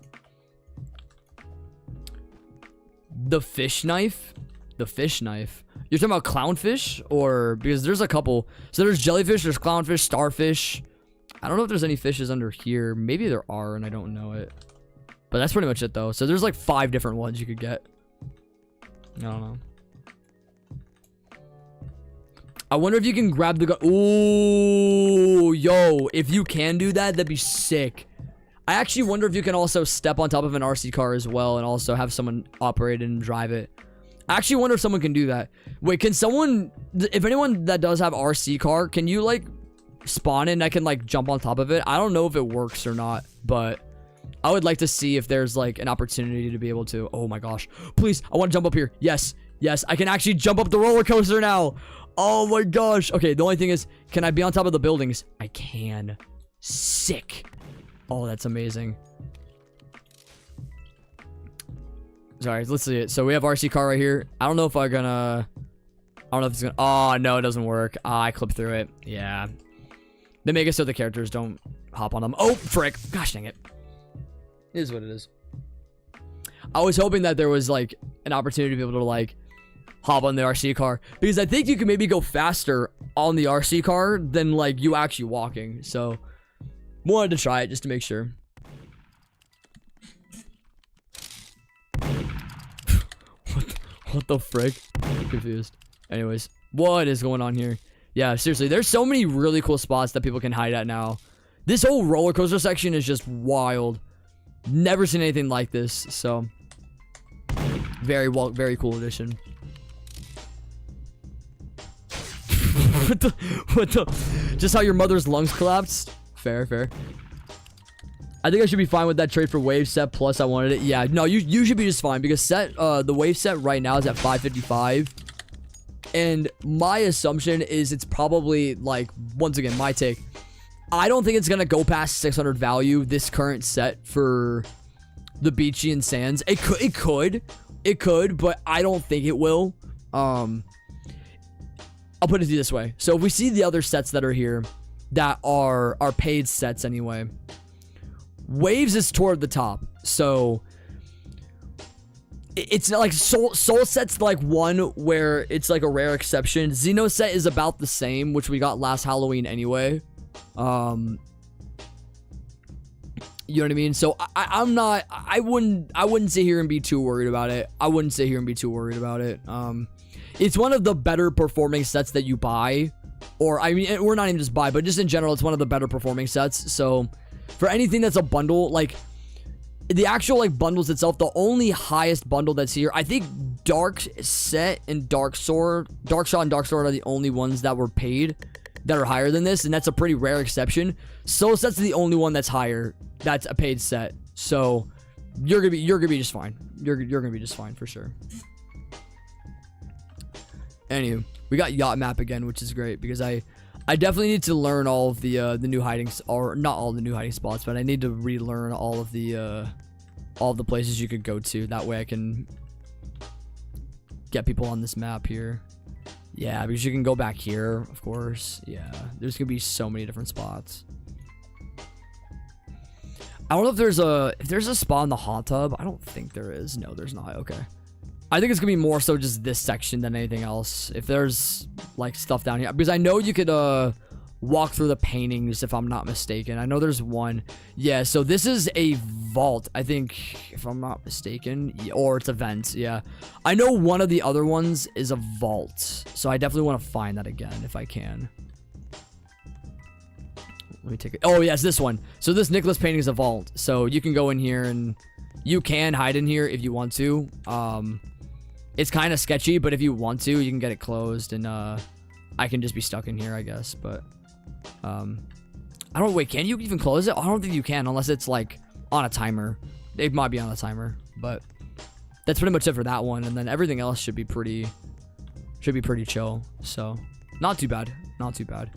S2: The fish knife? The fish knife. You're talking about clownfish? Or, because there's a couple. So there's jellyfish, there's clownfish, starfish. I don't know if there's any fishes under here. Maybe there are and I don't know it. But that's pretty much it though. So there's like 5 different ones you could get. I don't know. I wonder if you can grab the gun. Ooh, yo, if you can do that, that'd be sick. I actually wonder if you can also step on top of an RC car as well and also have someone operate and drive it. I actually wonder if someone can do that. Wait, can someone, if anyone that does have RC car, can you like spawn it and I can like jump on top of it? I don't know if it works or not, but I would like to see if there's like an opportunity to be able to. Oh my gosh, please, I want to jump up here. Yes, yes, I can actually jump up the roller coaster now. Oh my gosh. Okay, the only thing is, can I be on top of the buildings? I can. Sick. Oh, that's amazing. Sorry, let's see it. So we have RC car right here. I don't know if I'm gonna... I don't know if it's gonna... Oh, no, it doesn't work. I clipped through it. Yeah. They make it so the characters don't hop on them. Oh, frick. Gosh dang it. It is what it is. I was hoping that there was, like, an opportunity to be able to, like, hop on the RC car, because I think you can maybe go faster on the RC car than like you actually walking. So wanted to try it just to make sure. What the frick? I'm confused. Anyways, what is going on here? Yeah, seriously, there's so many really cool spots that people can hide at now. This whole roller coaster section is just wild. Never seen anything like this. So very cool addition. What the? Just how your mother's lungs collapsed? Fair. I think I should be fine with that trade for wave set, plus I wanted it. Yeah, no, you should be just fine, because set, the wave set right now is at 555. And my assumption is it's probably, like, once again, my take. I don't think it's going to go past 600 value, this current set for the Beachy and Sands. It could, but I don't think it will. I'll put it this way. So if we see the other sets that are here that are paid sets anyway, Waves is toward the top. So it's not like Soul Set's like one where it's like a rare exception. Xeno set is about the same, which we got last Halloween anyway. You know what I mean? So I wouldn't sit here and be too worried about it. It's one of the better performing sets that you buy, or I mean, we're not even just buy, but just in general, it's one of the better performing sets. So for anything that's a bundle, like the actual like bundles itself, the only highest bundle that's here, I think Dark Set and Dark Shot and Dark Sword are the only ones that were paid that are higher than this, and that's a pretty rare exception. Soul Set's the only one that's higher. That's a paid set. So you're gonna be just fine. You're gonna be just fine for sure. Anywho, we got Yacht Map again, which is great because I definitely need to learn all of the new hiding, or not all the new hiding spots, but I need to relearn all of the places you could go to. That way I can get people on this map here. Yeah, because you can go back here, of course. Yeah, there's gonna be so many different spots. I don't know if there's a spot in the hot tub. I don't think there is. No, there's not. Okay. I think it's gonna be more so just this section than anything else. If there's like stuff down here, because I know you could walk through the paintings if I'm not mistaken. I know there's one. Yeah, so this is a vault, I think, if I'm not mistaken, or it's a vent. Yeah, I know one of the other ones is a vault, so I definitely want to find that again if I can. Let me take it. Oh yes, this one. So this Nicholas painting is a vault, so you can go in here and you can hide in here if you want to. It's kind of sketchy, but if you want to, you can get it closed, and I can just be stuck in here, I guess. But I don't. Wait, can you even close it? I don't think you can, unless it's like on a timer. It might be on a timer, but that's pretty much it for that one. And then everything else should be pretty chill. So not too bad. Not too bad.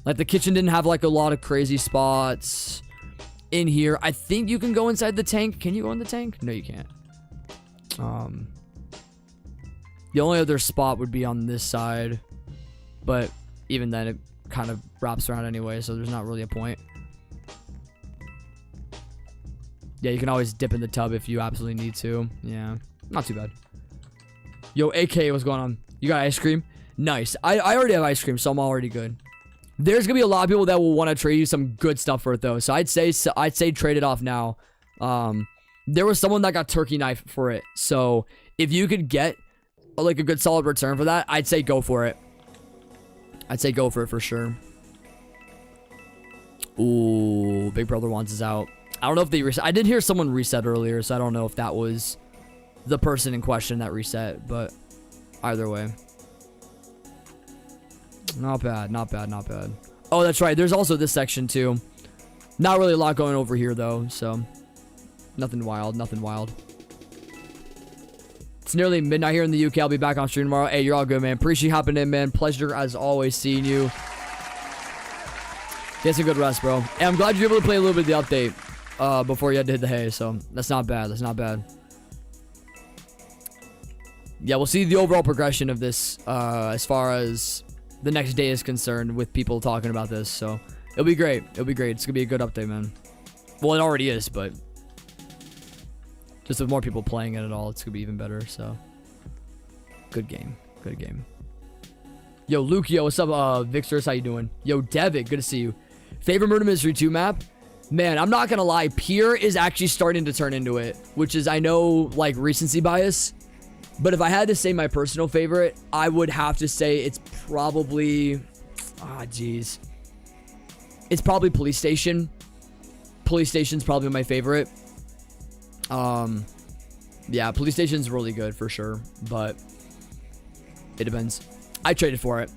S2: Like the kitchen didn't have like a lot of crazy spots in here. I think you can go inside the tank. Can you go in the tank? No, you can't. The only other spot would be on this side, but even then it kind of wraps around anyway, so there's not really a point. Yeah, you can always dip in the tub if you absolutely need to. Yeah, not too bad. Yo, AK, what's going on? You got ice cream? Nice. I already have ice cream, so I'm already good. There's gonna be a lot of people that will want to trade you some good stuff for it though, so I'd say trade it off now. There was someone that got turkey knife for it, so if you could get like a good solid return for that, I'd say go for it. I'd say go for it for sure. Ooh, Big Brother Wants is out. I don't know if they reset. I did hear someone reset earlier, so I don't know if that was the person in question that reset, but either way. Not bad, not bad, not bad. Oh, that's right. There's also this section too. Not really a lot going over here though, so nothing wild, nothing wild. It's nearly midnight here in the UK. I'll be back on stream tomorrow. Hey, you're all good, man. Appreciate you hopping in, man. Pleasure as always seeing you. Get some good rest, bro. And I'm glad you're able to play a little bit of the update before you had to hit the hay, so that's not bad. That's not bad. Yeah, we'll see the overall progression of this as far as the next day is concerned with people talking about this, so it'll be great. It'll be great. It's gonna be a good update, man. Well, it already is, but just with more people playing it at all, it's gonna be even better. So good game, good game. Yo, Luke, yo, what's up? Vixers, how you doing? Yo, Devitt, good to see you. Favorite Murder Mystery 2 map? Man, I'm not gonna lie, Pier is actually starting to turn into it, which is, I know, like recency bias, but if I had to say my personal favorite, I would have to say it's probably, jeez, it's probably Police Station. Police Station's probably my favorite. Yeah, Police Station's really good for sure, but it depends. I traded for it.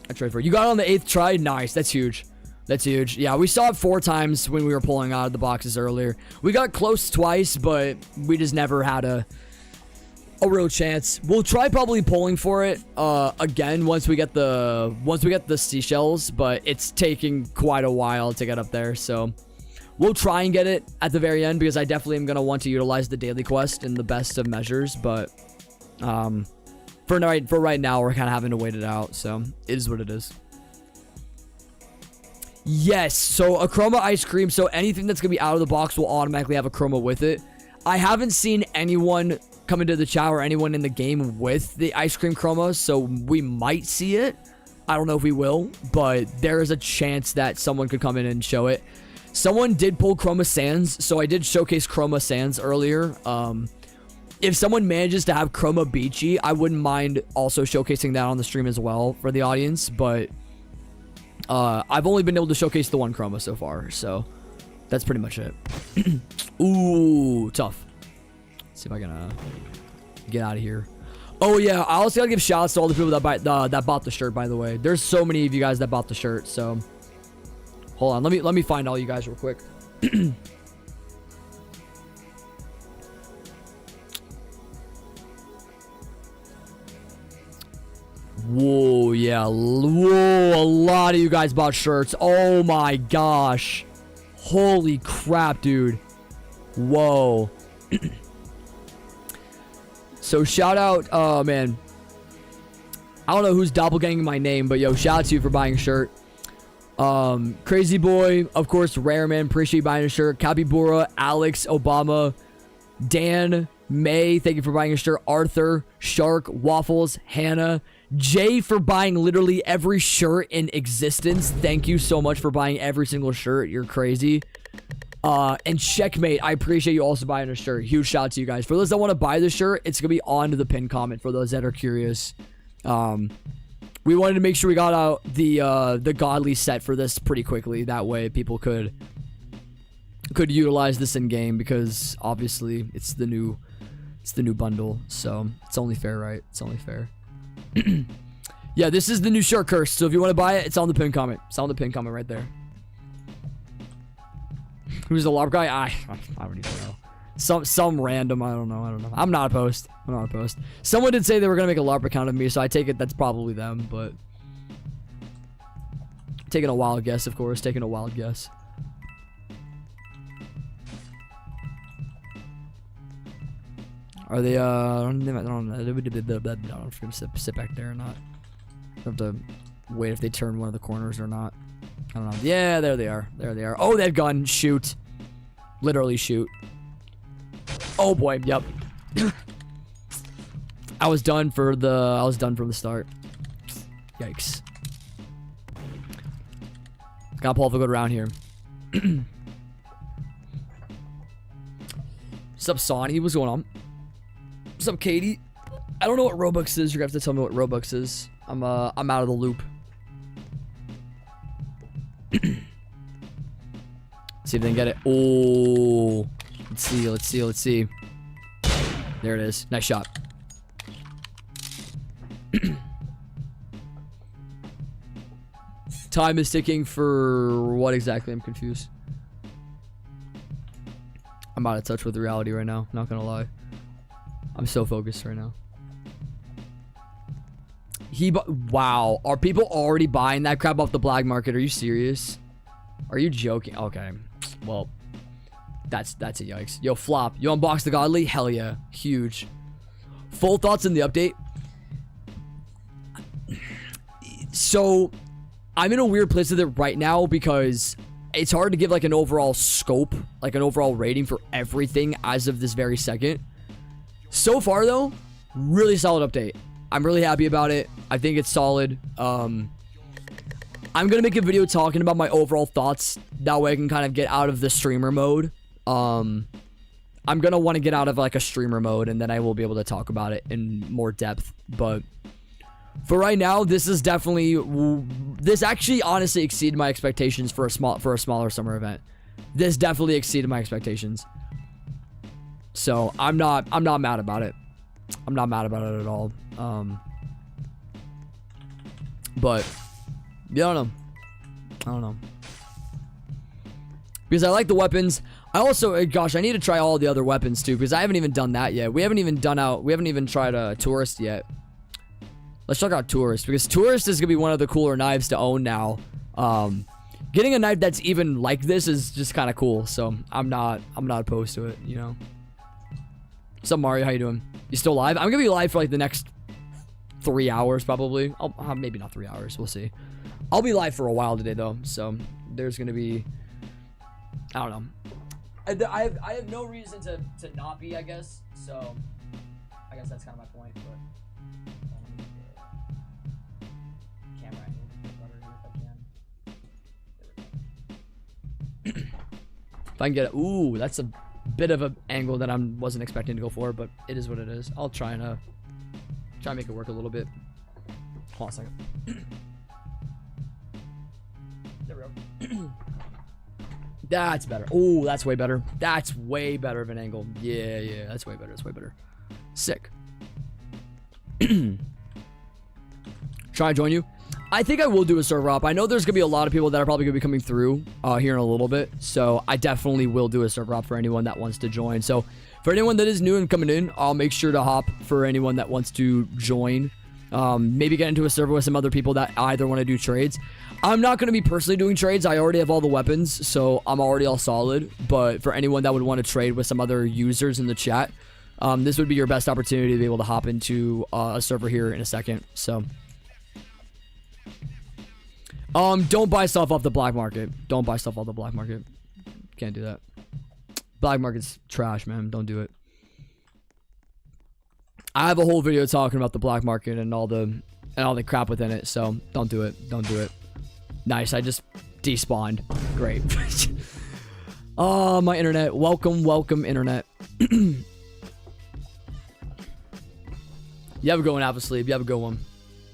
S2: You got it on the 8th try? Nice. That's huge. That's huge. Yeah, we saw it 4 times when we were pulling out of the boxes earlier. We got close twice, but we just never had a a real chance. We'll try probably polling for it again once we get the seashells, but it's taking quite a while to get up there, so we'll try and get it at the very end because I definitely am gonna want to utilize the daily quest in the best of measures, but for right now we're kind of having to wait it out, so it is what it is. Yes, so a chroma ice cream, so anything that's gonna be out of the box will automatically have a chroma with it. I haven't seen anyone come into the chat or anyone in the game with the ice cream chroma, so we might see it. I don't know if we will, but there is a chance that someone could come in and show it. Someone did pull chroma sands, so I did showcase chroma sands earlier. If someone manages to have chroma beachy, I wouldn't mind also showcasing that on the stream as well for the audience, but I've only been able to showcase the one chroma so far, so that's pretty much it. Ooh, tough. Let's see if I can get out of here. Oh yeah, I also gotta give shouts to all the people that bought the shirt, by the way. There's so many of you guys that bought the shirt, so hold on, let me find all you guys real quick. Whoa, yeah. Whoa, a lot of you guys bought shirts. Oh my gosh. Holy crap, dude. Whoa. So shout out, oh man. I don't know who's doppelganging my name, but yo, shout out to you for buying a shirt. Crazy Boy, of course, Rare Man, appreciate you buying a shirt. Capybara, Alex, Obama, Dan, May, thank you for buying a shirt. Arthur, Shark, Waffles, Hannah, Jay for buying literally every shirt in existence. Thank you so much for buying every single shirt. You're crazy. And Checkmate, I appreciate you also buying a shirt. Huge shout out to you guys. For those that want to buy the shirt, it's gonna be on to the pinned comment for those that are curious. We wanted to make sure we got out the godly set for this pretty quickly. That way people could utilize this in game, because obviously it's the new bundle, so it's only fair, right? It's only fair. Yeah, this is the new shirt curse, so if you want to buy it, it's on the pinned comment. It's on the pinned comment right there. Who's the LARP guy? I don't even know. Some random, I don't know. I'm not opposed. Someone did say they were gonna make a LARP account of me, so I take it that's probably them, but taking a wild guess, of course. Taking a wild guess. Are they, I don't know if I'm gonna sit back there or not. I have to wait if they turn one of the corners or not. I don't know. Yeah, there they are. There they are. Oh, that gun. Shoot. Literally shoot. Oh boy, yep. I was done from the start. Yikes. Gotta pull off a good round here. What's up, Sonny? What's going on? What's up, Katie? I don't know what Robux is. You're gonna have to tell me what Robux is. I'm out of the loop. See if they can get it. Oh, let's see. There it is. Nice shot. Time is ticking for what exactly? I'm confused. I'm out of touch with reality right now. Not gonna lie. I'm so focused right now. Wow. Are people already buying that crap off the black market? Are you serious? Are you joking? Okay. Well, that's a yikes. Yo, Flop. You unboxed the Godly? Hell yeah. Huge. Full thoughts in the update. So, I'm in a weird place with it right now because it's hard to give like an overall scope, like an overall rating for everything as of this very second. So far though, really solid update. I'm really happy about it. I think it's solid. I'm gonna make a video talking about my overall thoughts. That way I can kind of get out of the streamer mode. I'm gonna want to get out of like a streamer mode, and then I will be able to talk about it in more depth. But for right now, this is definitely, this actually honestly exceeded my expectations for a smaller summer event. This definitely exceeded my expectations. So I'm not mad about it. I'm not mad about it at all. But yeah, I don't know. Because I like the weapons. I also, gosh, I need to try all the other weapons too, because I haven't even done that yet. We haven't even tried a tourist yet. Let's check out tourist, because tourist is gonna be one of the cooler knives to own now. Getting a knife that's even like this is just kind of cool, so I'm not opposed to it, you know. What's up, Mario? How you doing? You still live? I'm gonna be live for like the next 3 hours probably. Maybe not 3 hours. We'll see. I'll be live for a while today though, so there's gonna be, I don't know. I have no reason to not be, I guess. So I guess that's kind of my point. But camera angle better if I can. If I can get it. Ooh, that's a bit of an angle that I wasn't expecting to go for, but it is what it is. I'll try and make it work a little bit. Hold on a second. There we go. That's better. Oh, that's way better. That's way better of an angle. Yeah, that's way better. That's way better. Sick. Try and join you. I think I will do a server op. I know there's gonna be a lot of people that are probably gonna be coming through here in a little bit, so I definitely will do a server op for anyone that wants to join. So for anyone that is new and coming in, I'll make sure to hop for anyone that wants to join. Maybe get into a server with some other people that either want to do trades. I'm not going to be personally doing trades. I already have all the weapons, so I'm already all solid. But for anyone that would want to trade with some other users in the chat, this would be your best opportunity to be able to hop into a server here in a second. So, don't buy stuff off the black market. Don't buy stuff off the black market. Can't do that. Black market's trash, man. Don't do it. I have a whole video talking about the black market and all the crap within it. So don't do it. Don't do it. Nice. I just despawned. Great. Oh, my internet. Welcome, internet. You have a good one, Alpha Sleep. You have a good one.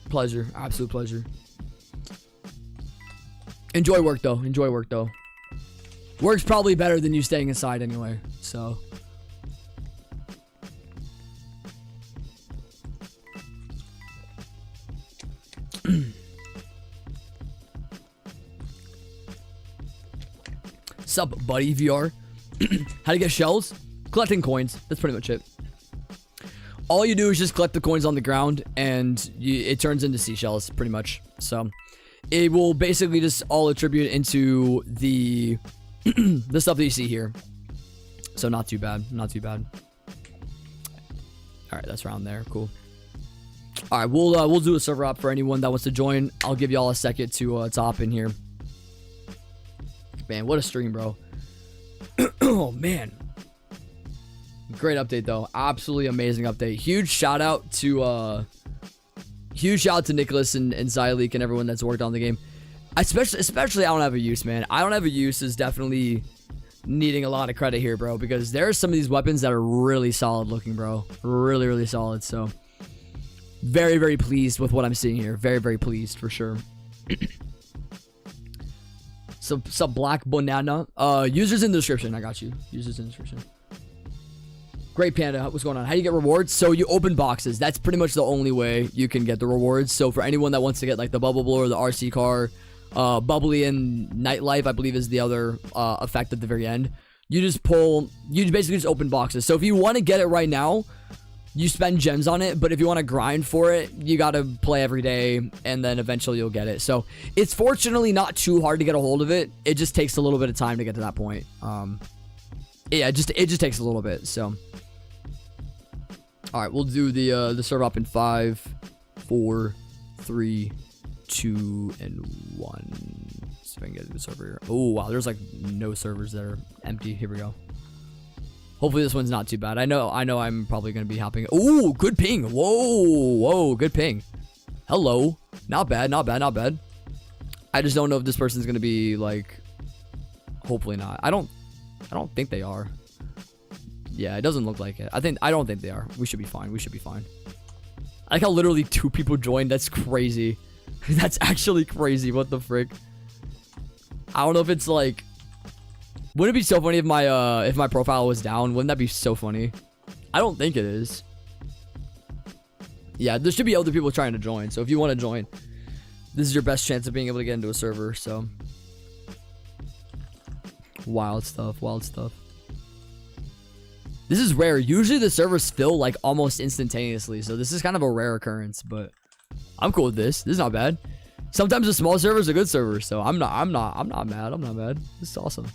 S2: Pleasure. Absolute pleasure. Enjoy work, though. Enjoy work, though. Work's probably better than you staying inside anyway. So. Sup, buddy, VR? How to get shells? Collecting coins. That's pretty much it. All you do is just collect the coins on the ground, and it turns into seashells, pretty much. So, it will basically just all attribute into the the stuff that you see here. So, not too bad. Not too bad. All right, that's around there. Cool. All right, we'll do a server op for anyone that wants to join. I'll give y'all a second to hop in here. Man, what a stream, bro. Oh, man. Great update, though. Absolutely amazing update. Huge shout out to Nicholas and Zyleek and everyone that's worked on the game. Especially I don't have a use, man. I don't have a use is definitely needing a lot of credit here, bro, because there are some of these weapons that are really solid looking, bro. Really, really solid. So very, very pleased with what I'm seeing here. Very, very pleased for sure. Some black banana. Users in the description. I got you. Users in the description. Great Panda. What's going on? How do you get rewards? So you open boxes. That's pretty much the only way you can get the rewards. So for anyone that wants to get like the bubble blower, the RC car, bubbly and nightlife, I believe is the other effect at the very end. You basically just open boxes. So if you want to get it right now, you spend gems on it, but if you want to grind for it, you got to play every day, and then eventually you'll get it. So it's fortunately not too hard to get a hold of it. It just takes a little bit of time to get to that point. Yeah, it just takes a little bit. So, all right, we'll do the server up in 5, 4, 3, 2, and 1. See if I can get the server here. Oh wow, there's like no servers that are empty. Here we go. Hopefully this one's not too bad. I know I'm probably going to be hopping. Ooh, good ping. Whoa, good ping. Hello. Not bad. I just don't know if this person's going to be like, hopefully not. I don't think they are. Yeah, it doesn't look like it. I don't think they are. We should be fine. I like how literally 2 people joined. That's crazy. That's actually crazy. What the frick? I don't know if it's like, wouldn't it be so funny if my profile was down? Wouldn't that be so funny? I don't think it is. Yeah, there should be other people trying to join. So if you want to join, this is your best chance of being able to get into a server. So wild stuff. This is rare. Usually the servers fill like almost instantaneously, so this is kind of a rare occurrence, but I'm cool with this. This is not bad. Sometimes the small servers are good servers, so I'm not mad. I'm not mad. This is awesome.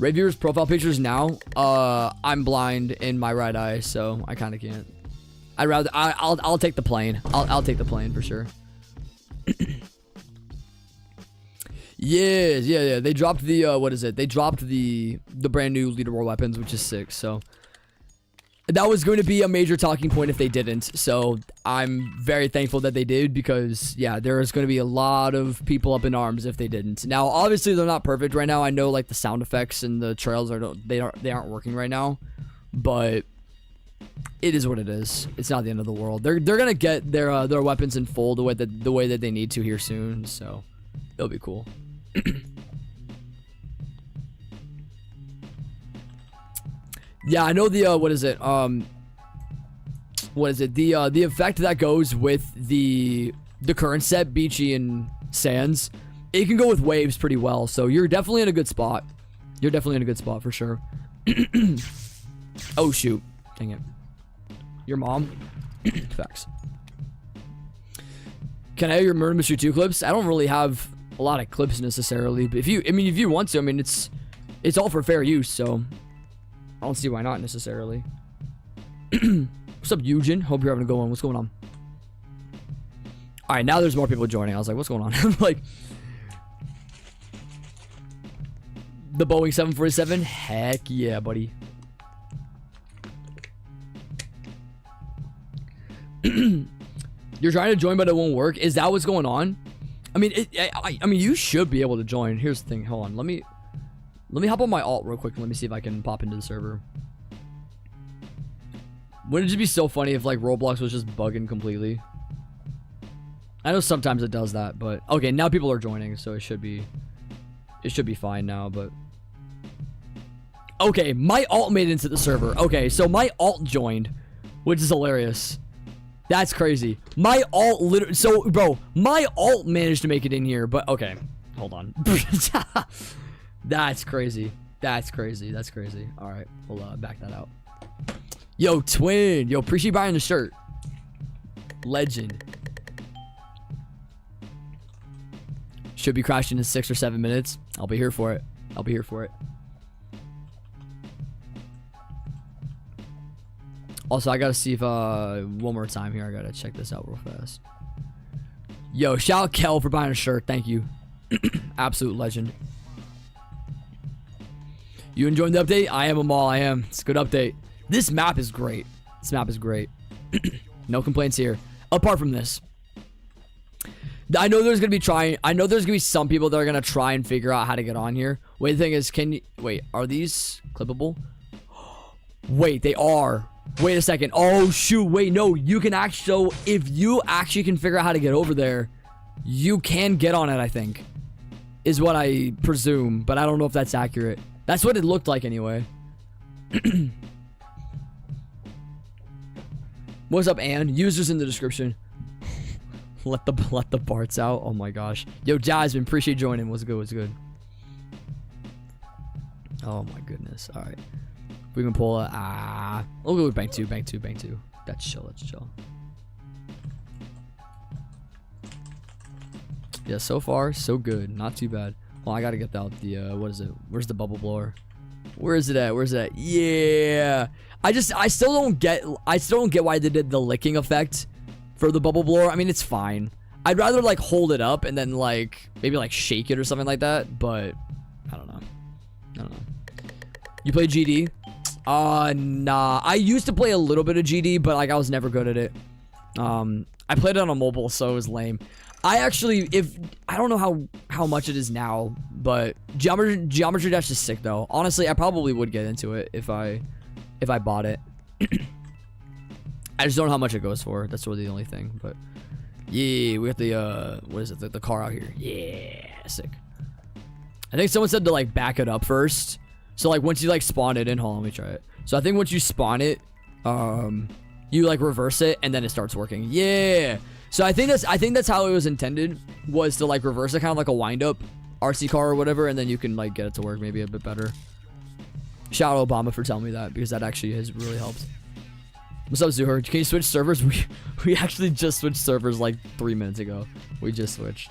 S2: Rate viewers profile pictures now. I'm blind in my right eye, so I kind of can't. I'll take the plane. I'll take the plane for sure. Yeah. They dropped the what is it? They dropped the brand new leaderboard weapons, which is sick. So that was going to be a major talking point if they didn't. So I'm very thankful that they did, because yeah, there is going to be a lot of people up in arms if they didn't. Now, obviously they're not perfect right now. I know like the sound effects and the trails aren't working right now, but it is what it is. It's not the end of the world. They're gonna get their weapons in full the way that they need to here soon. So it'll be cool. Yeah, I know the what is it? What is it? The effect that goes with the current set, Beachy and Sands, it can go with waves pretty well. So you're definitely in a good spot. You're definitely in a good spot for sure. Oh shoot. Dang it. Your mom? Facts. Can I have your Murder Mystery 2 clips? I don't really have a lot of clips necessarily, but if you want to, I mean, it's all for fair use, so I don't see why not necessarily. What's up, Eugen? Hope you're having a good one. What's going on? All right, now there's more people joining. I was like, what's going on? Like, the Boeing 747? Heck yeah, buddy. You're trying to join, but it won't work. Is that what's going on? I mean, I mean, you should be able to join. Here's the thing. Hold on. Let me hop on my alt real quick and let me see if I can pop into the server. Wouldn't it just be so funny if like Roblox was just bugging completely? I know sometimes it does that, but okay, now people are joining, so it should be fine now, but okay, my alt made it into the server. Okay, so my alt joined, which is hilarious. That's crazy. My alt literally, so bro, my alt managed to make it in here, but okay, hold on. That's crazy. That's crazy. That's crazy. All right, we'll back that out. Yo, twin. Yo, appreciate buying the shirt. Legend. Should be crashing in 6 or 7 minutes. I'll be here for it. I'll be here for it. Also, I gotta see if one more time here. I gotta check this out real fast. Yo, shout out Kel for buying a shirt. Thank you. Absolute legend. You enjoying the update? I am a mall. I am. It's a good update. This map is great. This map is great. No complaints here. Apart from this. I know there's gonna be some people that are gonna try and figure out how to get on here. Wait, the thing is, are these clippable? Wait, they are. Wait a second. Oh shoot, wait, no, you can actually, so if you actually can figure out how to get over there, you can get on it, I think. Is what I presume, but I don't know if that's accurate. That's what it looked like anyway. What's up, Ann? Users in the description. let the parts out. Oh my gosh. Yo, Jasmine, appreciate joining. What's good? What's good? Oh my goodness. All right. We can pull a we'll go with bank two. That's chill. That's chill. Yeah, so far so good. Not too bad. Well, I gotta get out the what is it? Where's the bubble blower? Where is it at? Yeah. I still don't get why they did the licking effect for the bubble blower. I mean, it's fine. I'd rather like hold it up and then like maybe like shake it or something like that, but I don't know. You play GD? Nah. I used to play a little bit of GD, but like I was never good at it. I played it on a mobile, so it was lame. I actually, I don't know how much it is now, but Geometry Dash is sick though. Honestly, I probably would get into it if I bought it. I just don't know how much it goes for. That's really the only thing. But yeah, we got the what is it? The car out here. Yeah, sick. I think someone said to like back it up first. So like once you like spawn it in, hold on, let me try it. So I think once you spawn it, you like reverse it and then it starts working. Yeah. So I think that's how it was intended, was to like reverse it, kind of like a wind up RC car or whatever, and then you can like get it to work maybe a bit better. Shout out Obama for telling me that, because that actually has really helped. What's up, Zuhur? Can you switch servers? We actually just switched servers like 3 minutes ago. We just switched.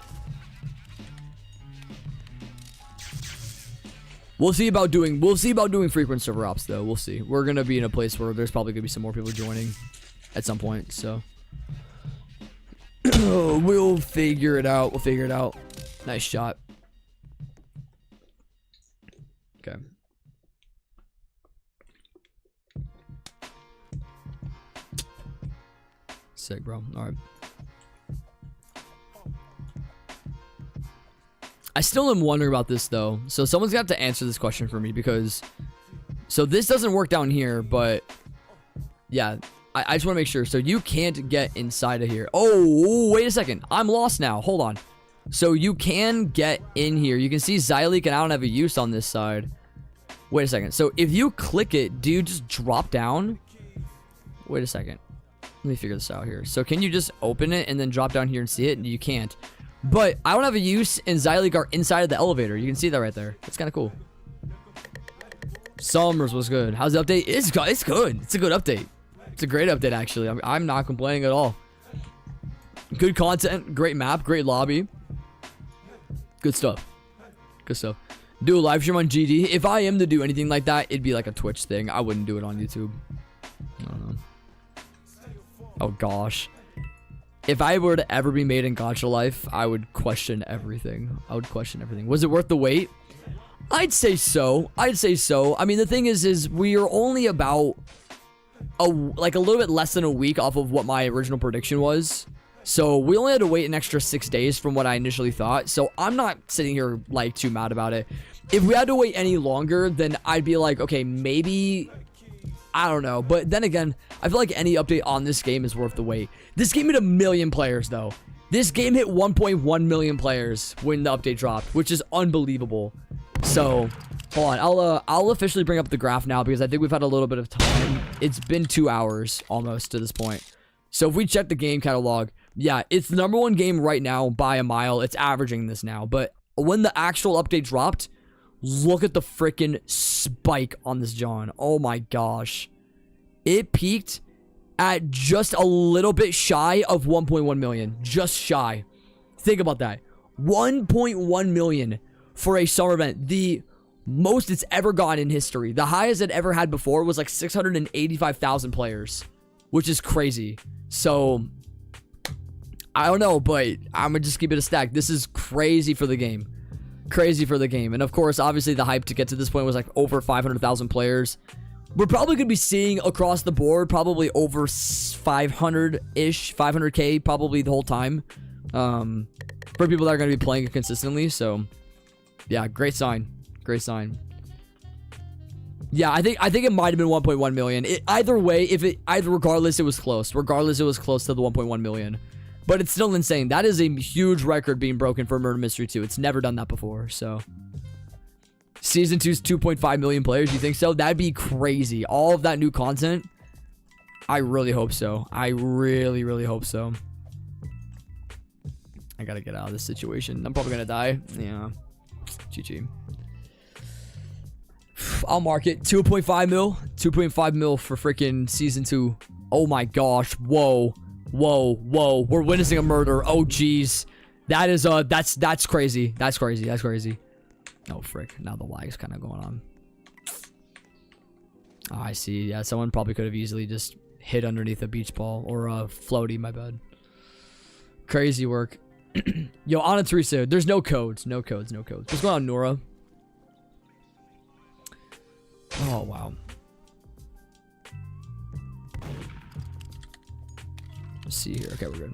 S2: We'll see about doing frequent server ops though. We'll see. We're gonna be in a place where there's probably gonna be some more people joining at some point. So we'll figure it out. We'll figure it out. Nice shot. Okay. Sick, bro. All right. I still am wondering about this though. So someone's got to answer this question for me, because so this doesn't work down here, but yeah, I just want to make sure. So you can't get inside of here. Oh, wait a second. I'm lost now. Hold on. So you can get in here. You can see Xyleak and I don't have a use on this side. Wait a second. So if you click it, do you just drop down? Wait a second. Let me figure this out here. So can you just open it and then drop down here and see it? You can't. But I don't have a use, and Xyleak are inside of the elevator. You can see that right there. That's kind of cool. Summers was good. How's the update? It's good. It's a good update. It's a great update, actually. I'm not complaining at all. Good content. Great map. Great lobby. Good stuff. Good stuff. Do a live stream on GD. If I am to do anything like that, it'd be like a Twitch thing. I wouldn't do it on YouTube. I don't know. Oh, gosh. If I were to ever be made in Gacha life, I would question everything. I would question everything. Was it worth the wait? I'd say so. I'd say so. I mean, the thing is we are only about like a little bit less than a week off of what my original prediction was. So we only had to wait an extra 6 days from what I initially thought. So I'm not sitting here like too mad about it. If we had to wait any longer, then I'd be like, okay, maybe, I don't know. But then again, I feel like any update on this game is worth the wait. This game hit 1 million players though. This game hit 1.1 million players when the update dropped, which is unbelievable. So hold on, I'll officially bring up the graph now, because I think we've had a little bit of time. It's been 2 hours almost to this point. So if we check the game catalog, yeah, it's the #1 game right now by a mile. It's averaging this now. But when the actual update dropped, look at the freaking spike on this John. Oh my gosh. It peaked at just a little bit shy of 1.1 million. Just shy. Think about that. 1.1 million for a summer event. The most it's ever gotten in history. The highest it ever had before was like 685,000 players, which is crazy. So I don't know, but I'm gonna just keep it a stack. This is crazy for the game. Crazy for the game. And of course, obviously the hype to get to this point was like over 500,000 players. We're probably gonna be seeing across the board probably over 500-ish, 500k probably the whole time, for people that are gonna be playing it consistently. So yeah, great sign. Great sign. Yeah, I think it might have been 1.1 million. Either way, regardless, it was close. Regardless, it was close to the 1.1 million. But it's still insane. That is a huge record being broken for Murder Mystery 2. It's never done that before, so. Season 2's 2.5 million players, you think so? That'd be crazy. All of that new content. I really hope so. I really, really hope so. I gotta get out of this situation. I'm probably gonna die. Yeah. GG. I'll mark it. 2.5 mil. 2.5 mil for freaking season 2. Oh my gosh. Whoa. Whoa. Whoa. We're witnessing a murder. Oh jeez. That is that's crazy. That's crazy. That's crazy. Oh frick. Now the lag is kind of going on. Oh, I see. Yeah, someone probably could have easily just hit underneath a beach ball or a floaty, my bad. Crazy work. Yo, Anna Teresa, there's no codes. No codes. No codes. What's going on, Nora? Oh, wow. Let's see here. Okay, we're good.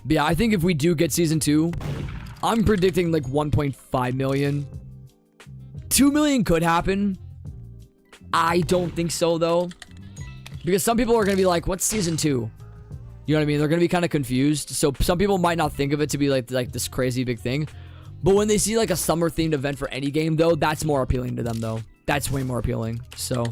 S2: But yeah, I think if we do get season 2, I'm predicting like 1.5 million. 2 million could happen. I don't think so, though. Because some people are going to be like, what's season 2? You know what I mean? They're going to be kind of confused. So some people might not think of it to be like this crazy big thing. But when they see like a summer themed event for any game, though, that's more appealing to them, though. That's way more appealing. So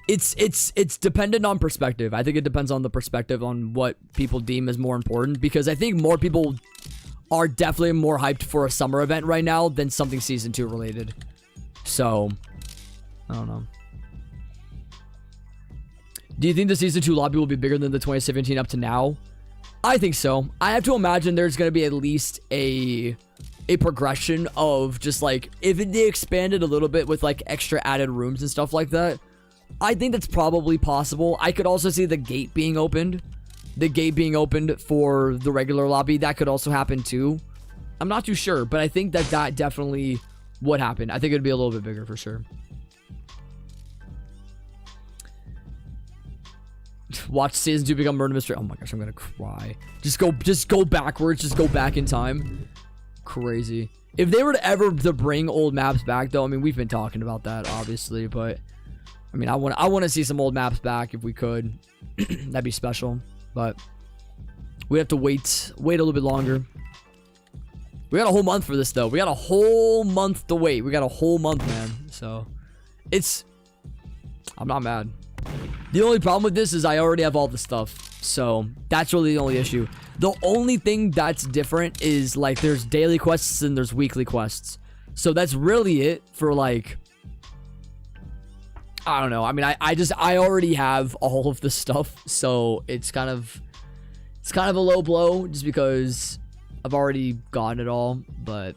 S2: it's dependent on perspective. I think it depends on the perspective on what people deem as more important, because I think more people are definitely more hyped for a summer event right now than something season 2 related. So, I don't know. Do you think the season 2 lobby will be bigger than the 2017 up to now? I think so. I have to imagine there's going to be at least a progression of just like, if they expanded a little bit with like extra added rooms and stuff like that, I think that's probably possible. I could also see the gate being opened. The gate being opened for the regular lobby. That could also happen too. I'm not too sure, but I think that definitely would happen. I think it'd be a little bit bigger for sure. Watch season 2 become murder mystery. Oh my gosh, I'm gonna cry. Just go backwards. Just go back in time. Crazy. If they were to ever bring old maps back, though, I mean, we've been talking about that, obviously, but I mean, I want to see some old maps back if we could. That'd be special, but we have to wait a little bit longer. We got a whole month for this, though. We got a whole month to wait. We got a whole month, man. So I'm not mad. The only problem with this is I already have all the stuff, so that's really the only issue. The only thing that's different is like there's daily quests and there's weekly quests, so that's really it for like, I don't know. I mean, I already have all of the stuff, so it's kind of a low blow just because I've already gotten it all. But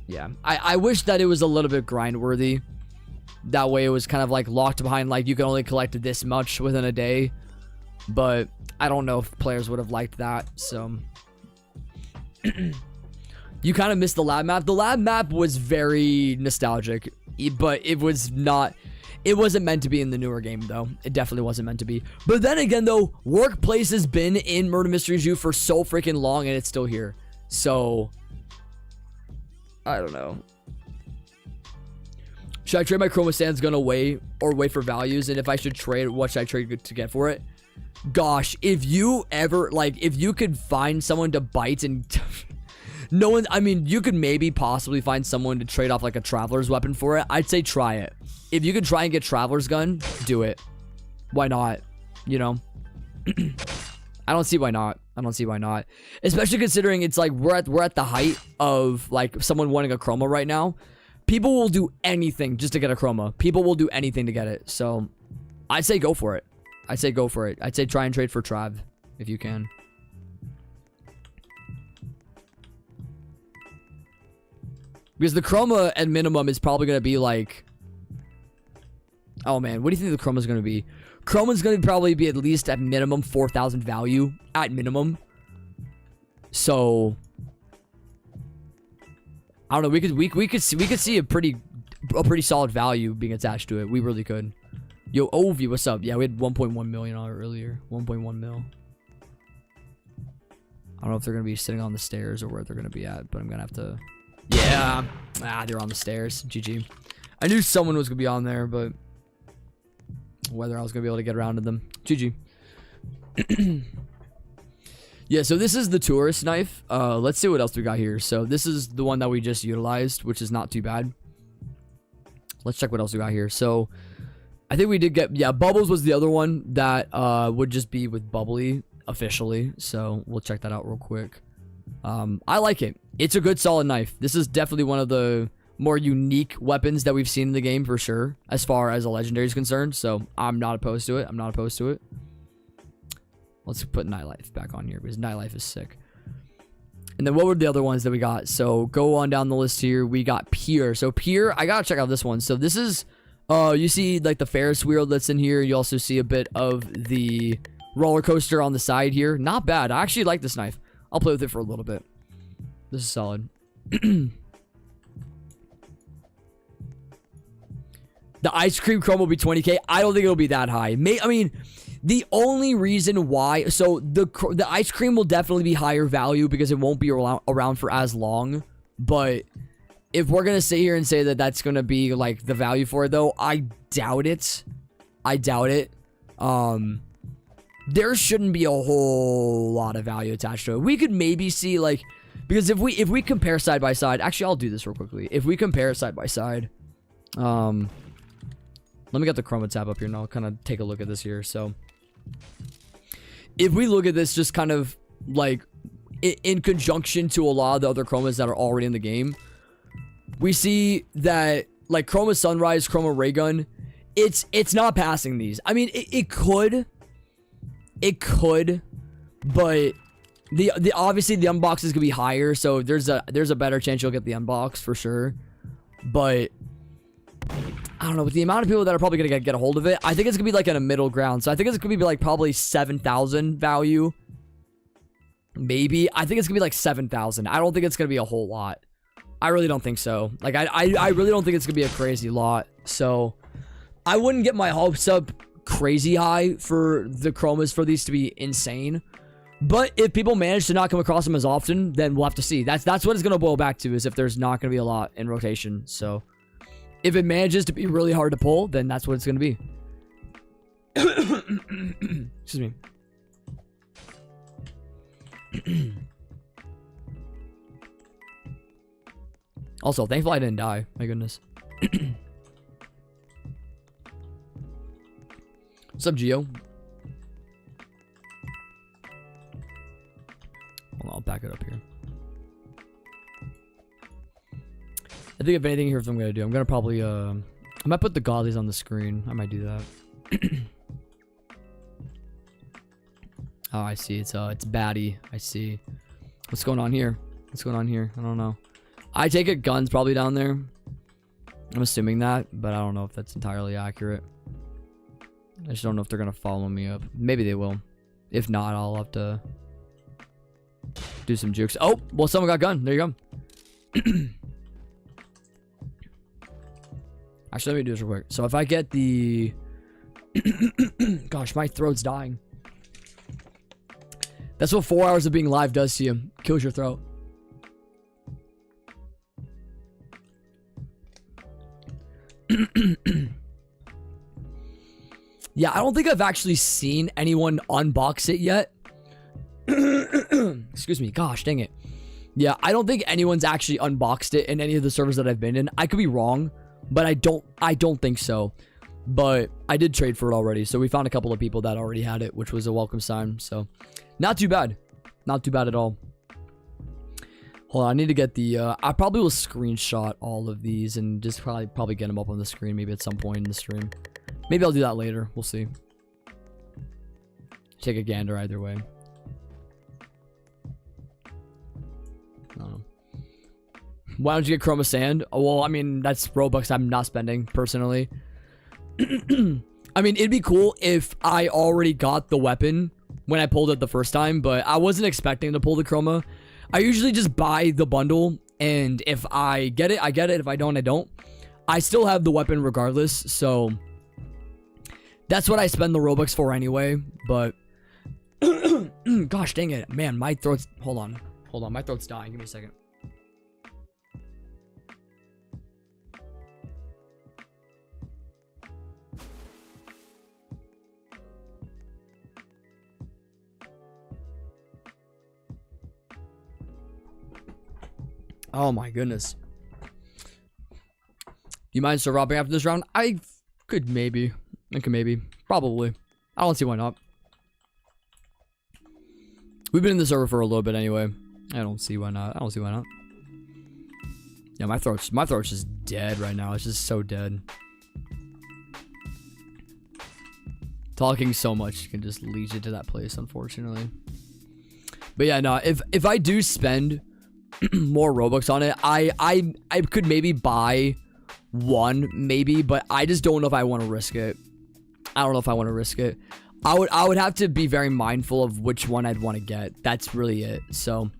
S2: yeah, I wish that it was a little bit grind worthy. That way it was kind of like locked behind like you can only collect this much within a day. But I don't know if players would have liked that. So you kind of missed the lab map. The lab map was very nostalgic, but it wasn't meant to be in the newer game, though. It definitely wasn't meant to be. But then again, though, Workplace has been in Murder Mystery Zoo for so freaking long, and it's still here. So I don't know. Should I trade my Chroma Sands gun away or wait for values? And if I should trade, what should I trade to get for it? Gosh, if you ever, like, if you could find someone to bite and no one, I mean, you could maybe possibly find someone to trade off like a Traveler's weapon for it. I'd say try it. If you could try and get Traveler's gun, do it. Why not? You know? I don't see why not. I don't see why not. Especially considering it's like we're at the height of like someone wanting a Chroma right now. People will do anything just to get a Chroma. People will do anything to get it. So I'd say go for it. I'd say go for it. I'd say try and trade for Trav if you can. Because the Chroma at minimum is probably going to be like... Oh man, what do you think the Chroma is going to be? Chroma's going to probably be at least at minimum 4,000 value. At minimum. So... I don't know. We could see a pretty solid value being attached to it. We really could. Yo, Ovi, what's up? Yeah, we had 1.1 million on it earlier. 1.1 mil. I don't know if they're gonna be sitting on the stairs or where they're gonna be at, but I'm gonna have to. Yeah. They're on the stairs. GG. I knew someone was gonna be on there, but whether I was gonna be able to get around to them. GG. Yeah, so this is the tourist knife. Let's see what else we got here. So this is the one that we just utilized, which is not too bad. Let's check what else we got here. So I think we did get, yeah, Bubbles was the other one that would just be with Bubbly officially. So we'll check that out real quick. I like it. It's a good solid knife. This is definitely one of the more unique weapons that we've seen in the game for sure, as far as a legendary is concerned. So I'm not opposed to it. I'm not opposed to it. Let's put Nightlife back on here because Nightlife is sick. And then what were the other ones that we got? So go on down the list here. We got Pier. So Pier, I gotta check out this one. So this is, you see like the Ferris wheel that's in here. You also see a bit of the roller coaster on the side here. Not bad. I actually like this knife. I'll play with it for a little bit. This is solid. The ice cream chrome will be 20k. I don't think it'll be that high. I mean, the only reason why, so the ice cream will definitely be higher value because it won't be around for as long. But if we're gonna sit here and say that that's gonna be like the value for it, though, I doubt it. I doubt it. There shouldn't be a whole lot of value attached to it. We could maybe see like, because if we compare side by side, actually I'll do this real quickly. If we compare side by side, let me get the chroma tab up here and I'll kind of take a look at this here. So if we look at this just kind of like in conjunction to a lot of the other chromas that are already in the game, we see that like Chroma Sunrise, Chroma Raygun, it's not passing these. I mean, it could, but the obviously the unbox is gonna be higher, so there's a better chance you'll get the unbox for sure. But I don't know, with the amount of people that are probably gonna get a hold of it, I think it's gonna be like in a middle ground. So I think it's gonna be like probably 7,000 value. Maybe. I think it's gonna be like 7,000. I don't think it's gonna be a whole lot. I really don't think so. Like I really don't think it's gonna be a crazy lot. So I wouldn't get my hopes up crazy high for the chromas for these to be insane. But if people manage to not come across them as often, then we'll have to see. That's what it's gonna boil back to, is if there's not gonna be a lot in rotation. So if it manages to be really hard to pull, then that's what it's gonna be. Excuse me. Also, thankfully I didn't die. My goodness. What's up, Gio? Hold on, I'll back it up here. I think if anything, here's what I'm gonna do. I'm gonna probably I might put the godlies on the screen. I might do that. Oh, I see. It's baddie. I see. What's going on here? What's going on here? I don't know. I take it guns probably down there. I'm assuming that, but I don't know if that's entirely accurate. I just don't know if they're gonna follow me up. Maybe they will. If not, I'll have to do some jukes. Oh, well, someone got gun. There you go. Actually, let me do this real quick. So if I get the... Gosh, my throat's dying. That's what 4 hours of being live does to you. Kills your throat. Yeah, I don't think I've actually seen anyone unbox it yet. Excuse me. Gosh, dang it. Yeah, I don't think anyone's actually unboxed it in any of the servers that I've been in. I could be wrong, but I don't think so. But I did trade for it already, so we found a couple of people that already had it, which was a welcome sign. So not too bad. Not too bad at all. Hold on, I need to get the I probably will screenshot all of these and just probably get them up on the screen maybe at some point in the stream. Maybe I'll do that later. We'll see. Take a gander either way. I don't know. Why don't you get Chroma Sand? Oh, well, I mean, that's Robux I'm not spending personally. I mean, it'd be cool if I already got the weapon when I pulled it the first time, but I wasn't expecting to pull the Chroma. I usually just buy the bundle, and if I get it, I get it. If I don't, I don't. I still have the weapon regardless, so that's what I spend the Robux for anyway, but gosh dang it. Man, my throat's... Hold on. My throat's dying. Give me a second. Oh my goodness. You mind still robbing after this round? I could maybe. Probably. I don't see why not. We've been in the server for a little bit anyway. I don't see why not. Yeah, my throat's just dead right now. It's just so dead. Talking so much can just lead you to that place, unfortunately. But yeah, no, if I do spend more Robux on it, I could maybe buy one, maybe, but I just don't know if I want to risk it. I would have to be very mindful of which one I'd want to get. That's really it. So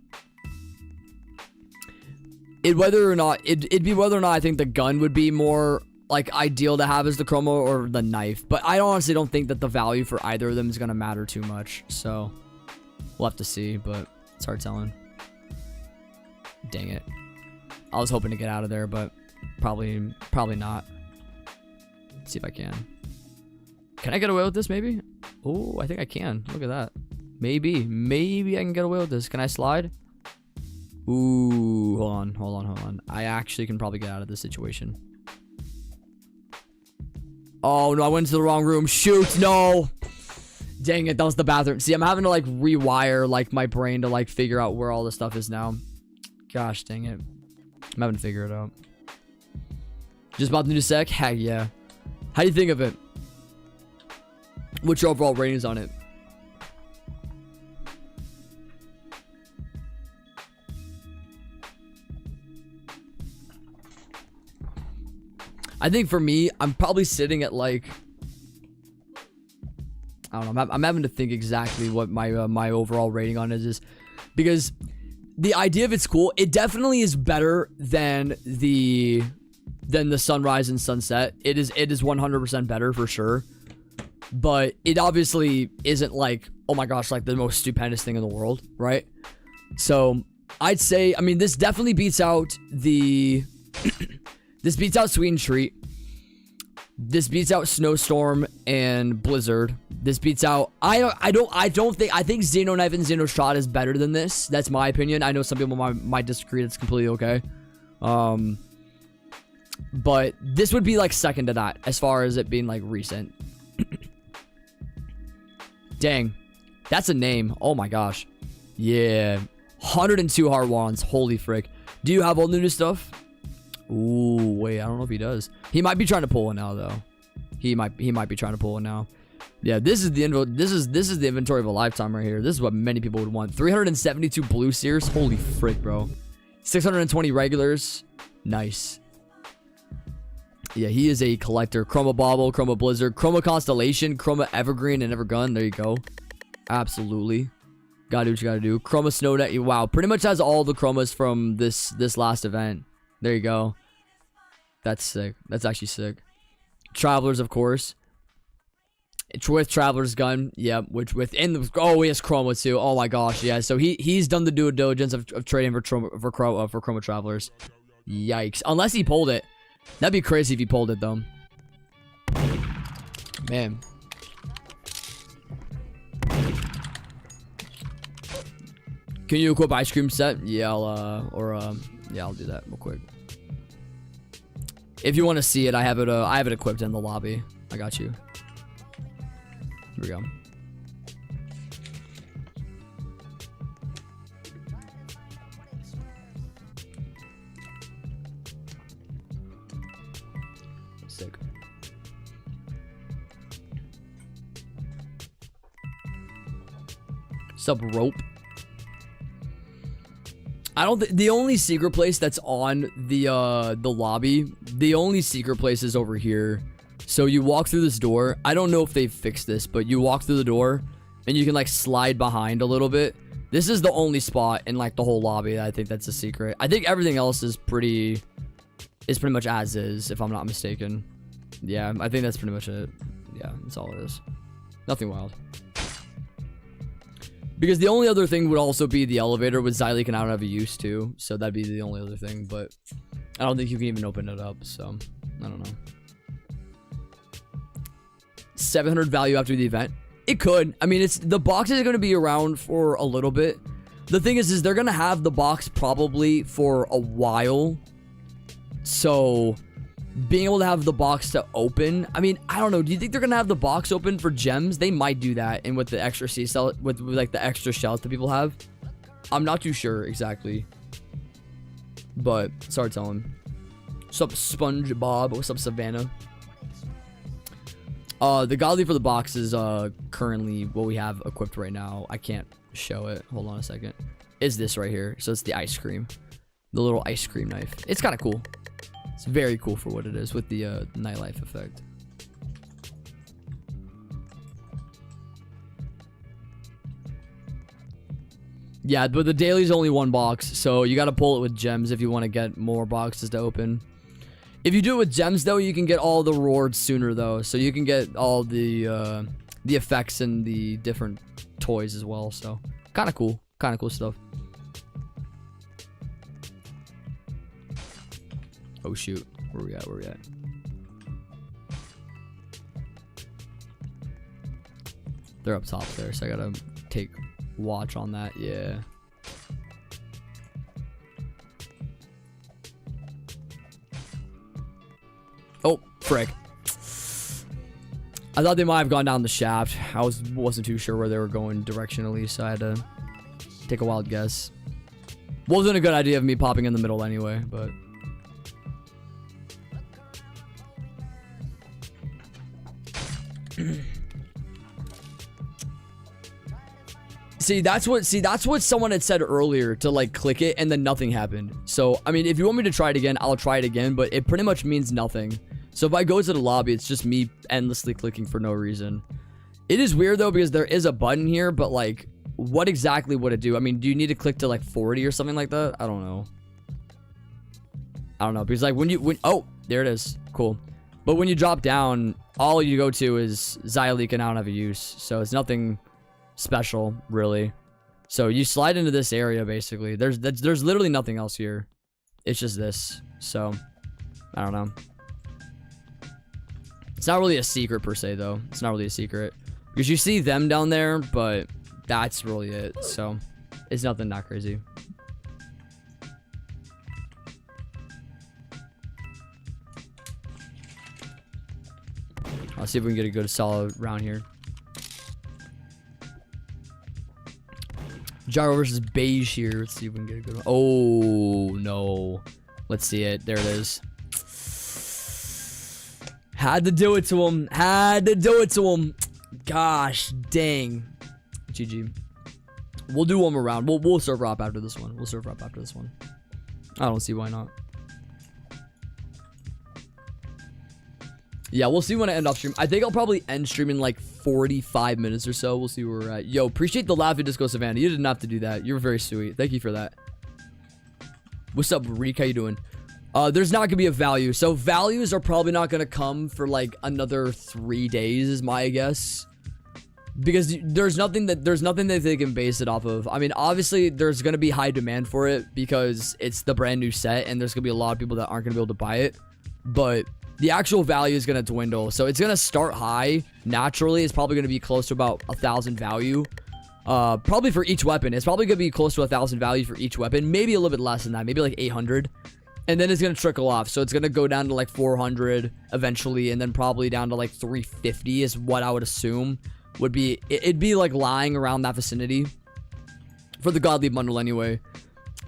S2: it'd be whether or not I think the gun would be more like ideal to have as the Chroma or the knife. But I honestly don't think that the value for either of them is gonna matter too much. So we'll have to see, but it's hard telling. Dang it. I was hoping to get out of there, but probably not. Let's see if I can. Can I get away with this maybe? Oh, I think I can. Look at that. Maybe I can get away with this. Can I slide? Ooh, hold on. I actually can probably get out of this situation. Oh no, I went into the wrong room. Shoot, no. Dang it, that was the bathroom. See, I'm having to like rewire like my brain to like figure out where all this stuff is now. Gosh, dang it. I'm having to figure it out. Just bought the new sec? Heck yeah. How do you think of it? What's your overall ratings on it? I think for me, I'm probably sitting at like, I don't know. I'm having to think exactly what my my overall rating on it is, because the idea of it's cool. It definitely is better than the sunrise and sunset. It is 100% better for sure. But it obviously isn't like, oh my gosh, like the most stupendous thing in the world, right? So I'd say, I mean, this definitely beats out the this beats out Sweet and Treat. This beats out Snowstorm and Blizzard. This beats out, I think Xeno Knife and Xeno Shot is better than this. That's my opinion. I know some people might disagree. That's completely okay. But this would be like second to that as far as it being like recent. Dang, that's a name. Oh my gosh. Yeah, 102 heart wands. Holy frick. Do you have all the new stuff? Ooh, wait, I don't know if he does. He might be trying to pull one now though. He might be trying to pull one now. Yeah, this is the inventory of a lifetime right here. This is what many people would want. 372 blue sears. Holy frick, bro. 620 regulars. Nice. Yeah, he is a collector. Chroma Bauble, Chroma Blizzard, Chroma Constellation, Chroma Evergreen, and Evergun. There you go. Absolutely. Gotta do what you gotta do. Chroma Snownet. Wow, pretty much has all the chromas from this last event. There you go. That's sick. That's actually sick. Travelers, of course. It's with Traveler's Gun. Yeah, which within the... Oh, he has Chroma too. Oh my gosh, yeah. So he's done the due diligence of trading for Chroma Travelers. Yikes. Unless he pulled it. That'd be crazy if he pulled it, though. Man. Can you equip Ice Cream set? Yeah, I'll do that real quick. If you want to see it, I have it equipped in the lobby. I got you. Here we go. Sick. Sub rope. I don't think the only secret place that's on the lobby, the only secret place is over here. So you walk through this door. I don't know if they've fixed this, but you walk through the door and you can like slide behind a little bit. This is the only spot in like the whole lobby that I think that's a secret. I think everything else is pretty much as is, if I'm not mistaken. Yeah, I think that's pretty much it. Yeah, that's all it is. Nothing wild. Because the only other thing would also be the elevator, with Xylee can I don't have a use to. So that'd be the only other thing, but I don't think you can even open it up, so I don't know. 700 value after the event. It could. I mean, the box is going to be around for a little bit. The thing is they're going to have the box probably for a while. So being able to have the box to open, I mean, I don't know. Do you think they're gonna have the box open for gems? They might do that, and with the extra sea cell, with like the extra shells that people have. I'm not too sure exactly, but it's hard telling. What's up, SpongeBob? What's up, Savannah? The godly for the box is currently what we have equipped right now. I can't show it. Hold on a second. Is this right here? So it's the ice cream, the little ice cream knife. It's kind of cool. It's very cool for what it is with the nightlife effect. Yeah, but the daily's only one box, so you got to pull it with gems if you want to get more boxes to open. If you do it with gems, though, you can get all the rewards sooner, though. So you can get all the effects and the different toys as well. So kind of cool stuff. Oh shoot, where we at? They're up top there, so I gotta take watch on that. Yeah. Oh, frick. I thought they might have gone down the shaft. I wasn't too sure where they were going directionally, so I had to take a wild guess. Wasn't a good idea of me popping in the middle anyway, but... See, that's what someone had said earlier, to like click it and then nothing happened. So, I mean, if you want me to try it again, I'll try it again, but it pretty much means nothing. So if I go to the lobby, it's just me endlessly clicking for no reason. It is weird though, because there is a button here, but like, what exactly would it do? I mean, do you need to click to like 40 or something like that? I don't know. Because like oh, there it is. Cool. But when you drop down, all you go to is Xyleek and I don't have a use. So it's nothing special, really. So you slide into this area, basically. There's literally nothing else here. It's just this. So, I don't know. It's not really a secret, per se, though. It's not really a secret. Because you see them down there, but that's really it. So, it's nothing that crazy. I'll see if we can get a good solid round here. Gyro versus Beige here. Let's see if we can get a good one. Oh, no. Let's see it. There it is. Had to do it to him. Had to do it to him. Gosh, dang. GG. We'll do one more round. We'll serve up after this one. We'll serve up after this one. I don't see why not. Yeah, we'll see when I end off stream. I think I'll probably end stream in like 45 minutes or so. We'll see where we're at. Yo, appreciate the laugh at Disco Savannah. You didn't have to do that. You're very sweet. Thank you for that. What's up, Reek? How you doing? There's not gonna be a value. So values are probably not gonna come for like another 3 days, is my guess. Because there's nothing that they can base it off of. I mean, obviously there's gonna be high demand for it because it's the brand new set and there's gonna be a lot of people that aren't gonna be able to buy it. But the actual value is going to dwindle. So it's going to start high. Naturally, it's probably going to be close to about 1,000 value. Probably for each weapon. It's probably going to be close to 1,000 value for each weapon. Maybe a little bit less than that. Maybe like 800. And then it's going to trickle off. So it's going to go down to like 400 eventually. And then probably down to like 350 is what I would assume would be. It'd be like lying around that vicinity. For the Godly Bundle anyway.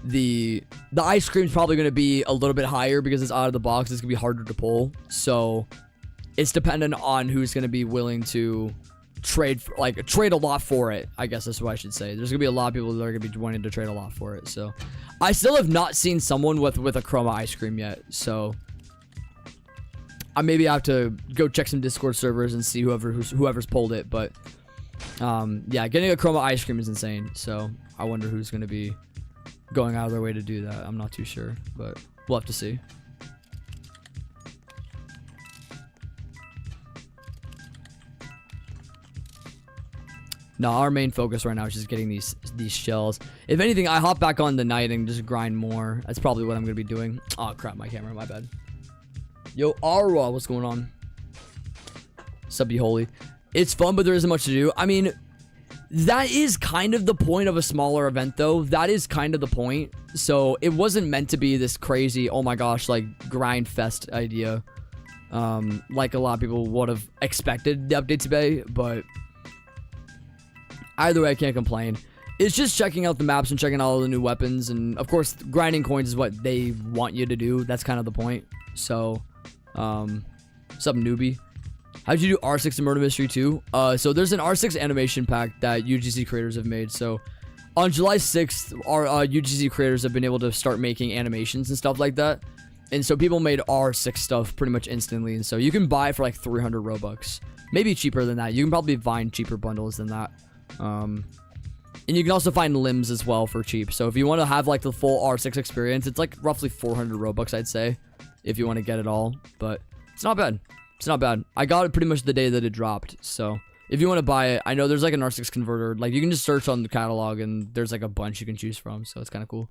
S2: The ice cream is probably going to be a little bit higher because it's out of the box. It's going to be harder to pull. So it's dependent on who's going to be willing to trade a lot for it. I guess that's what I should say. There's going to be a lot of people that are going to be wanting to trade a lot for it. So I still have not seen someone with a chroma ice cream yet. So I maybe have to go check some Discord servers and see whoever's pulled it. But yeah, getting a chroma ice cream is insane. So I wonder who's going to be going out of their way to do that. I'm not too sure, but we'll have to see. No, our main focus right now is just getting these shells. If anything, I hop back on the night and just grind more. That's probably what I'm gonna be doing. Oh crap, my camera, my bad. Yo, Arwa, what's going on? Sub you holy. It's fun, but there isn't much to do. I mean, that is kind of the point of a smaller event, though. That is kind of the point. So it wasn't meant to be this crazy, oh my gosh, like grind fest idea, like a lot of people would have expected the update to be. But either way, I can't complain. It's just checking out the maps and checking out all the new weapons, and of course, grinding coins is what they want you to do. That's kind of the point. So, what's up, newbie? How'd you do R6 and Murder Mystery 2? So there's an R6 animation pack that UGC creators have made. So on July 6th, our UGC creators have been able to start making animations and stuff like that. And so people made R6 stuff pretty much instantly. And so you can buy for like 300 Robux. Maybe cheaper than that. You can probably find cheaper bundles than that. And you can also find limbs as well for cheap. So if you want to have like the full R6 experience, it's like roughly 400 Robux, I'd say, if you want to get it all. But it's not bad. It's not bad. I got it pretty much the day that it dropped. So if you want to buy it, I know there's like an R6 converter. Like you can just search on the catalog and there's like a bunch you can choose from. So it's kind of cool.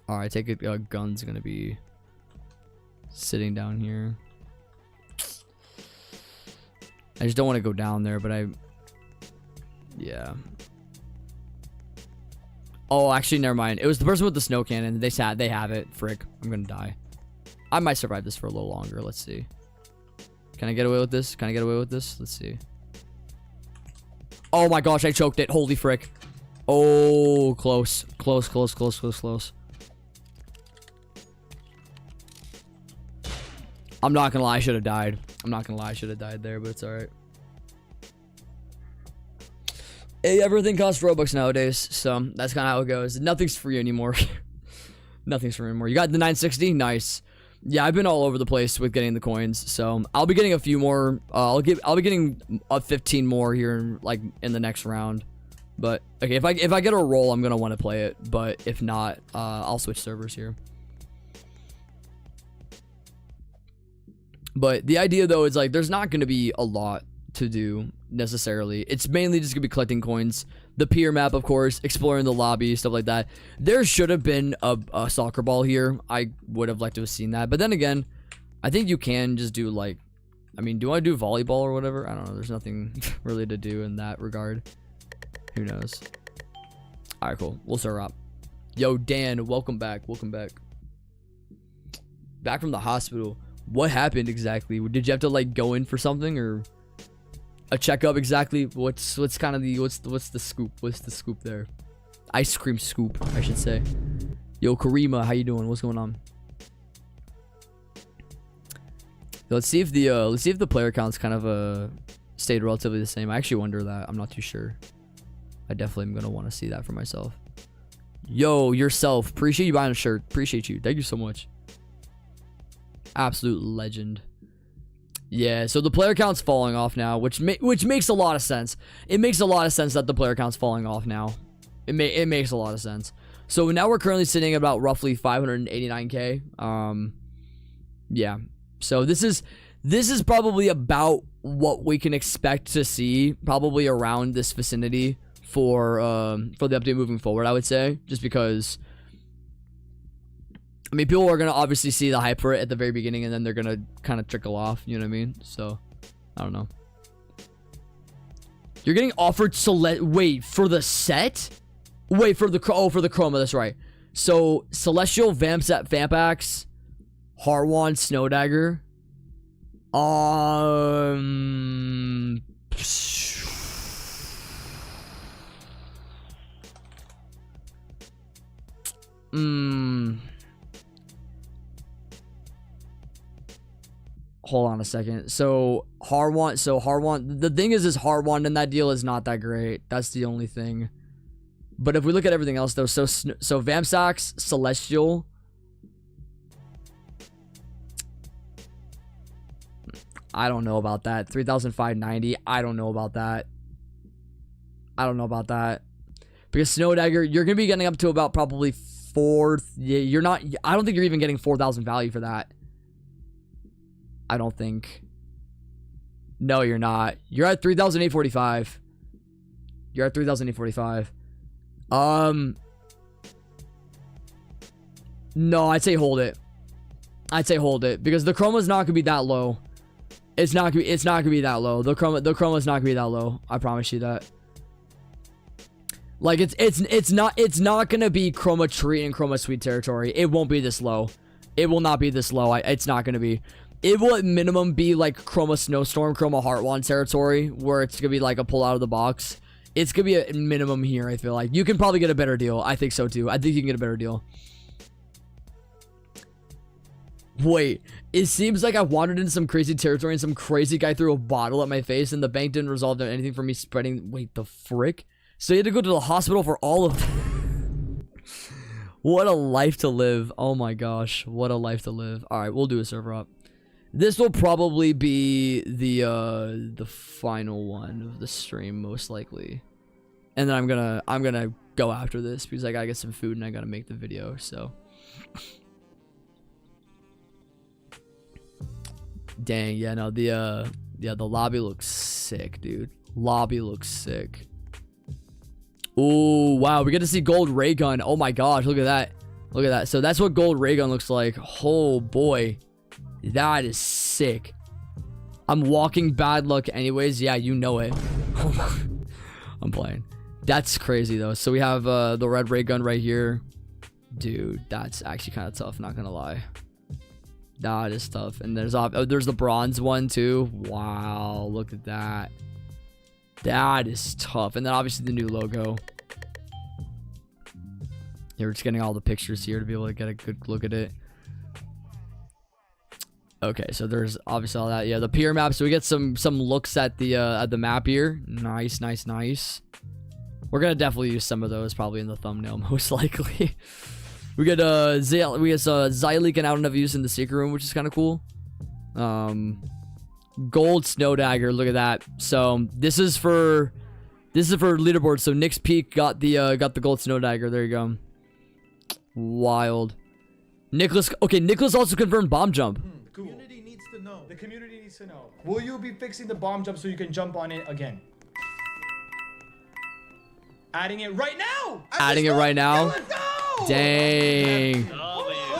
S2: All right, take it. Gun's going to be sitting down here. I just don't want to go down there, but yeah. Oh, actually, never mind. It was the person with the snow cannon. They have it. Frick. I'm going to die. I might survive this for a little longer. Let's see. Can I get away with this? Can I get away with this? Let's see. Oh my gosh, I choked it. Holy frick. Oh, close. Close, close, close, close, close. I'm not gonna lie, I should have died. I'm not gonna lie, I should have died there, but it's alright. Hey, everything costs Robux nowadays, so that's kind of how it goes. Nothing's free anymore. Nothing's free anymore. You got the 960? Nice. Yeah, I've been all over the place with getting the coins, so I'll be getting a few more. I'll be getting 15 more here, like in the next round. But okay, if I get a roll, I'm gonna want to play it. But if not, I'll switch servers here. But the idea though is like there's not gonna be a lot to do necessarily. It's mainly just gonna be collecting coins, the pier map, of course, exploring the lobby, stuff like that. There should have been a soccer ball here. I would have liked to have seen that, but then again, I think you can just do like, I mean, do I do volleyball or whatever? I don't know. There's nothing really to do in that regard. Who knows? All right, cool. We'll start up. Yo, Dan, welcome back. Welcome back. Back from the hospital. What happened exactly? Did you have to like go in for something or a checkup? Exactly. What's kind of the what's the scoop? What's the scoop there? Ice cream scoop, I should say. Yo, Karima, how you doing? What's going on? Let's see if the player counts kind of stayed relatively the same. I actually wonder that. I'm not too sure. I definitely am gonna want to see that for myself. Yo, yourself. Appreciate you buying a shirt. Appreciate you. Thank you so much. Absolute legend. Yeah, so the player count's falling off now, which makes a lot of sense. It makes a lot of sense that the player count's falling off now. It makes a lot of sense. So now we're currently sitting at about roughly 589k. Yeah. So this is probably about what we can expect to see, probably around this vicinity for the update moving forward, I would say, just because I mean, people are going to obviously see the hype for it at the very beginning, and then they're going to kind of trickle off, you know what I mean? So, I don't know. You're getting offered wait, for the set? Wait, for the chroma, that's right. So, Celestial, Vampax, Harwan, Snow Dagger. Hold on a second. So Harwan, the thing is Harwan in that deal is not that great. That's the only thing. But if we look at everything else though, so Vampax, Celestial, I don't know about that. 3,590. I don't know about that. Because Snow Dagger, you're gonna be getting up to about probably 4. Yeah, you're not. I don't think you're even getting 4,000 value for that. I don't think. No, you're not. You're at 3,845. You're at 3,845. No, I'd say hold it. Because the chroma's not gonna be that low. It's not gonna be that low. The chroma's not gonna be that low. I promise you that. Like it's not gonna be chroma tree and chroma sweet territory. It won't be this low. It will not be this low. It's not gonna be. It will at minimum be like chroma snowstorm, chroma heartwand territory, where it's gonna be like a pull out of the box. It's gonna be a minimum here. I feel like you can probably get a better deal. I think so too. I think you can get a better deal. Wait, it seems like I wandered into some crazy territory and some crazy guy threw a bottle at my face and the bank didn't resolve anything for me spreading. Wait, the frick? So you had to go to the hospital for all of What a life to live. Oh my gosh, what a life to live. All right, we'll do a server up. This will probably be the final one of the stream, most likely. And then I'm gonna go after this because I gotta get some food and I gotta make the video. So, dang, yeah, no, the lobby looks sick, dude. Lobby looks sick. Oh wow, we get to see gold ray gun. Oh my gosh, look at that. Look at that. So that's what gold ray gun looks like. Oh boy. That is sick. I'm walking bad luck anyways. Yeah, you know it. I'm playing. That's crazy though. So we have the red ray gun right here. Dude, that's actually kind of tough, not gonna lie. That is tough. And there's the bronze one too. Wow, look at that. That is tough. And then obviously the new logo. Yeah, we're just getting all the pictures here to be able to get a good look at it. Okay, so there's obviously all that. Yeah, the pier map. So we get some looks at the map here. Nice, nice, nice. We're gonna definitely use some of those probably in the thumbnail, most likely. We get Xyleek and Out of Use in the secret room, which is kind of cool. Gold snow dagger. Look at that. So this is for leaderboard. So Nick's Peak got the gold snow dagger. There you go. Wild. Nicholas. Okay, Nicholas also confirmed bomb jump.
S3: Cool. The community needs to know. The community needs to know. Will you be fixing the bomb jump so you can jump on it again? Adding it right now.
S2: Adding it right now.
S3: Let's go!
S2: Dang.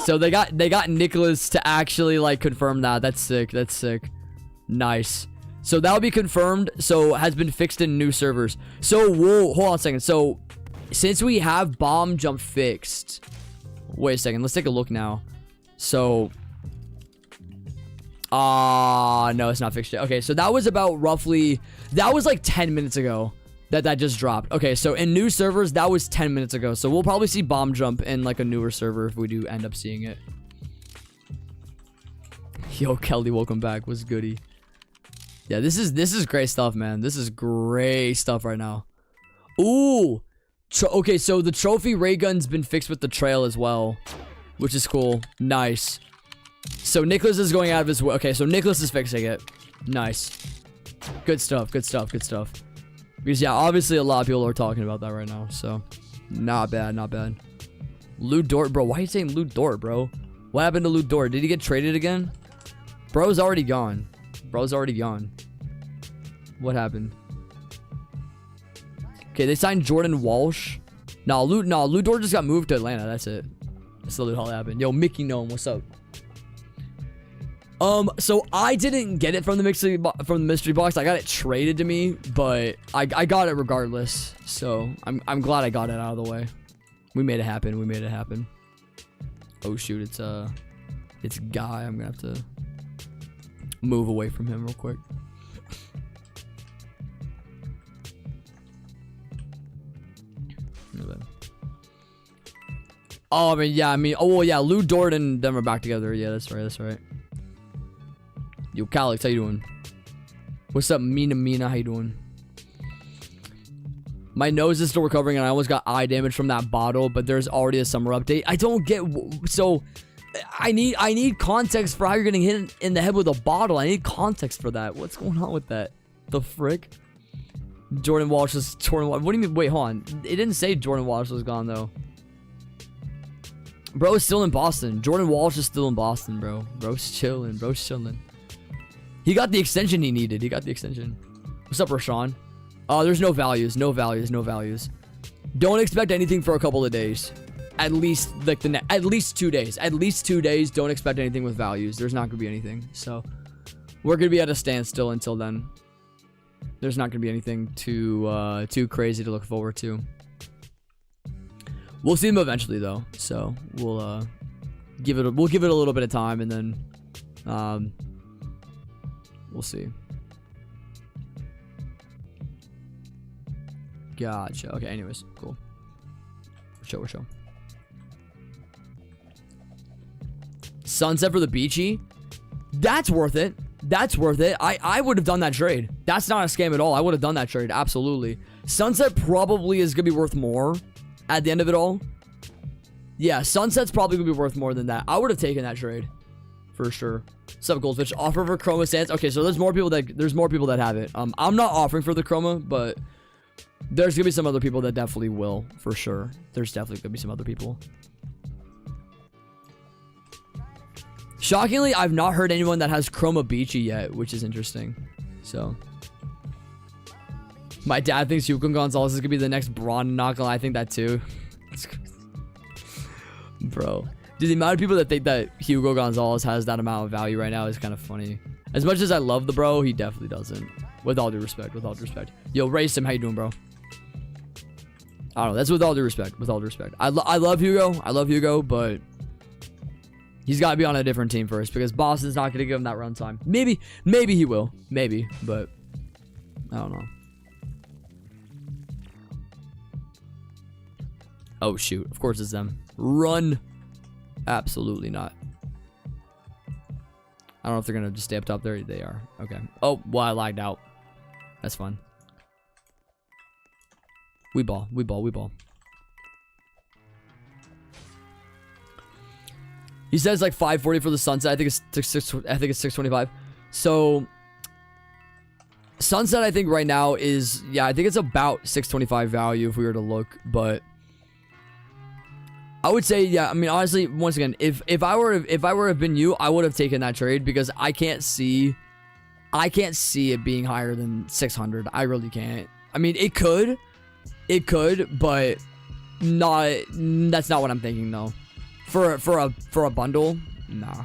S2: So they got Nicholas to actually like confirm that. That's sick. That's sick. Nice. So that'll be confirmed. So has been fixed in new servers. So whoa, hold on a second. So since we have bomb jump fixed, wait a second. Let's take a look now. So no, it's not fixed yet. Okay, so that was about roughly, that was like 10 minutes ago that just dropped. Okay, so in new servers, that was 10 minutes ago. So we'll probably see bomb jump in like a newer server if we do end up seeing it. Yo, Kelly, welcome back. What's goody? Yeah, this is great stuff, man. This is great stuff right now. Ooh. Okay, so the trophy ray gun's been fixed with the trail as well, which is cool. Nice. So Nicholas is going out of his way. Okay, so Nicholas is fixing it. Nice. Good stuff. Good stuff. Good stuff. Because yeah, obviously a lot of people are talking about that right now. So not bad. Not bad. Loot Dort, bro. Why are you saying Loot Dort, bro? What happened to Loot Dort? Did he get traded again? Bro's already gone. Bro's already gone. What happened? Okay, they signed Jordan Walsh. No, Loot Dort just got moved to Atlanta. That's it. That's literally how it happened. Yo, Mickey Gnome, what's up? So I didn't get it from the mystery box. I got it traded to me, but I got it regardless. So I'm glad I got it out of the way. We made it happen. We made it happen. Oh shoot, it's Guy. I'm gonna have to move away from him real quick. Oh, I mean, oh yeah, Lou Dort and them are back together. Yeah, that's right. That's right. Yo, Calix, how you doing? What's up, Mina? How you doing? My nose is still recovering, and I almost got eye damage from that bottle. But there's already a summer update. I don't get. So, I need context for how you're getting hit in the head with a bottle. I need context for that. What's going on with that? The frick? Jordan Walsh is Jordan Walsh. What do you mean? Wait, hold on. It didn't say Jordan Walsh was gone though. Bro is still in Boston. Jordan Walsh is still in Boston, bro. Bro's chilling. Bro's chilling. He got the extension he needed. He got the extension. What's up, Rashawn? There's no values. No values. No values. Don't expect anything for a couple of days. At least like at least 2 days. At least 2 days. Don't expect anything with values. There's not gonna be anything. So we're gonna be at a standstill until then. There's not gonna be anything too crazy to look forward to. We'll see them eventually though. So we'll give it a little bit of time, and then we'll see. Gotcha. Okay, anyways, cool. We're chill. Sunset for the Beachy. That's worth it. That's worth it. I would have done that trade. That's not a scam at all. I would have done that trade. Absolutely. Sunset probably is going to be worth more at the end of it all. Yeah, Sunset's probably going to be worth more than that. I would have taken that trade. For sure. What's up, Goldfish? Offer for Chroma Sands. Okay, so there's more people that have it. I'm not offering for the Chroma, but there's gonna be some other people that definitely will, for sure. There's definitely gonna be some other people. Shockingly, I've not heard anyone that has Chroma Beachy yet, which is interesting. So my dad thinks Hugo Gonzalez is gonna be the next Braun Knuckle. I think that too. Bro. Dude, the amount of people that think that Hugo Gonzalez has that amount of value right now is kind of funny. As much as I love the bro, he definitely doesn't. With all due respect. With all due respect. Yo, Race him. How you doing, bro? I don't know. That's with all due respect. With all due respect. I love Hugo. I love Hugo, but He's got to be on a different team first because Boston's not going to give him that run time. Maybe he will. Maybe, but I don't know. Oh, shoot. Of course it's them. Run. Absolutely not. I don't know if they're going to just stay up top there. They are. Okay. Oh, well, I lagged out. That's fun. We ball. We ball. We ball. He says like 540 for the sunset. I think it's 625. So sunset, I think right now is, yeah, I think it's about 625 value if we were to look, but I would say, yeah, I mean, honestly, once again, if I were to have been you, I would have taken that trade because I can't see it being higher than 600. I really can't. I mean, it could, but that's not what I'm thinking though. For a bundle, nah.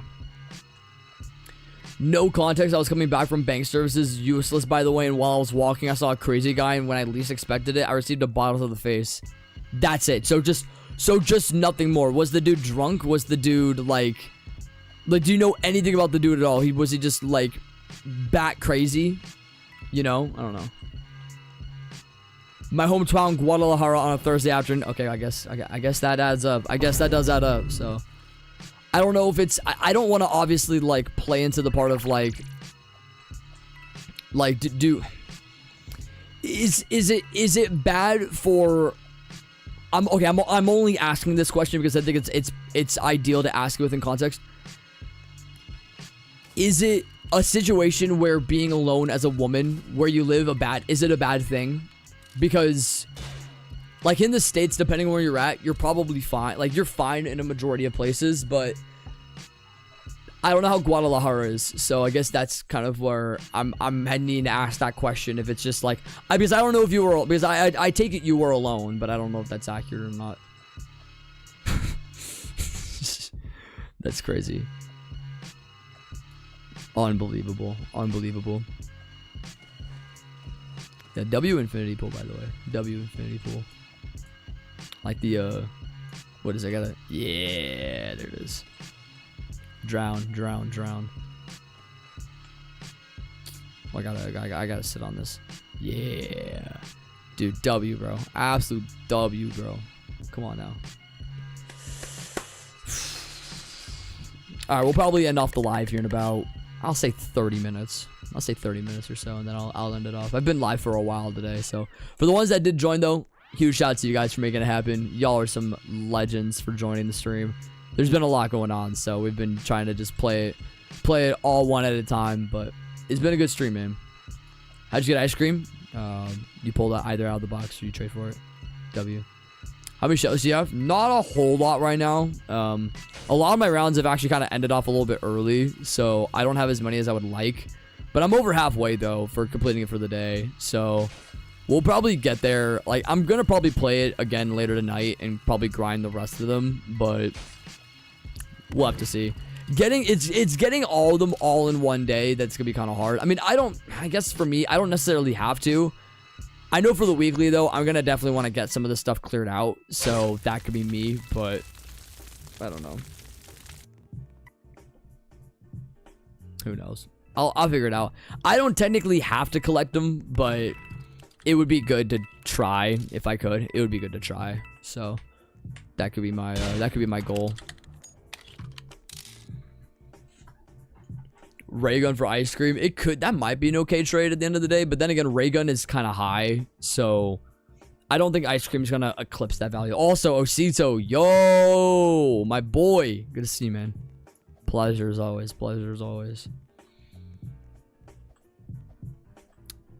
S2: No context. I was coming back from bank services, useless by the way, and while I was walking, I saw a crazy guy, and when I least expected it, I received a bottle to the face. That's it. So just nothing more. Was the dude drunk? Was the dude like do you know anything about the dude at all? Was he just like bat crazy? You know, I don't know. My hometown, Guadalajara, on a Thursday afternoon. Okay, I guess that adds up. I guess that does add up. So, I don't know if it's. I don't want to obviously like play into the part of like is it bad for? I'm only asking this question because I think it's ideal to ask it within context. Is it a situation where being alone as a woman where you live is it a bad thing? Because like in the States, depending on where you're at, you're probably fine. Like you're fine in a majority of places, but I don't know how Guadalajara is. So I guess that's kind of where I'm heading to ask that question. If it's just like, because I don't know if you were, because I take it you were alone, but I don't know if that's accurate or not. That's crazy. Unbelievable. Unbelievable. Yeah, W infinity pool, by the way. W infinity pool. Like the, what is it? Yeah, there it is. Drown. Oh, I gotta sit on this. Yeah. Dude, W, bro. Absolute W, bro. Come on now. Alright, we'll probably end off the live here in about, I'll say 30 minutes. I'll say 30 minutes or so, and then I'll end it off. I've been live for a while today, so for the ones that did join though, huge shout out to you guys for making it happen. Y'all are some legends for joining the stream. There's been a lot going on, so we've been trying to just play it all one at a time, but it's been a good stream, man. How'd you get ice cream? You pulled it either out of the box or you trade for it. W. How many shells do you have? Not a whole lot right now. A lot of my rounds have actually kind of ended off a little bit early, so I don't have as many as I would like. But I'm over halfway, though, for completing it for the day. So we'll probably get there. Like, I'm going to probably play it again later tonight and probably grind the rest of them. But we'll have to see. It's getting all of them all in one day that's going to be kind of hard. I mean, I guess for me, I don't necessarily have to. I know for the weekly, though, I'm going to definitely want to get some of this stuff cleared out. So that could be me, but I don't know. Who knows? I'll figure it out. I don't technically have to collect them, but it would be good to try if I could. It would be good to try. So that could be my goal. Ray gun for ice cream. That might be an okay trade at the end of the day, but then again, ray gun is kind of high, so I don't think ice cream is gonna eclipse that value. Also, Osito, yo, my boy, good to see you, man. Pleasure as always. Pleasure as always.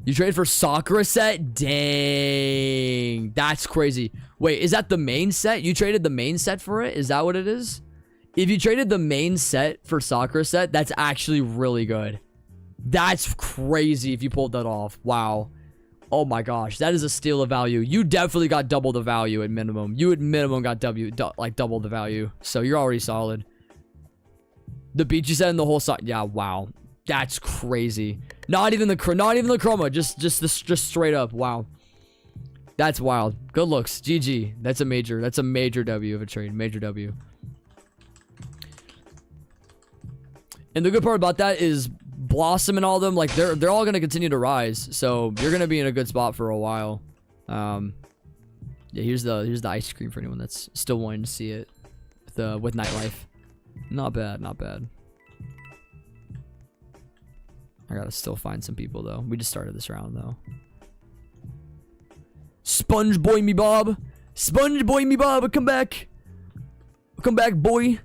S2: You trade for Sakura set? Dang, that's crazy. Wait, is that the main set? You traded the main set for it? Is that what it is? If you traded the main set for Sakura set, that's actually really good. That's crazy if you pulled that off. Wow. Oh my gosh, that is a steal of value. You definitely got double the value at minimum. You at minimum got double the value. So you're already solid. The Beachy set and the whole side. Yeah, wow. That's crazy. Not even the chroma, just straight up. Wow. That's wild. Good looks. GG. That's a major W of a trade. Major W. And the good part about that is Blossom and all of them, like they're all gonna continue to rise. So you're gonna be in a good spot for a while. Yeah, here's the ice cream for anyone that's still wanting to see it with nightlife. Not bad, not bad. I gotta still find some people though. We just started this round though. Sponge boy me Bob. Sponge boy me Bob, come back. Come back, boy.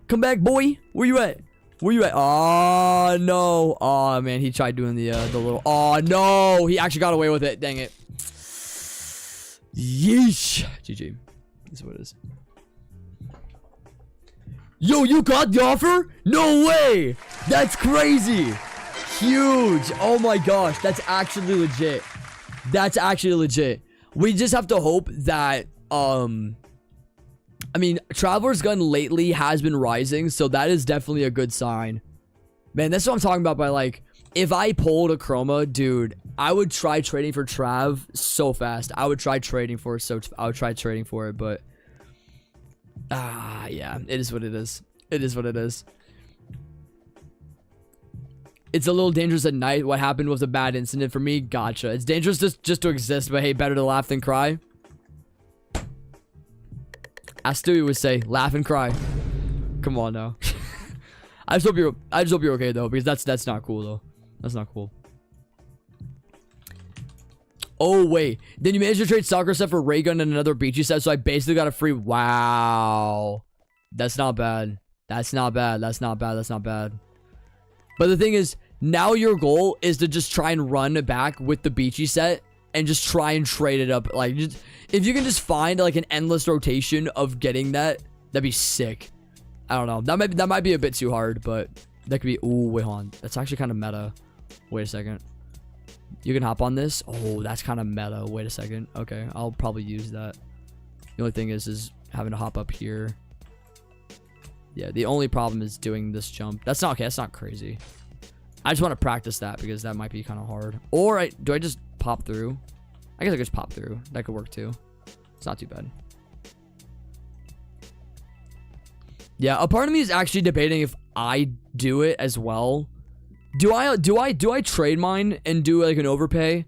S2: Come back, boy. Where you at? Where you at? Oh no. Oh man, he tried doing the little. Oh no, he actually got away with it. Dang it. Yeesh. GG. This is what it is. Yo, you got the offer? No way. That's crazy. Huge. Oh my gosh, that's actually legit. That's actually legit. We just have to hope that I mean, Traveler's Gun lately has been rising, so that is definitely a good sign. Man, that's what I'm talking about by, like, if I pulled a Chroma, dude, I would try trading for Trav so fast. I would try trading for it, but yeah, it is what it is. It is what it is. It's a little dangerous at night. What happened was a bad incident for me. Gotcha. It's dangerous just to exist, but hey, better to laugh than cry. As Stewie would say, laugh and cry. Come on now. I just hope you're okay though, because that's not cool though. That's not cool. Oh wait, then you managed to trade soccer set for ray gun and another Beachy set, so I basically got a free. Wow, that's not bad. That's not bad. That's not bad. That's not bad. But the thing is, now your goal is to just try and run back with the Beachy set and just try and trade it up. Like, just, if you can just find like an endless rotation of getting that, that'd be sick. I don't know. That might be a bit too hard, but that could be. Ooh, wait, hold on. That's actually kind of meta. Wait a second. You can hop on this. Oh, that's kind of meta. Wait a second. Okay, I'll probably use that. The only thing is having to hop up here. Yeah, the only problem is doing this jump. That's not okay. That's not crazy. I just want to practice that because that might be kind of hard. Or do I just pop through? I guess I could just pop through. That could work too. It's not too bad. Yeah, a part of me is actually debating if I do it as well. Do I trade mine and do like an overpay?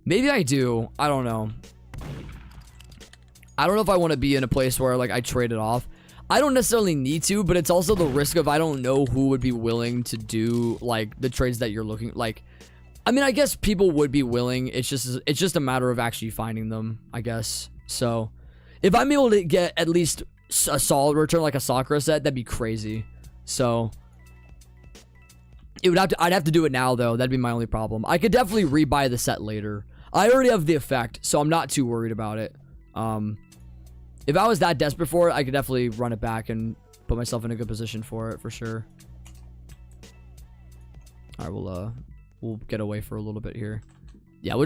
S2: Maybe I do. I don't know. I don't know if I want to be in a place where like I trade it off. I don't necessarily need to, but it's also the risk of I don't know who would be willing to do like the trades that you're looking like. I mean, I guess people would be willing. It's just a matter of actually finding them, I guess. So, if I'm able to get at least a solid return like a Sakura set, that'd be crazy. So, I'd have to do it now though. That'd be my only problem. I could definitely rebuy the set later. I already have the effect, so I'm not too worried about it. If I was that desperate for it, I could definitely run it back and put myself in a good position for it, for sure. All right, we'll get away for a little bit here. Yeah, we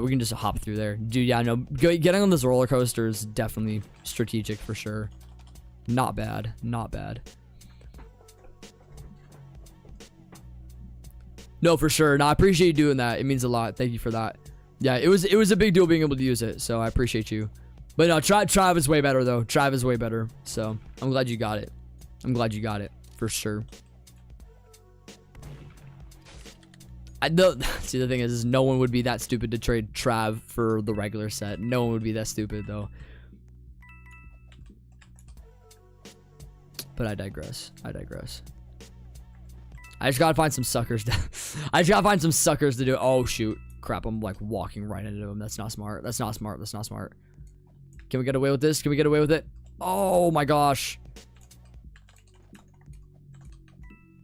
S2: can just hop through there. Dude, yeah, no, getting on this roller coaster is definitely strategic for sure. Not bad, not bad. No, for sure. No, I appreciate you doing that. It means a lot. Thank you for that. Yeah, it was a big deal being able to use it, so I appreciate you. But no, Trav is way better though. Trav is way better. So I'm glad you got it. I'm glad you got it for sure. See, the thing is no one would be that stupid to trade Trav for the regular set. No one would be that stupid though. But I digress. I just gotta find some suckers. I just gotta find some suckers to do. Oh shoot! Crap! I'm like walking right into them. That's not smart. That's not smart. That's not smart. Can we get away with this? Can we get away with it? Oh my gosh.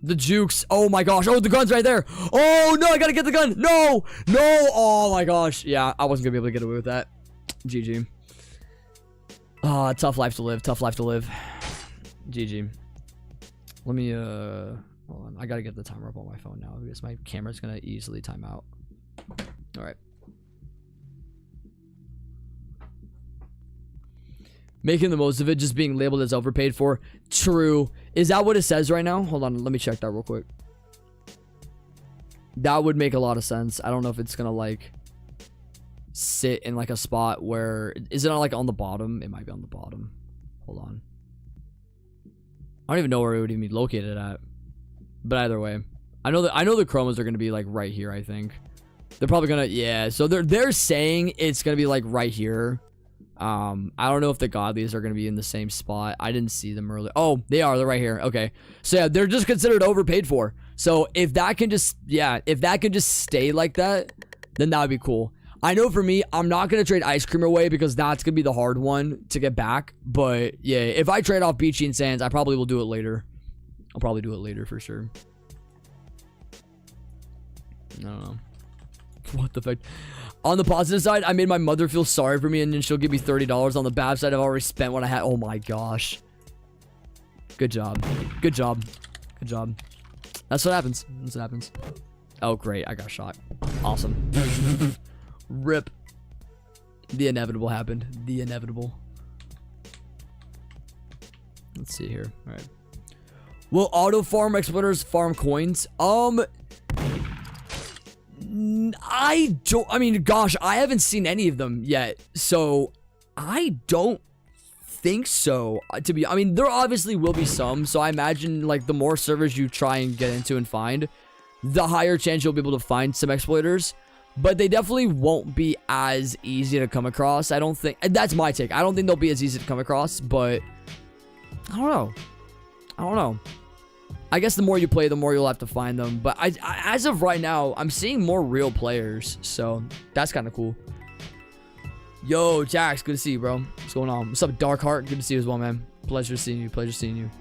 S2: The jukes. Oh my gosh. Oh, the gun's right there. Oh no, I gotta get the gun. No. Oh my gosh. Yeah, I wasn't gonna be able to get away with that. GG. Ah, tough life to live. Tough life to live. GG. Let me, hold on. I gotta get the timer up on my phone now because my camera's gonna easily time out. All right. Making the most of it, just being labeled as overpaid for. True. Is that what it says right now? Hold on, let me check that real quick. That would make a lot of sense. I don't know if it's gonna like sit in like a spot where, is it not like on the bottom? It might be on the bottom. Hold on. I don't even know where it would even be located at. But either way, I know the chromas are gonna be like right here. I think they're probably gonna, yeah. So they're saying it's gonna be like right here. I don't know if the godlies are gonna be in the same spot. I didn't see them earlier. Oh, they are. They're right here. Okay. So yeah, they're just considered overpaid for. So if that can just, yeah, if that can just stay like that, then that would be cool. I know for me, I'm not gonna trade Icecream away because that's gonna be the hard one to get back. But yeah, if I trade off Beachy and Sands, I probably will do it later. I'll probably do it later for sure. I don't know. What the fuck? On the positive side, I made my mother feel sorry for me, and then she'll give me $30. On the bad side, I've already spent what I had. Oh my gosh. Good job. Good job. Good job. That's what happens. That's what happens. Oh, great. I got shot. Awesome. Rip. The inevitable happened. The inevitable. Let's see here. All right. Will auto farm exploiters farm coins? I mean, gosh, I haven't seen any of them yet, so I don't think so. I mean, there obviously will be some, so I imagine, like, the more servers you try and get into and find, the higher chance you'll be able to find some exploiters, but they definitely won't be as easy to come across. I don't think, that's my take. I don't think they'll be as easy to come across, but I don't know. I don't know. I guess the more you play, the more you'll have to find them. But I as of right now, I'm seeing more real players. So that's kind of cool. Yo, Jax, good to see you, bro. What's going on? What's up, Darkheart? Good to see you as well, man. Pleasure seeing you. Pleasure seeing you.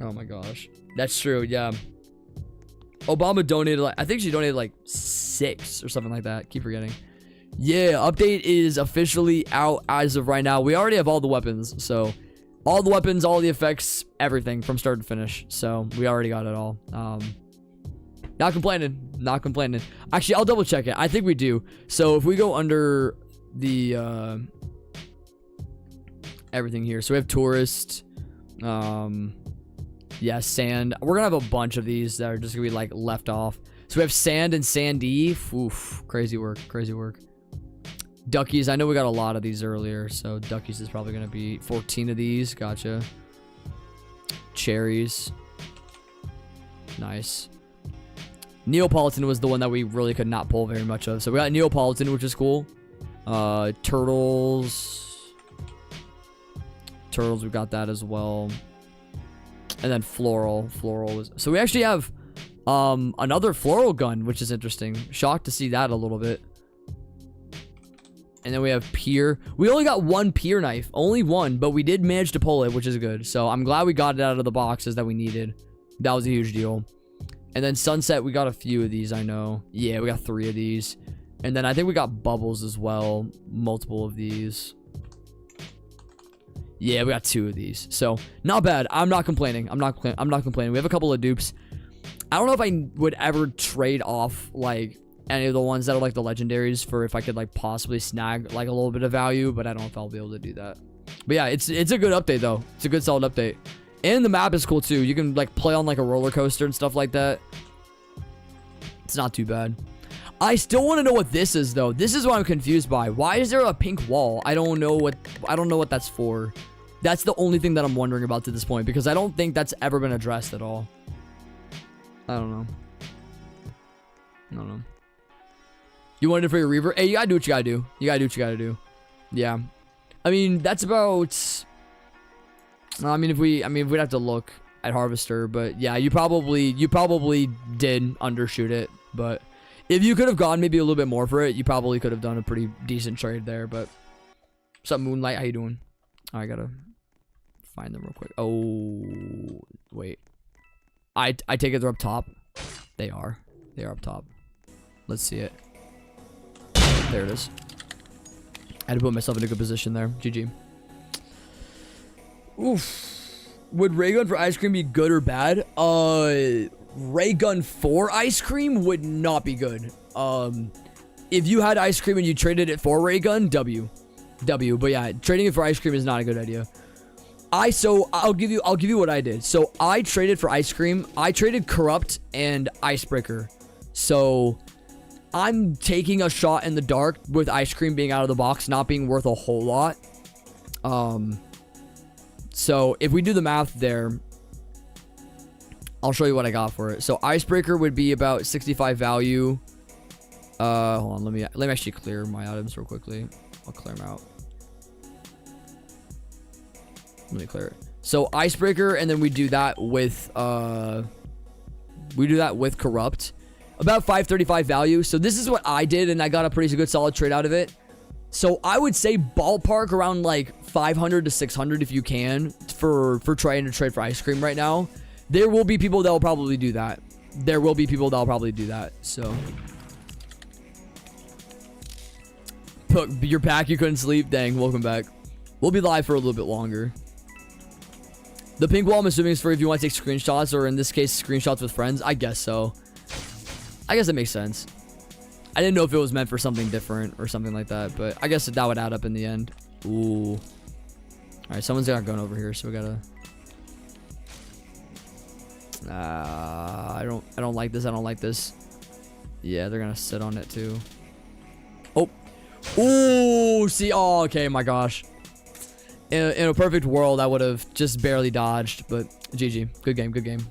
S2: Oh my gosh. That's true, yeah. Obama donated, like, I think she donated like 6 or something like that. Keep forgetting. Yeah, update is officially out as of right now. We already have all the weapons, so... all the weapons, all the effects, everything from start to finish. So we already got it all. Not complaining. Not complaining. Actually, I'll double check it. I think we do. So if we go under the everything here. So we have tourist. Yeah, sand. We're gonna have a bunch of these that are just gonna be like left off. So we have sand and sandy. Oof, crazy work. Crazy work. Duckies, I know we got a lot of these earlier, so Duckies is probably going to be 14 of these. Gotcha. Cherries. Nice. Neapolitan was the one that we really could not pull very much of. So we got Neapolitan, which is cool. Turtles. Turtles, we got that as well. And then floral. Floral was... so we actually have another floral gun, which is interesting. Shocked to see that a little bit. And then we have pier. We only got one pier knife. Only one, but we did manage to pull it, which is good. So I'm glad we got it out of the boxes that we needed. That was a huge deal. And then sunset, we got a few of these, I know. Yeah, we got 3 of these. And then I think we got bubbles as well. Multiple of these. Yeah, we got 2 of these. So not bad. I'm not complaining. I'm not complaining. We have a couple of dupes. I don't know if I would ever trade off, like, any of the ones that are like the legendaries for if I could like possibly snag like a little bit of value, but I don't know if I'll be able to do that. But yeah, it's a good update though. It's a good solid update. And the map is cool too. You can like play on like a roller coaster and stuff like that. It's not too bad. I still want to know what this is though. This is what I'm confused by. Why is there a pink wall? I don't know what that's for. That's the only thing that I'm wondering about to this point, because I don't think that's ever been addressed at all. I don't know. I don't know. You wanted it for your reaver? Hey, you gotta do what you gotta do. You gotta do what you gotta do. Yeah. I mean, that's about... I mean, we'd have to look at Harvester, but yeah, you probably did undershoot it, but if you could have gone maybe a little bit more for it, you probably could have done a pretty decent trade there, but... What's up, Moonlight? How you doing? Oh, I gotta find them real quick. Oh, wait. I take it they're up top. They are. They are up top. Let's see it. There it is. I had to put myself in a good position there. GG. Oof. Would ray gun for ice cream be good or bad? Ray gun for ice cream would not be good. If you had ice cream and you traded it for ray gun, W. But yeah, trading it for ice cream is not a good idea. I'll give you what I did. So I traded for ice cream. I traded corrupt and icebreaker. So I'm taking a shot in the dark with ice cream being out of the box, not being worth a whole lot. So if we do the math there, I'll show you what I got for it. So icebreaker would be about 65 value. Hold on, let me actually clear my items real quickly. I'll clear them out. Let me clear it. So icebreaker, and then we do that with corrupt. About 535 value. So this is what I did, and I got a pretty good solid trade out of it. So I would say ballpark around like 500 to 600 if you can for trying to trade for ice cream right now. There will be people that will probably do that. There will be people that will probably do that. So you're back. You couldn't sleep. Dang, welcome back. We'll be live for a little bit longer. The pink wall, I'm assuming, is for if you want to take screenshots, or in this case, screenshots with friends. I guess so. I guess it makes sense. I didn't know if it was meant for something different or something like that, but I guess that would add up in the end. Ooh. All right, someone's got a gun over here, so we gotta. I don't like this. I don't like this. Yeah, they're gonna sit on it too. Oh. Ooh. See. Oh. Okay. My gosh. In a perfect world, I would have just barely dodged, but GG. Good game. Good game.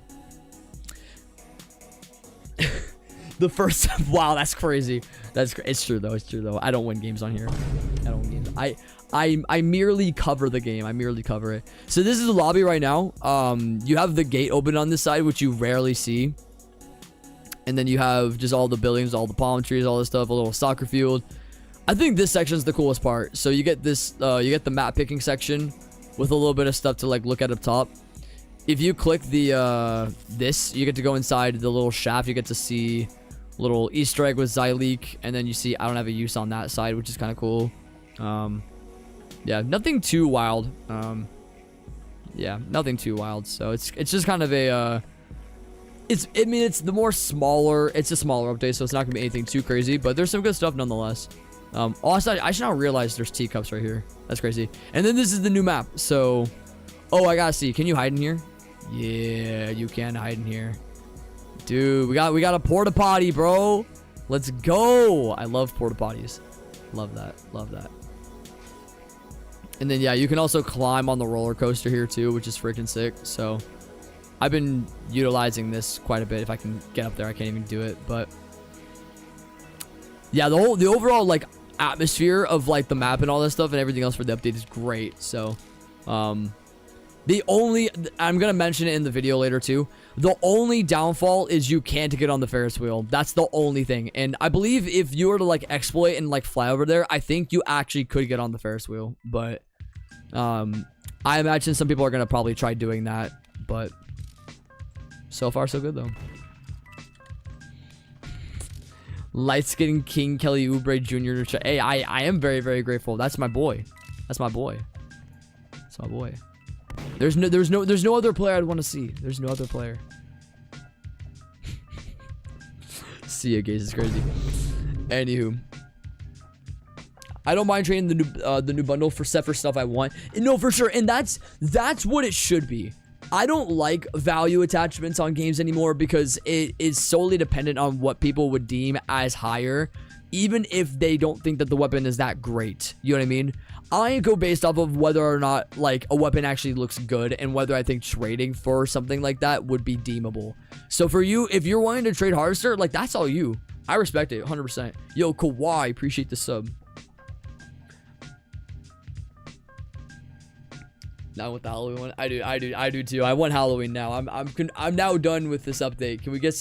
S2: The first. Wow, that's crazy. It's true though. It's true though. I don't win games on here. I don't win games. I merely cover the game. I merely cover it. So this is the lobby right now. You have the gate open on this side, which you rarely see. And then you have just all the buildings, all the palm trees, all this stuff, a little soccer field. I think this section is the coolest part. So you get this, you get the map picking section with a little bit of stuff to like look at up top. If you click the this, you get to go inside the little shaft. You get to see a little Easter egg with Zyleek, and then you see I don't have a use on that side, which is kind of cool. Yeah, nothing too wild. Yeah, nothing too wild. So it's just kind of a I mean it's a smaller update, so it's not gonna be anything too crazy, but there's some good stuff nonetheless. Also, I should not realize there's teacups right here. That's crazy. And then this is the new map. So, oh, I gotta see. Can you hide in here? Yeah, you can hide in here. Dude, we got a porta potty, bro. Let's go. I love porta potties. Love that. Love that. And then, yeah, you can also climb on the roller coaster here, too, which is freaking sick. So, I've been utilizing this quite a bit. If I can get up there, I can't even do it. But, yeah, the overall, like, atmosphere of, like, the map and all that stuff and everything else for the update is great. So, I'm going to mention it in the video later, too. The only downfall is you can't get on the Ferris wheel. That's the only thing. And I believe if you were to, like, exploit and, like, fly over there, I think you actually could get on the Ferris wheel. But, I imagine some people are going to probably try doing that. But, so far, so good, though. Light-skinned King Kelly Oubre Jr. Hey, I am very, very grateful. That's my boy. That's my boy. That's my boy. There's no other player I'd want to see. There's no other player. See ya, guys. It's crazy. Anywho, I don't mind trading the new bundle for stuff I want. No, for sure. And that's what it should be. I don't like value attachments on games anymore because it is solely dependent on what people would deem as higher, even if they don't think that the weapon is that great. You know what I mean? I go based off of whether or not like a weapon actually looks good and whether I think trading for something like that would be deemable. So for you, if you're wanting to trade Harvester, like that's all you. I respect it 100%. Yo, Kawhi, appreciate the sub. Not with the Halloween one. I do too. I want Halloween now. I'm now done with this update. Can we get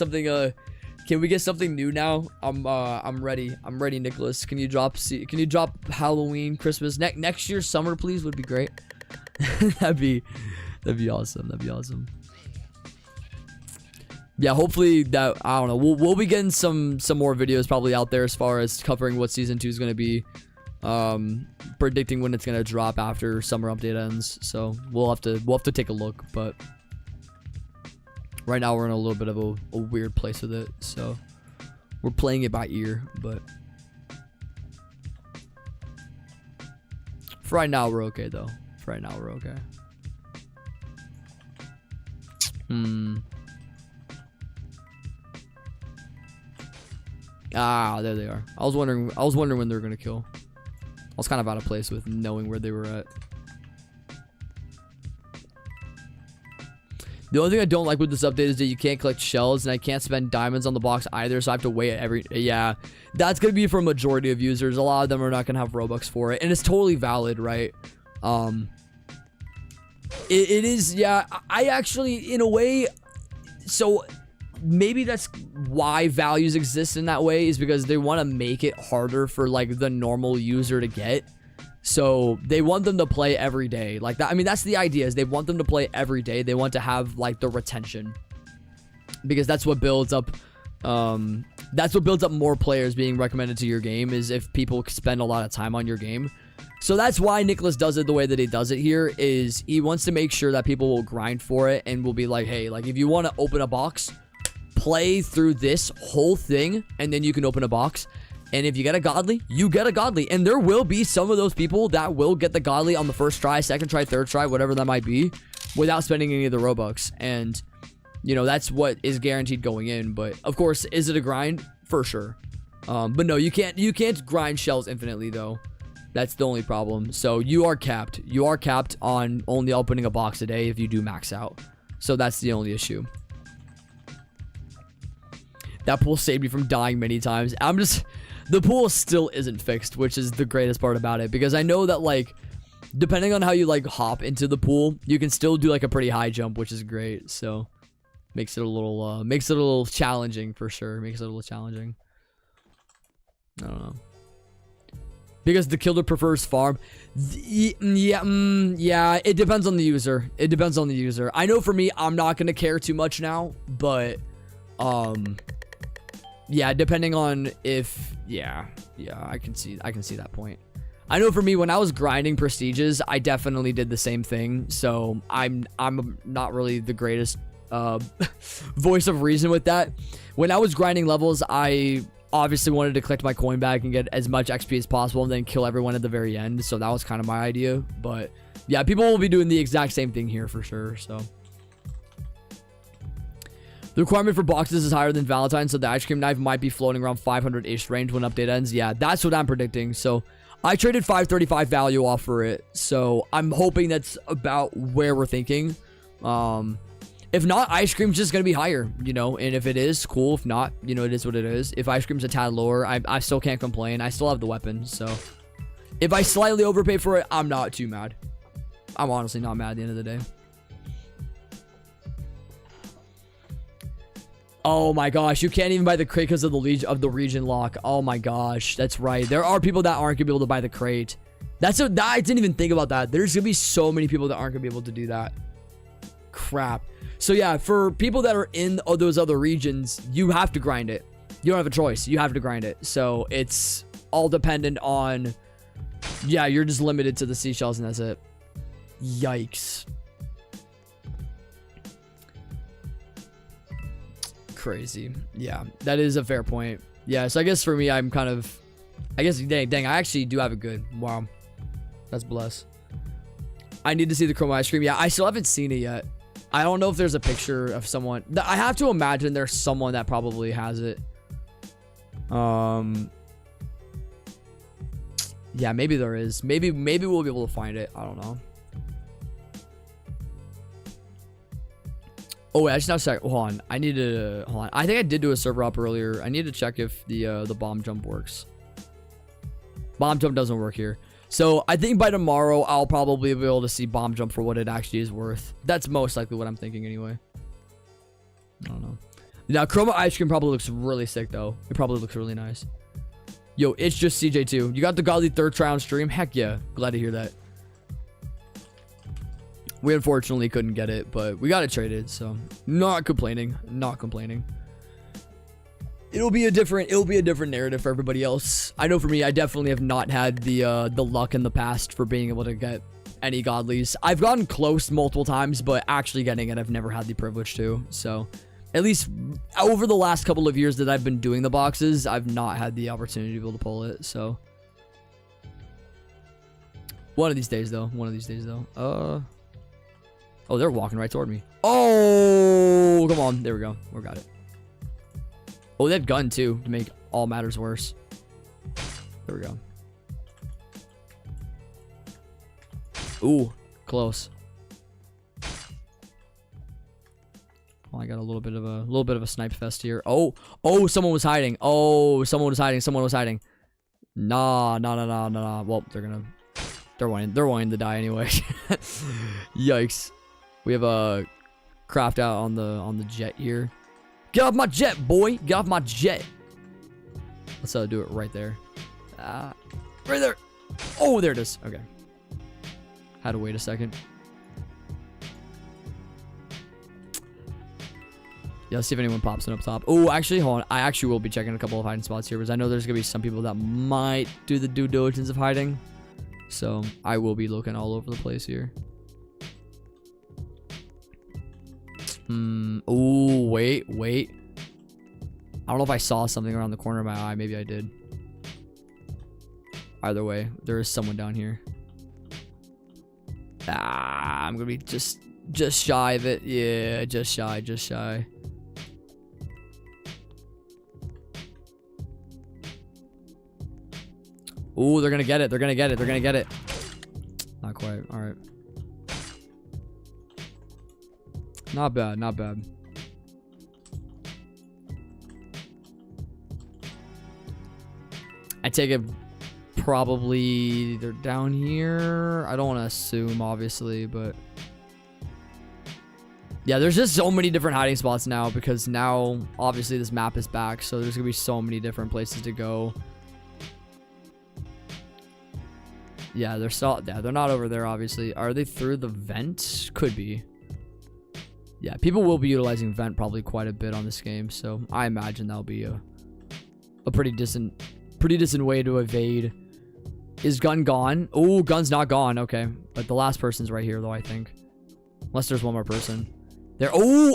S2: something new now? I'm ready. I'm ready, Nicholas. Can you drop Halloween, Christmas next year summer, please? Would be great. that'd be awesome. That'd be awesome. Yeah, hopefully that I don't know. We'll be getting some more videos probably out there as far as covering what season 2 is going to be. Predicting when it's gonna drop after summer update ends, so we'll have to take a look, but right now we're in a little bit of a weird place with it, so we're playing it by ear. But for right now we're okay though. For right now we're okay. Ah, there they are. I was wondering when they were gonna kill. I was kind of out of place with knowing where they were at. The only thing I don't like with this update is that you can't collect shells, and I can't spend diamonds on the box either, so I have to wait yeah, that's gonna be for a majority of users. A lot of them are not gonna have Robux for it, and it's totally valid, right? It is, yeah. I actually, in a way, so maybe that's why values exist in that way, is because they want to make it harder for like the normal user to get. So they want them to play every day like that. I mean, that's the idea, is they want them to play every day. They want to have like the retention, because that's what builds up more players being recommended to your game, is if people spend a lot of time on your game. So that's why Nicholas does it the way that he does it here, is he wants to make sure that people will grind for it and will be like, hey, like if you want to open a box, play through this whole thing and then you can open a box. And if you get a godly, you get a godly. And there will be some of those people that will get the godly on the first try, second try, third try, whatever that might be, without spending any of the Robux. And, you know, that's what is guaranteed going in. But, of course, is it a grind? For sure. But no, you can't grind shells infinitely, though. That's the only problem. So you are capped. You are capped on only opening a box a day if you do max out. So that's the only issue. That pool saved me from dying many times. The pool still isn't fixed, which is the greatest part about it, because I know that, like, depending on how you like hop into the pool, you can still do like a pretty high jump, which is great. So makes it a little challenging for sure. Makes it a little challenging. I don't know. Because the killer prefers farm. Yeah, it depends on the user. It depends on the user. I know for me, I'm not gonna care too much now, but yeah, depending on if, yeah, I can see that point. I know for me, when I was grinding prestiges, I definitely did the same thing. So I'm not really the greatest voice of reason with that. When I was grinding levels, I obviously wanted to collect my coin back and get as much XP as possible and then kill everyone at the very end. So that was kind of my idea. But yeah, people will be doing the exact same thing here for sure. So the requirement for boxes is higher than Valentine's, so the ice cream knife might be floating around 500-ish range when update ends. Yeah, that's what I'm predicting. So I traded 535 value off for it, so I'm hoping that's about where we're thinking. If not, ice cream's just gonna be higher, you know, and if it is, cool. If not, you know, it is what it is. If ice cream's a tad lower, I still can't complain. I still have the weapon, so if I slightly overpay for it, I'm not too mad. I'm honestly not mad at the end of the day. Oh my gosh, you can't even buy the crate because of the region lock. Oh my gosh, that's right. There are people that aren't gonna be able to buy the crate. I didn't even think about that. There's gonna be so many people that aren't gonna be able to do that. Crap. So yeah, for people that are in those other regions, you have to grind it. You don't have a choice. You have to grind it. So it's all dependent on, yeah, you're just limited to the seashells and that's it. Yikes. Crazy. Yeah, that is a fair point. Yeah, so I guess for me, I'm kind of, I guess, dang, I actually do have it good. Wow, that's blessed. I need to see the chroma ice cream. Yeah, I still haven't seen it yet. I don't know if there's a picture of someone. I have to imagine there's someone that probably has it. Yeah, maybe there is. Maybe we'll be able to find it. I don't know. Oh wait, I just now check. Hold on. I need to hold on. I think I did do a server up earlier. I need to check if the bomb jump works. Bomb jump doesn't work here. So I think by tomorrow I'll probably be able to see bomb jump for what it actually is worth. That's most likely what I'm thinking anyway. I don't know. Now chroma ice cream probably looks really sick though. It probably looks really nice. Yo, it's just CJ2. You got the godly third try on stream? Heck yeah. Glad to hear that. We unfortunately couldn't get it, but we got it traded, so not complaining. Not complaining. It'll be a different narrative for everybody else. I know for me, I definitely have not had the luck in the past for being able to get any godlies. I've gotten close multiple times, but actually getting it, I've never had the privilege to. So at least over the last couple of years that I've been doing the boxes, I've not had the opportunity to be able to pull it. So one of these days though. Oh, they're walking right toward me. Oh, come on. There we go. We got it. Oh, they have gun too to make all matters worse. There we go. Ooh, close. I got a little bit of a snipe fest here. Oh, someone was hiding. Oh, someone was hiding. Nah. Well, they're wanting to die anyway. Yikes. We have a craft out on the jet here. Get off my jet, boy. Get off my jet. Let's do it right there. Right there. Oh, there it is. Okay. Had to wait a second. Yeah, let's see if anyone pops in up top. Oh, actually, hold on. I actually will be checking a couple of hiding spots here because I know there's going to be some people that might do the due diligence of hiding. So, I will be looking all over the place here. Oh, wait. I don't know if I saw something around the corner of my eye. Maybe I did. Either way, there is someone down here. I'm going to be just shy of it. Yeah, just shy. Ooh, they're gonna get it. Not quite. All right. Not bad. I take it probably they're down here. I don't want to assume, obviously, but yeah, there's just so many different hiding spots now because now, obviously, this map is back, so there's gonna be so many different places to go. Yeah, they're not over there, obviously. Are they through the vent? Could be. Yeah, people will be utilizing vent probably quite a bit on this game, so I imagine that'll be a pretty decent way to evade. Is gun gone? Oh, gun's not gone. Okay, but the last person's right here, though, I think. Unless there's one more person. There. Oh.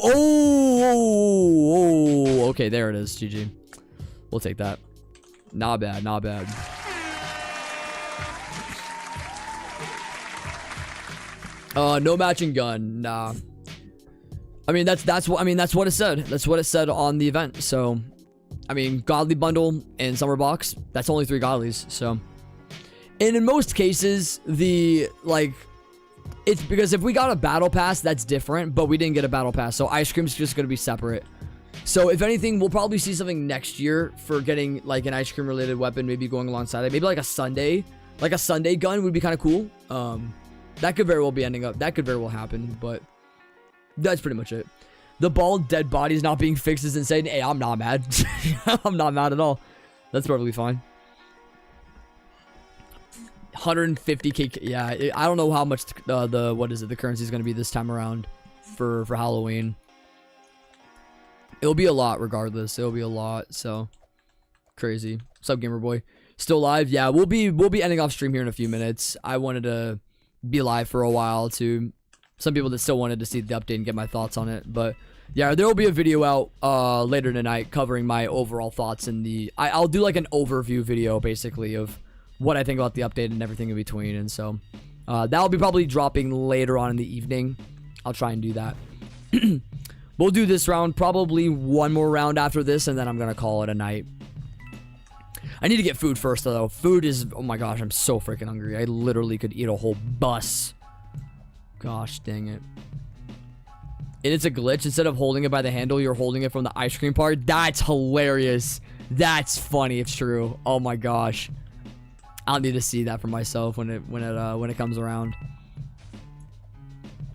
S2: Okay, there it is. GG. We'll take that. Not bad. No matching gun. Nah. I mean, that's what it said. That's what it said on the event. So, I mean, godly bundle and summer box. That's only 3 godlies. So, and in most cases, it's because if we got a battle pass, that's different. But we didn't get a battle pass, so ice cream's just gonna be separate. So, if anything, we'll probably see something next year for getting like an ice cream related weapon, maybe going alongside it. Maybe like a Sunday gun would be kind of cool. That could very well be ending up. That could very well happen, but that's pretty much it. The bald dead bodies not being fixed is insane. Hey, I'm not mad. I'm not mad at all. That's perfectly fine. 150k. Yeah, I don't know how much the currency is going to be this time around for Halloween. It'll be a lot regardless. It'll be a lot. So crazy. What's up, gamer boy? Still live? Yeah, we'll be ending off stream here in a few minutes. I wanted to be live for a while to some people that still wanted to see the update and get my thoughts on it, but yeah, there will be a video out later tonight covering my overall thoughts and I'll do like an overview video basically of what I think about the update and everything in between, and so that'll be probably dropping later on in the evening. I'll try and do that. We'll do this round, probably one more round after this, and then I'm gonna call it a night. I need to get food first, though. Food is... Oh, my gosh. I'm so freaking hungry. I literally could eat a whole bus. Gosh, dang it. And it's a glitch. Instead of holding it by the handle, you're holding it from the ice cream part. That's hilarious. That's funny. It's true. Oh, my gosh. I'll need to see that for myself when it comes around.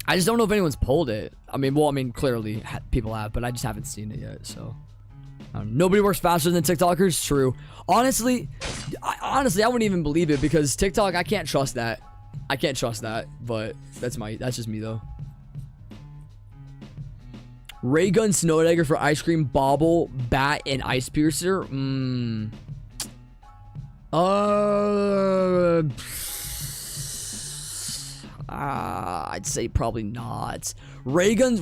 S2: I just don't know if anyone's pulled it. I mean, clearly people have, but I just haven't seen it yet, so... Nobody works faster than TikTokers. True. Honestly, I wouldn't even believe it because TikTok, I can't trust that. But that's just me though. Ray gun, snow dagger for ice cream, bauble, bat, and ice piercer. I'd say probably not. Ray gun's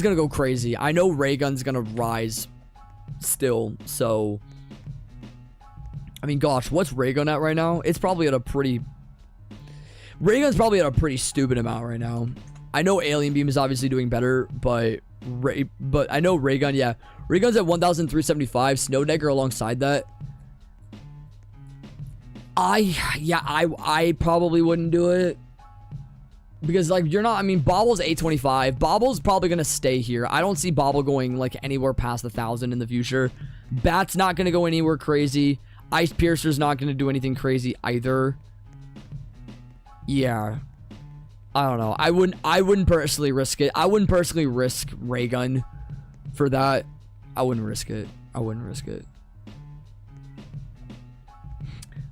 S2: gonna go crazy. I know ray gun's gonna rise still, so I mean, gosh, what's ray gun at right now? It's probably at a pretty stupid amount right now. I know alien beam is obviously doing better, but I know ray gun, yeah, ray gun's at 1,375. Snow dagger alongside that. I probably wouldn't do it. Because, like, you're not... I mean, Bobble's 825. Bobble's probably going to stay here. I don't see Bobble going, like, anywhere past 1,000 in the future. Bat's not going to go anywhere crazy. Ice Piercer's not going to do anything crazy either. Yeah. I don't know. I wouldn't personally risk it. I wouldn't personally risk Ray Gun for that. I wouldn't risk it. I wouldn't risk it.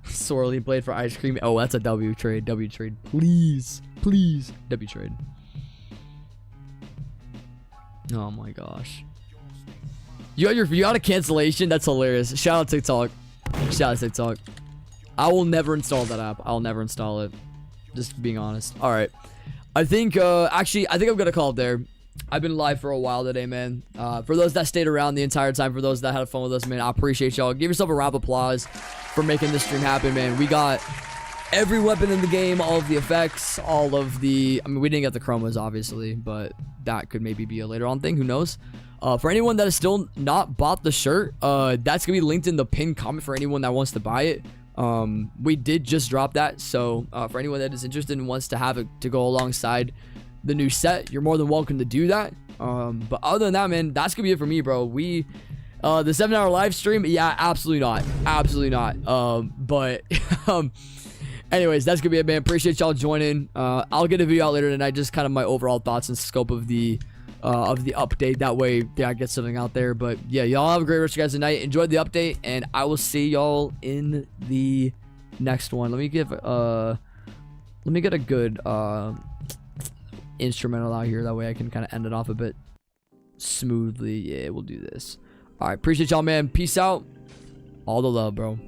S2: Sorely played for Ice Cream. Oh, that's a W trade. W trade. Please. Please. W trade. Oh my gosh. You got a cancellation? That's hilarious. Shout out TikTok. Shout out TikTok. I will never install that app. I'll never install it. Just being honest. Alright. I think, actually, I think I'm gonna call it there. I've been live for a while today, man. For those that stayed around the entire time, for those that had fun with us, man, I appreciate y'all. Give yourself a round of applause for making this stream happen, man. We got every weapon in the game, all of the effects, all of the... I mean, we didn't get the chromas, obviously, but that could maybe be a later on thing. Who knows? For anyone that has still not bought the shirt, that's gonna be linked in the pinned comment for anyone that wants to buy it. We did just drop that, so for anyone that is interested and wants to have it to go alongside the new set, you're more than welcome to do that. But other than that, man, that's gonna be it for me, bro. The 7-hour live stream, yeah, absolutely not, absolutely not. But anyways, that's gonna be it, man. Appreciate y'all joining. I'll get a video out later tonight, just kind of my overall thoughts and scope of the update. That way, yeah, I get something out there. But yeah, y'all have a great rest of you guys tonight. Enjoy the update, and I will see y'all in the next one. Let me get a good instrumental out here. That way I can kind of end it off a bit smoothly. Yeah, we'll do this. All right, appreciate y'all, man. Peace out. All the love, bro.